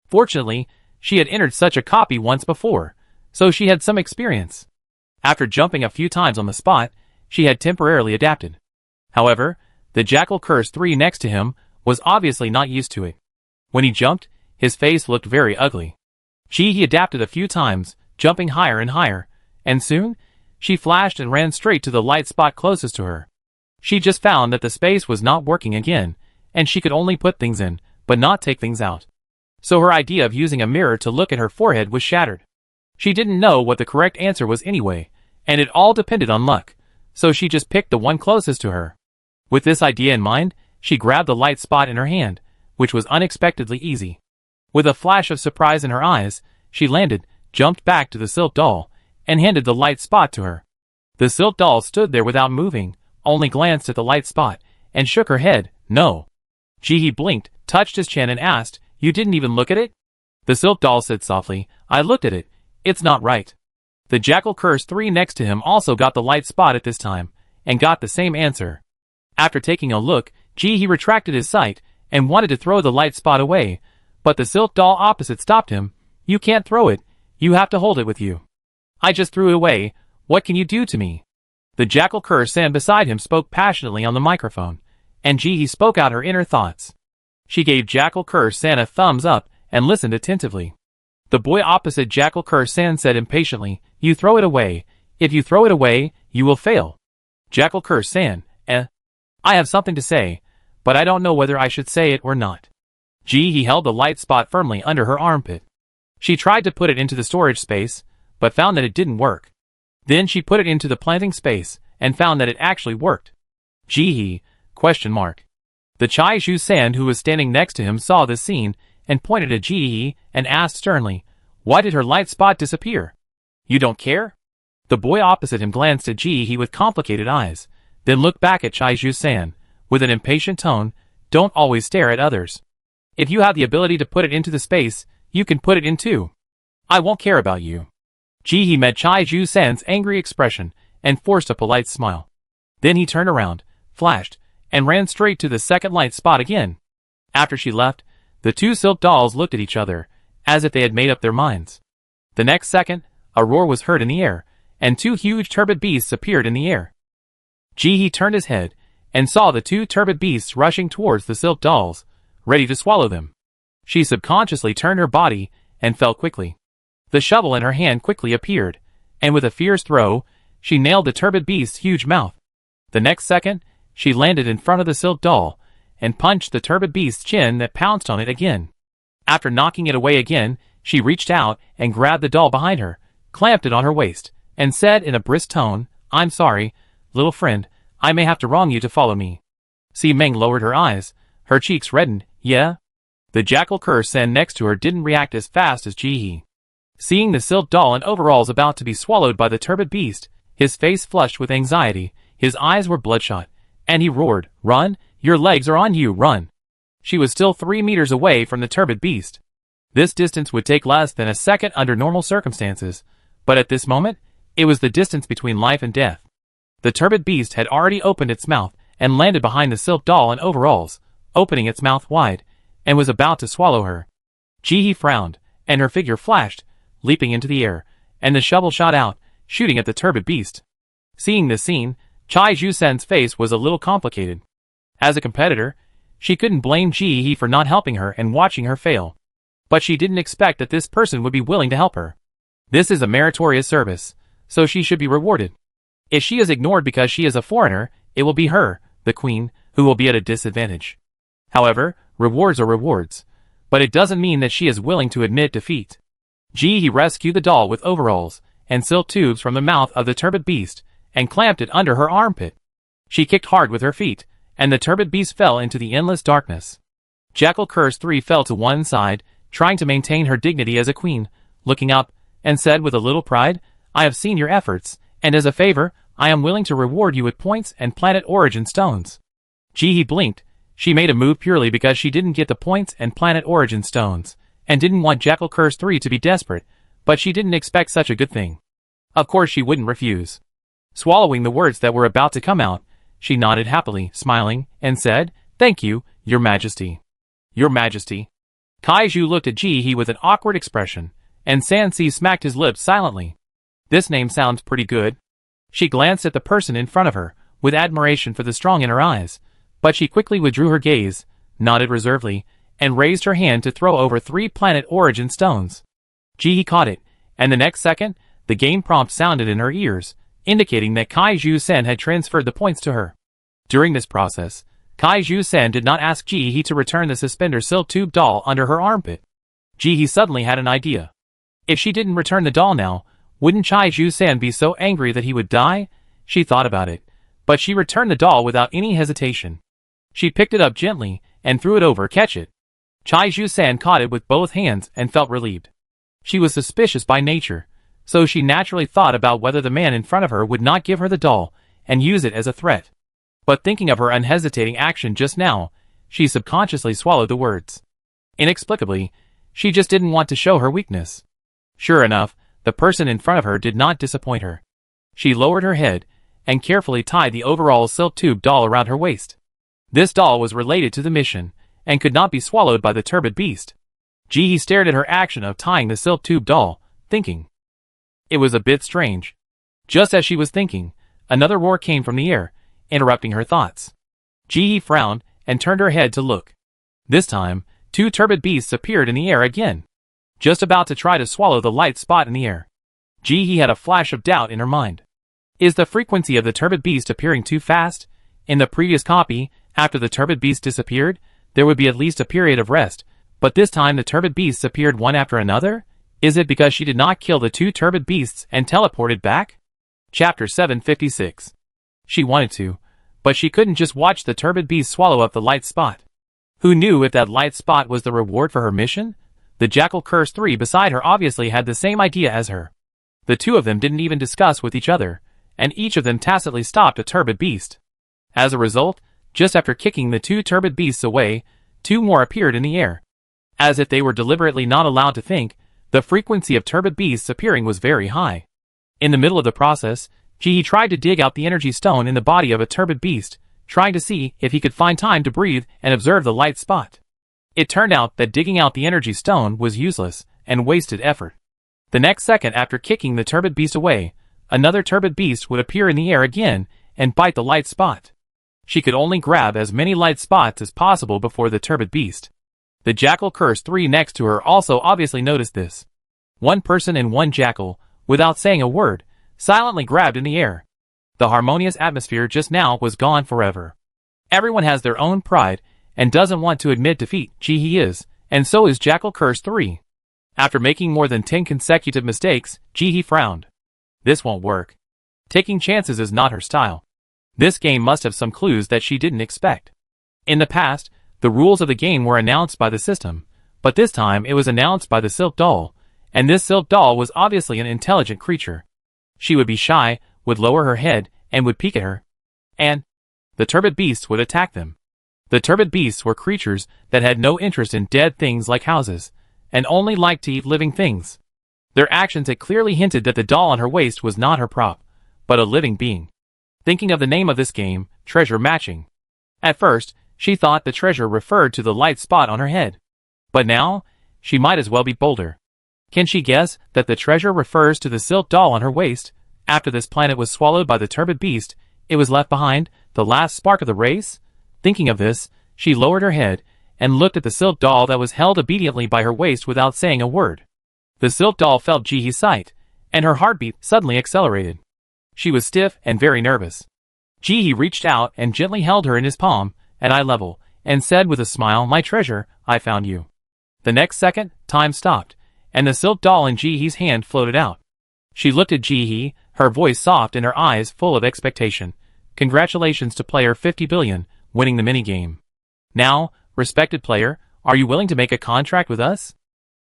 Fortunately, she had entered such a copy once before, so she had some experience. After jumping a few times on the spot, she had temporarily adapted. However, the Jackal Curse 3 next to him was obviously not used to it. When he jumped, his face looked very ugly. Ji-hee adapted a few times, jumping higher and higher, and soon, she flashed and ran straight to the light spot closest to her. She just found that the space was not working again, and she could only put things in, but not take things out. So her idea of using a mirror to look at her forehead was shattered. She didn't know what the correct answer was anyway, and it all depended on luck, so she just picked the one closest to her. With this idea in mind, she grabbed the light spot in her hand, which was unexpectedly easy. With a flash of surprise in her eyes, she landed, jumped back to the silk doll, and handed the light spot to her. The silk doll stood there without moving, only glanced at the light spot, and shook her head, no. Ji-hee blinked, touched his chin and asked, "You didn't even look at it?" The silk doll said softly, "I looked at it. It's not right." The Jackal Curse 3 next to him also got the light spot at this time, and got the same answer. After taking a look, Ji-hee retracted his sight, and wanted to throw the light spot away, but the silk doll opposite stopped him. "You can't throw it, you have to hold it with you." "I just threw it away, what can you do to me?" The Jackal Curse San beside him spoke passionately on the microphone, and Ji-hee spoke out her inner thoughts. She gave Jackal Curse San a thumbs up, and listened attentively. The boy opposite Jackal Curse San said impatiently, "You throw it away. If you throw it away, you will fail." Jackal Curse San, I have something to say, but I don't know whether I should say it or not. Ji-hee held the light spot firmly under her armpit. She tried to put it into the storage space, but found that it didn't work. Then she put it into the planting space, and found that it actually worked. Ji-hee, ? The Chai-Ju San who was standing next to him saw this scene, and pointed at Ji-hee, and asked sternly, "Why did her light spot disappear? You don't care?" The boy opposite him glanced at Ji-hee with complicated eyes, then looked back at Chai-Ju San, with an impatient tone, "Don't always stare at others. If you have the ability to put it into the space, you can put it in too. I won't care about you." Ji-hee met Chai-Ju San's angry expression, and forced a polite smile. Then he turned around, flashed, and ran straight to the second light spot again. After she left, the two silk dolls looked at each other, as if they had made up their minds. The next second, a roar was heard in the air, and two huge turbid beasts appeared in the air. Ji-hee turned his head, and saw the two turbid beasts rushing towards the silk dolls, ready to swallow them. She subconsciously turned her body, and fell quickly. The shovel in her hand quickly appeared, and with a fierce throw, she nailed the turbid beast's huge mouth. The next second, she landed in front of the silk doll, and punched the turbid beast's chin that pounced on it again. After knocking it away again, she reached out and grabbed the doll behind her, clamped it on her waist, and said in a brisk tone, "I'm sorry, little friend, I may have to wrong you to follow me." Si Ming lowered her eyes, her cheeks reddened. "Yeah?" The Jackal Curse San next to her didn't react as fast as Ji-hee. Seeing the silk doll in overalls about to be swallowed by the turbid beast, his face flushed with anxiety, his eyes were bloodshot, and he roared, "Run! Your legs are on you, run!" She was still 3 meters away from the turbid beast. This distance would take less than a second under normal circumstances, but at this moment, it was the distance between life and death. The turbid beast had already opened its mouth, and landed behind the silk doll in overalls, opening its mouth wide, and was about to swallow her. Ji-hee frowned, and her figure flashed, leaping into the air, and the shovel shot out, shooting at the turbid beast. Seeing this scene, Chai-Ju San's face was a little complicated. As a competitor, She couldn't blame Ji-hee for not helping her and watching her fail. But she didn't expect that this person would be willing to help her. This is a meritorious service, so she should be rewarded. If she is ignored because she is a foreigner, it will be her, the queen, who will be at a disadvantage. However, rewards are rewards. But it doesn't mean that she is willing to admit defeat. Ji-hee rescued the doll with overalls and silk tubes from the mouth of the turbid beast and clamped it under her armpit. She kicked hard with her feet, and the turbid beast fell into the endless darkness. Jackal Curse 3 fell to one side, trying to maintain her dignity as a queen, looking up, and said with a little pride, "I have seen your efforts, and as a favor, I am willing to reward you with points and planet origin stones." Ji-hee blinked. She made a move purely because she didn't get the points and planet origin stones, and didn't want Jackal Curse 3 to be desperate, but she didn't expect such a good thing. Of course she wouldn't refuse. Swallowing the words that were about to come out, she nodded happily, smiling, and said, "Thank you, Your Majesty." "Your Majesty." Kaiju looked at Ji-hee with an awkward expression, and Sansi smacked his lips silently. This name sounds pretty good. She glanced at the person in front of her, with admiration for the strong in her eyes, but she quickly withdrew her gaze, nodded reservedly, and raised her hand to throw over 3 planet origin stones. Ji-hee caught it, and the next second, the game prompt sounded in her ears, indicating that Kaiju-sen had transferred the points to her. During this process, Kaiju-sen did not ask Ji-hee to return the suspender silk tube doll under her armpit. Ji-hee suddenly had an idea. If she didn't return the doll now, wouldn't Kaiju-sen be so angry that he would die? She thought about it, but she returned the doll without any hesitation. She picked it up gently and threw it over Catch It. Kaiju-san caught it with both hands and felt relieved. She was suspicious by nature, so she naturally thought about whether the man in front of her would not give her the doll and use it as a threat. But thinking of her unhesitating action just now, she subconsciously swallowed the words. Inexplicably, she just didn't want to show her weakness. Sure enough, the person in front of her did not disappoint her. She lowered her head and carefully tied the overall silk tube doll around her waist. This doll was related to the mission and could not be swallowed by the turbid beast. Ji-hee stared at her action of tying the silk tube doll, thinking. It was a bit strange. Just as she was thinking, another roar came from the air, interrupting her thoughts. Ji-hee frowned and turned her head to look. This time, 2 turbid beasts appeared in the air again, just about to try to swallow the light spot in the air. Ji-hee had a flash of doubt in her mind. Is the frequency of the turbid beast appearing too fast? In the previous copy, after the turbid beast disappeared, there would be at least a period of rest, but this time the turbid beasts appeared one after another? Is it because she did not kill the 2 turbid beasts and teleported back? Chapter 756. She wanted to, but she couldn't just watch the turbid beast swallow up the light spot. Who knew if that light spot was the reward for her mission? The Jackal Curse 3 beside her obviously had the same idea as her. The 2 of them didn't even discuss with each other, and each of them tacitly stopped a turbid beast. As a result, just after kicking the 2 turbid beasts away, 2 more appeared in the air. As if they were deliberately not allowed to think, the frequency of turbid beasts appearing was very high. In the middle of the process, Ji-hee tried to dig out the energy stone in the body of a turbid beast, trying to see if he could find time to breathe and observe the light spot. It turned out that digging out the energy stone was useless and wasted effort. The next second after kicking the turbid beast away, another turbid beast would appear in the air again and bite the light spot. She could only grab as many light spots as possible before the turbid beast. The Jackal Curse 3 next to her also obviously noticed this. One person and one jackal, without saying a word, silently grabbed in the air. The harmonious atmosphere just now was gone forever. Everyone has their own pride and doesn't want to admit defeat. Ji-hee is, and so is Jackal Curse 3. After making more than 10 consecutive mistakes, Ji-hee frowned. This won't work. Taking chances is not her style. This game must have some clues that she didn't expect. In the past, the rules of the game were announced by the system, but this time it was announced by the Silk Doll, and this Silk Doll was obviously an intelligent creature. She would be shy, would lower her head, and would peek at her. And the turbid beasts would attack them. The turbid beasts were creatures that had no interest in dead things like houses, and only liked to eat living things. Their actions had clearly hinted that the doll on her waist was not her prop, but a living being. Thinking of the name of this game, treasure matching. At first, she thought the treasure referred to the light spot on her head. But now, she might as well be bolder. Can she guess that the treasure refers to the silk doll on her waist? After this planet was swallowed by the turbid beast, it was left behind, the last spark of the race? Thinking of this, She lowered her head and looked at the silk doll that was held obediently by her waist without saying a word. The silk doll felt Jihee's sight, and her heartbeat suddenly accelerated. She was stiff and very nervous. Jihee reached out and gently held her in his palm, at eye level, and said with a smile, "My treasure, I found you." The next second, time stopped, and the silk doll in Jihee's hand floated out. She looked at Jihee, her voice soft and her eyes full of expectation. "Congratulations to player 50 billion, winning the minigame. Now, respected player, are you willing to make a contract with us?"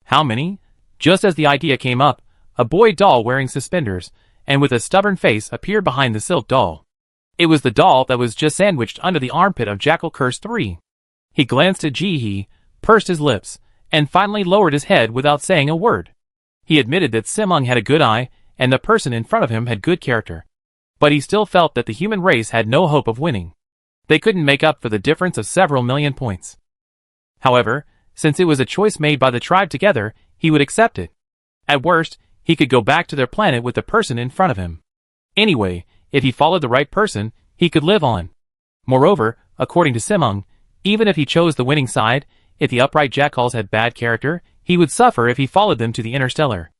"How many?" Just as the idea came up, a boy doll wearing suspenders, and with a stubborn face appeared behind the silk doll. It was the doll that was just sandwiched under the armpit of Jackal Curse 3. He glanced at Jihee, pursed his lips, and finally lowered his head without saying a word. He admitted that Simung had a good eye, and the person in front of him had good character. But he still felt that the human race had no hope of winning. They couldn't make up for the difference of several million points. However, since it was a choice made by the tribe together, he would accept it. At worst, he could go back to their planet with the person in front of him. Anyway, if he followed the right person, he could live on. Moreover, according to Simung, even if he chose the winning side, if the upright jackals had bad character, he would suffer if he followed them to the interstellar.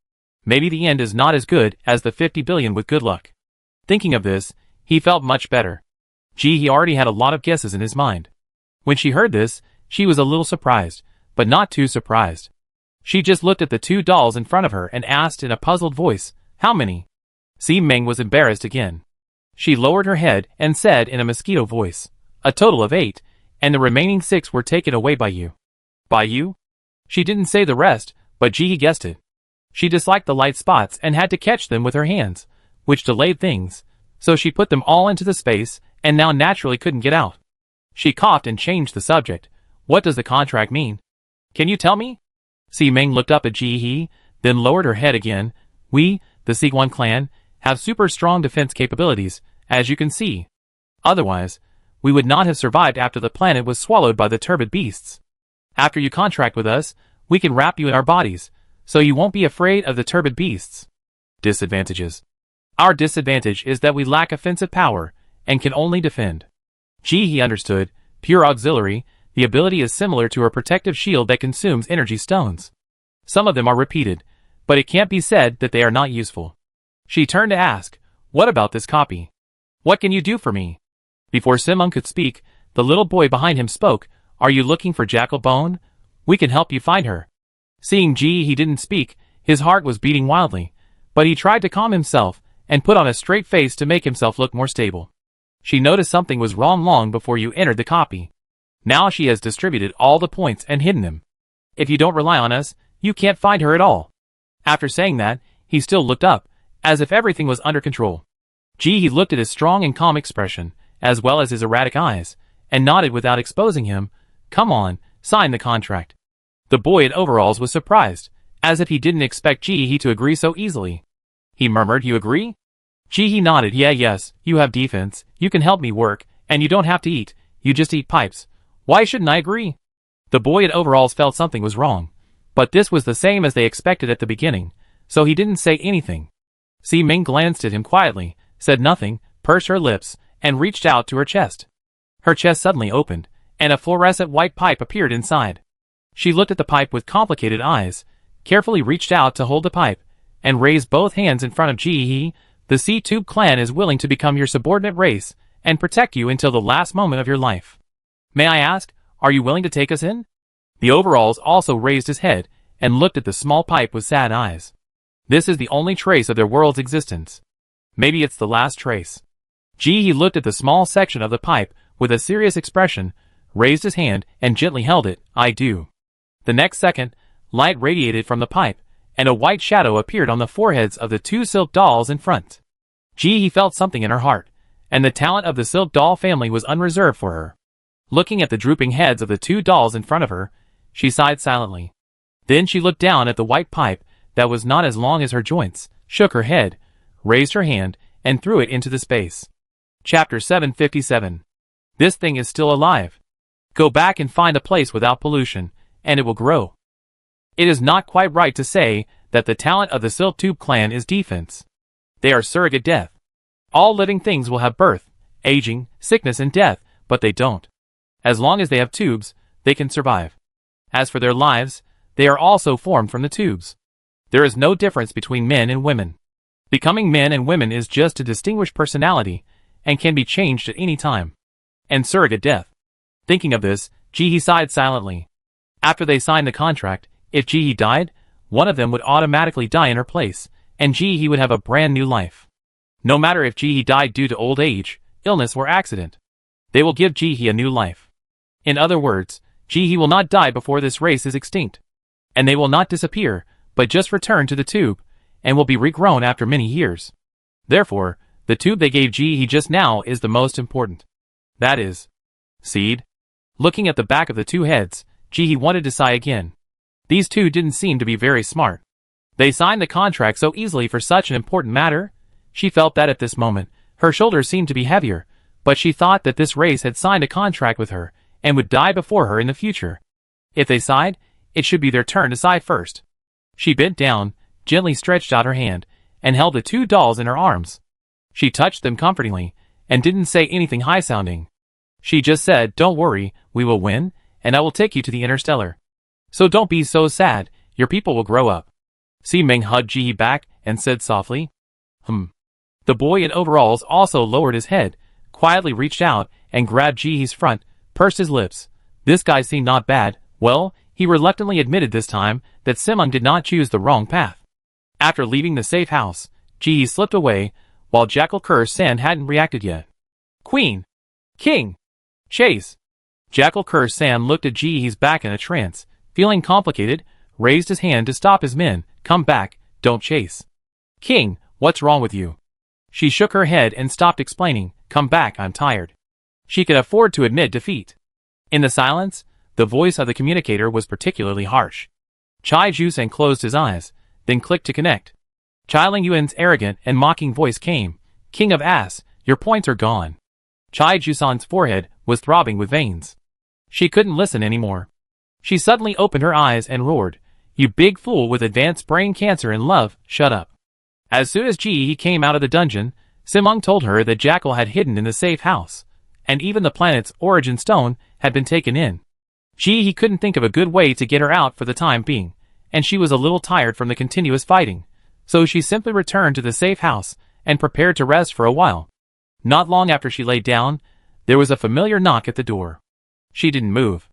Maybe the end is not as good as the 50 billion with good luck. Thinking of this, he felt much better. Jihee already had a lot of guesses in his mind. When she heard this, she was a little surprised, but not too surprised. She just looked at the two dolls in front of her and asked in a puzzled voice, "How many?" Si Ming was embarrassed again. She lowered her head and said in a mosquito voice, "A total of 8, and the remaining 6 were taken away by you." "By you?" She didn't say the rest, but Jihee guessed it. She disliked the light spots and had to catch them with her hands, which delayed things, so she put them all into the space, and now naturally couldn't get out. She coughed and changed the subject. "What does the contract mean? Can you tell me?" Si Ming looked up at Jihee, then lowered her head again. "We, the Sichuan clan, have super strong defense capabilities, as you can see. Otherwise, we would not have survived after the planet was swallowed by the turbid beasts. After you contract with us, we can wrap you in our bodies, so you won't be afraid of the turbid beasts." Disadvantages. Our disadvantage is that we lack offensive power, and can only defend. Jihee understood. Pure auxiliary, the ability is similar to a protective shield that consumes energy stones. Some of them are repeated, but it can't be said that they are not useful. She turned to ask, "What about this copy? What can you do for me?" Before Simung could speak, the little boy behind him spoke. "Are you looking for Jackal Bone? We can help you find her." Seeing Jihee didn't speak, his heart was beating wildly, but he tried to calm himself and put on a straight face to make himself look more stable. She noticed something was wrong long before you entered the copy. Now she has distributed all the points and hidden them. If you don't rely on us, you can't find her at all. After saying that, he still looked up, as if everything was under control. Jihee looked at his strong and calm expression, as well as his erratic eyes, and nodded without exposing him. "Come on, sign the contract." The boy in overalls was surprised, as if he didn't expect Jihee to agree so easily. He murmured, "You agree?" Jihee nodded. Yes, you have defense, you can help me work, and you don't have to eat, you just eat pipes. Why shouldn't I agree?" The boy in overalls felt something was wrong, but this was the same as they expected at the beginning, so he didn't say anything. Si Ming glanced at him quietly, said nothing, pursed her lips, and reached out to her chest. Her chest suddenly opened, and a fluorescent white pipe appeared inside. She looked at the pipe with complicated eyes, carefully reached out to hold the pipe, and raised both hands in front of Jihee. "The C-Tube clan is willing to become your subordinate race, and protect you until the last moment of your life. May I ask, are you willing to take us in?" The overalls also raised his head, and looked at the small pipe with sad eyes. This is the only trace of their world's existence. Maybe it's the last trace. Jihee looked at the small section of the pipe, with a serious expression, raised his hand, and gently held it. "I do." The next second, light radiated from the pipe, and a white shadow appeared on the foreheads of the two silk dolls in front. Jihee felt something in her heart, and the talent of the silk doll family was unreserved for her. Looking at the drooping heads of the two dolls in front of her, she sighed silently. Then she looked down at the white pipe that was not as long as her joints, shook her head, raised her hand, and threw it into the space. Chapter 757. This thing is still alive. Go back and find a place without pollution, and it will grow. It is not quite right to say that the talent of the Silk Tube clan is defense. They are surrogate death. All living things will have birth, aging, sickness and death, but they don't. As long as they have tubes, they can survive. As for their lives, they are also formed from the tubes. There is no difference between men and women. Becoming men and women is just to distinguish personality, and can be changed at any time. And surrogate death. Thinking of this, Ji-hee sighed silently. After they signed the contract, if Ji-hee died, one of them would automatically die in her place, and Ji-hee would have a brand new life. No matter if Ji-hee died due to old age, illness or accident. They will give Ji-hee a new life. In other words, Ji-hee will not die before this race is extinct. And they will not disappear, but just return to the tube, and will be regrown after many years. Therefore, the tube they gave Ji-hee just now is the most important. That is, seed. Looking at the back of the two heads, Ji-hee wanted to sigh again. These two didn't seem to be very smart. They signed the contract so easily for such an important matter. She felt that at this moment, her shoulders seemed to be heavier, but she thought that this race had signed a contract with her, and would die before her in the future. If they sighed, it should be their turn to sigh first. She bent down, gently stretched out her hand, and held the two dolls in her arms. She touched them comfortingly, and didn't say anything high-sounding. She just said, "Don't worry, we will win, and I will take you to the Interstellar. So don't be so sad, your people will grow up." Si-ming hugged Ji-hee back, and said softly, The boy in overalls also lowered his head, quietly reached out, and grabbed Ji-hee's front, pursed his lips. This guy seemed not bad. Well, he reluctantly admitted this time that Si-ming did not choose the wrong path. After leaving the safe house, Ji-hee slipped away, while Jackal Kur-san hadn't reacted yet. Queen! King! Chase! Jackal Kur-san looked at Ji-hee's back in a trance, feeling complicated, raised his hand to stop his men. Come back, don't chase. King, what's wrong with you? She shook her head and stopped explaining. Come back, I'm tired. She could afford to admit defeat. In the silence, the voice of the communicator was particularly harsh. Chai Ju-san closed his eyes, then clicked to connect. Chai Ling-yuan's arrogant and mocking voice came. King of Ass, your points are gone. Chai Ju-san's forehead was throbbing with veins. She couldn't listen anymore. She suddenly opened her eyes and roared. You big fool with advanced brain cancer and love, shut up. As soon as Ji-hee came out of the dungeon, Si-ming told her that Jackal had hidden in the safe house, and even the planet's origin stone had been taken in. Ji-hee couldn't think of a good way to get her out for the time being, and she was a little tired from the continuous fighting, so she simply returned to the safe house and prepared to rest for a while. Not long after she lay down, there was a familiar knock at the door. She didn't move.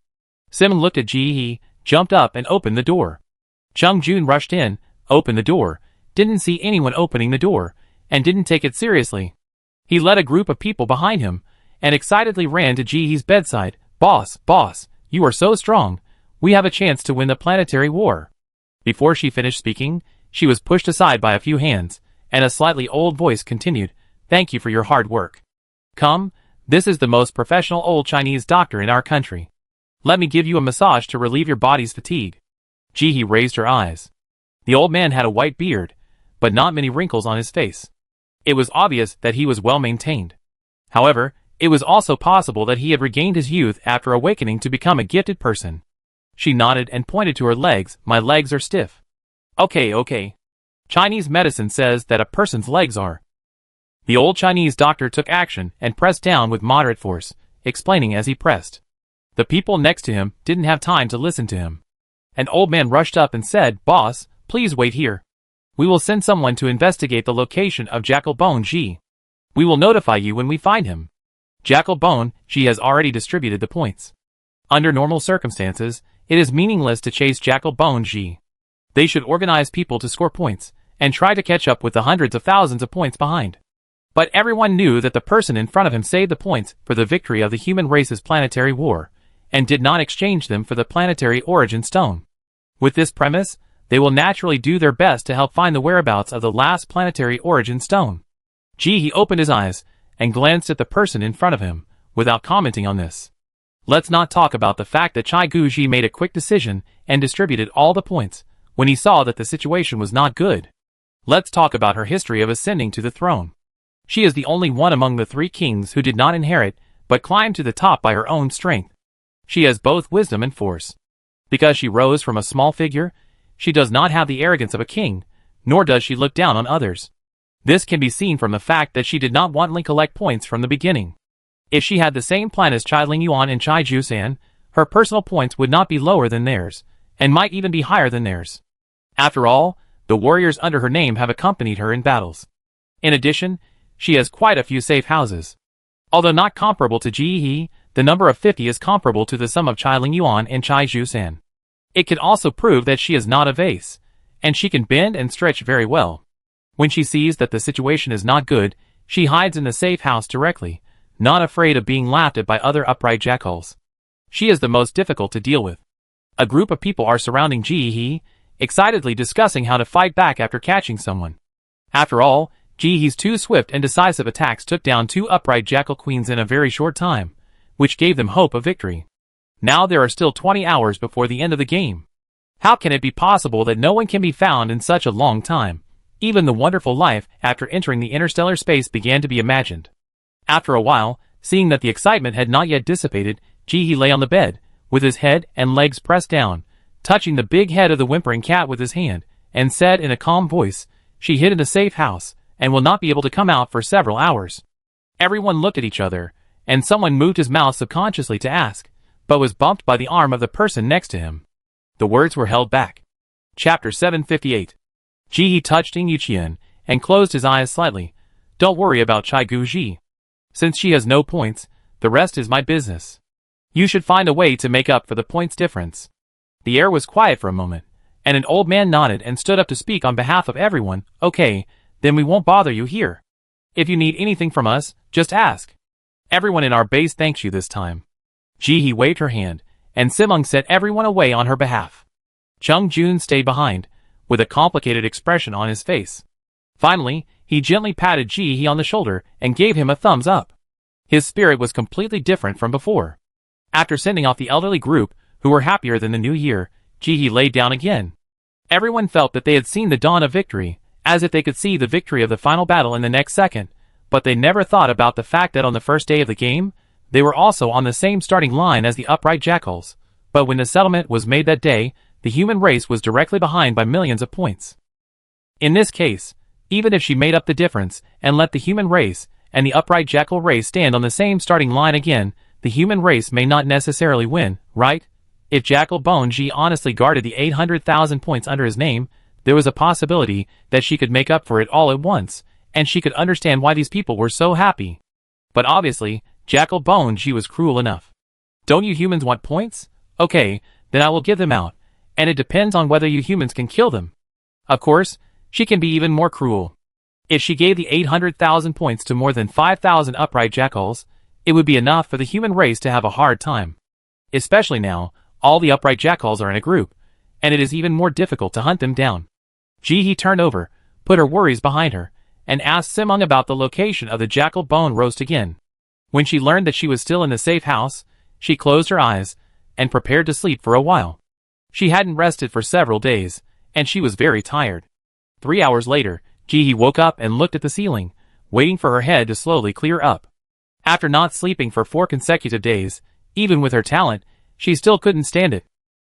Si-ming looked at Ji-hee, jumped up and opened the door. Chung Jun rushed in, opened the door, didn't see anyone opening the door, and didn't take it seriously. He led a group of people behind him, and excitedly ran to Ji-hee's bedside. Boss, you are so strong. We have a chance to win the planetary war. Before she finished speaking, she was pushed aside by a few hands, and a slightly old voice continued, Thank you for your hard work. Come, this is the most professional old Chinese doctor in our country. Let me give you a massage to relieve your body's fatigue. Ji-hee raised her eyes. The old man had a white beard, but not many wrinkles on his face. It was obvious that he was well maintained. However, it was also possible that he had regained his youth after awakening to become a gifted person. She nodded and pointed to her legs. My legs are stiff. Okay. Chinese medicine says that a person's legs are. The old Chinese doctor took action and pressed down with moderate force, explaining as he pressed. The people next to him didn't have time to listen to him. An old man rushed up and said, Boss, please wait here. We will send someone to investigate the location of Jackal Bone Ji. We will notify you when we find him. Jackal Bone Ji has already distributed the points. Under normal circumstances, it is meaningless to chase Jackal Bone Ji. They should organize people to score points, and try to catch up with the hundreds of thousands of points behind. But everyone knew that the person in front of him saved the points for the victory of the human race's planetary war, and did not exchange them for the planetary origin stone. With this premise, they will naturally do their best to help find the whereabouts of the last planetary origin stone. Ji-hee opened his eyes, and glanced at the person in front of him, without commenting on this. Let's not talk about the fact that Chai Gu-ji made a quick decision, and distributed all the points, when he saw that the situation was not good. Let's talk about her history of ascending to the throne. She is the only one among the three kings who did not inherit, but climbed to the top by her own strength. She has both wisdom and force. Because she rose from a small figure, she does not have the arrogance of a king, nor does she look down on others. This can be seen from the fact that she did not wantonly collect points from the beginning. If she had the same plan as Chai Ling Yuan and Chai Ju-san, her personal points would not be lower than theirs, and might even be higher than theirs. After all, the warriors under her name have accompanied her in battles. In addition, she has quite a few safe houses. Although not comparable to Ji He, the number of 50 is comparable to the sum of Chai Ling Yuan and Chai Ju-san. It can also prove that she is not a vase, and she can bend and stretch very well. When she sees that the situation is not good, she hides in the safe house directly, not afraid of being laughed at by other upright jackals. She is the most difficult to deal with. A group of people are surrounding Ji He, excitedly discussing how to fight back after catching someone. After all, Ji He's two swift and decisive attacks took down two upright jackal queens in a very short time, which gave them hope of victory. Now there are still 20 hours before the end of the game. How can it be possible that no one can be found in such a long time? Even the wonderful life after entering the interstellar space began to be imagined. After a while, seeing that the excitement had not yet dissipated, Ji He lay on the bed, with his head and legs pressed down, touching the big head of the whimpering cat with his hand, and said in a calm voice, "She hid in a safe house, and will not be able to come out for several hours." Everyone looked at each other, and someone moved his mouth subconsciously to ask, but was bumped by the arm of the person next to him. The words were held back. Chapter 758. Ji He touched Ying Yuqian, and closed his eyes slightly. "Don't worry about Chai Guji. Since she has no points, the rest is my business. You should find a way to make up for the points difference." The air was quiet for a moment, and an old man nodded and stood up to speak on behalf of everyone. "Okay, then we won't bother you here. If you need anything from us, just ask. Everyone in our base thanks you this time." Ji He waved her hand, and Simung sent everyone away on her behalf. Chung Jun stayed behind, with a complicated expression on his face. Finally, he gently patted Ji He on the shoulder and gave him a thumbs up. His spirit was completely different from before. After sending off the elderly group, who were happier than the new year, Ji He lay down again. Everyone felt that they had seen the dawn of victory, as if they could see the victory of the final battle in the next second, but they never thought about the fact that on the first day of the game, they were also on the same starting line as the upright jackals, but when the settlement was made that day, the human race was directly behind by millions of points. In this case, even if she made up the difference and let the human race and the upright jackal race stand on the same starting line again, the human race may not necessarily win, right? If Jackal Bone Ji honestly guarded the 800,000 points under his name, there was a possibility that she could make up for it all at once, and she could understand why these people were so happy. But obviously, Jackal Bone Ji was cruel enough. "Don't you humans want points? Okay, then I will give them out, and it depends on whether you humans can kill them." Of course, she can be even more cruel. If she gave the 800,000 points to more than 5,000 upright jackals, it would be enough for the human race to have a hard time. Especially now, all the upright jackals are in a group, and it is even more difficult to hunt them down. Ji He turned over, put her worries behind her, and asked Simung about the location of the jackal bone roast again. When she learned that she was still in the safe house, she closed her eyes, and prepared to sleep for a while. She hadn't rested for several days, and she was very tired. 3 hours later, Ji He woke up and looked at the ceiling, waiting for her head to slowly clear up. After not sleeping for 4 consecutive days, even with her talent, she still couldn't stand it.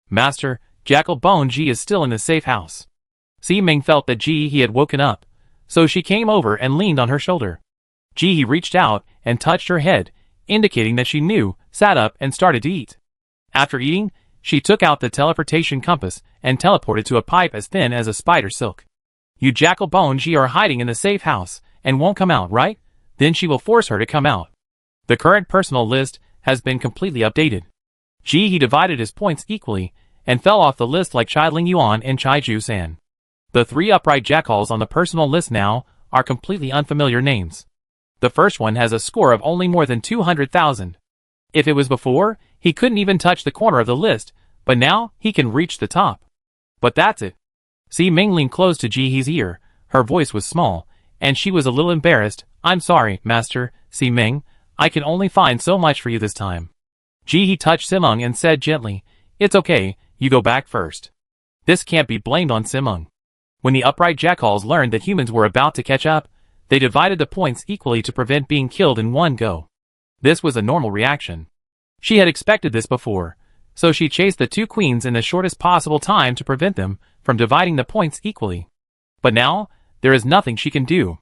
"Master, Jackal Bone Ji is still in the safe house." Si Ming felt that Ji He had woken up, so she came over and leaned on her shoulder. Ji He reached out and touched her head, indicating that she knew, sat up and started to eat. After eating, she took out the teleportation compass and teleported to a pipe as thin as a spider silk. "You Jackal Bone Ji are hiding in the safe house and won't come out, right? Then she will force her to come out." The current personal list has been completely updated. Ji He divided his points equally and fell off the list like Chai Ling Yuan and Chai Ju-san. The 3 upright jackals on the personal list now are completely unfamiliar names. The first one has a score of only more than 200,000. If it was before, he couldn't even touch the corner of the list, but now he can reach the top. But that's it. Si Ming leaned close to Ji He's ear. Her voice was small, and she was a little embarrassed. "I'm sorry, Master, Si Ming. I can only find so much for you this time." Ji He touched Simung and said gently, "It's okay, you go back first." This can't be blamed on Simung. When the upright jackals learned that humans were about to catch up, they divided the points equally to prevent being killed in one go. This was a normal reaction. She had expected this before, so she chased the 2 queens in the shortest possible time to prevent them from dividing the points equally. But now, there is nothing she can do.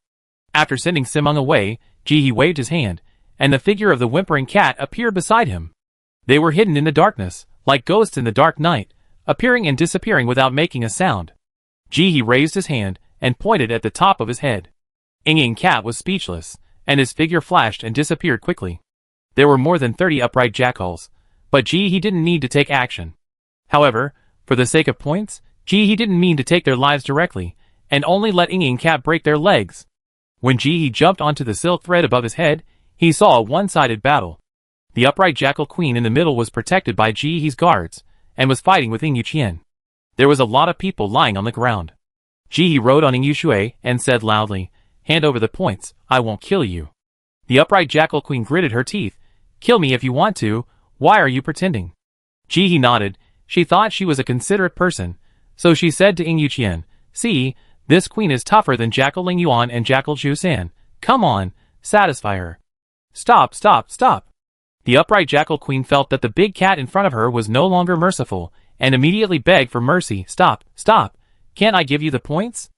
After sending Simung away, Ji He waved his hand, and the figure of the whimpering cat appeared beside him. They were hidden in the darkness, like ghosts in the dark night, appearing and disappearing without making a sound. Jihi raised his hand and pointed at the top of his head. Ying Cat was speechless, and his figure flashed and disappeared quickly. There were more than 30 upright jackals, but Jihi didn't need to take action. However, for the sake of points, Jihi didn't mean to take their lives directly, and only let Ying Cat break their legs. When Jihi jumped onto the silk thread above his head, he saw a one-sided battle. The upright jackal queen in the middle was protected by Jihi's guards, and was fighting with Ying Yuqian. There was a lot of people lying on the ground. Jihi rode on Ying Yushui and said loudly, "Hand over the points, I won't kill you." The upright jackal queen gritted her teeth. "Kill me if you want to, why are you pretending?" Jihi nodded. She thought she was a considerate person, so she said to Ying Yuqian, "See, this queen is tougher than Jackal Ling Yuan and Jackal Zhu San. Come on, satisfy her." "Stop, stop, stop." The upright jackal queen felt that the big cat in front of her was no longer merciful, and immediately begged for mercy. "Stop, stop. Can't I give you the points?"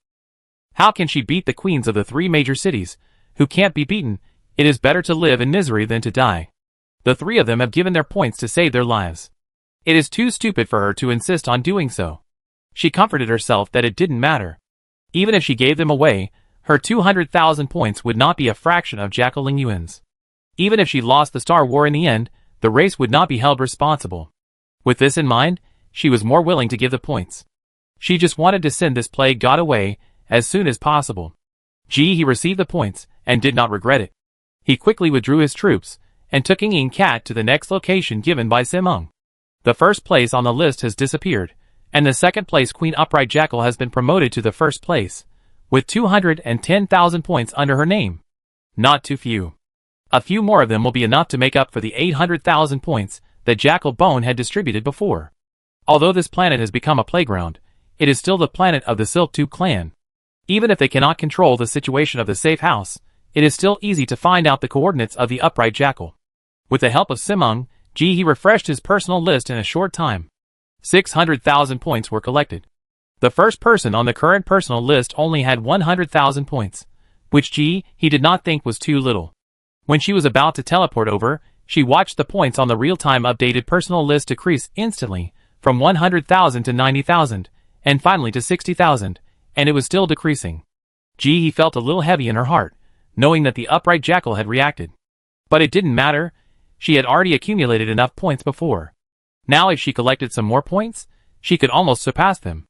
How can she beat the queens of the 3 major cities, who can't be beaten? It is better to live in misery than to die. The 3 of them have given their points to save their lives. It is too stupid for her to insist on doing so. She comforted herself that it didn't matter. Even if she gave them away, her 200,000 points would not be a fraction of Jackal Ling Yuan's. Even if she lost the Star War in the end, the race would not be held responsible. With this in mind, she was more willing to give the points. She just wanted to send this plague god away as soon as possible. He received the points and did not regret it. He quickly withdrew his troops and took Ying Cat to the next location given by Simeng. The first place on the list has disappeared, and the second place Queen Upright Jackal has been promoted to the first place, with 210,000 points under her name. Not too few. A few more of them will be enough to make up for the 800,000 points that Jackal Bone had distributed before. Although this planet has become a playground, it is still the planet of the Silk Tube clan. Even if they cannot control the situation of the safe house, it is still easy to find out the coordinates of the Upright Jackal. With the help of Simeng, he refreshed his personal list in a short time. 600,000 points were collected. The first person on the current personal list only had 100,000 points, which he did not think was too little. When she was about to teleport over, she watched the points on the real-time updated personal list decrease instantly, from 100,000 to 90,000, and finally to 60,000, and it was still decreasing. He felt a little heavy in her heart, knowing that the Upright Jackal had reacted. But it didn't matter. She had already accumulated enough points before. Now if she collected some more points, she could almost surpass them.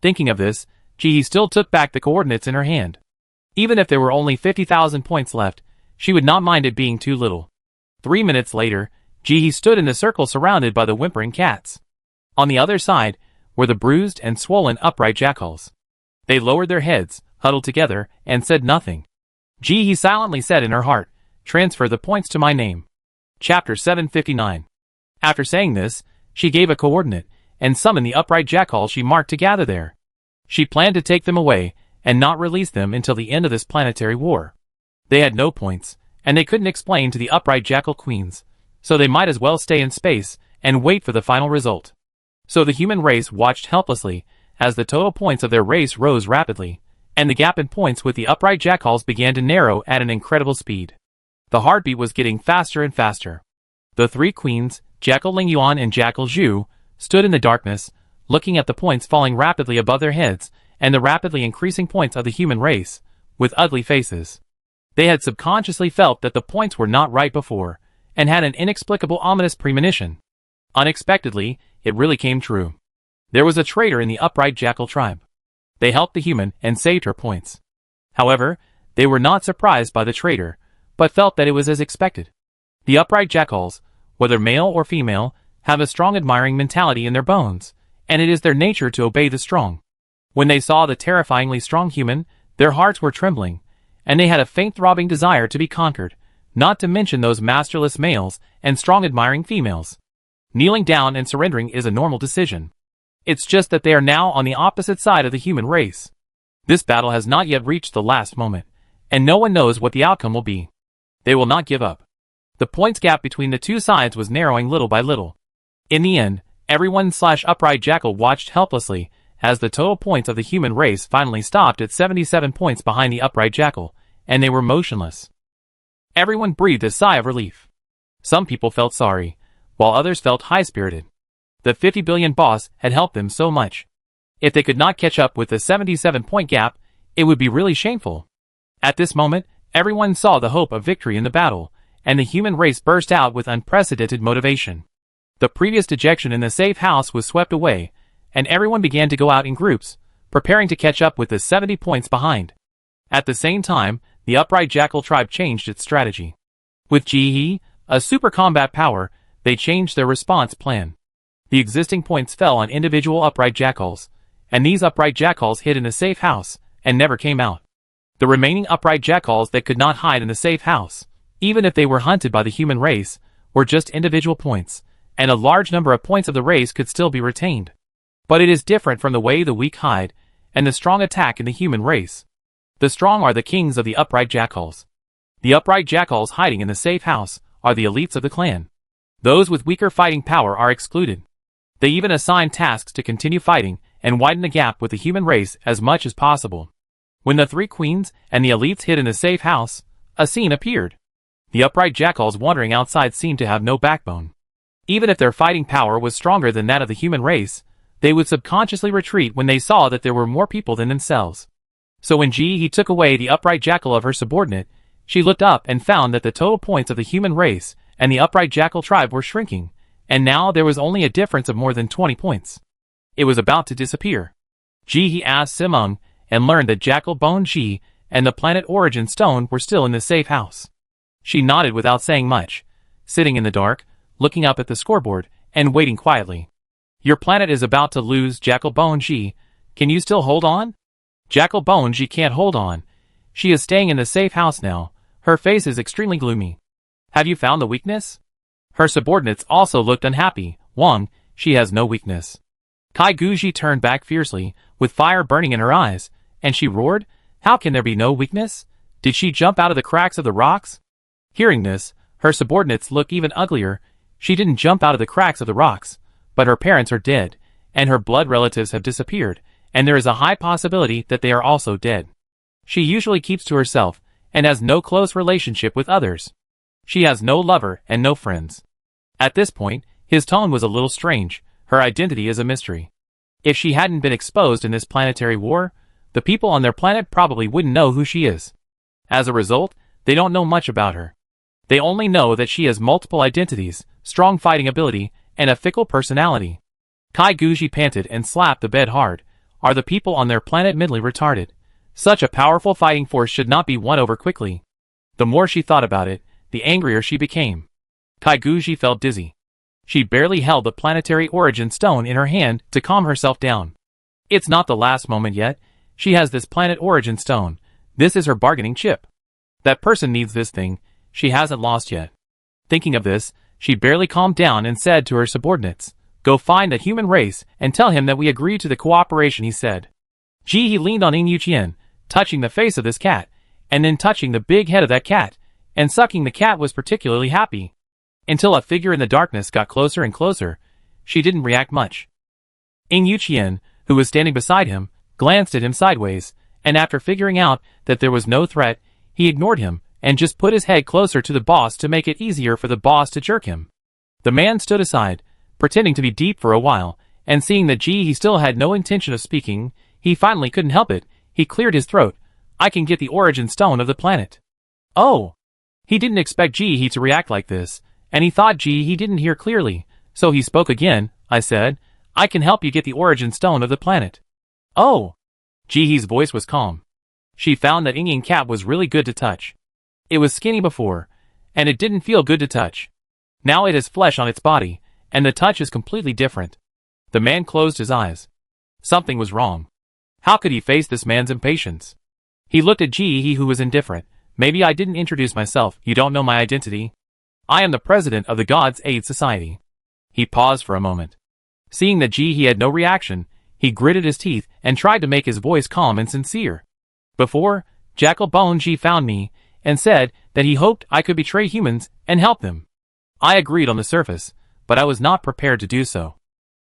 Thinking of this, Jihi still took back the coordinates in her hand. Even if there were only 50,000 points left, she would not mind it being too little. 3 minutes later, Jihi stood in the circle surrounded by the whimpering cats. On the other side were the bruised and swollen upright jackals. They lowered their heads, huddled together, and said nothing. Jihi silently said in her heart, "Transfer the points to my name." Chapter 759. After saying this, she gave a coordinate, and summoned the upright jackal she marked to gather there. She planned to take them away, and not release them until the end of this planetary war. They had no points, and they couldn't explain to the upright jackal queens, so they might as well stay in space, and wait for the final result. So the human race watched helplessly, as the total points of their race rose rapidly, and the gap in points with the upright jackals began to narrow at an incredible speed. The heartbeat was getting faster and faster. The 3 queens, Jackal Ling Yuan and Jackal Zhu, stood in the darkness, looking at the points falling rapidly above their heads, and the rapidly increasing points of the human race, with ugly faces. They had subconsciously felt that the points were not right before, and had an inexplicable ominous premonition. Unexpectedly, it really came true. There was a traitor in the upright jackal tribe. They helped the human and saved her points. However, they were not surprised by the traitor, but felt that it was as expected. The upright jackals, whether male or female, have a strong admiring mentality in their bones, and it is their nature to obey the strong. When they saw the terrifyingly strong human, their hearts were trembling, and they had a faint throbbing desire to be conquered, not to mention those masterless males and strong admiring females. Kneeling down and surrendering is a normal decision. It's just that they are now on the opposite side of the human race. This battle has not yet reached the last moment, and no one knows what the outcome will be. They will not give up. The points gap between the 2 sides was narrowing little by little. In the end, everyone/upright jackal watched helplessly as the total points of the human race finally stopped at 77 points behind the upright jackal, and they were motionless. Everyone breathed a sigh of relief. Some people felt sorry, while others felt high-spirited. The 50 billion boss had helped them so much. If they could not catch up with the 77-point gap, it would be really shameful. At this moment, everyone saw the hope of victory in the battle, and the human race burst out with unprecedented motivation. The previous dejection in the safe house was swept away, and everyone began to go out in groups, preparing to catch up with the 70 points behind. At the same time, the upright jackal tribe changed its strategy. With Jihe, a super combat power, they changed their response plan. The existing points fell on individual upright jackals, and these upright jackals hid in the safe house and never came out. The remaining upright jackals that could not hide in the safe house, even if they were hunted by the human race, were just individual points, and a large number of points of the race could still be retained. But it is different from the way the weak hide, and the strong attack in the human race. The strong are the kings of the upright jackals. The upright jackals hiding in the safe house are the elites of the clan. Those with weaker fighting power are excluded. They even assign tasks to continue fighting and widen the gap with the human race as much as possible. When the three queens and the elites hid in the safe house, a scene appeared. The upright jackals wandering outside seemed to have no backbone. Even if their fighting power was stronger than that of the human race, they would subconsciously retreat when they saw that there were more people than themselves. So when Jihe took away the upright jackal of her subordinate, she looked up and found that the total points of the human race and the upright jackal tribe were shrinking, and now there was only a difference of more than 20 points. It was about to disappear. Jihe asked Simung and learned that Jackal Bone Ji and the planet Origin Stone were still in the safe house. She nodded without saying much, sitting in the dark, looking up at the scoreboard, and waiting quietly. Your planet is about to lose, Jackal Bone Ji. Can you still hold on? Jackal Bone Ji can't hold on. She is staying in the safe house now. Her face is extremely gloomy. Have you found the weakness? Her subordinates also looked unhappy. Wang, she has no weakness. Kai Guji turned back fiercely, with fire burning in her eyes, and she roared, How can there be no weakness? Did she jump out of the cracks of the rocks? Hearing this, her subordinates looked even uglier. She didn't jump out of the cracks of the rocks, but her parents are dead, and her blood relatives have disappeared, and there is a high possibility that they are also dead. She usually keeps to herself, and has no close relationship with others. She has no lover and no friends. At this point, his tone was a little strange. Her identity is a mystery. If she hadn't been exposed in this planetary war, the people on their planet probably wouldn't know who she is. As a result, they don't know much about her. They only know that she has multiple identities, strong fighting ability, and a fickle personality. Kai Guji panted and slapped the bed hard. Are the people on their planet mentally retarded? Such a powerful fighting force should not be won over quickly. The more she thought about it, the angrier she became. Kai Guji felt dizzy. She barely held the planetary origin stone in her hand to calm herself down. It's not the last moment yet. She has this planet origin stone. This is her bargaining chip. That person needs this thing. She hasn't lost yet. Thinking of this, she barely calmed down and said to her subordinates, Go find that human race and tell him that we agree to the cooperation he said. Jihe leaned on Ing Yuqian, touching the face of this cat, and then touching the big head of that cat, and sucking the cat was particularly happy. Until a figure in the darkness got closer and closer, she didn't react much. Ing Yuqian, who was standing beside him, glanced at him sideways, and after figuring out that there was no threat, he ignored him, and just put his head closer to the boss to make it easier for the boss to jerk him. The man stood aside, pretending to be deep for a while, and seeing that Jihe still had no intention of speaking, he finally couldn't help it. He cleared his throat. I can get the origin stone of the planet. Oh! He didn't expect Jihe to react like this, and he thought Jihe didn't hear clearly, so he spoke again. I said, I can help you get the origin stone of the planet. Oh! Jihe's voice was calm. She found that Ing Cat was really good to touch. It was skinny before, and it didn't feel good to touch. Now it has flesh on its body, and the touch is completely different. The man closed his eyes. Something was wrong. How could he face this man's impatience? He looked at Jihe, who was indifferent. Maybe I didn't introduce myself. You don't know my identity? I am the president of the Gods Aid Society. He paused for a moment. Seeing that Jihe had no reaction, he gritted his teeth and tried to make his voice calm and sincere. Before, Jackal Bone Ji found me and said that he hoped I could betray humans and help them. I agreed on the surface, but I was not prepared to do so.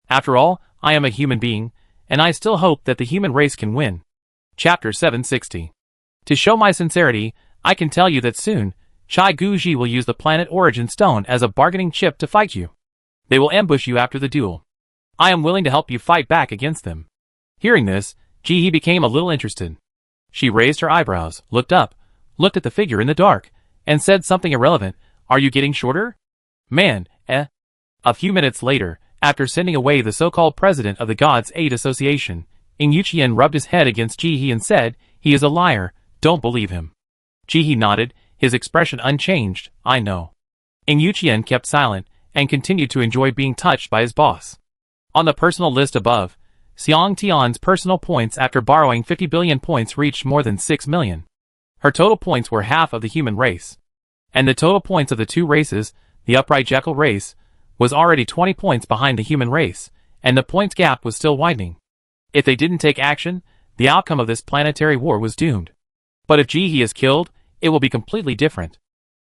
After all, I am a human being, and I still hope that the human race can win. Chapter 760. To show my sincerity, I can tell you that soon, Chai Guji will use the planet origin stone as a bargaining chip to fight you. They will ambush you after the duel. I am willing to help you fight back against them. Hearing this, Ji-hee became a little interested. She raised her eyebrows, looked up, looked at the figure in the dark, and said something irrelevant. Are you getting shorter? Man, eh? A few minutes later, after sending away the so-called president of the Gods Aid Association, Ing Yuqian rubbed his head against Ji-hee and said, he is a liar, don't believe him. Ji-hee nodded, his expression unchanged, I know. Ing Yuqian kept silent, and continued to enjoy being touched by his boss. On the personal list above, Xiang Tian's personal points after borrowing 50 billion points reached more than 6 million. Her total points were half of the human race. And the total points of the two races, the upright jackal race, was already 20 points behind the human race, and the points gap was still widening. If they didn't take action, the outcome of this planetary war was doomed. But if Ji-hee is killed, it will be completely different.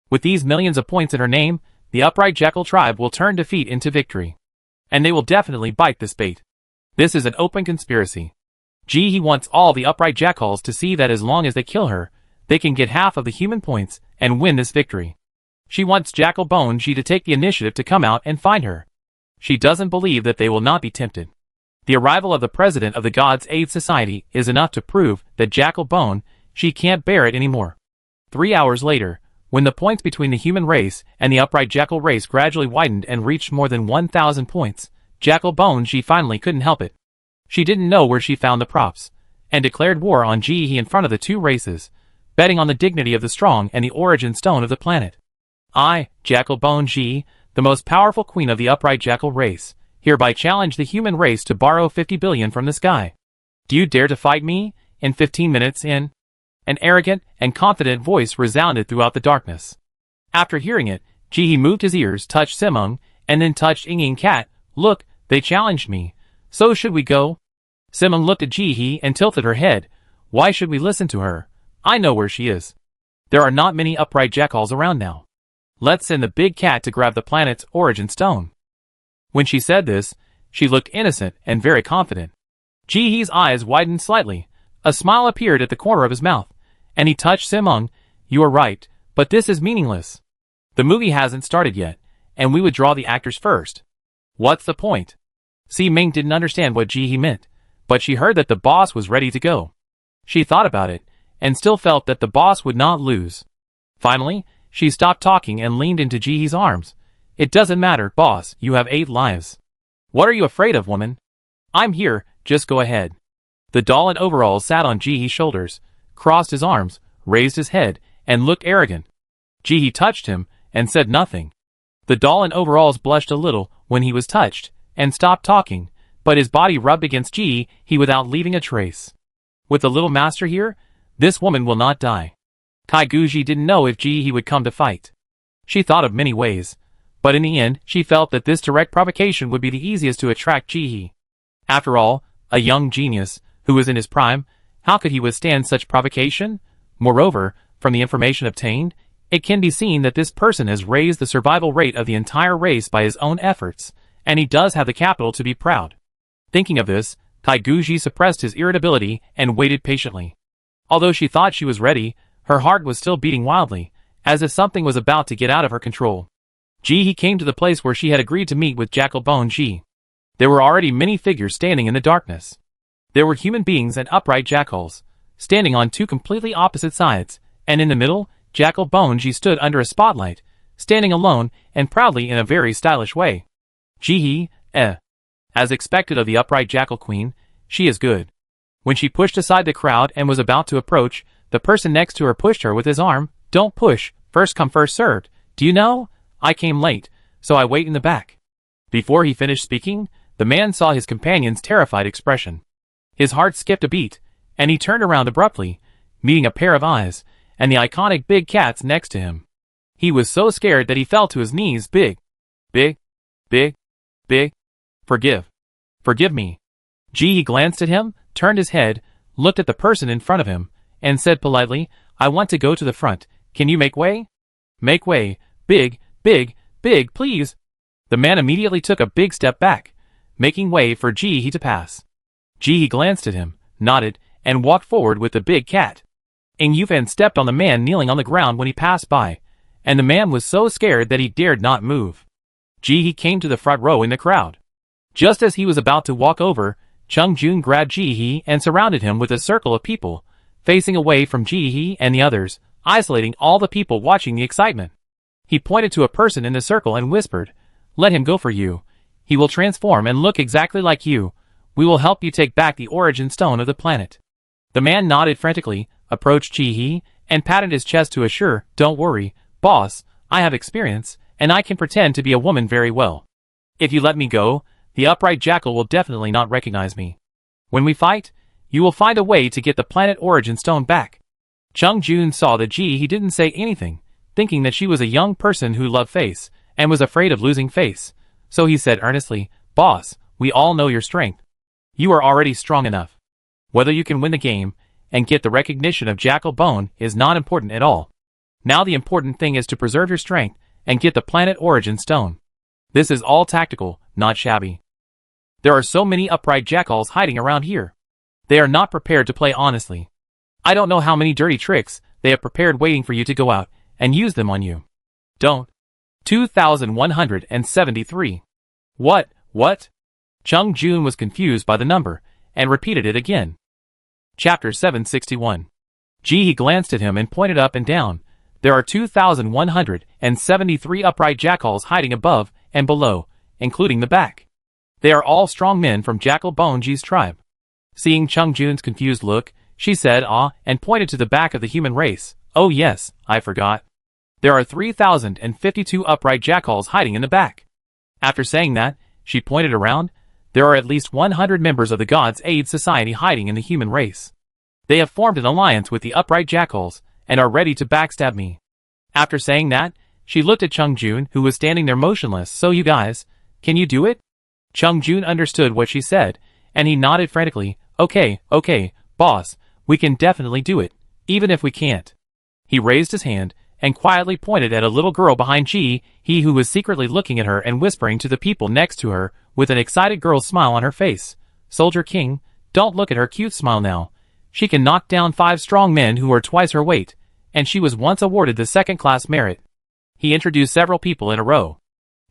With these millions of points in her name, the upright jackal tribe will turn defeat into victory. And they will definitely bite this bait. This is an open conspiracy. Ji-hee wants all the upright jackals to see that as long as they kill her, they can get half of the human points and win this victory. She wants Jackal Bone Ji to take the initiative to come out and find her. She doesn't believe that they will not be tempted. The arrival of the president of the Gods Aid Society is enough to prove that Jackal Bone Ji can't bear it anymore. 3 hours later, when the points between the human race and the upright jackal race gradually widened and reached more than 1,000 points, Jackal Bone Ji finally couldn't help it. She didn't know where she found the props, and declared war on Ji-hee in front of the two races, betting on the dignity of the strong and the origin stone of the planet. I, Jackal Bone Ji, the most powerful queen of the upright jackal race, hereby challenge the human race to borrow 50 billion from the sky. Do you dare to fight me? In 15 minutes in? An arrogant and confident voice resounded throughout the darkness. After hearing it, Ji-hee moved his ears, touched Simeng, and then touched Ying Cat. Look, they challenged me. So should we go? Simeng looked at Ji-hee and tilted her head. Why should we listen to her? I know where she is. There are not many upright jackals around now. Let's send the big cat to grab the planet's origin stone. When she said this, she looked innocent and very confident. Ji-hee's eyes widened slightly. A smile appeared at the corner of his mouth, and he touched Simeng. You are right, but this is meaningless. The movie hasn't started yet, and we would draw the actors first. What's the point? Si-ming didn't understand what Ji-hee meant, but she heard that the boss was ready to go. She thought about it, and still felt that the boss would not lose. Finally, she stopped talking and leaned into Ji-hee's arms. It doesn't matter, boss, you have 8 lives. What are you afraid of, woman? I'm here, just go ahead. The doll in overalls sat on Ji-hee's shoulders, crossed his arms, raised his head, and looked arrogant. Ji-hee touched him, and said nothing. The doll in overalls blushed a little when he was touched, and stopped talking, but his body rubbed against Ji-hee without leaving a trace. With the little master here, this woman will not die. Kai Guji didn't know if Ji-hee would come to fight. She thought of many ways, but in the end she felt that this direct provocation would be the easiest to attract Ji-hee. After all, a young genius, who was in his prime, how could he withstand such provocation? Moreover, from the information obtained, it can be seen that this person has raised the survival rate of the entire race by his own efforts, and he does have the capital to be proud. Thinking of this, Kai Guji suppressed his irritability and waited patiently. Although she thought she was ready, her heart was still beating wildly, as if something was about to get out of her control. Ji-hee came to the place where she had agreed to meet with Jackal Bone Ji. There were already many figures standing in the darkness. There were human beings and upright jackals, standing on two completely opposite sides, and in the middle, Jackal Bone Ji stood under a spotlight, standing alone and proudly in a very stylish way. Ji-hee, As expected of the upright jackal queen, she is good. When she pushed aside the crowd and was about to approach, the person next to her pushed her with his arm. Don't push, first come first served. Do you know? I came late, so I wait in the back. Before he finished speaking, the man saw his companion's terrified expression. His heart skipped a beat, and he turned around abruptly, meeting a pair of eyes, and the iconic big cats next to him. He was so scared that he fell to his knees. Big, forgive me. Ji-hee glanced at him, turned his head, looked at the person in front of him, and said politely, I want to go to the front. Can you make way? Make way, big, please. The man immediately took a big step back, making way for Ji-hee to pass. Ji-hee glanced at him, nodded, and walked forward with the big cat. Ing Yufan stepped on the man kneeling on the ground when he passed by, and the man was so scared that he dared not move. Ji-hee came to the front row in the crowd. Just as he was about to walk over, Chung-jun grabbed Ji-hee and surrounded him with a circle of people, facing away from Ji-hee and the others, isolating all the people watching the excitement. He pointed to a person in the circle and whispered, "Let him go for you. He will transform and look exactly like you. We will help you take back the origin stone of the planet." The man nodded frantically, approached Ji-hee, and patted his chest to assure, "Don't worry, boss, I have experience, and I can pretend to be a woman very well. If you let me go, the upright jackal will definitely not recognize me. When we fight, you will find a way to get the planet origin stone back." Chung-jun saw that Ji-hee didn't say anything, thinking that she was a young person who loved face, and was afraid of losing face. So he said earnestly, "Boss, we all know your strength. You are already strong enough. Whether you can win the game, and get the recognition of Jackal Bone is not important at all. Now the important thing is to preserve your strength, and get the planet origin stone. This is all tactical, not shabby. There are so many upright jackals hiding around here. They are not prepared to play honestly. I don't know how many dirty tricks they have prepared waiting for you to go out and use them on you. Don't. 2173. What? Chung-jun was confused by the number, and repeated it again. Chapter 761. Ji-hee glanced at him and pointed up and down. There are 2173 upright jackals hiding above and below, including the back. They are all strong men from Jackal Bone Ji's tribe. Seeing Chung-jun's confused look, she said "Ah," and pointed to the back of the human race. "Oh yes, I forgot. There are 3052 upright jackals hiding in the back." After saying that, she pointed around. There are at least 100 members of the Gods Aid Society hiding in the human race. They have formed an alliance with the upright jackals, and are ready to backstab me. After saying that, she looked at Chung-jun, who was standing there motionless. "So you guys, can you do it?" Chung-jun understood what she said, and he nodded frantically. Okay, boss, we can definitely do it, even if we can't." He raised his hand, and quietly pointed at a little girl behind Ji-hee who was secretly looking at her and whispering to the people next to her, with an excited girl's smile on her face. "Soldier King, don't look at her cute smile now. She can knock down 5 strong men who are twice her weight, and she was once awarded the second-class merit." He introduced several people in a row.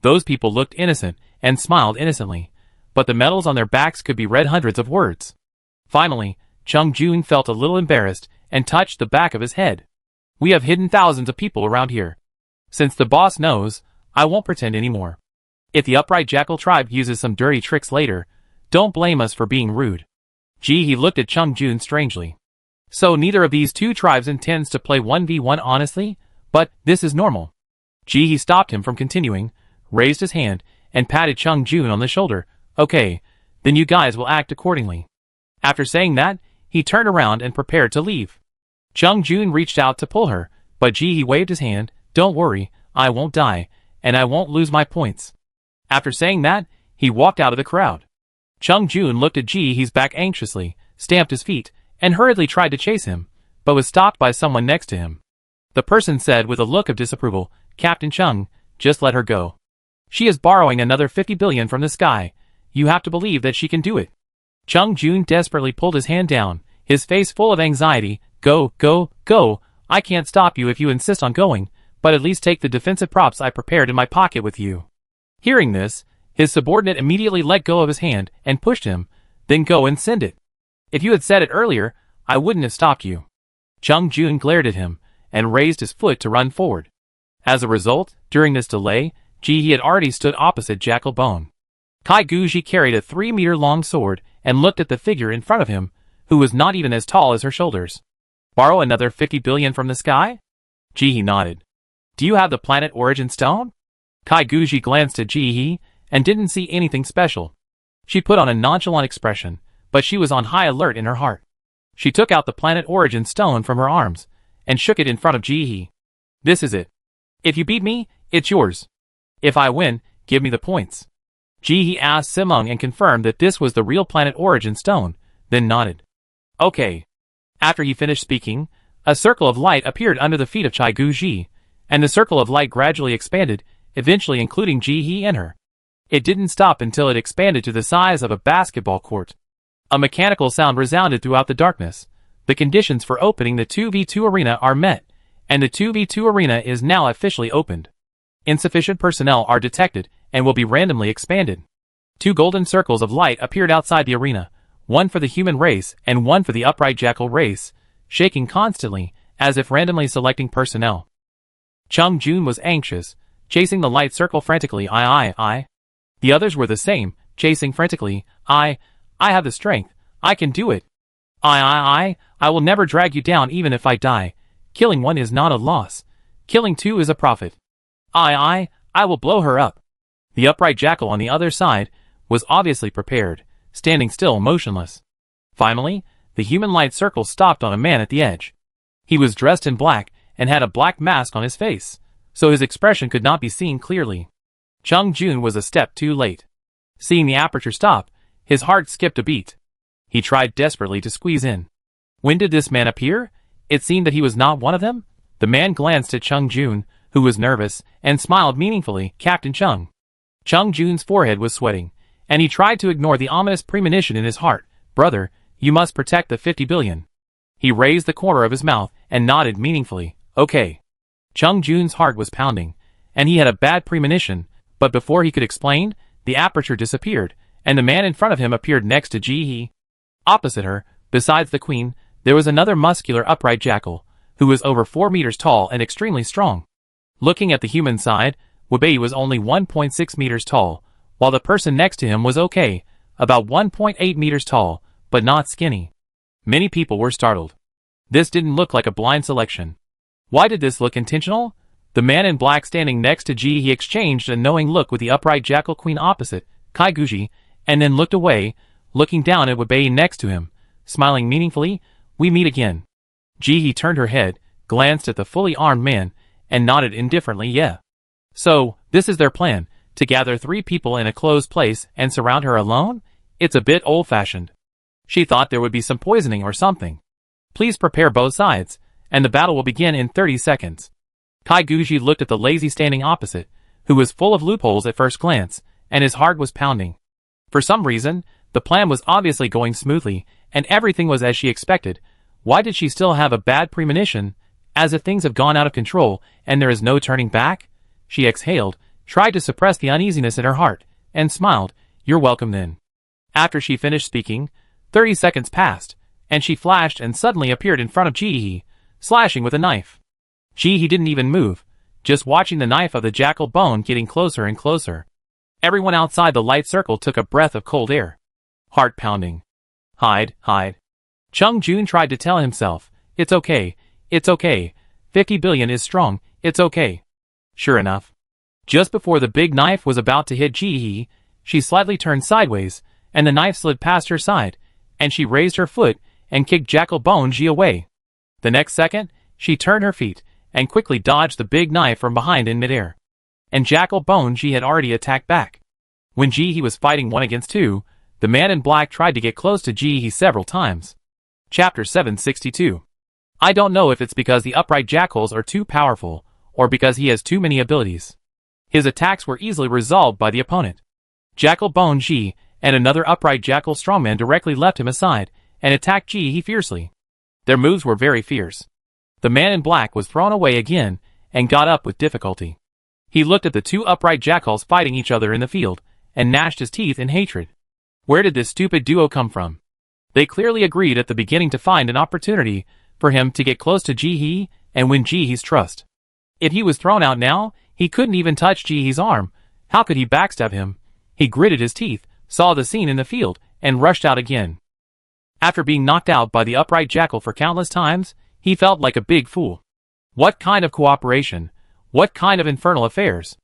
Those people looked innocent, and smiled innocently, but the medals on their backs could be read hundreds of words. Finally, Chung-jun felt a little embarrassed, and touched the back of his head. "We have hidden thousands of people around here. Since the boss knows, I won't pretend anymore. If the upright jackal tribe uses some dirty tricks later, don't blame us for being rude." Ji-hee looked at Chung-jun strangely. "So neither of these two tribes intends to play 1v1 honestly? But this is normal." Ji-hee stopped him from continuing, raised his hand, and patted Chung-jun on the shoulder. "Okay, then you guys will act accordingly." After saying that, he turned around and prepared to leave. Chung-jun reached out to pull her, but Ji-hee waved his hand. "Don't worry, I won't die, and I won't lose my points." After saying that, he walked out of the crowd. Chung-jun looked at Ji-hee's back anxiously, stamped his feet, and hurriedly tried to chase him, but was stopped by someone next to him. The person said with a look of disapproval, "Captain Chung, just let her go. She is borrowing another 50 billion from the sky. You have to believe that she can do it." Chung-jun desperately pulled his hand down, his face full of anxiety. Go. I can't stop you if you insist on going, but at least take the defensive props I prepared in my pocket with you." Hearing this, his subordinate immediately let go of his hand and pushed him. "Then go and send it. If you had said it earlier, I wouldn't have stopped you." Chung-jun glared at him, and raised his foot to run forward. As a result, during this delay, Ji-hee had already stood opposite Jackal Bone. Kai Guji carried a 3-meter-long sword, and looked at the figure in front of him, who was not even as tall as her shoulders. "Borrow another 50 billion from the sky?" Ji-hee nodded. "Do you have the planet origin stone?" Kai Guji glanced at Ji-hee, and didn't see anything special. She put on a nonchalant expression, but she was on high alert in her heart. She took out the planet origin stone from her arms, and shook it in front of Ji-hee. "This is it. If you beat me, it's yours. If I win, give me the points." Ji-hee asked Simung and confirmed that this was the real planet origin stone, then nodded. "Okay." After he finished speaking, a circle of light appeared under the feet of Chai Guji, and the circle of light gradually expanded, eventually including Ji-hee and her. It didn't stop until it expanded to the size of a basketball court. A mechanical sound resounded throughout the darkness. The conditions for opening the 2v2 arena are met, and the 2v2 arena is now officially opened. Insufficient personnel are detected and will be randomly expanded. 2 golden circles of light appeared outside the arena, one for the human race and one for the upright jackal race, shaking constantly, as if randomly selecting personnel. Chung Jun was anxious, chasing the light circle frantically. I. The others were the same, chasing frantically. I have the strength. I can do it. I will never drag you down even if I die. Killing one is not a loss. Killing 2 is a profit. I will blow her up. The upright jackal on the other side was obviously prepared, standing still motionless. Finally, the human light circle stopped on a man at the edge. He was dressed in black and had a black mask on his face, so his expression could not be seen clearly. Chung Jun was a step too late. Seeing the aperture stop, his heart skipped a beat. He tried desperately to squeeze in. When did this man appear? It seemed that he was not one of them. The man glanced at Chung Jun, who was nervous, and smiled meaningfully. Captain Chung. Chung Jun's forehead was sweating, and he tried to ignore the ominous premonition in his heart. Brother, you must protect the 50 billion. He raised the corner of his mouth and nodded meaningfully. Okay. Chung Jun's heart was pounding, and he had a bad premonition, but before he could explain, the aperture disappeared, and the man in front of him appeared next to Ji-hee. Opposite her, besides the queen, there was another muscular upright jackal, who was over 4 meters tall and extremely strong. Looking at the human side, Wei was only 1.6 meters tall, while the person next to him was okay, about 1.8 meters tall, but not skinny. Many people were startled. This didn't look like a blind selection. Why did this look intentional? The man in black standing next to Ji-hee exchanged a knowing look with the upright jackal queen opposite, Kai Guji, and then looked away, looking down at Wei next to him, smiling meaningfully. We meet again. Ji-hee turned her head, glanced at the fully armed man, and nodded indifferently. Yeah. So, this is their plan, to gather 3 people in a closed place and surround her alone? It's a bit old-fashioned. She thought there would be some poisoning or something. Please prepare both sides, and the battle will begin in 30 seconds. Kai Guji looked at the lazy standing opposite, who was full of loopholes at first glance, and his heart was pounding. For some reason, the plan was obviously going smoothly, and everything was as she expected. Why did she still have a bad premonition, as if things have gone out of control and there is no turning back? She exhaled, tried to suppress the uneasiness in her heart, and smiled. You're welcome then. After she finished speaking, 30 seconds passed, and she flashed and suddenly appeared in front of Ji-hee, slashing with a knife. Ji-hee didn't even move, just watching the knife of the jackal bone getting closer and closer. Everyone outside the light circle took a breath of cold air. Heart pounding. Hide. Chung Jun tried to tell himself, it's okay, 50 billion is strong, it's okay. Sure enough. Just before the big knife was about to hit Ji-hee, she slightly turned sideways, and the knife slid past her side, and she raised her foot and kicked Jackal Bone Ji away. The next second, she turned her feet and quickly dodged the big knife from behind in midair. And Jackal Bone Ji had already attacked back. When Ji-hee was fighting 1 against 2, the man in black tried to get close to Ji-hee several times. Chapter 762. I don't know if it's because the upright jackals are too powerful, or because he has too many abilities. His attacks were easily resolved by the opponent. Jackal Bone Ji and another upright jackal strongman directly left him aside and attacked Ji-hee fiercely. Their moves were very fierce. The man in black was thrown away again and got up with difficulty. He looked at the 2 upright jackals fighting each other in the field and gnashed his teeth in hatred. Where did this stupid duo come from? They clearly agreed at the beginning to find an opportunity for him to get close to Ji-hee and win Ji-hee's trust. If he was thrown out now, he couldn't even touch Ji-hee's arm. How could he backstab him? He gritted his teeth, saw the scene in the field, and rushed out again. After being knocked out by the upright jackal for countless times, he felt like a big fool. What kind of cooperation? What kind of infernal affairs?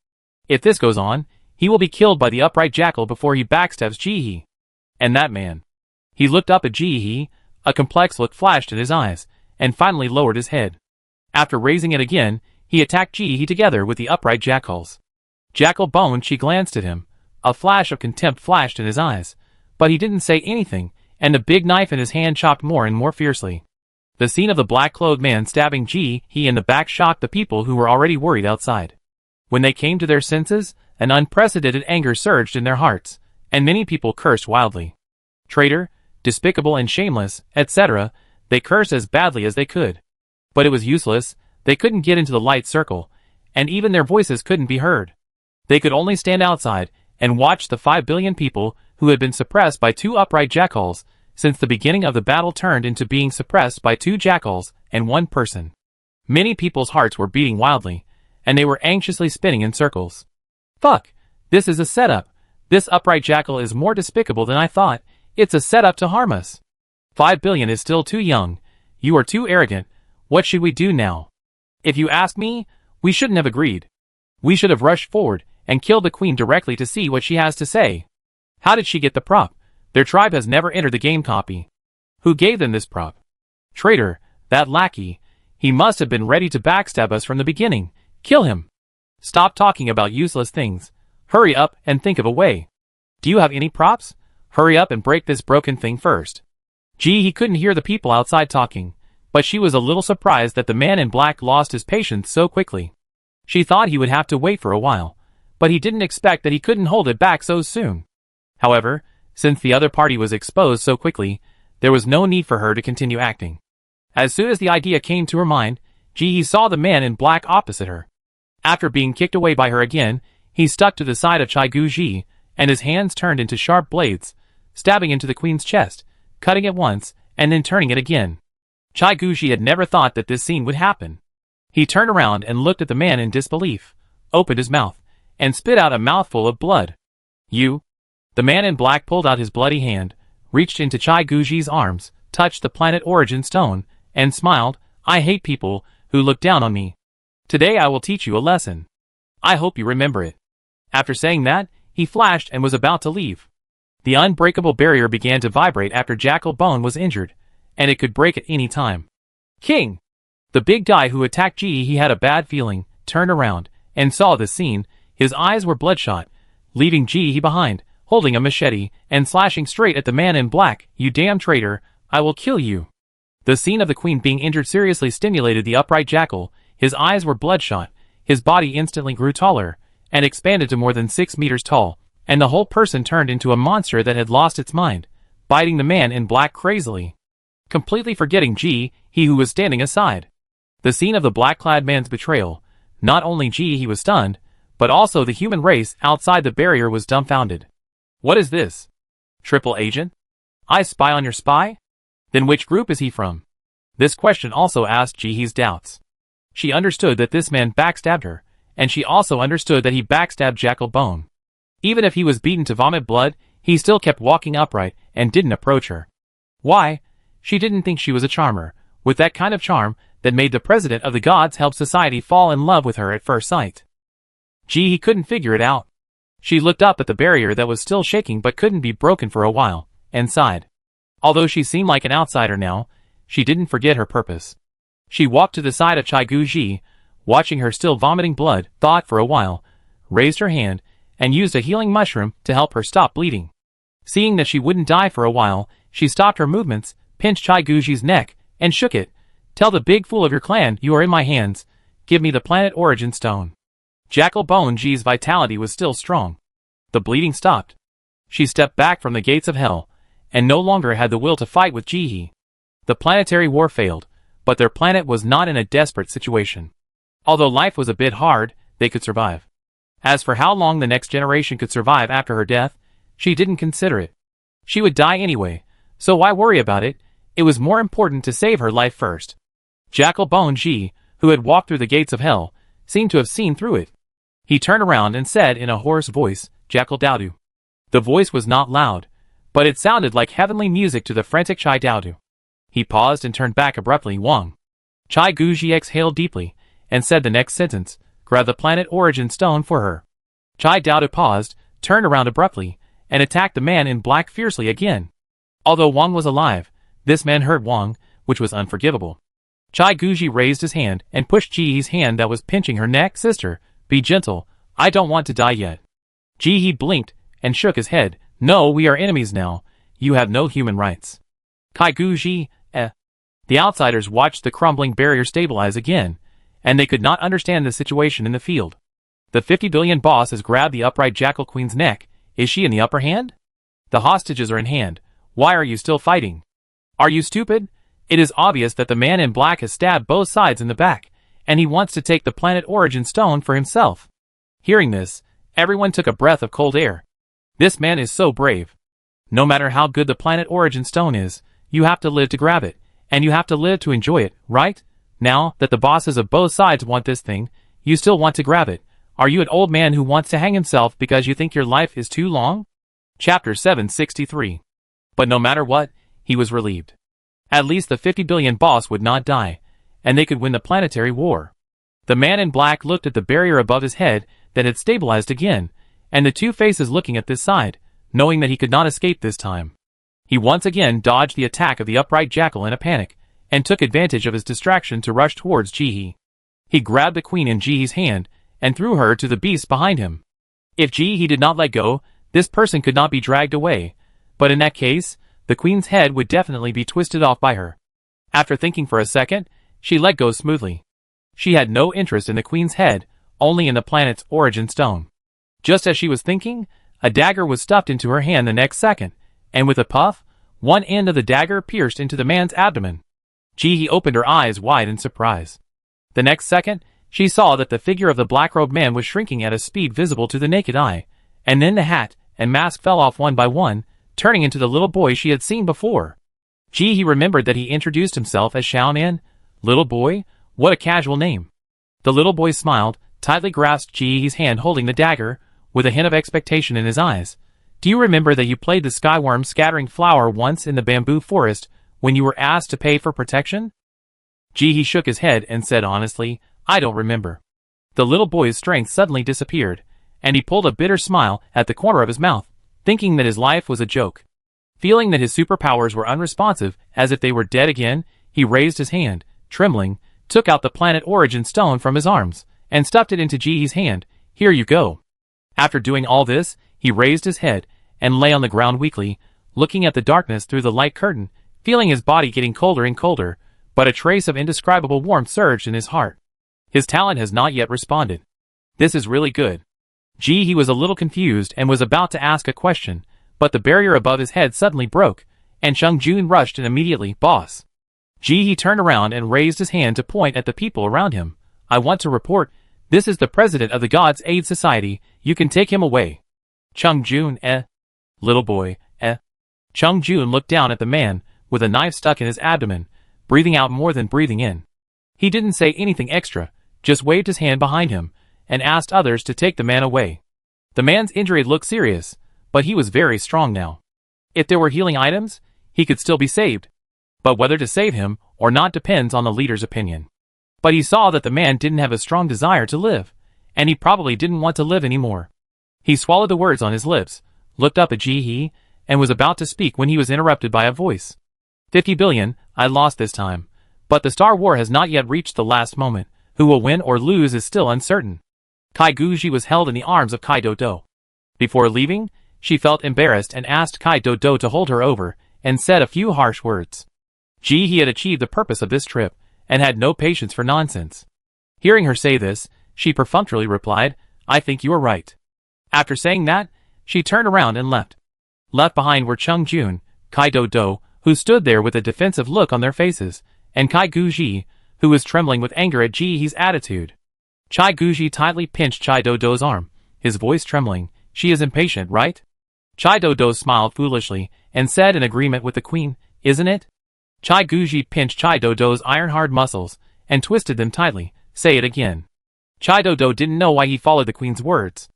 If this goes on, he will be killed by the upright jackal before he backstabs Ji-hee. And that man. He looked up at Ji-hee, a complex look flashed in his eyes, and finally lowered his head. After raising it again, he attacked Ji-hee together with the upright jackals. Jackal Bone Ji glanced at him. A flash of contempt flashed in his eyes, but he didn't say anything, and the big knife in his hand chopped more and more fiercely. The scene of the black-clothed man stabbing Ji-hee in the back shocked the people who were already worried outside. When they came to their senses, an unprecedented anger surged in their hearts, and many people cursed wildly. Traitor, despicable and shameless, etc., they cursed as badly as they could. But it was useless. They couldn't get into the light circle, and even their voices couldn't be heard. They could only stand outside and watch the 5 billion people who had been suppressed by 2 upright jackals since the beginning of the battle turned into being suppressed by 2 jackals and 1 person. Many people's hearts were beating wildly, and they were anxiously spinning in circles. Fuck, this is a setup. This upright jackal is more despicable than I thought. It's a setup to harm us. 5 billion is still too young. You are too arrogant. What should we do now? If you ask me, we shouldn't have agreed. We should have rushed forward and killed the queen directly to see what she has to say. How did she get the prop? Their tribe has never entered the game copy. Who gave them this prop? Traitor, that lackey. He must have been ready to backstab us from the beginning. Kill him. Stop talking about useless things. Hurry up and think of a way. Do you have any props? Hurry up and break this broken thing first. Gee, he couldn't hear the people outside talking, but she was a little surprised that the man in black lost his patience so quickly. She thought he would have to wait for a while, but he didn't expect that he couldn't hold it back so soon. However, since the other party was exposed so quickly, there was no need for her to continue acting. As soon as the idea came to her mind, he saw the man in black opposite her. After being kicked away by her again, he stuck to the side of Chai Guji, and his hands turned into sharp blades, stabbing into the queen's chest, cutting it once, and then turning it again. Chai Guji had never thought that this scene would happen. He turned around and looked at the man in disbelief, opened his mouth, and spit out a mouthful of blood. You? The man in black pulled out his bloody hand, reached into Chai Guji's arms, touched the planet origin stone, and smiled. I hate people who look down on me. Today I will teach you a lesson. I hope you remember it. After saying that, he flashed and was about to leave. The unbreakable barrier began to vibrate after Jackal Bone was injured, and it could break at any time. King! The big guy who attacked Ji, he had a bad feeling, turned around, and saw the scene. His eyes were bloodshot, leaving Ji behind, holding a machete, and slashing straight at the man in black. You damn traitor, I will kill you. The scene of the queen being injured seriously stimulated the upright jackal. His eyes were bloodshot, his body instantly grew taller, and expanded to more than 6 meters tall, and the whole person turned into a monster that had lost its mind, biting the man in black crazily. Completely forgetting Ji, he who was standing aside. The scene of the black-clad man's betrayal, not only Ji he was stunned, but also the human race outside the barrier was dumbfounded. What is this? Triple agent? I spy on your spy? Then which group is he from? This question also asked Jihee's doubts. She understood that this man backstabbed her, and she also understood that he backstabbed Jackal Bone. Even if he was beaten to vomit blood, he still kept walking upright and didn't approach her. Why? She didn't think she was a charmer, with that kind of charm that made the president of the gods help society fall in love with her at first sight. He couldn't figure it out. She looked up at the barrier that was still shaking but couldn't be broken for a while, and sighed. Although she seemed like an outsider now, she didn't forget her purpose. She walked to the side of Chai Guji, watching her still vomiting blood, thought for a while, raised her hand, and used a healing mushroom to help her stop bleeding. Seeing that she wouldn't die for a while, she stopped her movements, pinched Chai Guji's neck, and shook it. Tell the big fool of your clan you are in my hands. Give me the planet origin stone. Jackal Bone Ji's vitality was still strong. The bleeding stopped. She stepped back from the gates of hell, and no longer had the will to fight with Jihe. The planetary war failed, but their planet was not in a desperate situation. Although life was a bit hard, they could survive. As for how long the next generation could survive after her death, she didn't consider it. She would die anyway, so why worry about it? It was more important to save her life first. Jackal Bone Ji, who had walked through the gates of hell, seemed to have seen through it. He turned around and said in a hoarse voice, Jackal Daudu. The voice was not loud, but it sounded like heavenly music to the frantic Chai Daudu. He paused and turned back abruptly. Wang. Chai Guji exhaled deeply, and said the next sentence, grab the planet origin stone for her. Chai Daudu paused, turned around abruptly, and attacked the man in black fiercely again. Although Wang was alive, this man hurt Wang, which was unforgivable. Chai Guji raised his hand and pushed Jihee's hand that was pinching her neck. Sister, be gentle, I don't want to die yet. Jihee blinked and shook his head. No, we are enemies now. You have no human rights. Kai Guji, The outsiders watched the crumbling barrier stabilize again, and they could not understand the situation in the field. The 50 billion boss has grabbed the upright Jackal Queen's neck. Is she in the upper hand? The hostages are in hand. Why are you still fighting? Are you stupid? It is obvious that the man in black has stabbed both sides in the back, and he wants to take the planet origin stone for himself. Hearing this, everyone took a breath of cold air. This man is so brave. No matter how good the planet origin stone is, you have to live to grab it, and you have to live to enjoy it, right? Now that the bosses of both sides want this thing, you still want to grab it. Are you an old man who wants to hang himself because you think your life is too long? Chapter 763. But no matter what, he was relieved. At least the 50 billion boss would not die, and they could win the planetary war. The man in black looked at the barrier above his head that had stabilized again, and the two faces looking at this side, knowing that he could not escape this time. He once again dodged the attack of the upright jackal in a panic, and took advantage of his distraction to rush towards Jihe. He grabbed the queen in Jihe's hand, and threw her to the beast behind him. If Jihe did not let go, this person could not be dragged away, but in that case, the queen's head would definitely be twisted off by her. After thinking for a second, she let go smoothly. She had no interest in the queen's head, only in the planet's origin stone. Just as she was thinking, a dagger was stuffed into her hand the next second, and with a puff, one end of the dagger pierced into the man's abdomen. Jihe opened her eyes wide in surprise. The next second, she saw that the figure of the black-robed man was shrinking at a speed visible to the naked eye, and then the hat and mask fell off one by one, turning into the little boy she had seen before. Jihe remembered that he introduced himself as Xiaonan. Little boy? What a casual name. The little boy smiled, tightly grasped Jihe's hand holding the dagger, with a hint of expectation in his eyes. Do you remember that you played the skyworm scattering flower once in the bamboo forest when you were asked to pay for protection? Jihe shook his head and said honestly, I don't remember. The little boy's strength suddenly disappeared, and he pulled a bitter smile at the corner of his mouth, thinking that his life was a joke. Feeling that his superpowers were unresponsive, as if they were dead again, he raised his hand, trembling, took out the planet origin stone from his arms, and stuffed it into Jihe's hand. Here you go. After doing all this, he raised his head, and lay on the ground weakly, looking at the darkness through the light curtain, feeling his body getting colder and colder, but a trace of indescribable warmth surged in his heart. His talent has not yet responded. This is really good. Jihe was a little confused and was about to ask a question, but the barrier above his head suddenly broke, and Chungjun rushed in immediately. Boss. Jihe turned around and raised his hand to point at the people around him. I want to report, this is the president of the Gods Aid Society, you can take him away. Chungjun, Little boy, Chungjun looked down at the man, with a knife stuck in his abdomen, breathing out more than breathing in. He didn't say anything extra, just waved his hand behind him, and asked others to take the man away. The man's injury looked serious, but he was very strong now. If there were healing items, he could still be saved. But whether to save him or not depends on the leader's opinion. But he saw that the man didn't have a strong desire to live, and he probably didn't want to live anymore. He swallowed the words on his lips, looked up at Jihe, and was about to speak when he was interrupted by a voice. 50 billion, I lost this time. But the Star War has not yet reached the last moment. Who will win or lose is still uncertain. Kai Guji was held in the arms of Kai Dodo. Before leaving, she felt embarrassed and asked Kai Dodo to hold her over, and said a few harsh words. Jihe had achieved the purpose of this trip, and had no patience for nonsense. Hearing her say this, she perfunctorily replied, I think you are right. After saying that, she turned around and left. Left behind were Chungjun, Kai Dodo, who stood there with a defensive look on their faces, and Kai Guji, who was trembling with anger at Jihe's attitude. Chai Guji tightly pinched Chai Dodo's arm, his voice trembling. She is impatient, right? Chai Dodo smiled foolishly, and said in agreement with the queen, isn't it? Chai Guji pinched Chai Dodo's iron-hard muscles, and twisted them tightly. Say it again. Chai Dodo didn't know why he followed the queen's words.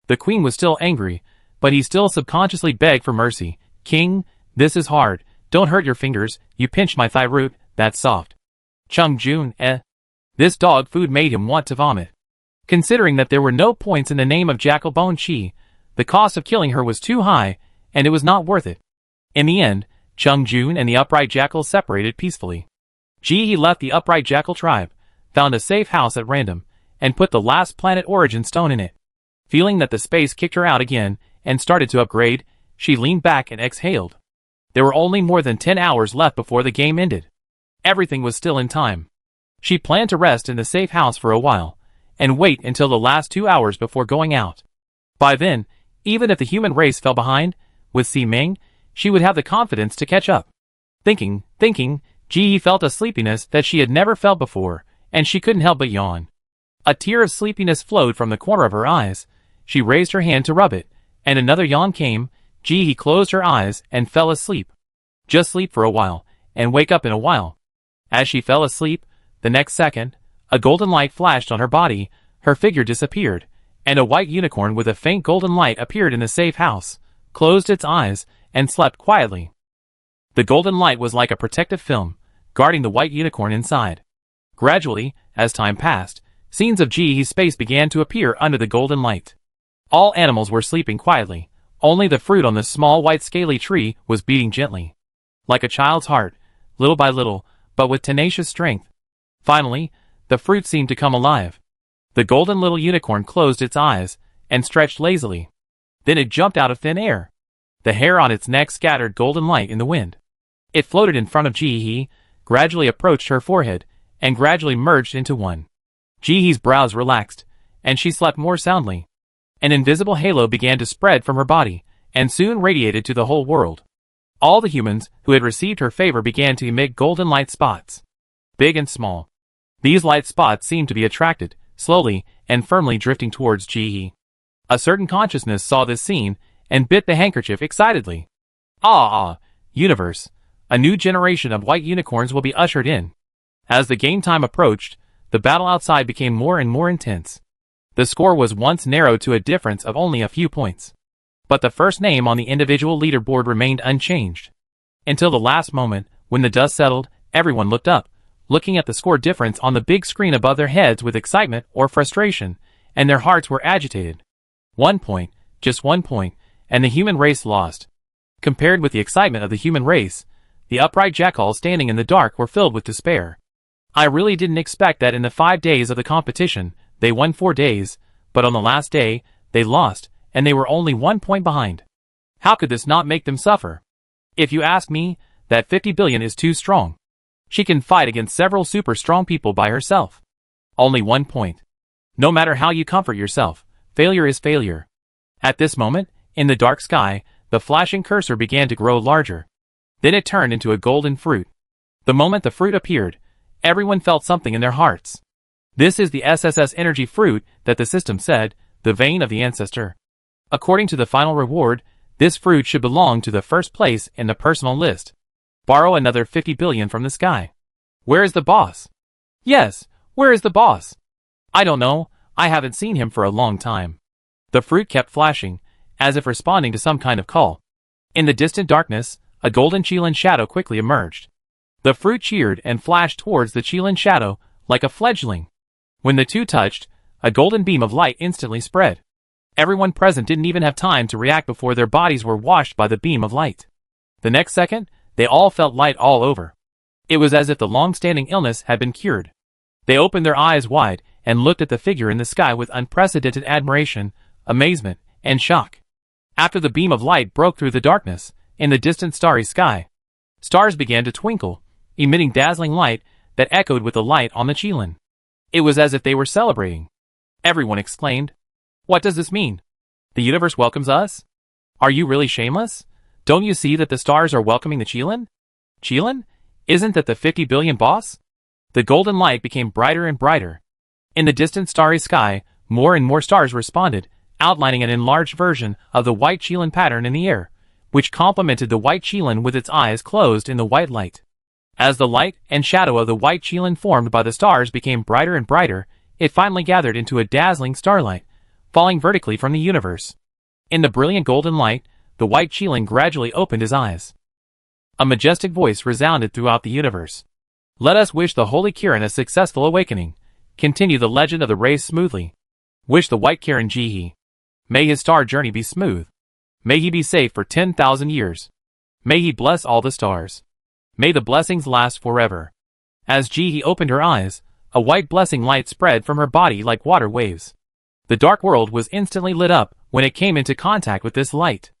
The queen was still angry, but he still subconsciously begged for mercy. King, this is hard. Don't hurt your fingers, you pinched my thigh root, that's soft. Chungjun, This dog food made him want to vomit. Considering that there were no points in the name of Jackal Bone Chi, the cost of killing her was too high, and it was not worth it. In the end, Chungjun and the upright jackal separated peacefully. Jihe left the upright jackal tribe, found a safe house at random, and put the last planet origin stone in it. Feeling that the space kicked her out again, and started to upgrade, she leaned back and exhaled. There were only more than 10 hours left before the game ended. Everything was still in time. She planned to rest in the safe house for a while, and wait until the last 2 hours before going out. By then, even if the human race fell behind, with Si Ming, she would have the confidence to catch up. Thinking, Jihe felt a sleepiness that she had never felt before, and she couldn't help but yawn. A tear of sleepiness flowed from the corner of her eyes. She raised her hand to rub it, and another yawn came. He closed her eyes and fell asleep. Just sleep for a while, and wake up in a while. As she fell asleep, the next second, a golden light flashed on her body, her figure disappeared, and a white unicorn with a faint golden light appeared in the safe house, closed its eyes, and slept quietly. The golden light was like a protective film, guarding the white unicorn inside. Gradually, as time passed, scenes of Jihee's space began to appear under the golden light. All animals were sleeping quietly. Only the fruit on the small white scaly tree was beating gently. Like a child's heart, little by little, but with tenacious strength. Finally, the fruit seemed to come alive. The golden little unicorn closed its eyes and stretched lazily. Then it jumped out of thin air. The hair on its neck scattered golden light in the wind. It floated in front of Jihee, gradually approached her forehead, and gradually merged into one. Jihee's brows relaxed, and she slept more soundly. An invisible halo began to spread from her body, and soon radiated to the whole world. All the humans who had received her favor began to emit golden light spots, big and small. These light spots seemed to be attracted, slowly and firmly drifting towards Jihee. A certain consciousness saw this scene, and bit the handkerchief excitedly. Universe! A new generation of white unicorns will be ushered in. As the game time approached, the battle outside became more and more intense. The score was once narrowed to a difference of only a few points. But the first name on the individual leaderboard remained unchanged. Until the last moment, when the dust settled, everyone looked up, looking at the score difference on the big screen above their heads with excitement or frustration, and their hearts were agitated. 1 point, just 1 point, and the human race lost. Compared with the excitement of the human race, the upright jackals standing in the dark were filled with despair. I really didn't expect that in the 5 days of the competition, they won 4 days, but on the last day, they lost, and they were only 1 point behind. How could this not make them suffer? If you ask me, that 50 billion is too strong. She can fight against several super strong people by herself. Only 1 point. No matter how you comfort yourself, failure is failure. At this moment, in the dark sky, the flashing cursor began to grow larger. Then it turned into a golden fruit. The moment the fruit appeared, everyone felt something in their hearts. This is the SSS energy fruit that the system said, the vein of the ancestor. According to the final reward, this fruit should belong to the first place in the personal list. Borrow another 50 billion from the sky. Where is the boss? Yes, where is the boss? I don't know, I haven't seen him for a long time. The fruit kept flashing, as if responding to some kind of call. In the distant darkness, a golden Qilin shadow quickly emerged. The fruit cheered and flashed towards the Qilin shadow, like a fledgling. When the two touched, a golden beam of light instantly spread. Everyone present didn't even have time to react before their bodies were washed by the beam of light. The next second, they all felt light all over. It was as if the long-standing illness had been cured. They opened their eyes wide and looked at the figure in the sky with unprecedented admiration, amazement, and shock. After the beam of light broke through the darkness, in the distant starry sky, stars began to twinkle, emitting dazzling light that echoed with the light on the Qilin. It was as if they were celebrating. Everyone exclaimed, "What does this mean? The universe welcomes us? Are you really shameless? Don't you see that the stars are welcoming the Qilin? Qilin? Isn't that the 50 billion boss?" The golden light became brighter and brighter. In the distant starry sky, more and more stars responded, outlining an enlarged version of the white Qilin pattern in the air, which complemented the white Qilin with its eyes closed in the white light. As the light and shadow of the white Qilin formed by the stars became brighter and brighter, it finally gathered into a dazzling starlight, falling vertically from the universe. In the brilliant golden light, the white Qilin gradually opened his eyes. A majestic voice resounded throughout the universe. "Let us wish the Holy Kirin a successful awakening. Continue the legend of the race smoothly. Wish the white Kirin Jihee. May his star journey be smooth. May he be safe for 10,000 years. May he bless all the stars. May the blessings last forever." As Jihee opened her eyes, a white blessing light spread from her body like water waves. The dark world was instantly lit up when it came into contact with this light.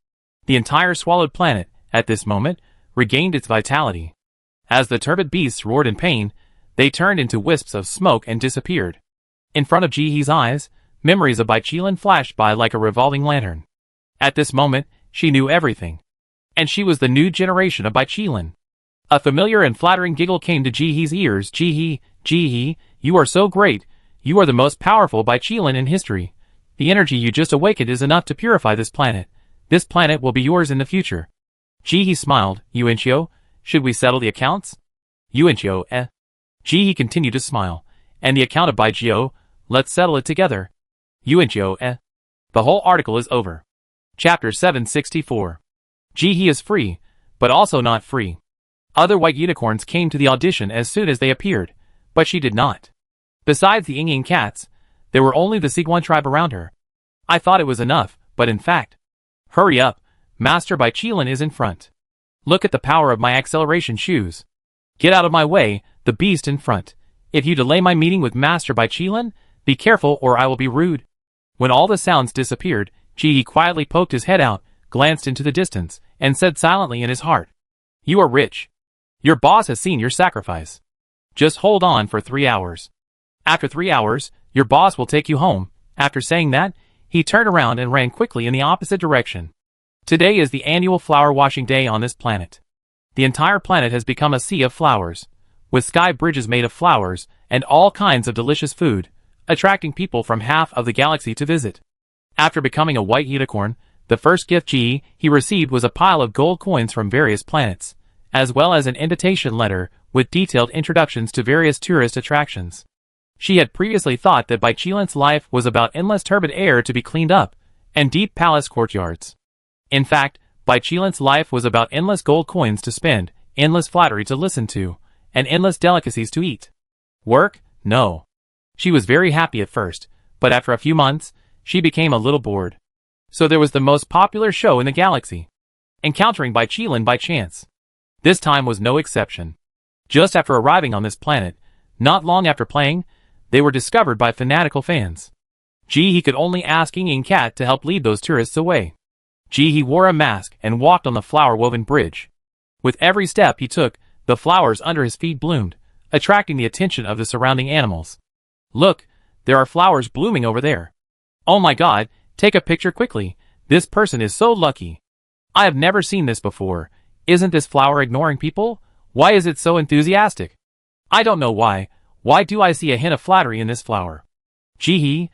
The entire swallowed planet, at this moment, regained its vitality. As the turbid beasts roared in pain, they turned into wisps of smoke and disappeared. In front of Jihee's eyes, memories of Qilin flashed by like a revolving lantern. At this moment, she knew everything. And she was the new generation of Qilin. A familiar and flattering giggle came to Jihee's ears. "Jihee, You are so great. You are the most powerful Baiqilan in history. The energy you just awakened is enough to purify this planet. This planet will be yours in the future. Jihe smiled. Yuanqiu, should we settle the accounts? Yuanqiu, Jihe continued to smile. And the account of Baiqiu, let's settle it together. Yuanqiu, The whole article is over. Chapter 764. Jihe is free, but also not free. Other white unicorns came to the audition as soon as they appeared, but she did not. Besides the Ying cats, there were only the Siguan tribe around her. I thought it was enough, but in fact. Hurry up, Master Baiqilan is in front. Look at the power of my acceleration shoes. Get out of my way, the beast in front. If you delay my meeting with Master Baiqilan, be careful or I will be rude. When all the sounds disappeared, Jihe quietly poked his head out, glanced into the distance, and said silently in his heart, You are rich. Your boss has seen your sacrifice. Just hold on for 3 hours. After 3 hours, your boss will take you home. After saying that, he turned around and ran quickly in the opposite direction. Today is the annual flower washing day on this planet. The entire planet has become a sea of flowers, with sky bridges made of flowers and all kinds of delicious food, attracting people from half of the galaxy to visit. After becoming a white unicorn, the first gift he received was a pile of gold coins from various planets, as well as an invitation letter with detailed introductions to various tourist attractions. She had previously thought that Baiqilan's life was about endless turbid air to be cleaned up, and deep palace courtyards. In fact, Baiqilan's life was about endless gold coins to spend, endless flattery to listen to, and endless delicacies to eat. Work? No. She was very happy at first, but after a few months, she became a little bored. So there was the most popular show in the galaxy. Encountering Baiqilan by chance. This time was no exception. Just after arriving on this planet, not long after playing, they were discovered by fanatical fans. Jihe could only ask Ying Cat to help lead those tourists away. Jihe wore a mask and walked on the flower-woven bridge. With every step he took, the flowers under his feet bloomed, attracting the attention of the surrounding animals. Look, there are flowers blooming over there. Oh my god, take a picture quickly. This person is so lucky. I have never seen this before. Isn't this flower ignoring people? Why is it so enthusiastic? I don't know why. Why do I see a hint of flattery in this flower? Jihe,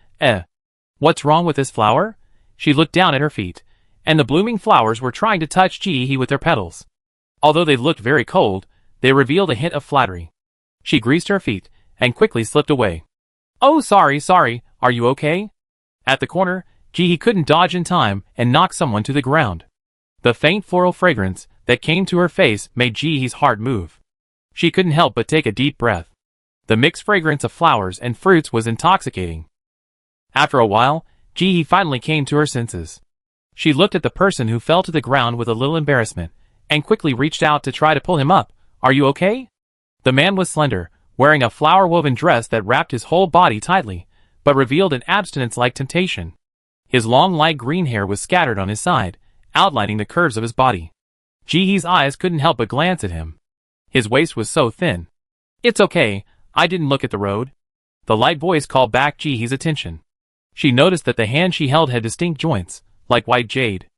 What's wrong with this flower? She looked down at her feet, and the blooming flowers were trying to touch Jihe with their petals. Although they looked very cold, they revealed a hint of flattery. She greased her feet, and quickly slipped away. Oh sorry, are you okay? At the corner, Jihe couldn't dodge in time and knocked someone to the ground. The faint floral fragrance that came to her face made Jihe's heart move. She couldn't help but take a deep breath. The mixed fragrance of flowers and fruits was intoxicating. After a while, Jihe finally came to her senses. She looked at the person who fell to the ground with a little embarrassment, and quickly reached out to try to pull him up. Are you okay? The man was slender, wearing a flower-woven dress that wrapped his whole body tightly, but revealed an abstinence-like temptation. His long light green hair was scattered on his side, outlining the curves of his body. Jihe's eyes couldn't help but glance at him. His waist was so thin. It's okay, I didn't look at the road. The light voice called back Jihe's attention. She noticed that the hand she held had distinct joints, like white jade.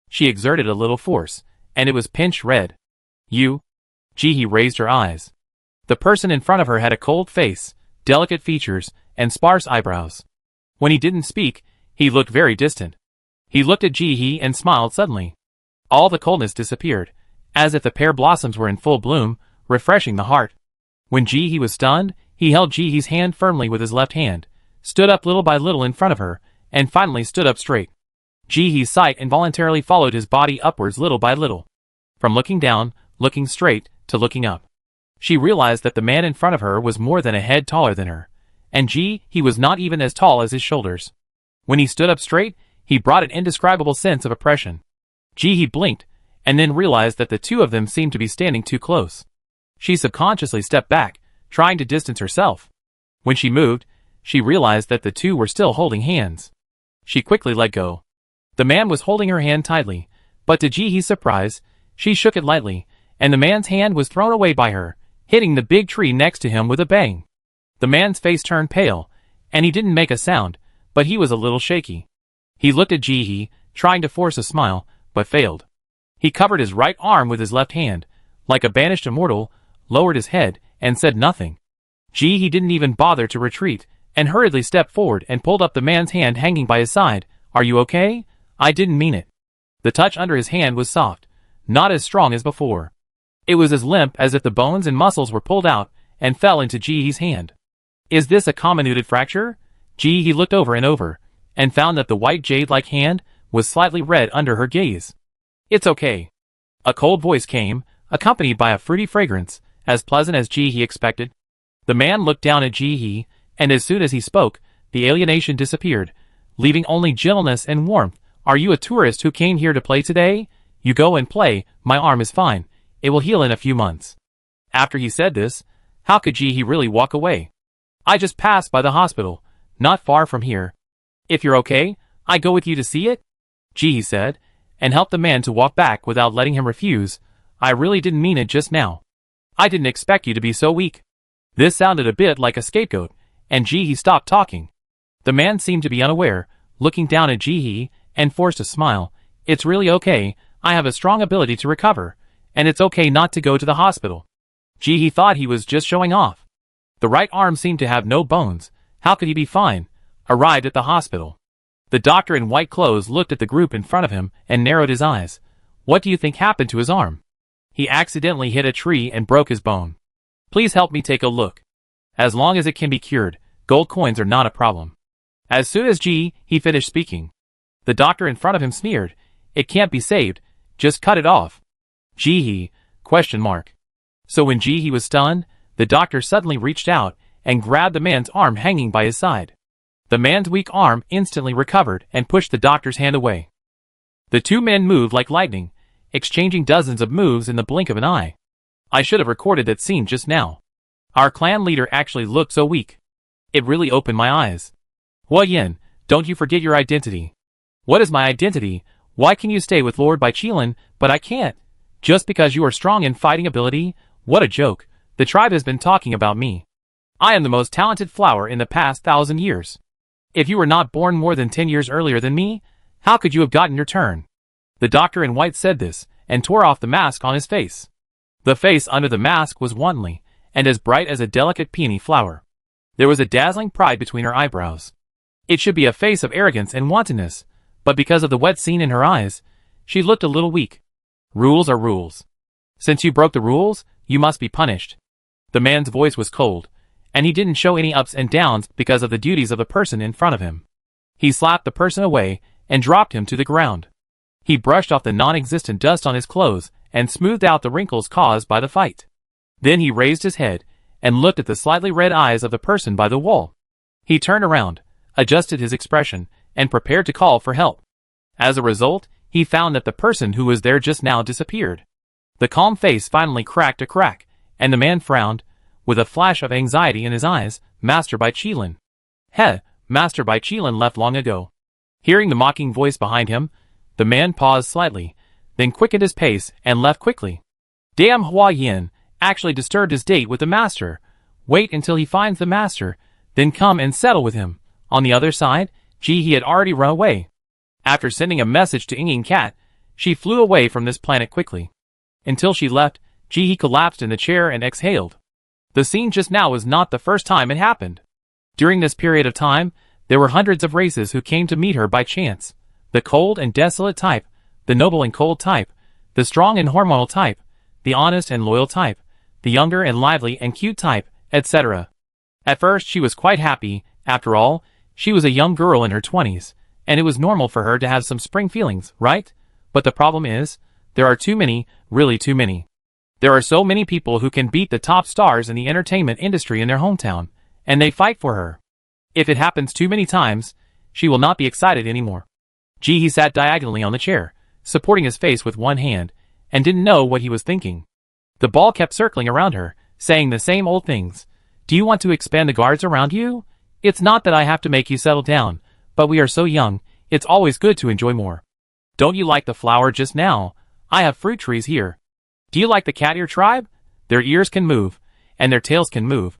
She exerted a little force, and it was pinched red. You? Jihe raised her eyes. The person in front of her had a cold face, delicate features, and sparse eyebrows. When he didn't speak, he looked very distant. He looked at Jihe and smiled suddenly. All the coldness disappeared, as if the pear blossoms were in full bloom, refreshing the heart. When Jihe was stunned, he held Jihe's hand firmly with his left hand, stood up little by little in front of her, and finally stood up straight. Jihe's sight involuntarily followed his body upwards little by little. From looking down, looking straight, to looking up. She realized that the man in front of her was more than a head taller than her, and Jihe was not even as tall as his shoulders. When he stood up straight, he brought an indescribable sense of oppression. Jihe blinked, and then realized that the two of them seemed to be standing too close. She subconsciously stepped back, trying to distance herself. When she moved, she realized that the two were still holding hands. She quickly let go. The man was holding her hand tightly, but to Jihe's surprise, she shook it lightly, and the man's hand was thrown away by her, hitting the big tree next to him with a bang. The man's face turned pale, and he didn't make a sound, but he was a little shaky. He looked at Jihe, trying to force a smile, but failed. He covered his right arm with his left hand, like a banished immortal, lowered his head, and said nothing. He didn't even bother to retreat, and hurriedly stepped forward and pulled up the man's hand hanging by his side. Are you okay? I didn't mean it. The touch under his hand was soft, not as strong as before. It was as limp as if the bones and muscles were pulled out and fell into Jihee's hand. Is this a comminuted fracture? Jihee looked over and over, and found that the white jade-like hand was slightly red under her gaze. It's okay. A cold voice came, accompanied by a fruity fragrance, as pleasant as Jihee expected. The man looked down at Jihee, and as soon as he spoke, the alienation disappeared, leaving only gentleness and warmth. Are you a tourist who came here to play today? You go and play, my arm is fine. It will heal in a few months. After he said this, how could Jihee really walk away? I just passed by the hospital, not far from here. If you're okay, I go with you to see it? Jihee said, and helped the man to walk back without letting him refuse. I really didn't mean it just now. I didn't expect you to be so weak. This sounded a bit like a scapegoat, and Jihee stopped talking. The man seemed to be unaware, looking down at Jihee, and forced a smile. It's really okay, I have a strong ability to recover, and it's okay not to go to the hospital. Jihee thought he was just showing off. The right arm seemed to have no bones. How could he be fine? Arrived at the hospital. The doctor in white clothes looked at the group in front of him and narrowed his eyes. What do you think happened to his arm? He accidentally hit a tree and broke his bone. Please help me take a look. As long as it can be cured, gold coins are not a problem. As soon as he finished speaking, the doctor in front of him sneered. It can't be saved, just cut it off. Jihee? So when Jihee was stunned, the doctor suddenly reached out and grabbed the man's arm hanging by his side. The man's weak arm instantly recovered and pushed the doctor's hand away. The two men moved like lightning, exchanging dozens of moves in the blink of an eye. I should have recorded that scene just now. Our clan leader actually looked so weak. It really opened my eyes. Hua Yin, don't you forget your identity. What is my identity? Why can you stay with Lord Baiqilan, but I can't? Just because you are strong in fighting ability? What a joke. The tribe has been talking about me. I am the most talented flower in the past 1,000 years. If you were not born more than 10 years earlier than me, how could you have gotten your turn? The doctor in white said this, and tore off the mask on his face. The face under the mask was wantonly, and as bright as a delicate peony flower. There was a dazzling pride between her eyebrows. It should be a face of arrogance and wantonness, but because of the wet scene in her eyes, she looked a little weak. Rules are rules. Since you broke the rules, you must be punished. The man's voice was cold, and he didn't show any ups and downs because of the duties of the person in front of him. He slapped the person away and dropped him to the ground. He brushed off the non-existent dust on his clothes and smoothed out the wrinkles caused by the fight. Then he raised his head and looked at the slightly red eyes of the person by the wall. He turned around, adjusted his expression, and prepared to call for help. As a result, he found that the person who was there just now disappeared. The calm face finally cracked a crack, and the man frowned, with a flash of anxiety in his eyes. Master Baiqilan. Master Baiqilan left long ago. Hearing the mocking voice behind him, the man paused slightly, then quickened his pace and left quickly. Damn, Hua Yin actually disturbed his date with the master. Wait until he finds the master, then come and settle with him. On the other side, Jihee had already run away. After sending a message to Yinging Cat, she flew away from this planet quickly. Until she left, Jihee collapsed in the chair and exhaled. The scene just now was not the first time it happened. During this period of time, there were hundreds of races who came to meet her by chance. The cold and desolate type, the noble and cold type, the strong and hormonal type, the honest and loyal type, the younger and lively and cute type, etc. At first she was quite happy. After all, she was a young girl in her 20s, and it was normal for her to have some spring feelings, right? But the problem is, there are too many, really too many. There are so many people who can beat the top stars in the entertainment industry in their hometown, and they fight for her. If it happens too many times, she will not be excited anymore. Jihee sat diagonally on the chair, supporting his face with one hand, and didn't know what he was thinking. The ball kept circling around her, saying the same old things. Do you want to expand the guards around you? It's not that I have to make you settle down, but we are so young, it's always good to enjoy more. Don't you like the flower just now? I have fruit trees here. Do you like the cat ear tribe? Their ears can move, and their tails can move.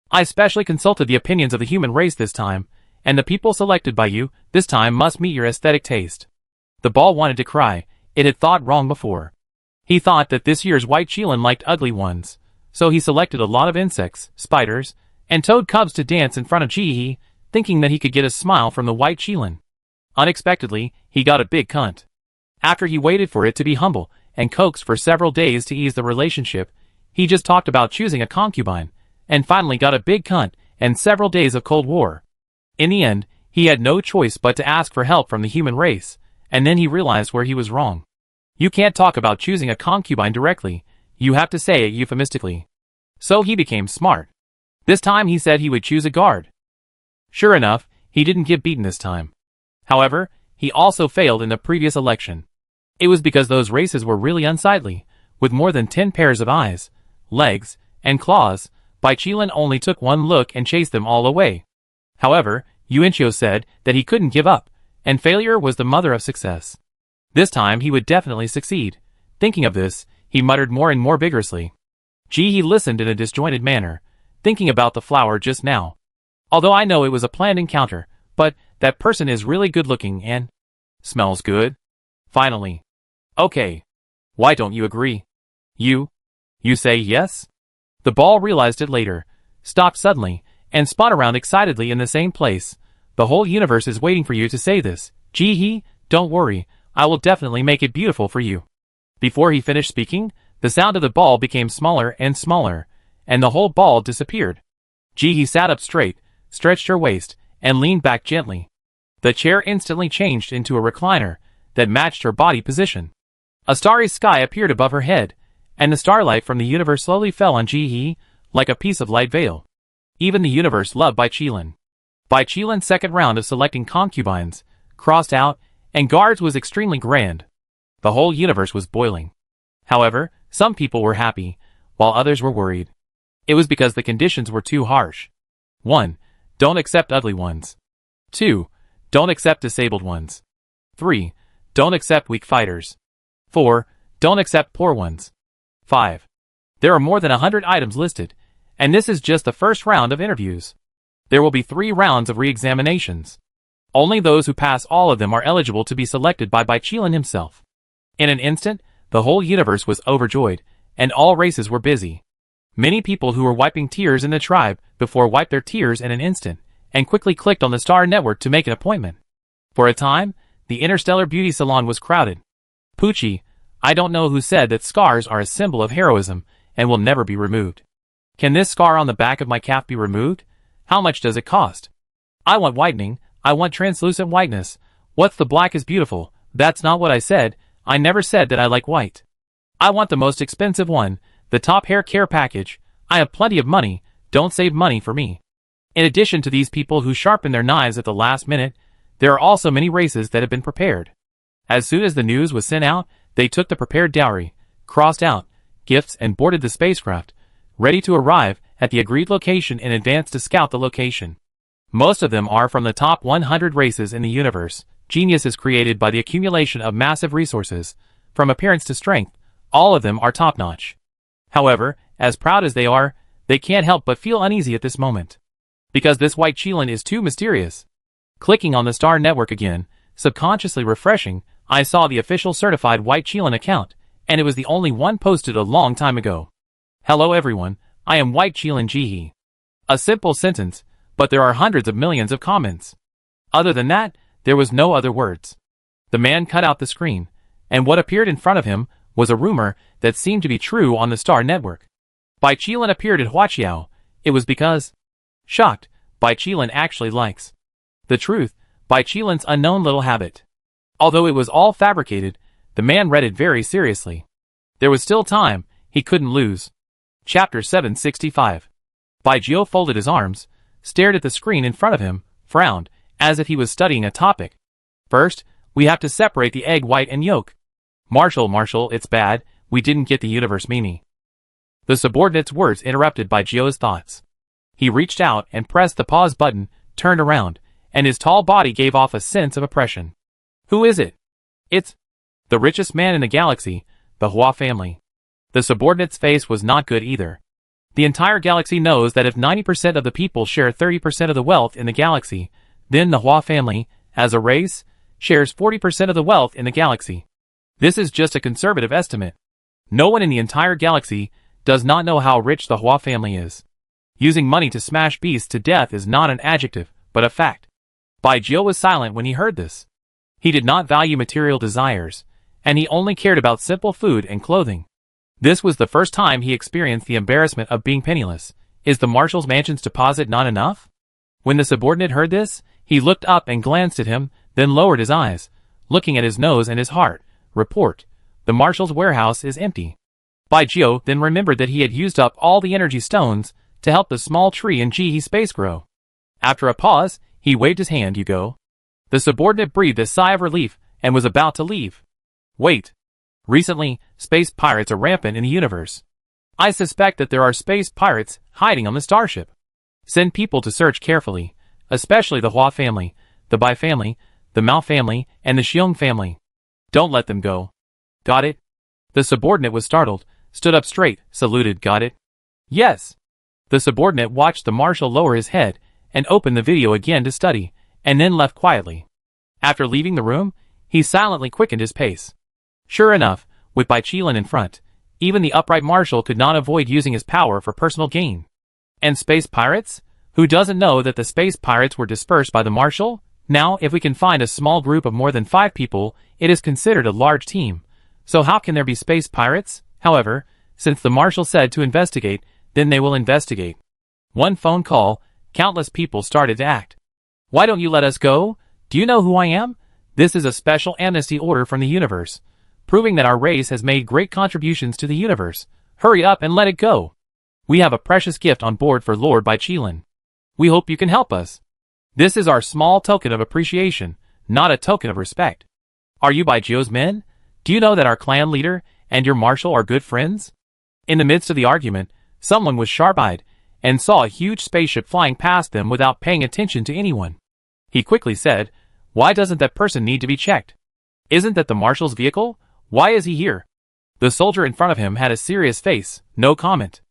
I specially consulted the opinions of the human race this time, and the people selected by you this time must meet your aesthetic taste. The ball wanted to cry. It had thought wrong before. He thought that this year's White Qilin liked ugly ones, so he selected a lot of insects, spiders, and told cubs to dance in front of Jihi, thinking that he could get a smile from the white Qilin. Unexpectedly, he got a big cunt. After he waited for it to be humble and coaxed for several days to ease the relationship, he just talked about choosing a concubine, and finally got a big cunt and several days of Cold War. In the end, he had no choice but to ask for help from the human race, and then he realized where he was wrong. You can't talk about choosing a concubine directly, you have to say it euphemistically. So he became smart. This time he said he would choose a guard. Sure enough, he didn't get beaten this time. However, he also failed in the previous election. It was because those races were really unsightly, with more than 10 pairs of eyes, legs, and claws. Qilin only took one look and chased them all away. However, Yuanqiu said that he couldn't give up, and failure was the mother of success. This time he would definitely succeed. Thinking of this, he muttered more and more vigorously. Jihi listened in a disjointed manner, thinking about the flower just now. Although I know it was a planned encounter, but that person is really good looking and smells good. Finally. Okay. Why don't you agree? You say yes? The ball realized it later, stopped suddenly, and spun around excitedly in the same place. The whole universe is waiting for you to say this. Jihi, don't worry, I will definitely make it beautiful for you. Before he finished speaking, the sound of the ball became smaller and smaller, and the whole ball disappeared. Jihi sat up straight, stretched her waist, and leaned back gently. The chair instantly changed into a recliner that matched her body position. A starry sky appeared above her head, and the starlight from the universe slowly fell on Jihi, like a piece of light veil. Even the universe loved Qilin's second round of selecting concubines, crossed out, and guards was extremely grand. The whole universe was boiling. However, some people were happy, while others were worried. It was because the conditions were too harsh. 1. Don't accept ugly ones. 2. Don't accept disabled ones. 3. Don't accept weak fighters. 4. Don't accept poor ones. 5. There are more than 100 items listed, and this is just the first round of interviews. There will be 3 rounds of re-examinations. Only those who pass all of them are eligible to be selected by Qilin himself. In an instant, the whole universe was overjoyed, and all races were busy. Many people who were wiping tears in the tribe before wiped their tears in an instant, and quickly clicked on the Star Network to make an appointment. For a time, the Interstellar Beauty Salon was crowded. Poochie, I don't know who said that scars are a symbol of heroism and will never be removed. Can this scar on the back of my calf be removed? How much does it cost? I want whitening, I want translucent whiteness. What's the black is beautiful? That's not what I said. I never said that I like white. I want the most expensive one, the top hair care package. I have plenty of money, don't save money for me. In addition to these people who sharpen their knives at the last minute, there are also many races that have been prepared. As soon as the news was sent out, they took the prepared dowry, crossed out gifts and boarded the spacecraft, ready to arrive at the agreed location in advance to scout the location. Most of them are from the top 100 races in the universe, geniuses created by the accumulation of massive resources. From appearance to strength, all of them are top-notch. However, as proud as they are, they can't help but feel uneasy at this moment. Because this white Qilin is too mysterious. Clicking on the Star Network again, subconsciously refreshing, I saw the official certified white Qilin account, and it was the only one posted a long time ago. Hello everyone, I am white Qilin Jihi. A simple sentence, but there are hundreds of millions of comments. Other than that, there was no other words. The man cut out the screen, and what appeared in front of him was a rumor that seemed to be true on the Star Network. Qilin appeared at Huaqiao. It was because... Shocked, Qilin actually likes the truth, Qilin's unknown little habit. Although it was all fabricated, the man read it very seriously. There was still time, he couldn't lose. Chapter 765. Baizhou folded his arms, stared at the screen in front of him, frowned, as if he was studying a topic. First, we have to separate the egg white and yolk. Marshall, it's bad, we didn't get the universe meaning. The subordinate's words interrupted Baizhou's thoughts. He reached out and pressed the pause button, turned around, and his tall body gave off a sense of oppression. Who is it? It's the richest man in the galaxy, the Hua family. The subordinate's face was not good either. The entire galaxy knows that if 90% of the people share 30% of the wealth in the galaxy, then the Hua family, as a race, shares 40% of the wealth in the galaxy. This is just a conservative estimate. No one in the entire galaxy does not know how rich the Hua family is. Using money to smash beasts to death is not an adjective, but a fact. Bai Jiu was silent when he heard this. He did not value material desires, and he only cared about simple food and clothing. This was the first time he experienced the embarrassment of being penniless. Is the marshal's mansion's deposit not enough? When the subordinate heard this, he looked up and glanced at him, then lowered his eyes, looking at his nose and his heart. Report: the marshal's warehouse is empty. Bai Jiu then remembered that he had used up all the energy stones to help the small tree in Jihe space grow. After a pause, he waved his hand. You go. The subordinate breathed a sigh of relief and was about to leave. Wait. Recently, space pirates are rampant in the universe. I suspect that there are space pirates hiding on the starship. Send people to search carefully, especially the Hua family, the Bai family, the Mao family, and the Xiong family. Don't let them go. Got it? The subordinate was startled, stood up straight, saluted. Got it? Yes. The subordinate watched the marshal lower his head and opened the video again to study, and then left quietly. After leaving the room, he silently quickened his pace. Sure enough, with Bai Qilin in front, even the upright marshal could not avoid using his power for personal gain. And space pirates? Who doesn't know that the space pirates were dispersed by the marshal? Now, if we can find a small group of more than 5 people, it is considered a large team. So how can there be space pirates? However, since the marshal said to investigate, then they will investigate. One phone call, countless people started to act. Why don't you let us go? Do you know who I am? This is a special amnesty order from the universe, proving that our race has made great contributions to the universe. Hurry up and let it go. We have a precious gift on board for Lord Bai Qilin. We hope you can help us. This is our small token of appreciation, not a token of respect. Are you Bai Jiu's men? Do you know that our clan leader and your marshal are good friends? In the midst of the argument, someone was sharp-eyed and saw a huge spaceship flying past them without paying attention to anyone. He quickly said, "Why doesn't that person need to be checked? Isn't that the marshal's vehicle? Why is he here?" The soldier in front of him had a serious face, no comment.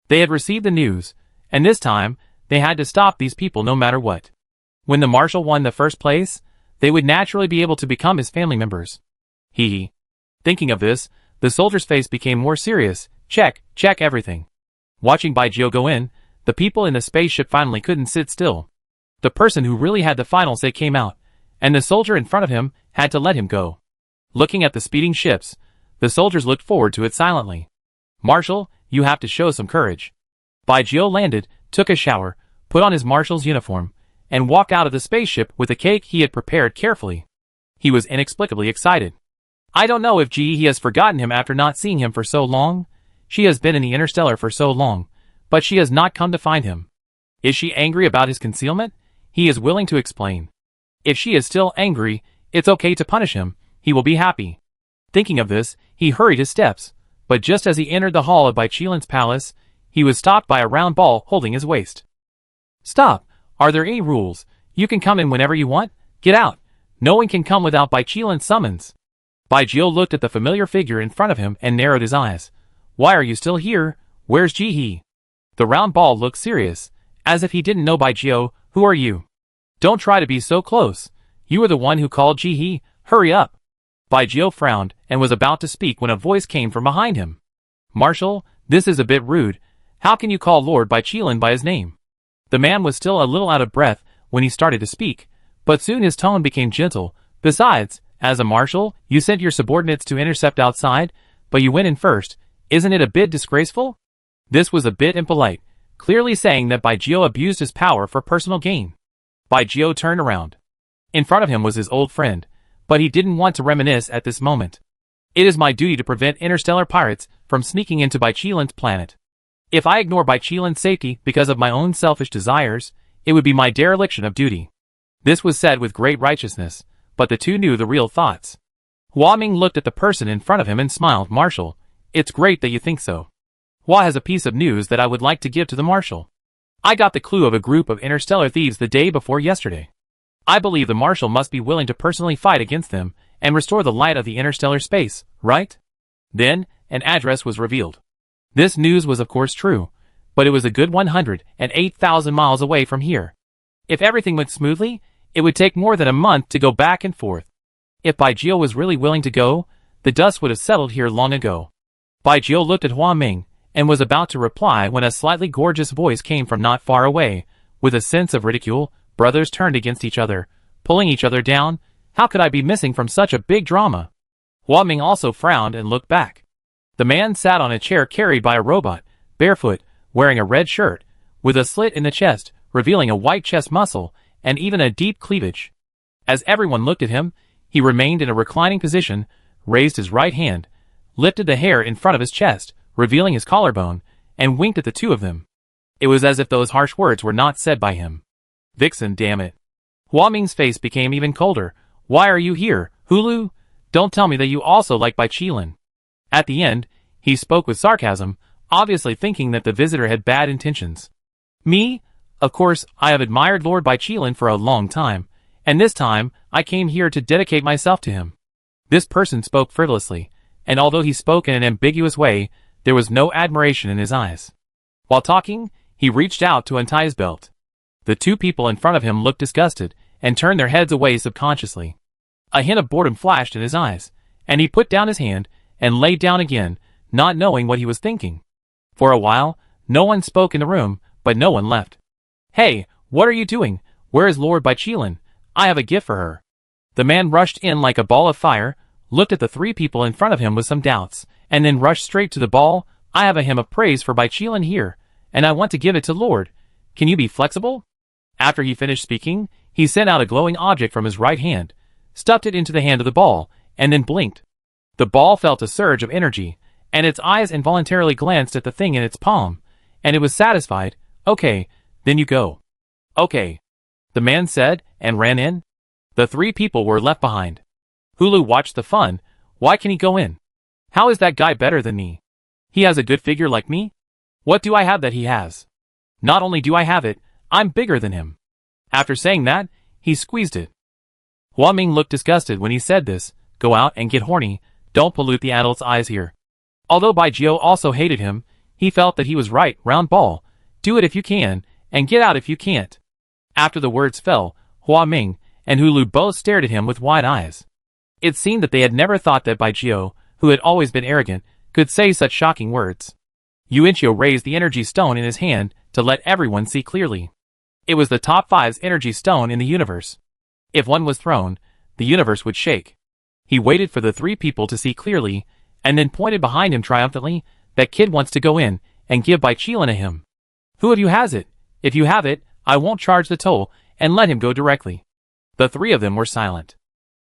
They had received the news, and this time, they had to stop these people no matter what. When the marshal won the first place, they would naturally be able to become his family members. Thinking of this, the soldier's face became more serious. Check everything. Watching Bai Jiu go in, the people in the spaceship finally couldn't sit still. The person who really had the final say came out, and the soldier in front of him had to let him go. Looking at the speeding ships, the soldiers looked forward to it silently. Marshal, you have to show some courage. Bai Jiu landed, took a shower, put on his marshal's uniform, and walked out of the spaceship with a cake he had prepared carefully. He was inexplicably excited. I don't know if Jihe has forgotten him after not seeing him for so long. She has been in the interstellar for so long, but she has not come to find him. Is she angry about his concealment? He is willing to explain. If she is still angry, it's okay to punish him. He will be happy. Thinking of this, he hurried his steps, but just as he entered the hall of Bai Qilin's palace, he was stopped by a round ball holding his waist. Stop! Are there any rules? You can come in whenever you want. Get out. No one can come without Bai Qilin's summons. Bai Jiu looked at the familiar figure in front of him and narrowed his eyes. Why are you still here? Where's Jihe? The round ball looked serious, as if he didn't know Bai Jiu. Who are you? Don't try to be so close. You are the one who called Jihe. Hurry up. Bai Jiu frowned and was about to speak when a voice came from behind him. Marshal, this is a bit rude. How can you call Lord Bai Qilin by his name? The man was still a little out of breath when he started to speak, but soon his tone became gentle. Besides, as a marshal, you sent your subordinates to intercept outside, but you went in first. Isn't it a bit disgraceful? This was a bit impolite, clearly saying that Bai Jiu abused his power for personal gain. Bai Jiu turned around. In front of him was his old friend, but he didn't want to reminisce at this moment. It is my duty to prevent interstellar pirates from sneaking into Bai Qilin's planet. If I ignore Bai Qilin's safety because of my own selfish desires, it would be my dereliction of duty. This was said with great righteousness, but the two knew the real thoughts. Hua Ming looked at the person in front of him and smiled. Marshal, it's great that you think so. Hua has a piece of news that I would like to give to the marshal. I got the clue of a group of interstellar thieves the day before yesterday. I believe the marshal must be willing to personally fight against them and restore the light of the interstellar space, right? Then, an address was revealed. This news was of course true, but it was a good 108,000 miles away from here. If everything went smoothly, it would take more than a month to go back and forth. If Bai Jiu was really willing to go, the dust would have settled here long ago. Bai Jiu looked at Hua Ming and was about to reply when a slightly gorgeous voice came from not far away. With a sense of ridicule, brothers turned against each other, pulling each other down. How could I be missing from such a big drama? Hua Ming also frowned and looked back. The man sat on a chair carried by a robot, barefoot, wearing a red shirt, with a slit in the chest, revealing a white chest muscle, and even a deep cleavage. As everyone looked at him, he remained in a reclining position, raised his right hand, lifted the hair in front of his chest, revealing his collarbone, and winked at the two of them. It was as if those harsh words were not said by him. Vixen, damn it. Hua Ming's face became even colder. Why are you here, Hulu? Don't tell me that you also like Bai Qilin. At the end, he spoke with sarcasm, obviously thinking that the visitor had bad intentions. Me? Of course, I have admired Lord Bai Qilin for a long time, and this time, I came here to dedicate myself to him. This person spoke frivolously, and although he spoke in an ambiguous way, there was no admiration in his eyes. While talking, he reached out to untie his belt. The two people in front of him looked disgusted, and turned their heads away subconsciously. A hint of boredom flashed in his eyes, and he put down his hand, and lay down again, not knowing what he was thinking. For a while, no one spoke in the room, but no one left. Hey, what are you doing? Where is Lord Bai Qilin? I have a gift for her. The man rushed in like a ball of fire, looked at the three people in front of him with some doubts, and then rushed straight to the ball. I have a hymn of praise for Bai Qilin here, and I want to give it to Lord. Can you be flexible? After he finished speaking, he sent out a glowing object from his right hand, stuffed it into the hand of the ball, and then blinked. The ball felt a surge of energy, and its eyes involuntarily glanced at the thing in its palm, and it was satisfied. Okay, then you go. Okay, the man said, and ran in. The three people were left behind. Hulu watched the fun. Why can he go in? How is that guy better than me? He has a good figure like me? What do I have that he has? Not only do I have it, I'm bigger than him. After saying that, he squeezed it. Hua Ming looked disgusted when he said this. Go out and get horny, don't pollute the adult's eyes here. Although Bai Jiao also hated him, he felt that he was right. Round ball, do it if you can, and get out if you can't. After the words fell, Hua Ming and Hulu both stared at him with wide eyes. It seemed that they had never thought that Bai Jiao, who had always been arrogant, could say such shocking words. Yuanqiu raised the energy stone in his hand to let everyone see clearly. It was the top 5's energy stone in the universe. If one was thrown, the universe would shake. He waited for the three people to see clearly, and then pointed behind him triumphantly. That kid wants to go in and give Bai Qilin a hymn. Who of you has it? If you have it, I won't charge the toll, and let him go directly. The three of them were silent.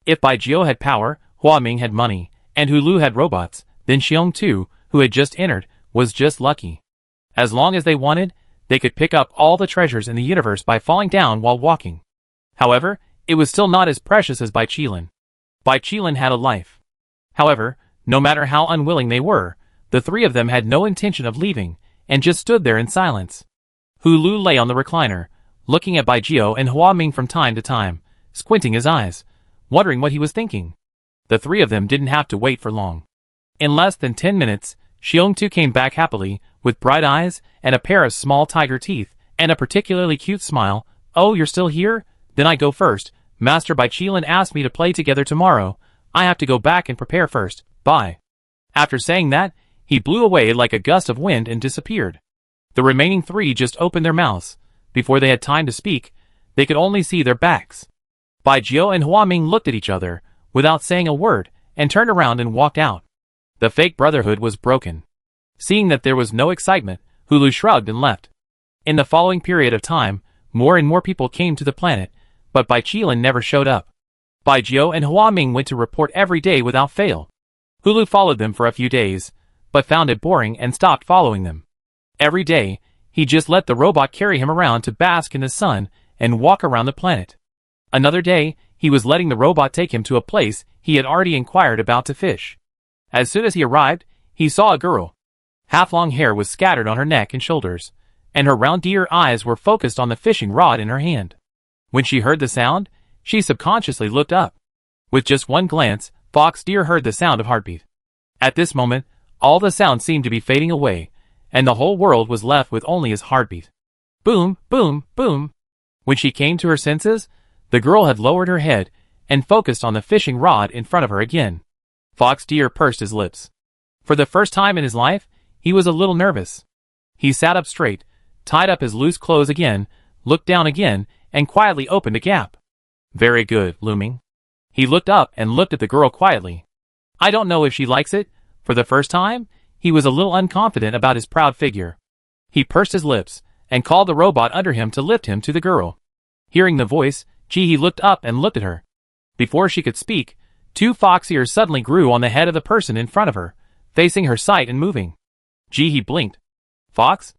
If Bai Jiao had power, Hua Ming had money, and Hulu had robots, then Xiong Tu, who had just entered, was just lucky. As long as they wanted, they could pick up all the treasures in the universe by falling down while walking. However, it was still not as precious as Bai Qilin. Bai Qilin had a life. However, no matter how unwilling they were, the three of them had no intention of leaving, and just stood there in silence. Hulu lay on the recliner, looking at Bai Jiao and Hua Ming from time to time, squinting his eyes, wondering what he was thinking. The three of them didn't have to wait for long. In less than 10 minutes, Xiong Tu came back happily, with bright eyes, and a pair of small tiger teeth, and a particularly cute smile. Oh, you're still here? Then I go first. Master Bai Qilin asked me to play together tomorrow. I have to go back and prepare first. Bye. After saying that, he blew away like a gust of wind and disappeared. The remaining three just opened their mouths. Before they had time to speak, they could only see their backs. Bai Jiao and Hua Ming looked at each other, without saying a word, and turned around and walked out. The fake brotherhood was broken. Seeing that there was no excitement, Hulu shrugged and left. In the following period of time, more and more people came to the planet, but Bai Qilin never showed up. Bai Jiao and Hua Ming went to report every day without fail. Hulu followed them for a few days, but found it boring and stopped following them. Every day, he just let the robot carry him around to bask in the sun and walk around the planet. Another day, he was letting the robot take him to a place he had already inquired about to fish. As soon as he arrived, he saw a girl. Half-long hair was scattered on her neck and shoulders, and her round deer eyes were focused on the fishing rod in her hand. When she heard the sound, she subconsciously looked up. With just one glance, Fox Deer heard the sound of heartbeat. At this moment, all the sound seemed to be fading away, and the whole world was left with only his heartbeat. Boom, boom, boom. When she came to her senses, the girl had lowered her head and focused on the fishing rod in front of her again. Fox Deer pursed his lips. For the first time in his life, He was a little nervous. He sat up straight, tied up his loose clothes again, looked down again, and quietly opened a gap. Very good, Looming. He looked up and looked at the girl quietly. I don't know if she likes it. For the first time, he was a little unconfident about his proud figure. He pursed his lips, and called the robot under him to lift him to the girl. Hearing the voice, Jihi looked up and looked at her. Before she could speak, 2 fox ears suddenly grew on the head of the person in front of her, facing her sight and moving. Jihi blinked. Fox?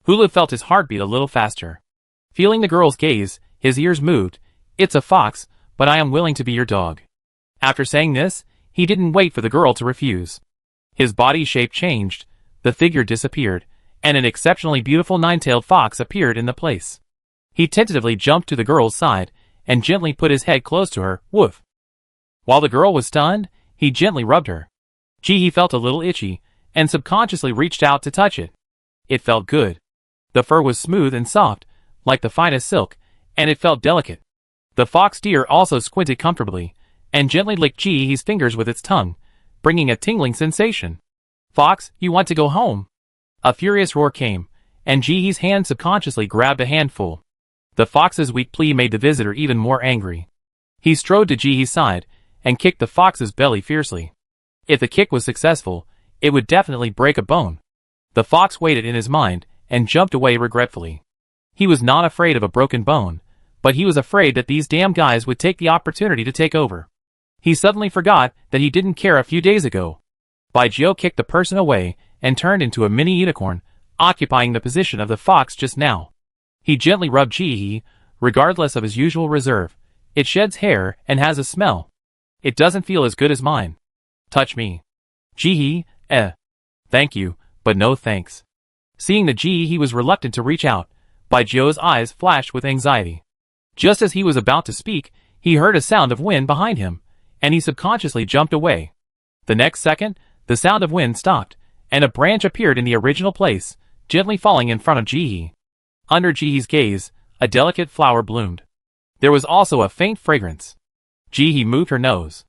Hulu felt his heartbeat a little faster. Feeling the girl's gaze, his ears moved. It's a fox, but I am willing to be your dog. After saying this, he didn't wait for the girl to refuse. His body shape changed, the figure disappeared, and an exceptionally beautiful 9-tailed fox appeared in the place. He tentatively jumped to the girl's side, and gently put his head close to her, woof. While the girl was stunned, he gently rubbed her. Jihi felt a little itchy, and subconsciously reached out to touch it. It felt good. The fur was smooth and soft, like the finest silk, and it felt delicate. The fox deer also squinted comfortably, and gently licked Jihi's fingers with its tongue, bringing a tingling sensation. Fox, you want to go home? A furious roar came, and Jihi's hand subconsciously grabbed a handful. The fox's weak plea made the visitor even more angry. He strode to Jihi's side, and kicked the fox's belly fiercely. If the kick was successful, it would definitely break a bone. The fox weighed it in his mind, and jumped away regretfully. He was not afraid of a broken bone, but he was afraid that these damn guys would take the opportunity to take over. He suddenly forgot that he didn't care a few days ago. Baijio kicked the person away, and turned into a mini unicorn, occupying the position of the fox just now. He gently rubbed Jihi, regardless of his usual reserve. It sheds hair, and has a smell. It doesn't feel as good as mine. Touch me. Jihi, Thank you, but no thanks. Seeing the Jihi was reluctant to reach out, Baijio's eyes flashed with anxiety. Just as he was about to speak, he heard a sound of wind behind him, and he subconsciously jumped away. The next second, the sound of wind stopped, and a branch appeared in the original place, gently falling in front of Jihi. Under Jihi's gaze, a delicate flower bloomed. There was also a faint fragrance. Jihi moved her nose.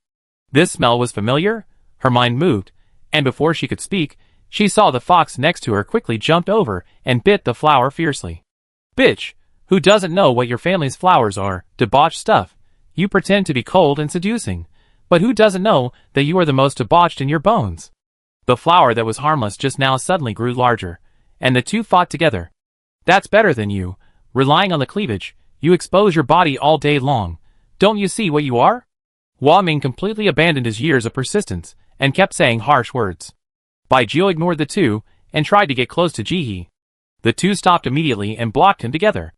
This smell was familiar. Her mind moved, and before she could speak, she saw the fox next to her quickly jumped over and bit the flower fiercely. Bitch, who doesn't know what your family's flowers are? Debauched stuff. You pretend to be cold and seducing, but who doesn't know that you are the most debauched in your bones? The flower that was harmless just now suddenly grew larger, and the two fought together. That's better than you, relying on the cleavage. You expose your body all day long. Don't you see what you are? Hua Ming completely abandoned his years of persistence, and kept saying harsh words. Baijio ignored the two, and tried to get close to Jihi. The two stopped immediately and blocked him together.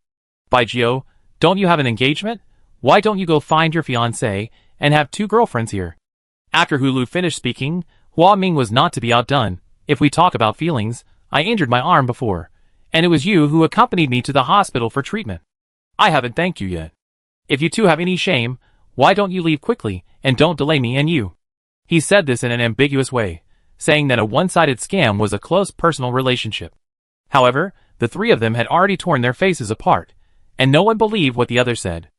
Baijio, don't you have an engagement? Why don't you go find your fiancée, and have 2 girlfriends here? After Hulu finished speaking, Hua Ming was not to be outdone. If we talk about feelings, I injured my arm before, and it was you who accompanied me to the hospital for treatment. I haven't thanked you yet. If you two have any shame, why don't you leave quickly, and don't delay me and you? He said this in an ambiguous way, saying that a one-sided scam was a close personal relationship. However, the 3 of them had already torn their faces apart, and no one believed what the other said.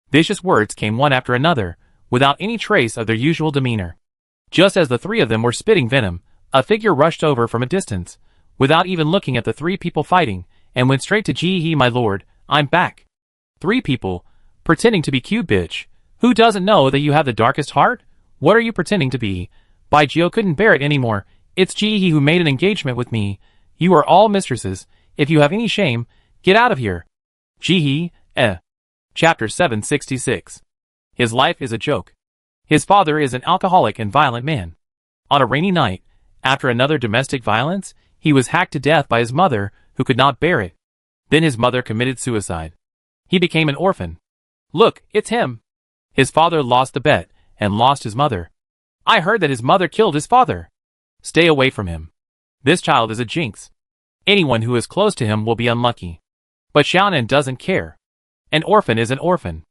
Vicious words came one after another, without any trace of their usual demeanor. Just as the 3 of them were spitting venom, a figure rushed over from a distance, without even looking at the 3 people fighting, and went straight to Jihi. My lord, I'm back. 3 people, pretending to be cute, bitch. Who doesn't know that you have the darkest heart? What are you pretending to be? Baijio couldn't bear it anymore. It's Jihi who made an engagement with me. You are all mistresses. If you have any shame, get out of here. Jihi, Chapter 766. His life is a joke. His father is an alcoholic and violent man. On a rainy night, after another domestic violence, he was hacked to death by his mother, who could not bear it. Then his mother committed suicide. He became an orphan. Look, it's him. His father lost the bet, and lost his mother. I heard that his mother killed his father. Stay away from him. This child is a jinx. Anyone who is close to him will be unlucky. But Xiaonan doesn't care. An orphan is an orphan.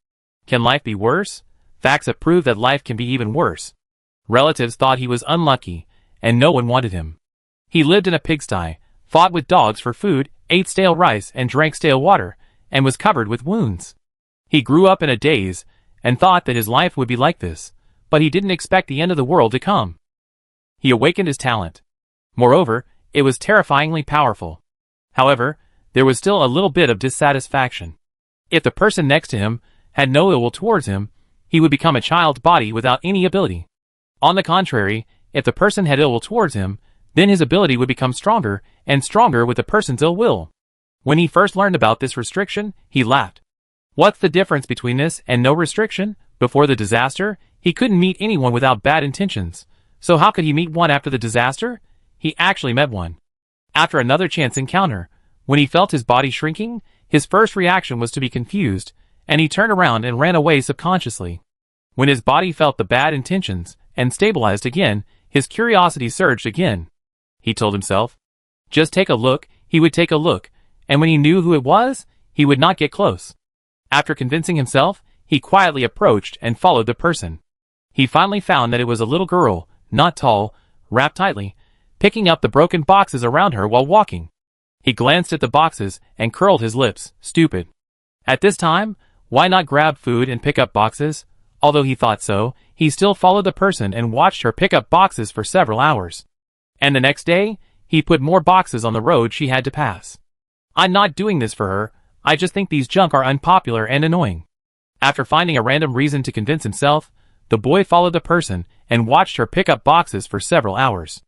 Can life be worse? Facts have proved that life can be even worse. Relatives thought he was unlucky, and no one wanted him. He lived in a pigsty, fought with dogs for food, ate stale rice and drank stale water, and was covered with wounds. He grew up in a daze, and thought that his life would be like this, but he didn't expect the end of the world to come. He awakened his talent. Moreover, It was terrifyingly powerful. However, there was still a little bit of dissatisfaction. If the person next to him had no ill will towards him, he would become a child body without any ability. On the contrary, if the person had ill will towards him, then his ability would become stronger and stronger with the person's ill will. When he first learned about this restriction, he laughed. What's the difference between this and no restriction? Before the disaster, he couldn't meet anyone without bad intentions. So how could he meet one after the disaster? He actually met one. After another chance encounter, when he felt his body shrinking, his first reaction was to be confused, and he turned around and ran away subconsciously. When his body felt the bad intentions and stabilized again, his curiosity surged again. He told himself, just take a look. He would take a look, and when he knew who it was, he would not get close. After convincing himself, he quietly approached and followed the person. He finally found that it was a little girl, not tall, wrapped tightly, picking up the broken boxes around her while walking. He glanced at the boxes and curled his lips, stupid. At this time, why not grab food and pick up boxes? Although he thought so, he still followed the person and watched her pick up boxes for several hours. And the next day, he put more boxes on the road she had to pass. I'm not doing this for her, I just think these junk are unpopular and annoying. After finding a random reason to convince himself, the boy followed the person and watched her pick up boxes for several hours.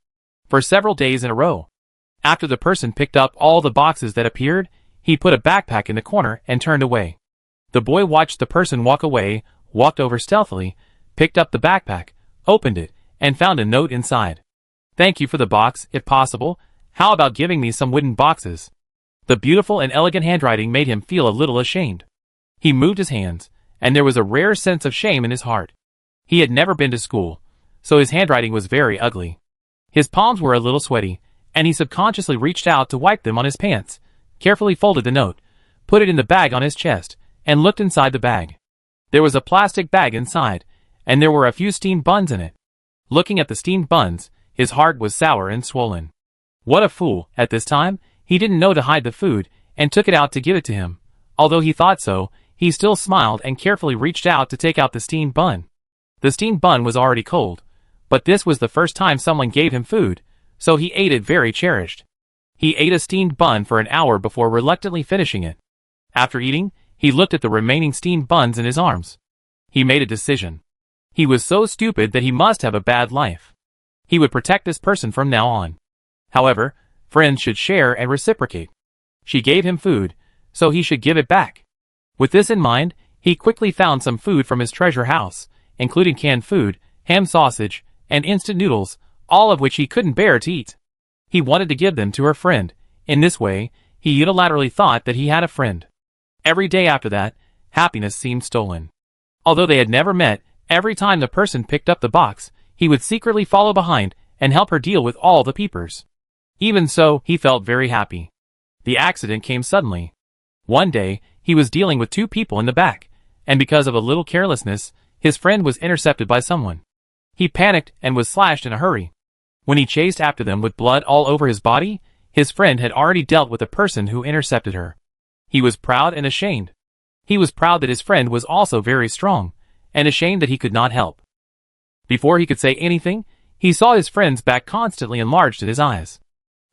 For several days in a row. After the person picked up all the boxes that appeared, he put a backpack in the corner and turned away. The boy watched the person walk away, walked over stealthily, picked up the backpack, opened it, and found a note inside. Thank you for the box, if possible. How about giving me some wooden boxes? The beautiful and elegant handwriting made him feel a little ashamed. He moved his hands, and there was a rare sense of shame in his heart. He had never been to school, so his handwriting was very ugly. His palms were a little sweaty, and he subconsciously reached out to wipe them on his pants, carefully folded the note, put it in the bag on his chest, and looked inside the bag. There was a plastic bag inside, and there were a few steamed buns in it. Looking at the steamed buns, his heart was sour and swollen. What a fool! At this time, he didn't know to hide the food, and took it out to give it to him. Although he thought so, he still smiled and carefully reached out to take out the steamed bun. The steamed bun was already cold, but this was the first time someone gave him food, so he ate it very cherished. He ate a steamed bun for an hour before reluctantly finishing it. After eating, he looked at the remaining steamed buns in his arms. He made a decision. He was so stupid that he must have a bad life. He would protect this person from now on. However, friends should share and reciprocate. She gave him food, so he should give it back. With this in mind, he quickly found some food from his treasure house, including canned food, ham sausage, and instant noodles, all of which he couldn't bear to eat. He wanted to give them to her friend. In this way, he unilaterally thought that he had a friend. Every day after that, happiness seemed stolen. Although they had never met, every time the person picked up the box, he would secretly follow behind and help her deal with all the peepers. Even so, he felt very happy. The accident came suddenly. One day, he was dealing with two people in the back, and because of a little carelessness, his friend was intercepted by someone. He panicked and was slashed in a hurry. When he chased after them with blood all over his body, his friend had already dealt with the person who intercepted her. He was proud and ashamed. He was proud that his friend was also very strong, and ashamed that he could not help. Before he could say anything, he saw his friend's back constantly enlarged in his eyes.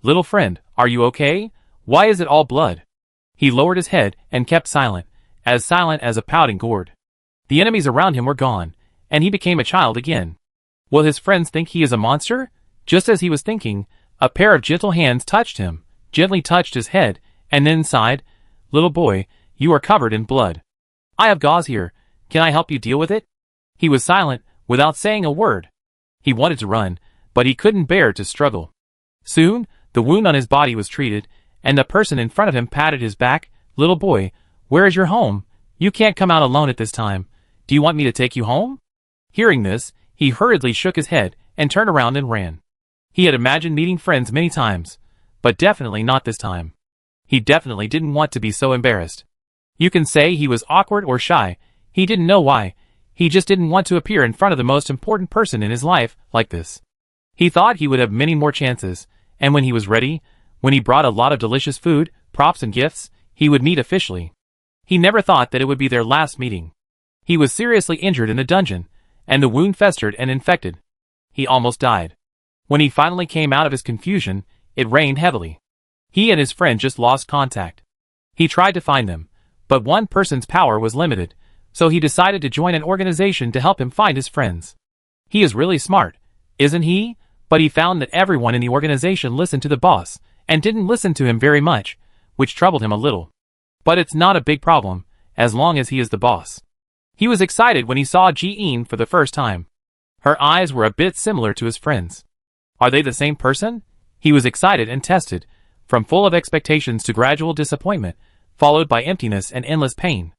Little friend, are you okay? Why is it all blood? He lowered his head and kept silent as a pouting gourd. The enemies around him were gone, and he became a child again. Will his friends think he is a monster? Just as he was thinking, a pair of gentle hands touched him, gently touched his head, and then sighed, Little boy, you are covered in blood. I have gauze here. Can I help you deal with it? He was silent, without saying a word. He wanted to run, but he couldn't bear to struggle. Soon, the wound on his body was treated, and the person in front of him patted his back. Little boy, where is your home? You can't come out alone at this time. Do you want me to take you home? Hearing this, he hurriedly shook his head and turned around and ran. He had imagined meeting friends many times, but definitely not this time. He definitely didn't want to be so embarrassed. You can say he was awkward or shy. He didn't know why. He just didn't want to appear in front of the most important person in his life like this. He thought he would have many more chances, and when he was ready, when he brought a lot of delicious food, props and gifts, he would meet officially. He never thought that it would be their last meeting. He was seriously injured in the dungeon, and the wound festered and infected. He almost died. When he finally came out of his confusion, It rained heavily. He and his friend just lost contact. He tried to find them, but one person's power was limited, so he decided to join an organization to help him find his friends. He is really smart, isn't he? But he found that everyone in the organization listened to the boss, and didn't listen to him very much, which troubled him a little. But it's not a big problem, as long as he is the boss. He was excited when he saw Ji-in for the first time. Her eyes were a bit similar to his friends. Are they the same person? He was excited and tested, from full of expectations to gradual disappointment, followed by emptiness and endless pain.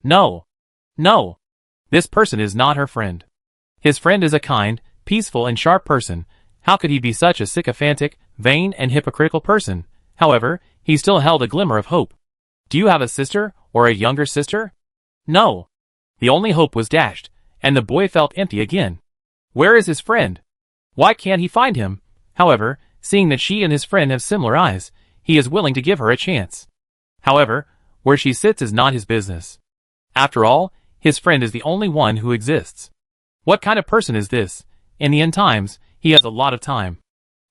No. No. This person is not her friend. His friend is a kind, peaceful and sharp person. How could he be such a sycophantic, vain and hypocritical person? However, he still held a glimmer of hope. Do you have a sister, or a younger sister? No. The only hope was dashed, and the boy felt empty again. Where is his friend? Why can't he find him? However, seeing that she and his friend have similar eyes, he is willing to give her a chance. However, where she sits is not his business. After all, his friend is the only one who exists. What kind of person is this? In the end times, he has a lot of time.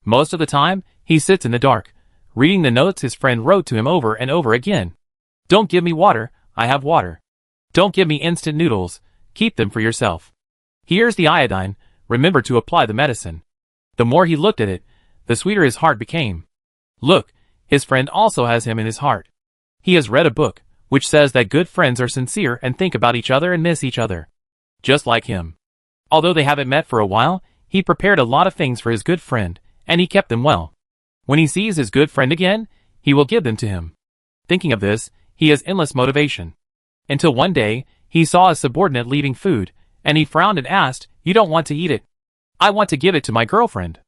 Most of the time, he sits in the dark, reading the notes his friend wrote to him over and over again. Don't give me water, I have water. Don't give me instant noodles, keep them for yourself. Here's the iodine, remember to apply the medicine. The more he looked at it, the sweeter his heart became. Look, his friend also has him in his heart. He has read a book, which says that good friends are sincere and think about each other and miss each other. Just like him. Although they haven't met for a while, he prepared a lot of things for his good friend, and he kept them well. When he sees his good friend again, he will give them to him. Thinking of this, he has endless motivation. Until one day, he saw a subordinate leaving food, and he frowned and asked, "You don't want to eat it? I want to give it to my girlfriend."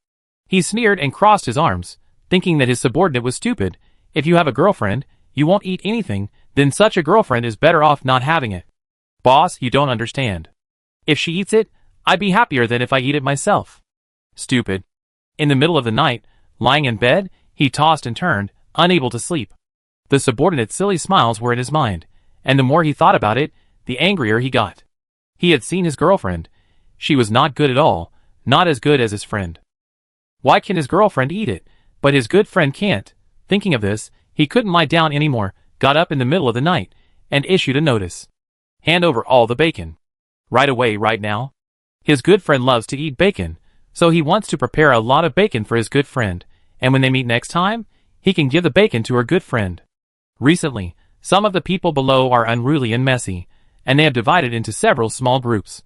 He sneered and crossed his arms, thinking that his subordinate was stupid. If you have a girlfriend, you won't eat anything, then such a girlfriend is better off not having it. Boss, you don't understand. If she eats it, I'd be happier than if I eat it myself. Stupid. In the middle of the night, lying in bed, he tossed and turned, unable to sleep. The subordinate's silly smiles were in his mind, and the more he thought about it, the angrier he got. He had seen his girlfriend. She was not good at all, not as good as his friend. Why can his girlfriend eat it, but his good friend can't? Thinking of this, he couldn't lie down anymore, got up in the middle of the night, and issued a notice. Hand over all the bacon. Right away, right now. His good friend loves to eat bacon, so he wants to prepare a lot of bacon for his good friend, and when they meet next time, he can give the bacon to her good friend. Recently, some of the people below are unruly and messy, and they have divided into several small groups.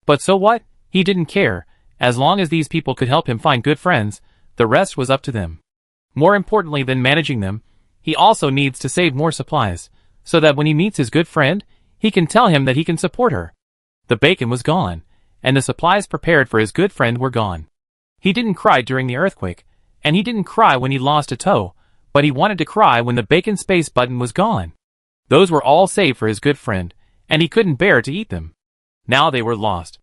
But so what? He didn't care. As long as these people could help him find good friends, the rest was up to them. More importantly than managing them, he also needs to save more supplies, so that when he meets his good friend, he can tell him that he can support her. The bacon was gone, and the supplies prepared for his good friend were gone. He didn't cry during the earthquake, and he didn't cry when he lost a toe, but he wanted to cry when the bacon space button was gone. Those were all saved for his good friend, and he couldn't bear to eat them. Now they were lost.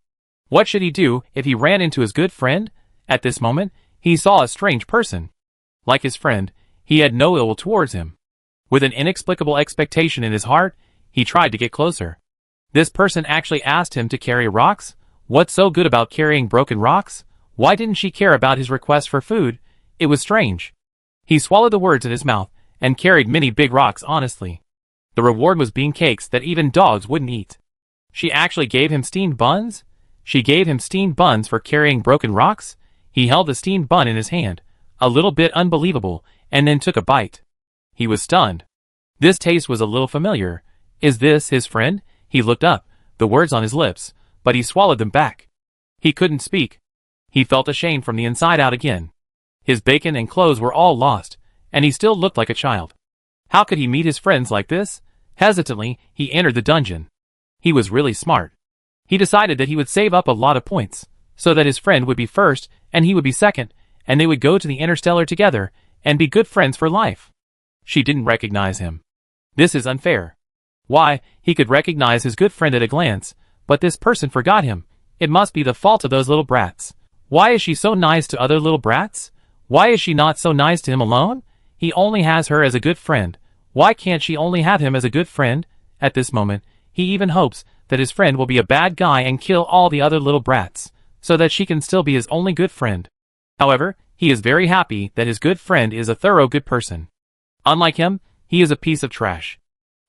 What should he do if he ran into his good friend? At this moment, he saw a strange person. Like his friend, he had no ill will towards him. With an inexplicable expectation in his heart, he tried to get closer. This person actually asked him to carry rocks. What's so good about carrying broken rocks? Why didn't she care about his request for food? It was strange. He swallowed the words in his mouth, and carried many big rocks honestly. The reward was bean cakes that even dogs wouldn't eat. She actually gave him steamed buns? She gave him steamed buns for carrying broken rocks? He held the steamed bun in his hand, a little bit unbelievable, and then took a bite. He was stunned. This taste was a little familiar. Is this his friend? He looked up, the words on his lips, but he swallowed them back. He couldn't speak. He felt ashamed from the inside out again. His bacon and clothes were all lost, and he still looked like a child. How could he meet his friends like this? Hesitantly, he entered the dungeon. He was really smart. He decided that he would save up a lot of points, so that his friend would be first, and he would be second, and they would go to the Interstellar together, and be good friends for life. She didn't recognize him. This is unfair. Why, he could recognize his good friend at a glance, but this person forgot him. It must be the fault of those little brats. Why is she so nice to other little brats? Why is she not so nice to him alone? He only has her as a good friend. Why can't she only have him as a good friend? At this moment, he even hopes that his friend will be a bad guy and kill all the other little brats, so that she can still be his only good friend. However, He is very happy that his good friend is a thorough good person. Unlike him, he is a piece of trash.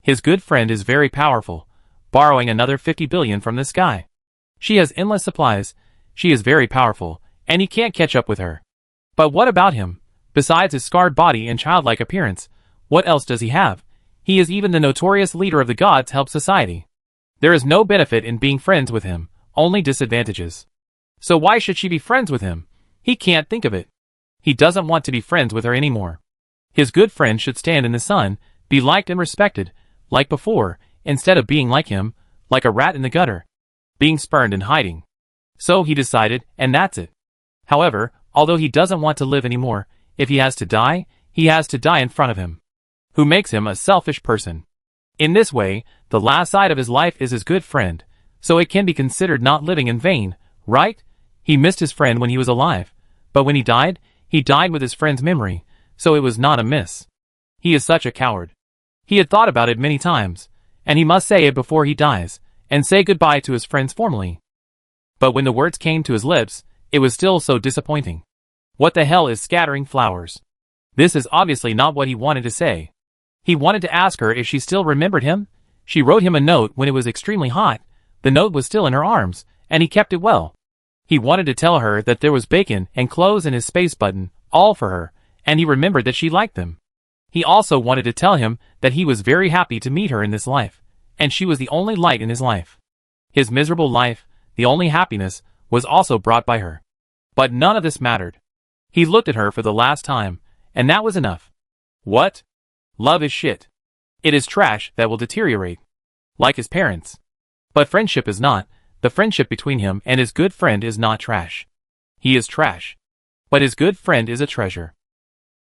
His good friend is very powerful, borrowing another 50 billion from the sky. She has endless supplies, she is very powerful, and he can't catch up with her. But what about him? Besides his scarred body and childlike appearance, what else does he have? He is even the notorious leader of the Gods Help Society. There is no benefit in being friends with him, only disadvantages. So why should she be friends with him? He can't think of it. He doesn't want to be friends with her anymore. His good friend should stand in the sun, be liked and respected, like before, instead of being like him, like a rat in the gutter, being spurned and hiding. So he decided, and that's it. However, although he doesn't want to live anymore, if he has to die, he has to die in front of him. Who makes him a selfish person. In this way, the last side of his life is his good friend, so it can be considered not living in vain, right? He missed his friend when he was alive, but when he died with his friend's memory, so it was not amiss. He is such a coward. He had thought about it many times, and he must say it before he dies, and say goodbye to his friends formally. But when the words came to his lips, it was still so disappointing. What the hell is scattering flowers? This is obviously not what he wanted to say. He wanted to ask her if she still remembered him. She wrote him a note when it was extremely hot. The note was still in her arms, and he kept it well. He wanted to tell her that there was bacon and clothes in his space button, all for her, and he remembered that she liked them. He also wanted to tell him that he was very happy to meet her in this life, and she was the only light in his life. His miserable life, the only happiness, was also brought by her. But none of this mattered. He looked at her for the last time, and that was enough. What? Love is shit. It is trash that will deteriorate. Like his parents. But friendship is not. The friendship between him and his good friend is not trash. He is trash. But his good friend is a treasure.